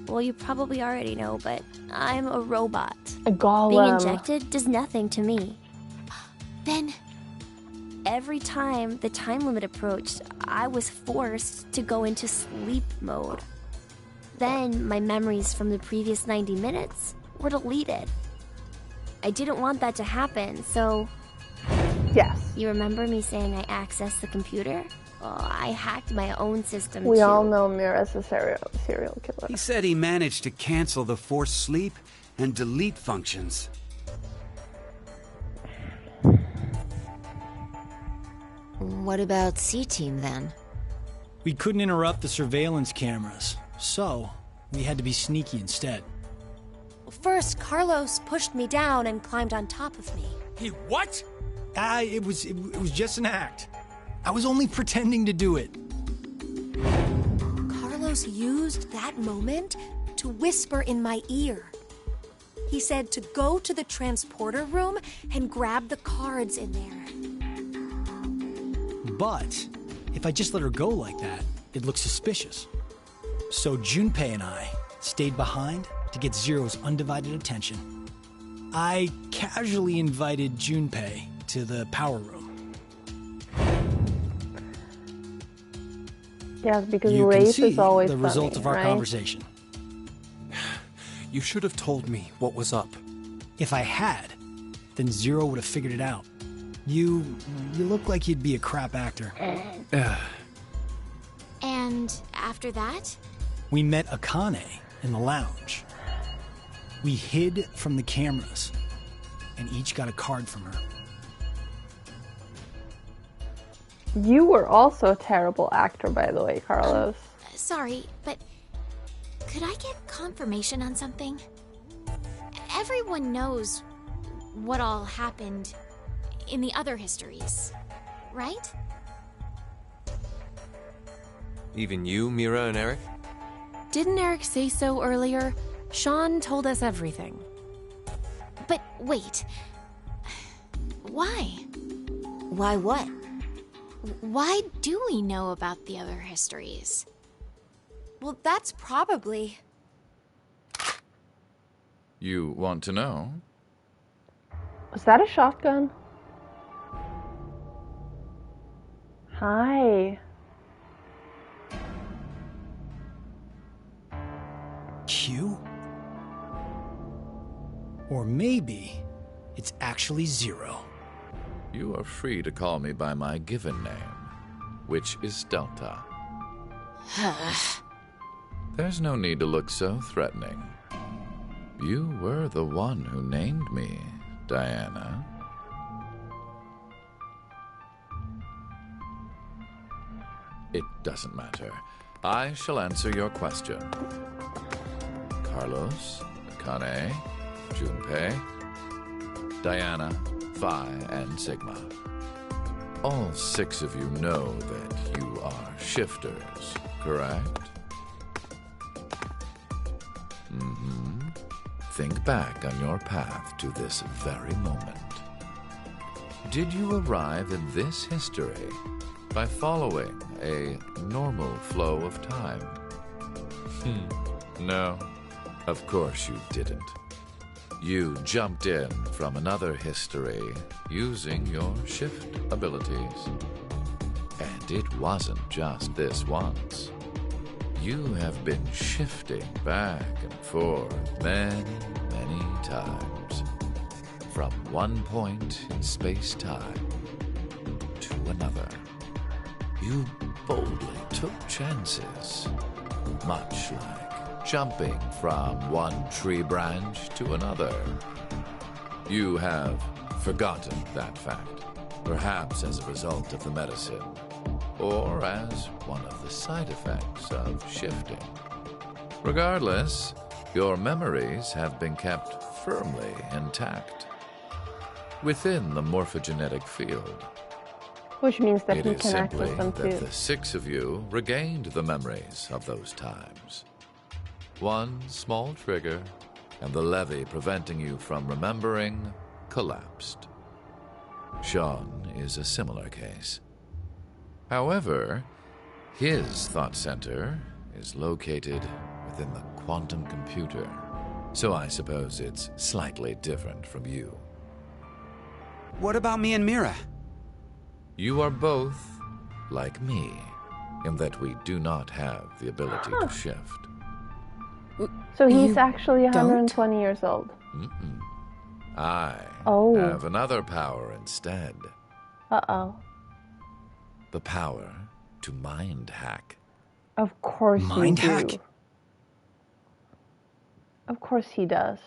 Well, you probably already know, but I'm a robot. A golem. Being injected does nothing to me. Then... Every time the time limit approached, I was forced to go into sleep mode. Then my memories from the previous 90 minutes were deleted. I didn't want that to happen, so... Yes. You remember me saying I accessed the computer? Well, I hacked my own system, We too. all know Mira's a serial killer. He said he managed to cancel the forced sleep and delete functions. What about C-Team then? We couldn't interrupt the surveillance cameras, so we had to be sneaky instead. First, Carlos pushed me down and climbed on top of me. He what? It was just an act. I was only pretending to do it. Carlos used that moment to whisper in my ear. He said to go to the transporter room and grab the cards in there. But if I just let her go like that, it looks suspicious. So Junpei and I stayed behind to get Zero's undivided attention. I casually invited Junpei to the power room. Yes, because you rape can see is always the funny, result of our right? conversation. You should have told me what was up. If I had, then Zero would have figured it out. You look like you'd be a crap actor. And after that? We met Akane in the lounge. We hid from the cameras, and each got a card from her. You were also a terrible actor, by the way, Carlos. Sorry, but could I get confirmation on something? Everyone knows what all happened in the other histories, right? Even you, Mira and Eric? Didn't Eric say so earlier? Sean told us everything. But wait. Why? Why what? Why do we know about the other histories? Well, that's probably... You want to know? Was that a shotgun? Hi. Q? Or maybe it's actually Zero. You are free to call me by my given name, which is Delta. There's no need to look so threatening. You were the one who named me, Diana. It doesn't matter. I shall answer your question. Carlos, Akane, Junpei, Diana, Phi, and Sigma. All 6 of you know that you are shifters, correct? Mm-hmm. Think back on your path to this very moment. Did you arrive in this history by following a normal flow of time? No, of course you didn't. You jumped in from another history using your shift abilities. And it wasn't just this once. You have been shifting back and forth many, many times. From one point in space-time to another. You boldly took chances, much like jumping from one tree branch to another. You have forgotten that fact, perhaps as a result of the medicine, or as one of the side effects of shifting. Regardless, your memories have been kept firmly intact within the morphogenetic field. Which means that It he is can simply access them that too. the 6 of you regained the memories of those times. One small trigger, and the levee preventing you from remembering collapsed. Sean is a similar case. However, his thought center is located within the quantum computer, so I suppose it's slightly different from you. What about me and Mira? You are both like me, in that we do not have the ability to shift. So he's actually 120 years old. Mm-mm. I Oh. have another power instead. Uh-oh. The power to mind hack. Of course Mind you hack? do. Of course he does.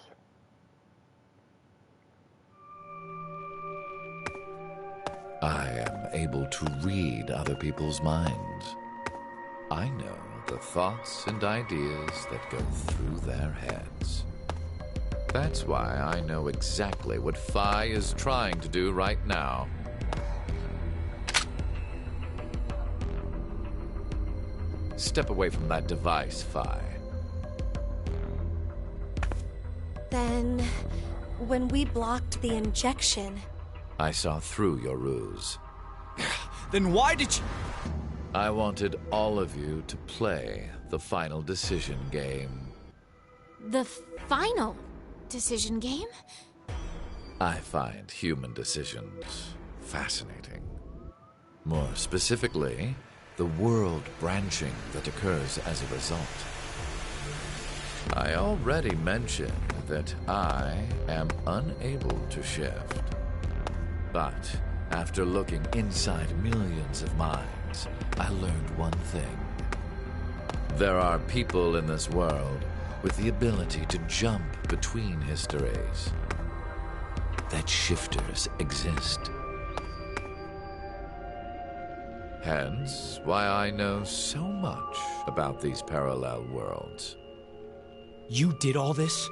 I am able to read other people's minds. I know the thoughts and ideas that go through their heads. That's why I know exactly what Phi is trying to do right now. Step away from that device, Phi. Then, when we blocked the injection... I saw through your ruse. Then why did you... I wanted all of you to play the final decision game. The final decision game? I find human decisions fascinating. More specifically, the world branching that occurs as a result. I already mentioned that I am unable to shift. But after looking inside millions of minds, I learned one thing. There are people in this world with the ability to jump between histories. That shifters exist. Hence, why I know so much about these parallel worlds. You did all this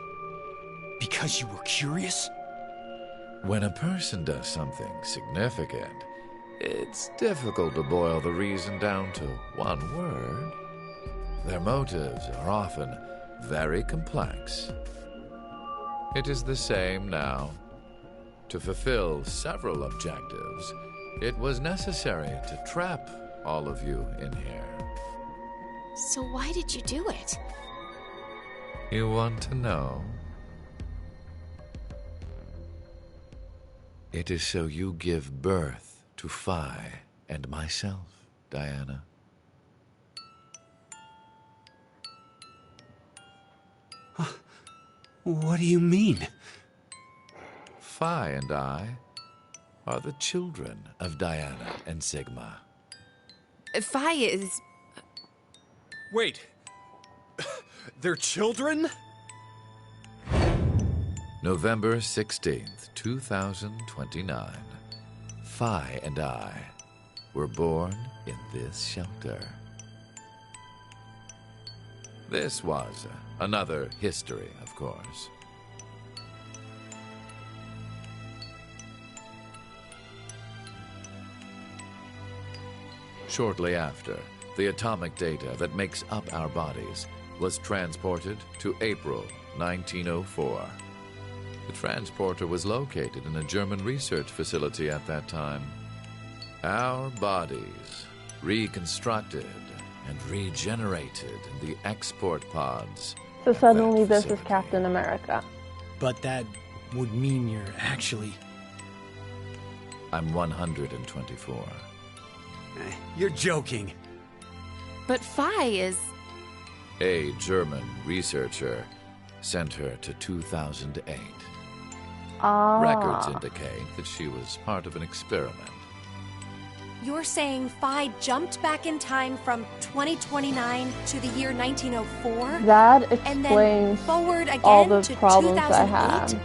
because you were curious? When a person does something significant, it's difficult to boil the reason down to one word. Their motives are often very complex. It is the same now. To fulfill several objectives, it was necessary to trap all of you in here. So why did you do it? You want to know? It is so you give birth to Phi and myself, Diana. What do you mean? Phi and I are the children of Diana and Sigma. Phi is... Wait. They're children? November 16th, 2029. Phi and I were born in this shelter. This was another history, of course. Shortly after, the atomic data that makes up our bodies was transported to April 1904. The transporter was located in a German research facility at that time. Our bodies reconstructed and regenerated in the export pods. So suddenly this is Captain America. But that would mean you're actually... I'm 124. You're joking. But Phi is... A German researcher sent her to 2008. Records indicate that she was part of an experiment. You're saying Phi jumped back in time from 2029 to the year 1904? That and explains then forward again all the to problems 2008? I had.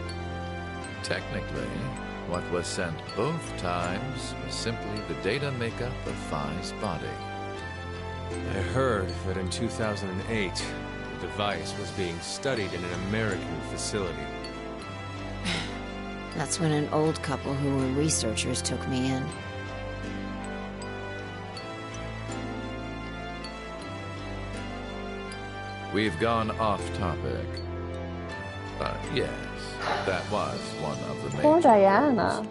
Technically, what was sent both times was simply the data makeup of Phi's body. I heard that in 2008, the device was being studied in an American facility. That's when an old couple who were researchers took me in. We've gone off topic. But yes, that was one of the Poor major Diana.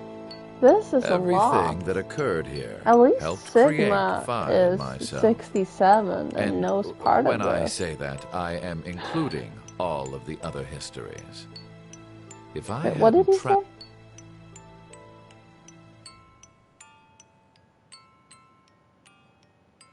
This is a lot. Everything that occurred here At least helped create Sigma Phi is myself. 67 and knows part of When I this. say that, I am including all of the other histories. If I Wait, what did he say?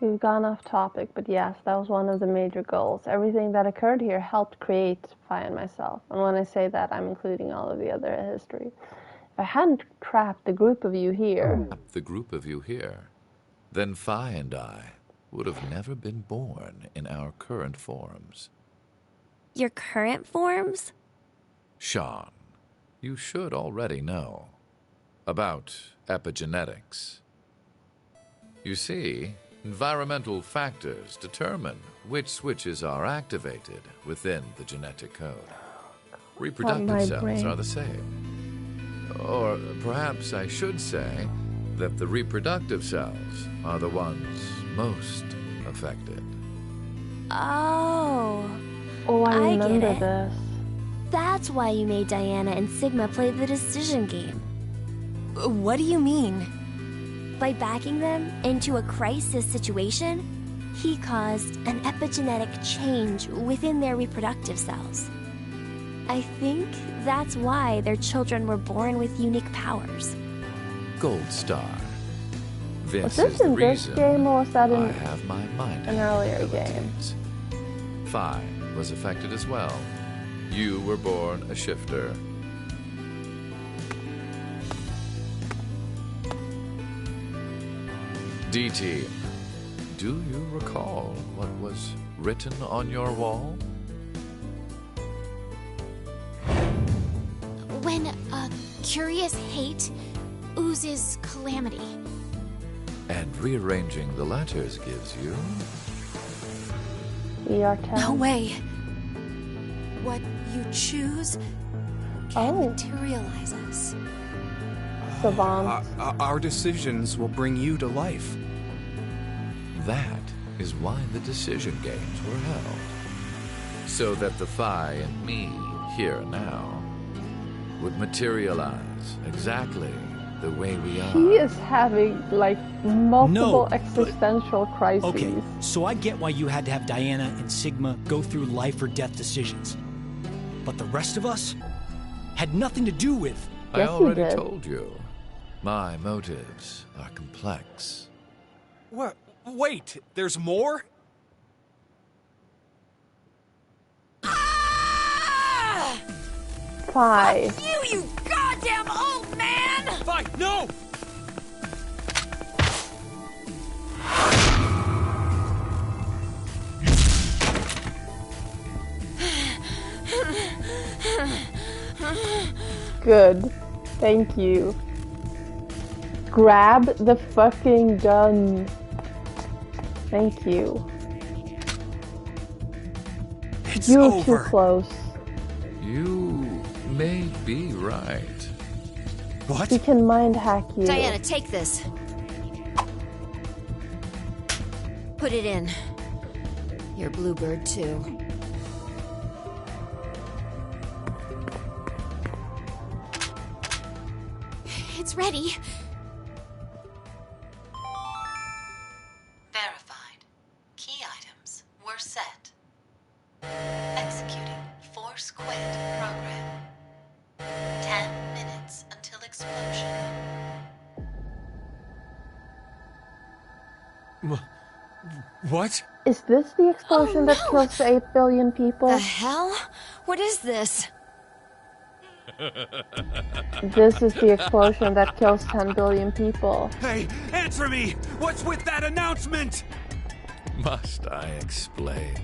We've gone off topic, but yes, that was one of the major goals. Everything that occurred here helped create Phi and myself. And when I say that, I'm including all of the other history. If I hadn't trapped the group of you here... The group of you here, then Phi and I would have never been born in our current forms. Your current forms? Sean, you should already know about epigenetics. You see, environmental factors determine which switches are activated within the genetic code. Reproductive cells are the same. Or perhaps I should say that the reproductive cells are the ones most affected. Oh. Oh, I get remember it. this. That's why you made Diana and Sigma play the decision game. What do you mean? By backing them into a crisis situation, he caused an epigenetic change within their reproductive cells. I think that's why their children were born with unique powers. Gold Star. This Was this is the in this reason game or was that in I have my mind an earlier game? abilities. Phi was affected as well. You were born a shifter. D-Team, do you recall what was written on your wall? When a curious hate oozes calamity. And rearranging the letters gives you... ER10. No way. What you choose can materialize us. Savant. Our decisions will bring you to life. That is why the decision games were held. So that the Phi and me, here and now, would materialize exactly the way we are. He is having, like, multiple No, existential crises. Okay, so I get why you had to have Diana and Sigma go through life or death decisions. But the rest of us had nothing to do with... I already told you. My motives are complex. What? Wait, there's more? Phi. You goddamn old man! Phi, no! Good. Thank you. Grab the fucking gun. Thank you. It's You're over. too close. You may be right. What? He can mind hack you. Diana, take this. Put it in. Your bluebird, too. It's ready. Verified. Key items were set. Executing Force Quit program. 10 minutes until explosion. What? Is this the explosion that kills 8 billion people? The hell? What is this? This is the explosion that kills 10 billion people. Hey, answer me! What's with that announcement? Must I explain?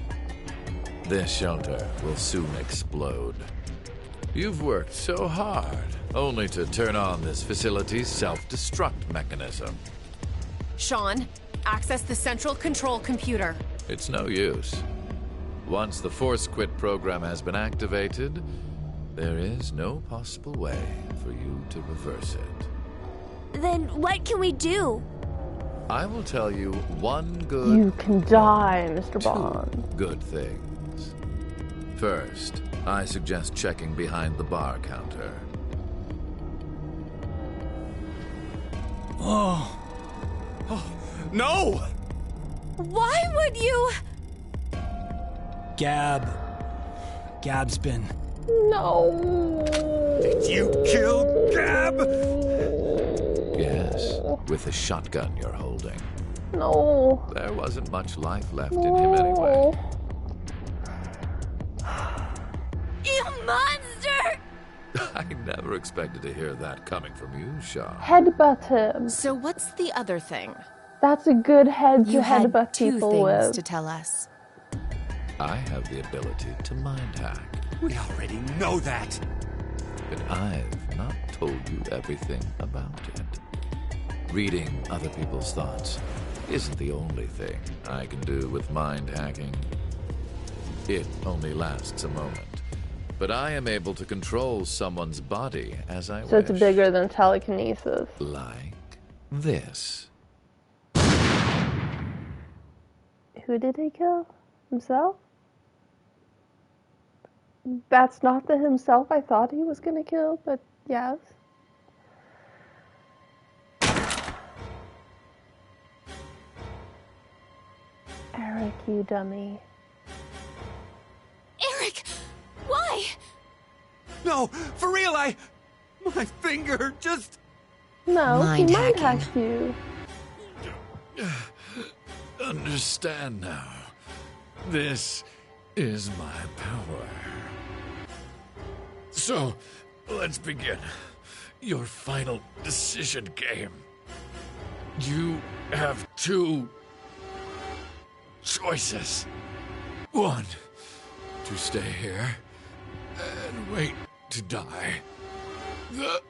This shelter will soon explode. You've worked so hard, only to turn on this facility's self-destruct mechanism. Sean, access the central control computer. It's no use. Once the Force Quit program has been activated, there is no possible way for you to reverse it. Then what can we do? I will tell you one good... You can die, Mr. Bond. Good things. First, I suggest checking behind the bar counter. Oh. No! Why would you? Gab's been... No. Did you kill Gab? Yes, with the shotgun you're holding. No. There wasn't much life left in him anyway. You monster! I never expected to hear that coming from you, Sean. Headbutt him. So what's the other thing? That's a good head to You had headbutt two people things with. to tell us. I have the ability to mind hack. We already know that. But I've not told you everything about it. Reading other people's thoughts isn't the only thing I can do with mind hacking. It only lasts a moment. But I am able to control someone's body as I So wish. it's bigger than telekinesis. Like this. Who did he kill? Himself? That's not the himself I thought he was gonna kill, but yes. Eric, you dummy. Eric, why? No, for real, my finger just... No, he Mind mind hacking. hacked you. Understand now. This is my power. So, let's begin. Your final decision game. You have two choices. One, to stay here and wait to die. The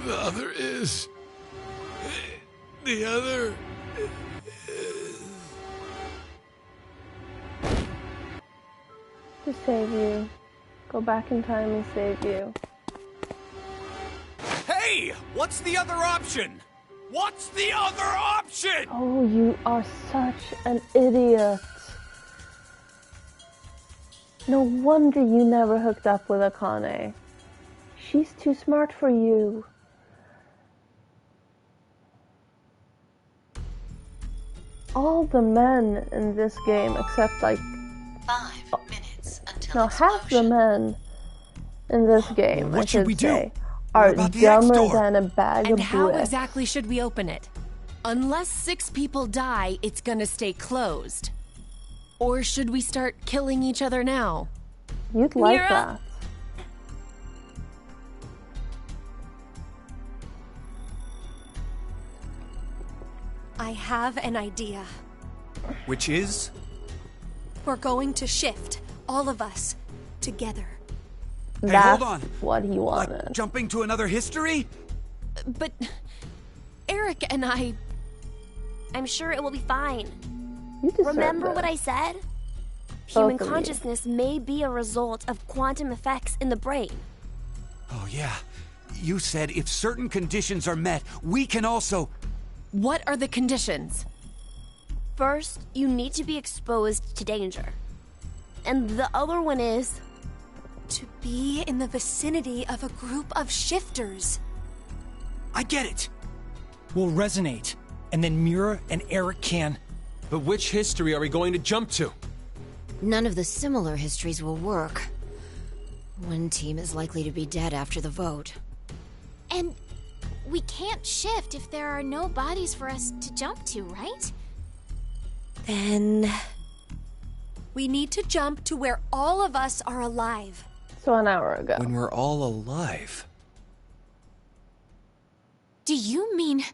other is... The other is... To save you. Go back in time and save you. Hey! What's the other option? What's the other option? Oh, you are such an idiot. No wonder you never hooked up with Akane. She's too smart for you. All the men in this game, except like 5 minutes until no, half the men in this game, What I should we do? say, are dumber than a bag And of how bricks. exactly should we open it? Unless 6 people die, it's gonna stay closed. Or should we start killing each other now? You'd like Mira? that. I have an idea. Which is? We're going to shift, all of us, together. Hey, That's hold on. what he wanted. Like, jumping to another history? But Eric and I'm sure it will be fine. You deserve Remember this. what I said? Both Human of you. consciousness may be a result of quantum effects in the brain. Oh, yeah. You said if certain conditions are met, we can also... what are the conditions? First, you need to be exposed to danger. And the other one is... To be in the vicinity of a group of shifters. I get it. We'll resonate, and then Mira and Eric can... But which history are we going to jump to? None of the similar histories will work. One team is likely to be dead after the vote. And we can't shift if there are no bodies for us to jump to, right? Then... We need to jump to where all of us are alive. So an hour ago. When we're all alive. Do you mean...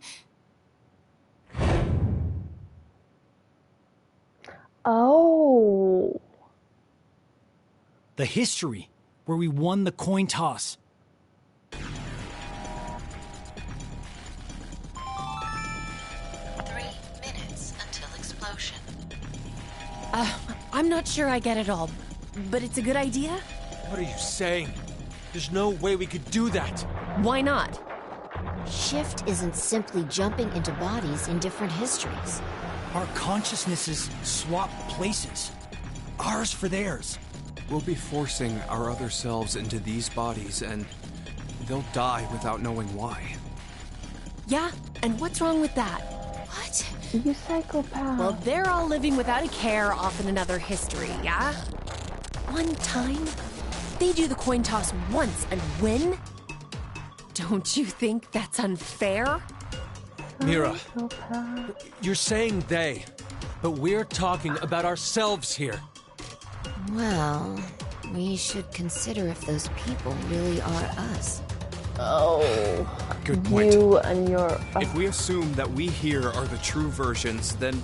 Oh. The history, where we won the coin toss. 3 minutes until explosion. I'm not sure I get it all, but it's a good idea? What are you saying? There's no way we could do that. Why not? Shift isn't simply jumping into bodies in different histories. Our consciousnesses swap places. Ours for theirs. We'll be forcing our other selves into these bodies, and they'll die without knowing why. Yeah, and what's wrong with that? What? You psychopath. Well, they're all living without a care off in another history, yeah? One time, they do the coin toss once and win? Don't you think that's unfair? Mira, you're saying they, but we're talking about ourselves here. Well, we should consider if those people really are us. Oh. Good point. You and your... If we assume that we here are the true versions, then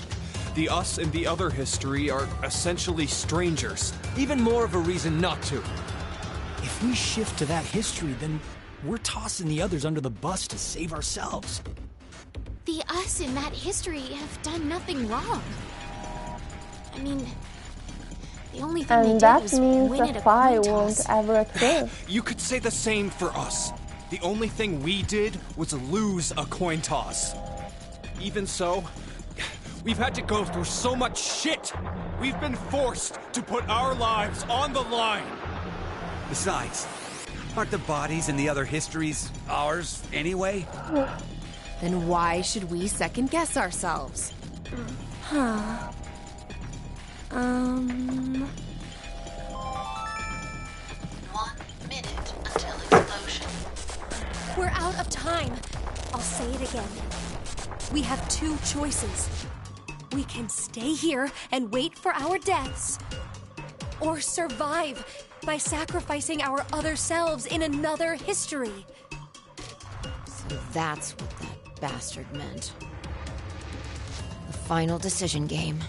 the us in the other history are essentially strangers. Even more of a reason not to. If we shift to that history, then we're tossing the others under the bus to save ourselves. The us in that history have done nothing wrong. I mean, the only thing they And did that was means win the at a Phi coin won't toss. ever exist. You could say the same for us. The only thing we did was lose a coin toss. Even so, we've had to go through so much shit. We've been forced to put our lives on the line. Besides, aren't the bodies in the other histories ours anyway? Then why should we second guess ourselves? Huh. 1 minute We're out of time. I'll say it again. We have two choices. We can stay here and wait for our deaths, or survive by sacrificing our other selves in another history. So that's what that bastard meant. The final decision game.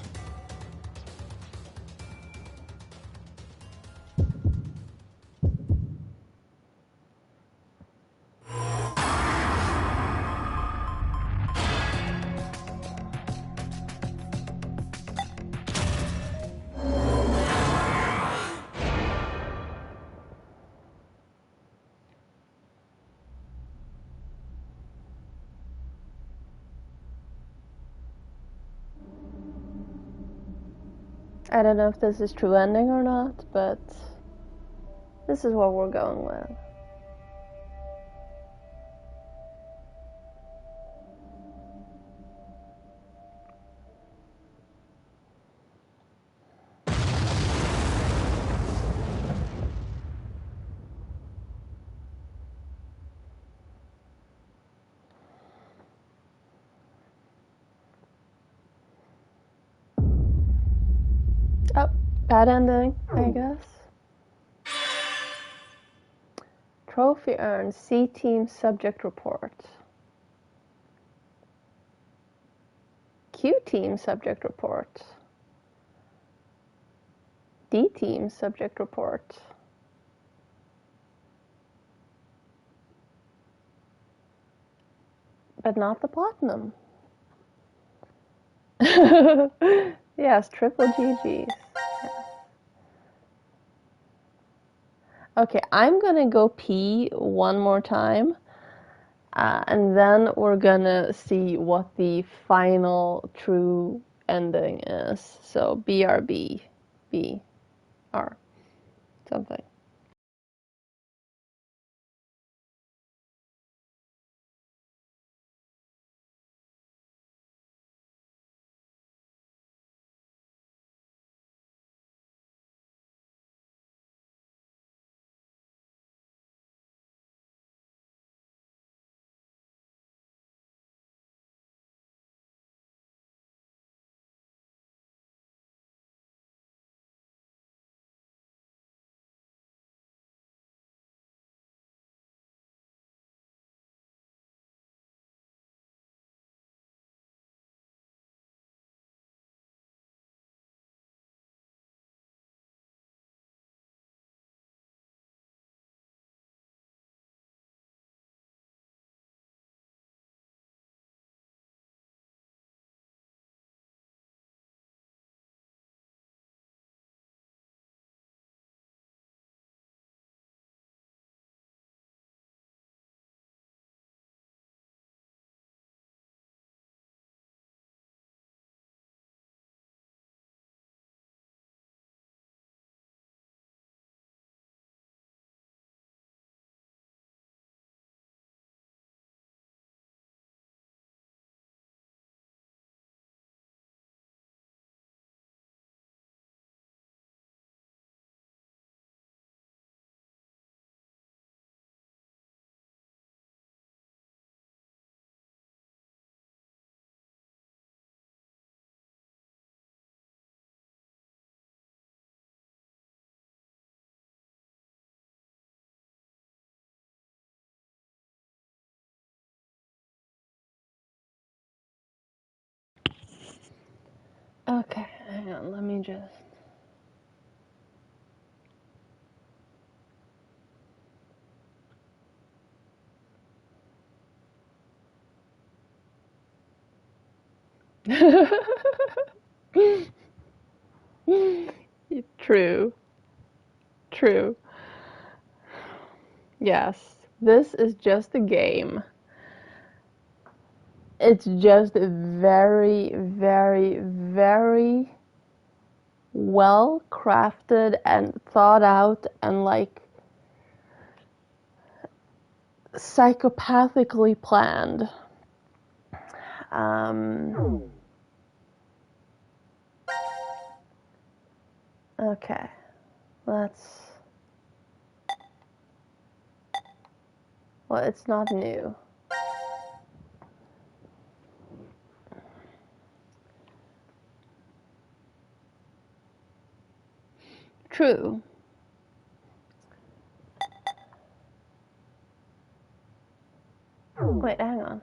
I don't know if this is true ending or not, but this is what we're going with. Oh, bad ending, I guess. Trophy earned. C team subject report. Q team subject report. D team subject report. But not the platinum. Yes, triple GGs. Okay, I'm gonna go pee one more time, and then we're gonna see what the final true ending is. So BRB, BR, something. Okay, hang on, let me just... True. True. Yes, this is just a game. It's just very, very, very well crafted and thought out and like psychopathically planned. Okay, let's... Well, it's not new. True. Wait, hang on.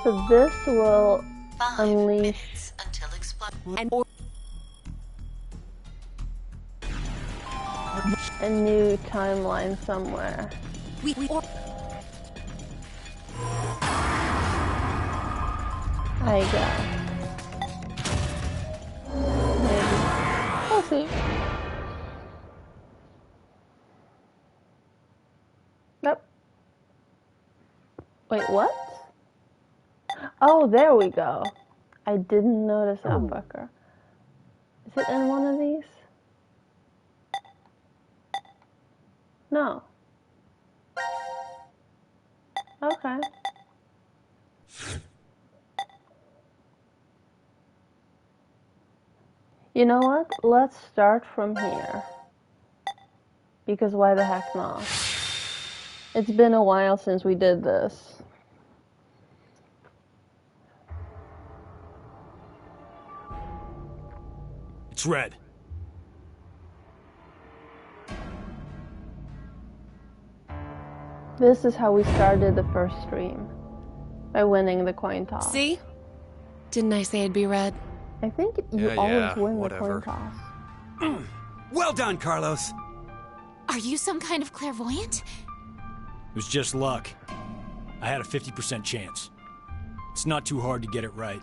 So this will unleash a new timeline somewhere. I guess. Maybe. We'll see. Nope. Wait, what? Oh, there we go. I didn't notice that fucker. Is it in one of these? No. Okay. You know what? Let's start from here. Because why the heck not? It's been a while since we did this. It's red. This is how we started the first stream. By winning the coin toss. See? Didn't I say it'd be red? I think you always win the coin toss. Well done, Carlos. Are you some kind of clairvoyant? It was just luck. I had a 50% chance. It's not too hard to get it right.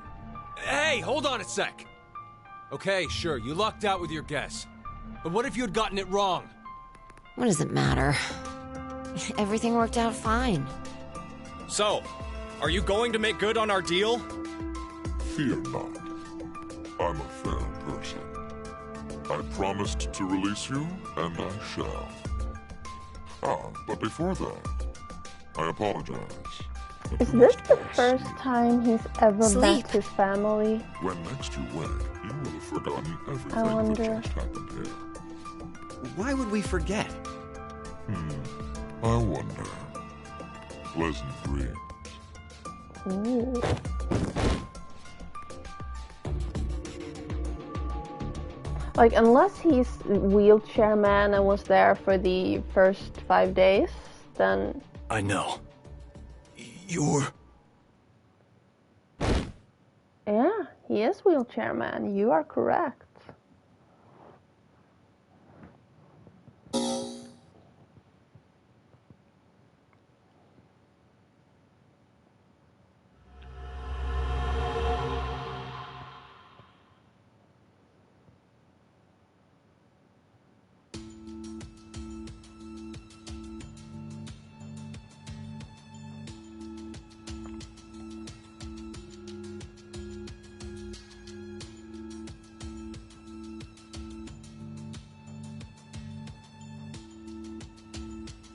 Hey, hold on a sec. Okay, sure, you lucked out with your guess. But what if you had gotten it wrong? What does it matter? Everything worked out fine. So, are you going to make good on our deal? Fear not. I'm a fair person. I promised to release you, and I shall. But before that, I apologize. Is this the first time he's ever met his family? When next you wed, you will have forgotten everything I wonder. that just happened here. Why would we forget? I wonder. Pleasant dreams. Ooh. Like, unless he's wheelchair man and was there for the first 5 days, then... I know. You're... Yeah, he is wheelchair man. You are correct.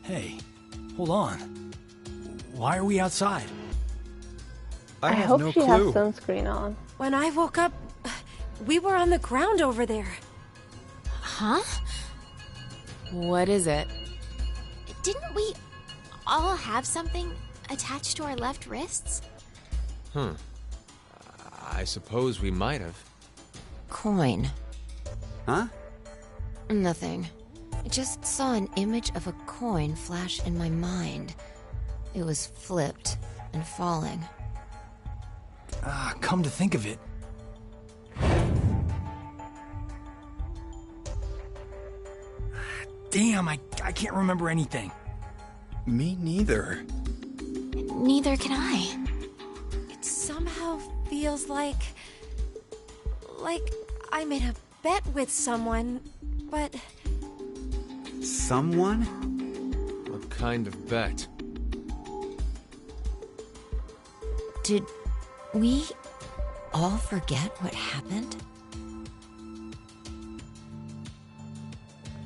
Hey, hold on. Why are we outside? I hope she has sunscreen on. When I woke up, we were on the ground over there. Huh? What is it? Didn't we all have something attached to our left wrists? I suppose we might have. Coin. Huh? Nothing. I just saw an image of a coin flash in my mind. It was flipped and falling. Come to think of it. Damn, I can't remember anything. Me neither. Neither can I. It somehow feels like I made a bet with someone, but... Someone? What kind of bet? Did we all forget what happened?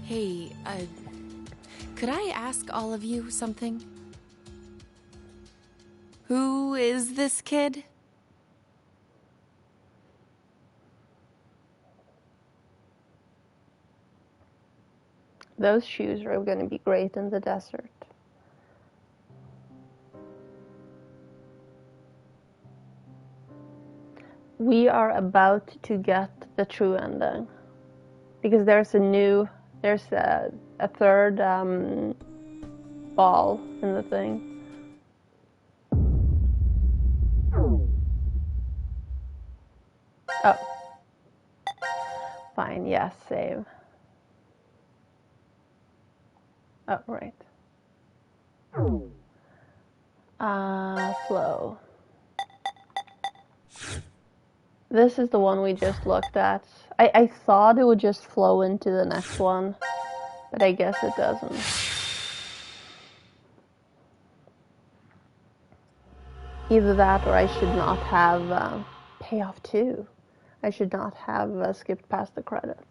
Hey, could I ask all of you something? Who is this kid? Those shoes are going to be great in the desert. We are about to get the true ending. Because there's a third ball in the thing. Oh. Fine, yes, save. Oh, right. Flow. This is the one we just looked at. I thought it would just flow into the next one, but I guess it doesn't. Either that or I should not have payoff 2. I should not have skipped past the credits.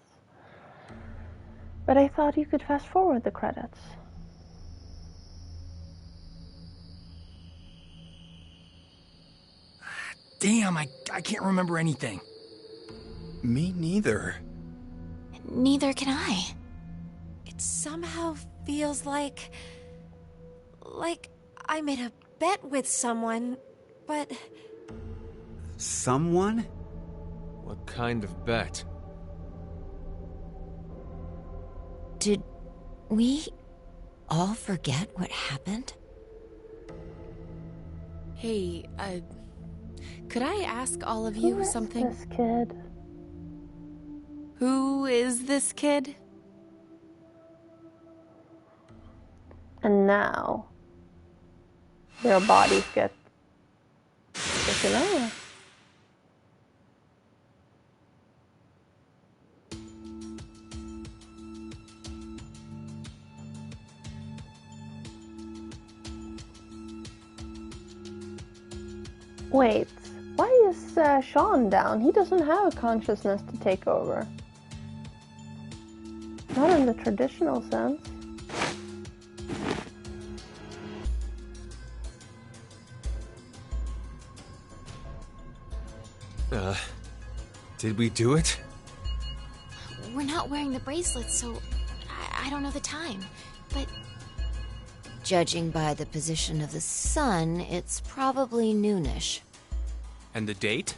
But I thought you could fast forward the credits. Damn, I can't remember anything. Me neither. Neither can I. It somehow feels like I made a bet with someone, but... Someone? What kind of bet? Did we all forget what happened? Hey, could I ask all of you something? Who is this kid? Who is this kid? And now, their bodies get taken over. Wait, why is Sean down? He doesn't have a consciousness to take over. Not in the traditional sense. Did we do it? We're not wearing the bracelets, so I don't know the time. But Judging by the position of the sun, it's probably noonish. And the date?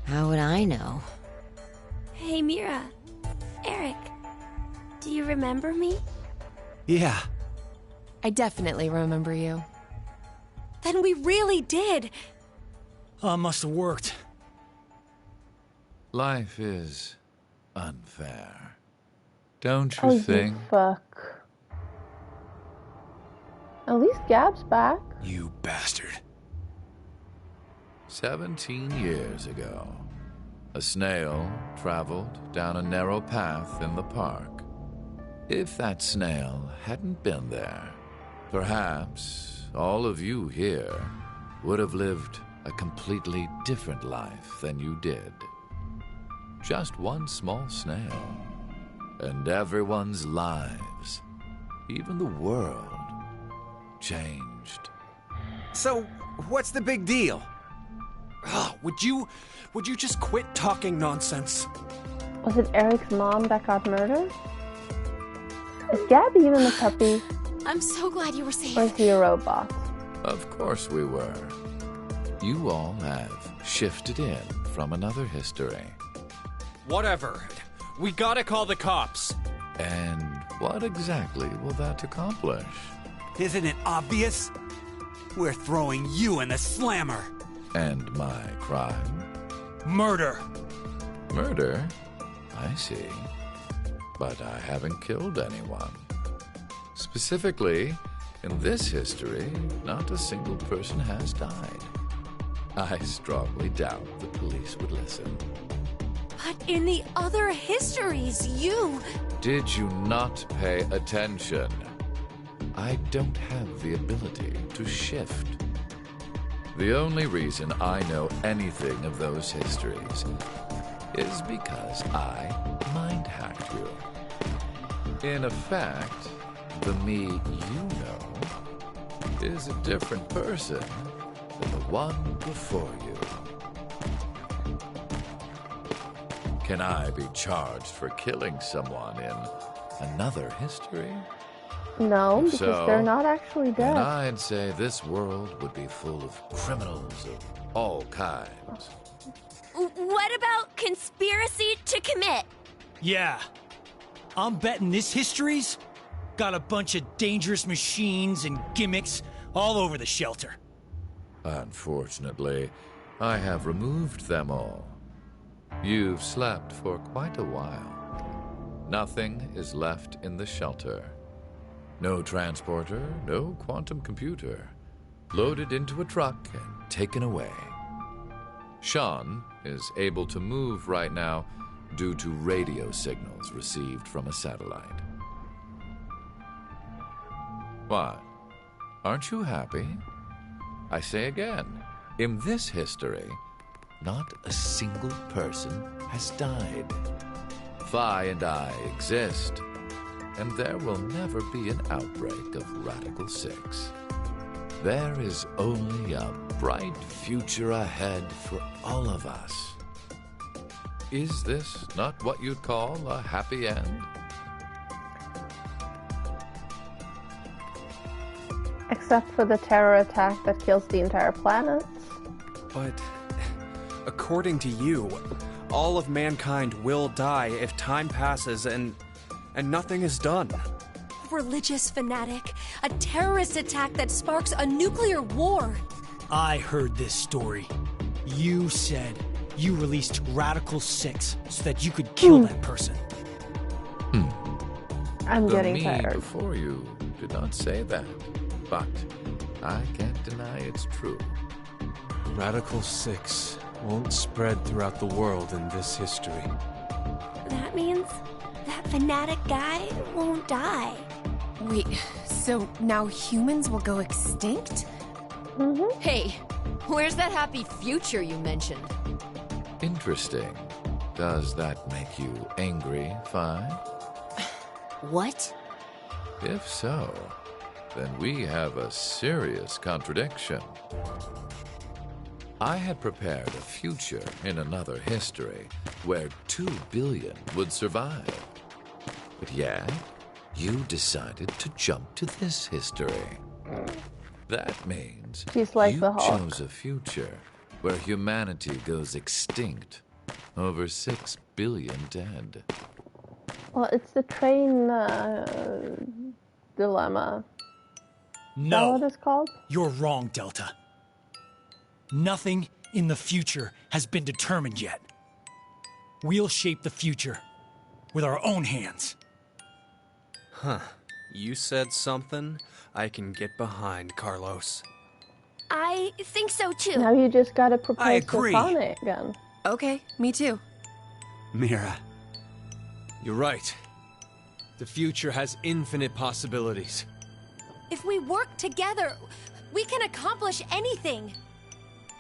How would I know? Hey, Mira. Eric. Do you remember me? Yeah. I definitely remember you. Then we really did. Must have worked. Life is unfair. Don't you think? You fuck. At least Gab's back. You bastard. 17 years ago, a snail traveled down a narrow path in the park. If that snail hadn't been there, perhaps all of you here would have lived a completely different life than you did. Just one small snail, and everyone's lives, even the world, changed. So, what's the big deal? Would you just quit talking nonsense? Was it Eric's mom that got murdered? Is Gab even a puppy? I'm so glad you were safe. Or is he a robot? Of course we were. You all have shifted in from another history. Whatever. We gotta call the cops. And what exactly will that accomplish? Isn't it obvious? We're throwing you in the slammer. And my crime? Murder. Murder? I see. But I haven't killed anyone. Specifically, in this history, not a single person has died. I strongly doubt the police would listen. But in the other histories, you... Did you not pay attention? I don't have the ability to shift. The only reason I know anything of those histories is because I mind-hacked you. In effect, the me you know is a different person than the one before you. Can I be charged for killing someone in another history? No, If because so, they're not actually then dead. I'd say this world would be full of criminals of all kinds. What about conspiracy to commit? Yeah. I'm betting this history's got a bunch of dangerous machines and gimmicks all over the shelter. Unfortunately, I have removed them all. You've slept for quite a while. Nothing is left in the shelter. No transporter, no quantum computer. Loaded into a truck and taken away. Sean is able to move right now due to radio signals received from a satellite. What? Aren't you happy? I say again, in this history, not a single person has died. Phi and I exist, and there will never be an outbreak of Radical 6. There is only a bright future ahead for all of us. Is this not what you'd call a happy end? Except for the terror attack that kills the entire planet. But according to you, all of mankind will die if time passes and nothing is done. A religious fanatic, a terrorist attack that sparks a nuclear war. I heard this story. You said you released Radical 6 so that you could kill that person. I'm getting me tired. Before you did not say that, but I can't deny it's true. Radical 6 won't spread throughout the world in this history. That means that fanatic guy won't die. Wait, so now humans will go extinct? Mm-hmm. Hey, where's that happy future you mentioned? Interesting. Does that make you angry, Phi? What? If so, then we have a serious contradiction. I had prepared a future in another history where 2 billion would survive. But yet, you decided to jump to this history. That means She's like you the Hulk. chose a future where humanity goes extinct. Over 6 billion dead. Well, it's the train dilemma. Is that No, what it's called? you're wrong, Delta. Nothing in the future has been determined yet. We'll shape the future with our own hands. Huh. You said something I can get behind, Carlos. I think so too. Now you just gotta I propose to agree. Sonic again. Okay, me too. Mira, you're right. The future has infinite possibilities. If we work together, we can accomplish anything.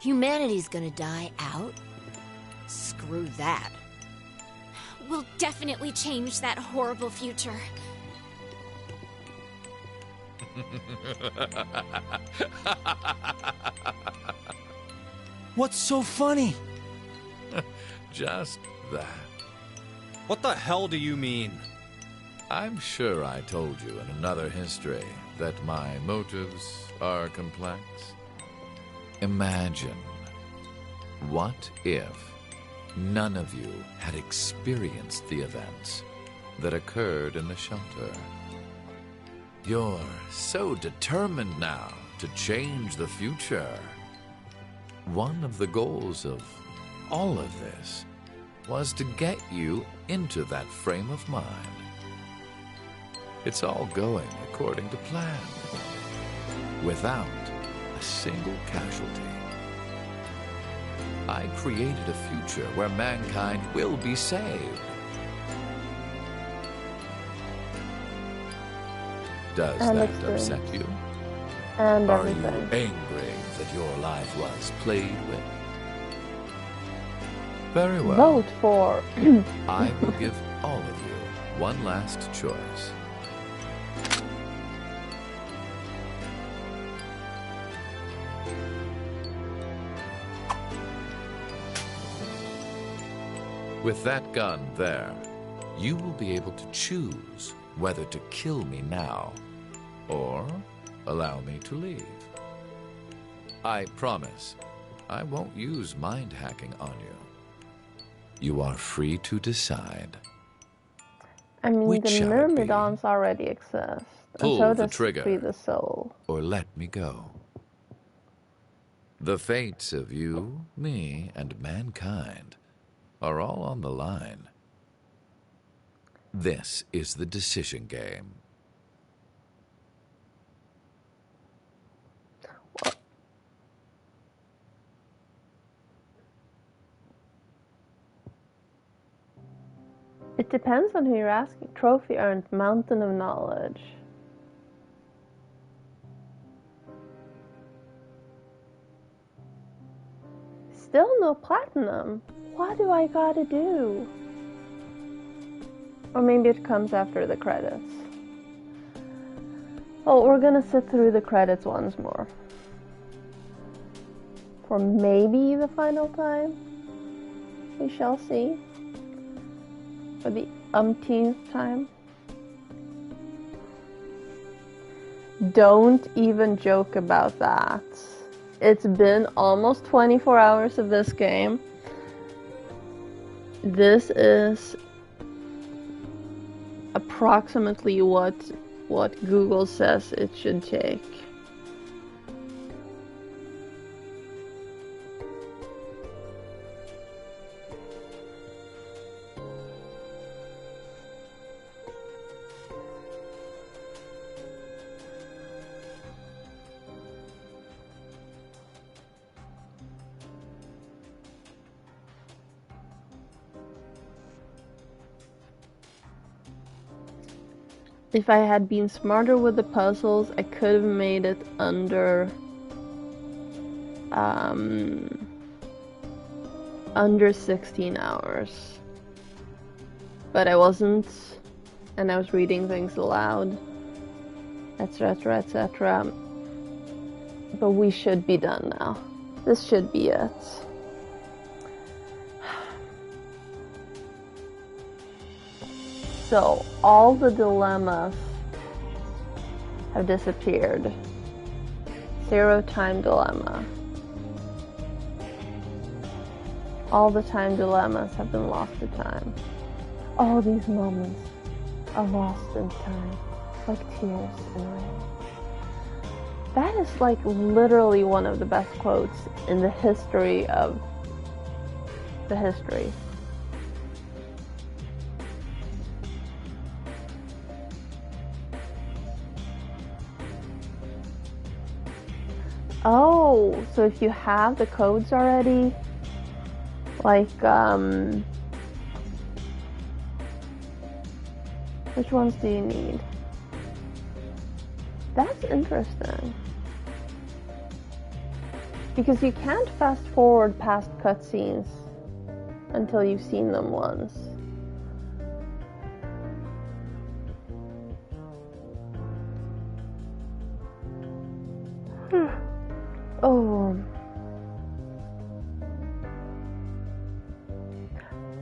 Humanity's gonna die out? Screw that. We'll definitely change that horrible future. What's so funny? Just that. What the hell do you mean? I'm sure I told you in another history that my motives are complex. Imagine, what if none of you had experienced the events that occurred in the shelter? You're so determined now to change the future. One of the goals of all of this was to get you into that frame of mind. It's all going according to plan, without a single casualty. I created a future where mankind will be saved. Does And that experience. upset you? And Are everything. you angry that your life was played with? Very well. Vote for. I will give all of you one last choice. With that gun there, you will be able to choose whether to kill me now or allow me to leave. I promise I won't use mind hacking on you. You are free to decide. I mean, Which the shall it be? Myrmidons already exist. Pull and so the does trigger. Free the Soul. Or let me go. The fates of you, me, and mankind are all on the line. This is the decision game. It depends on who you're asking. Trophy earned, Mountain of Knowledge. Still no platinum. What do I gotta do? Or maybe it comes after the credits. Oh, we're gonna sit through the credits once more. For maybe the final time. We shall see. For the umpteenth time. Don't even joke about that. It's been almost 24 hours of this game. This is approximately what Google says it should take. If I had been smarter with the puzzles, I could have made it under under 16 hours. But I wasn't, and I was reading things aloud, etc, etc. But we should be done now. This should be it. So, all the dilemmas have disappeared. 0 time dilemma. All the time dilemmas have been lost to time. All these moments are lost in time, like tears in rain. That is like literally one of the best quotes in the history of the history. Oh, so if you have the codes already, like, which ones do you need? That's interesting. Because you can't fast forward past cutscenes until you've seen them once. Oh.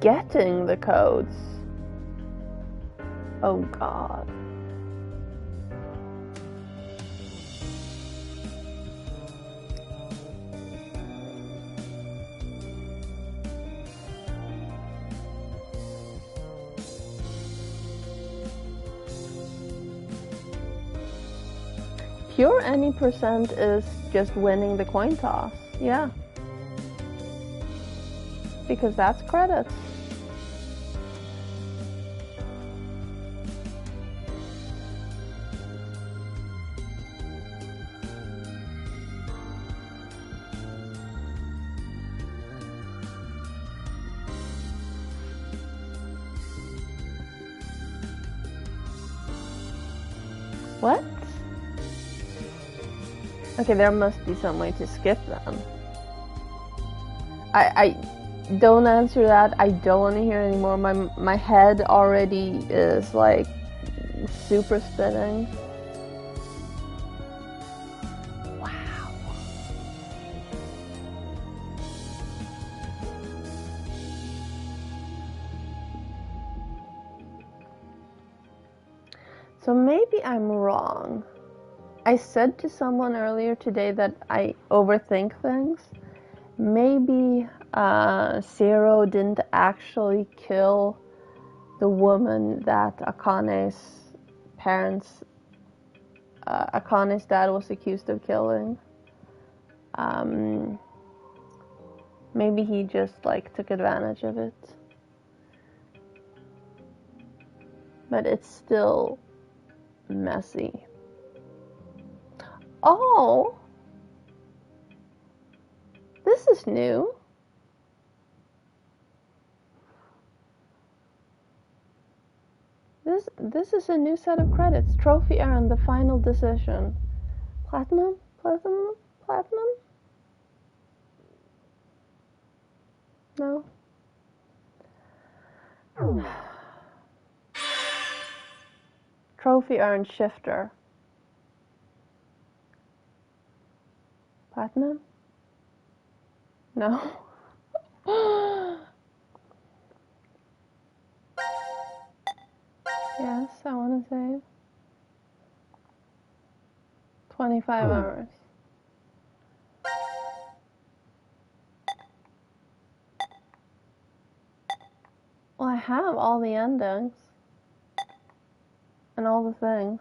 Getting the codes. Oh God. Pure any percent is just winning the coin toss. Yeah. Because that's credits. What? Okay, there must be some way to skip them. I don't answer that. I don't want to hear anymore. My head already is like super spinning. Wow. So maybe I'm wrong. I said to someone earlier today that I overthink things. Maybe Zero didn't actually kill the woman that Akane's parents, Akane's dad was accused of killing. Maybe he just like took advantage of it. But it's still messy. Oh! This is new. This is a new set of credits. Trophy earned, the final decision. Platinum? Platinum? Platinum? No. Trophy earned, Shifter. Platinum? No. Yes, I want to save. 25 hours. Well, I have all the endings. And all the things.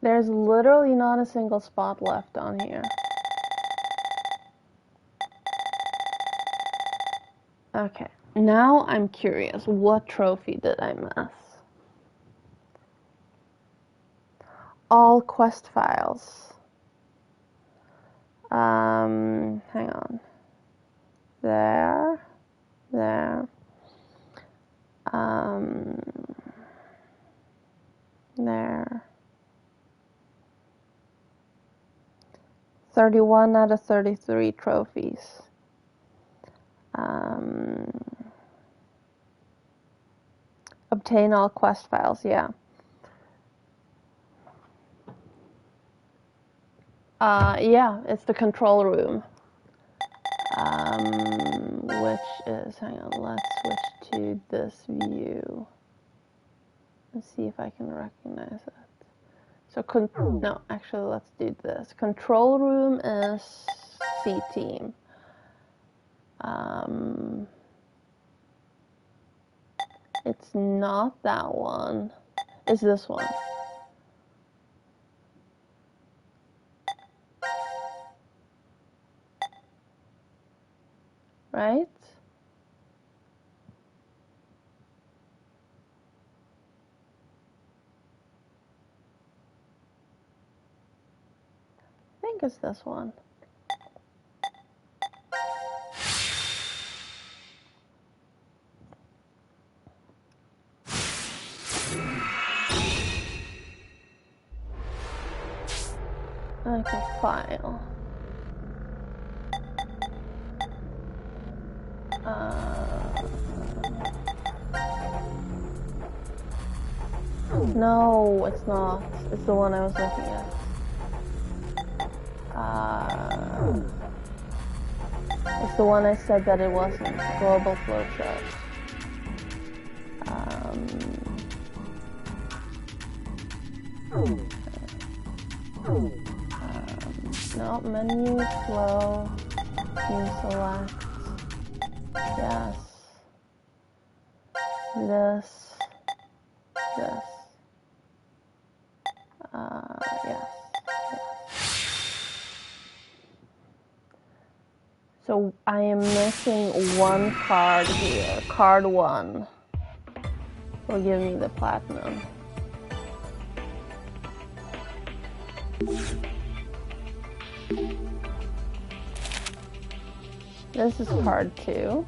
There's literally not a single spot left on here. Okay, now I'm curious. What trophy did I miss? All quest files. Hang on. There. There. There. 31 out of 33 trophies. Obtain all quest files, yeah. Yeah, it's the control room. Which is, hang on, let's switch to this view. Let's see if I can recognize it. So, no, actually, let's do this. Control room is C team. It's not that one. It's this one. Right? I think it's this one. Okay, file. No, it's not. It's the one I was looking at. It's the one I said that it wasn't. Global flowchart. No, menu, flow, team select. Yes. This. This. Yes. So I am missing one card here. Card 1 will give me the platinum. This is part 2.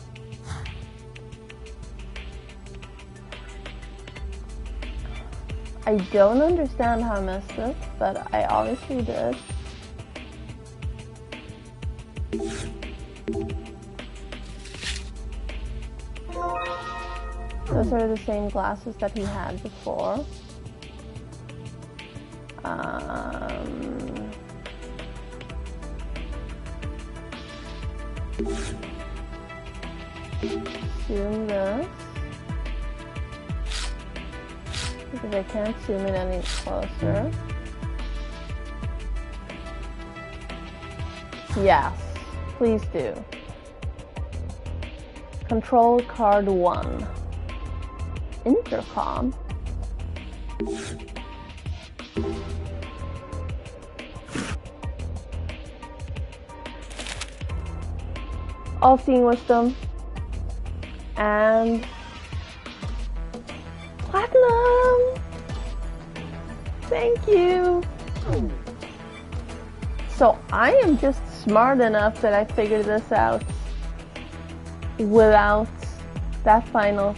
I don't understand how I missed it, but I obviously did. Those are the same glasses that he had before. Zoom this. Because I can't zoom in any closer. Yes, please do. Control card 1. Intercom. All-seeing wisdom. And platinum! Thank you! So I am just smart enough that I figured this out without that final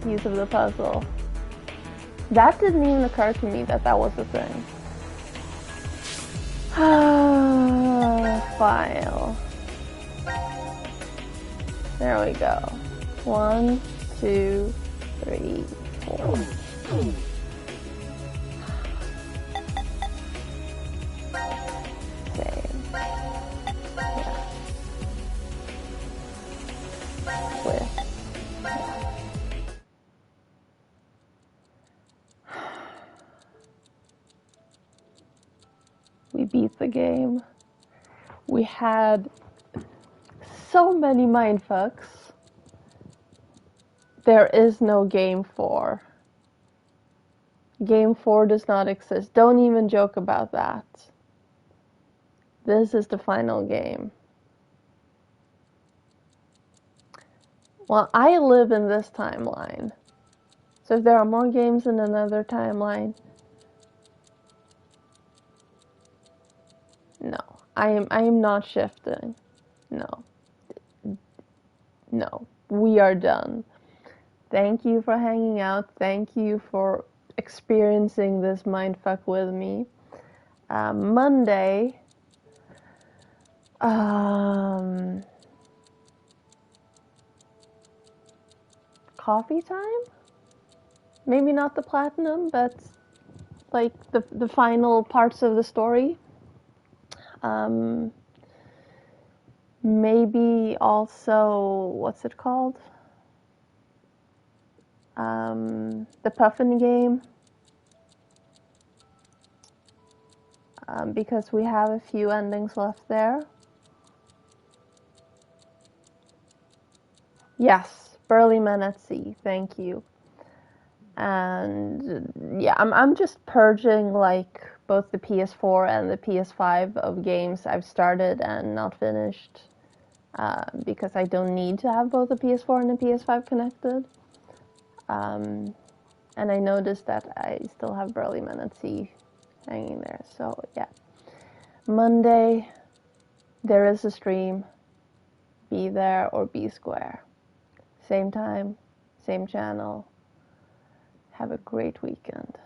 piece of the puzzle. That didn't even occur to me that that was a thing. File. There we go. 1, 2, 3, 4. Save. Yeah. With. Yeah. We beat the game. We had so many mindfucks. There is no game 4. Game 4 does not exist. Don't even joke about that. This is the final game. Well, I live in this timeline. So if there are more games in another timeline, no. I am not shifting. No. No. We are done. Thank you for hanging out. Thank you for experiencing this mindfuck with me. Monday, coffee time? Maybe not the platinum, but like the final parts of the story. Maybe also, what's it called? The Puffin game. Because we have a few endings left there. Yes, Burly Men at Sea, thank you. And yeah, I'm just purging like both the PS4 and the PS5 of games I've started and not finished, because I don't need to have both the PS4 and the PS5 connected. And I noticed that I still have Burly Men at Sea hanging there, so yeah. Monday, there is a stream. Be there or be square. Same time, same channel. Have a great weekend.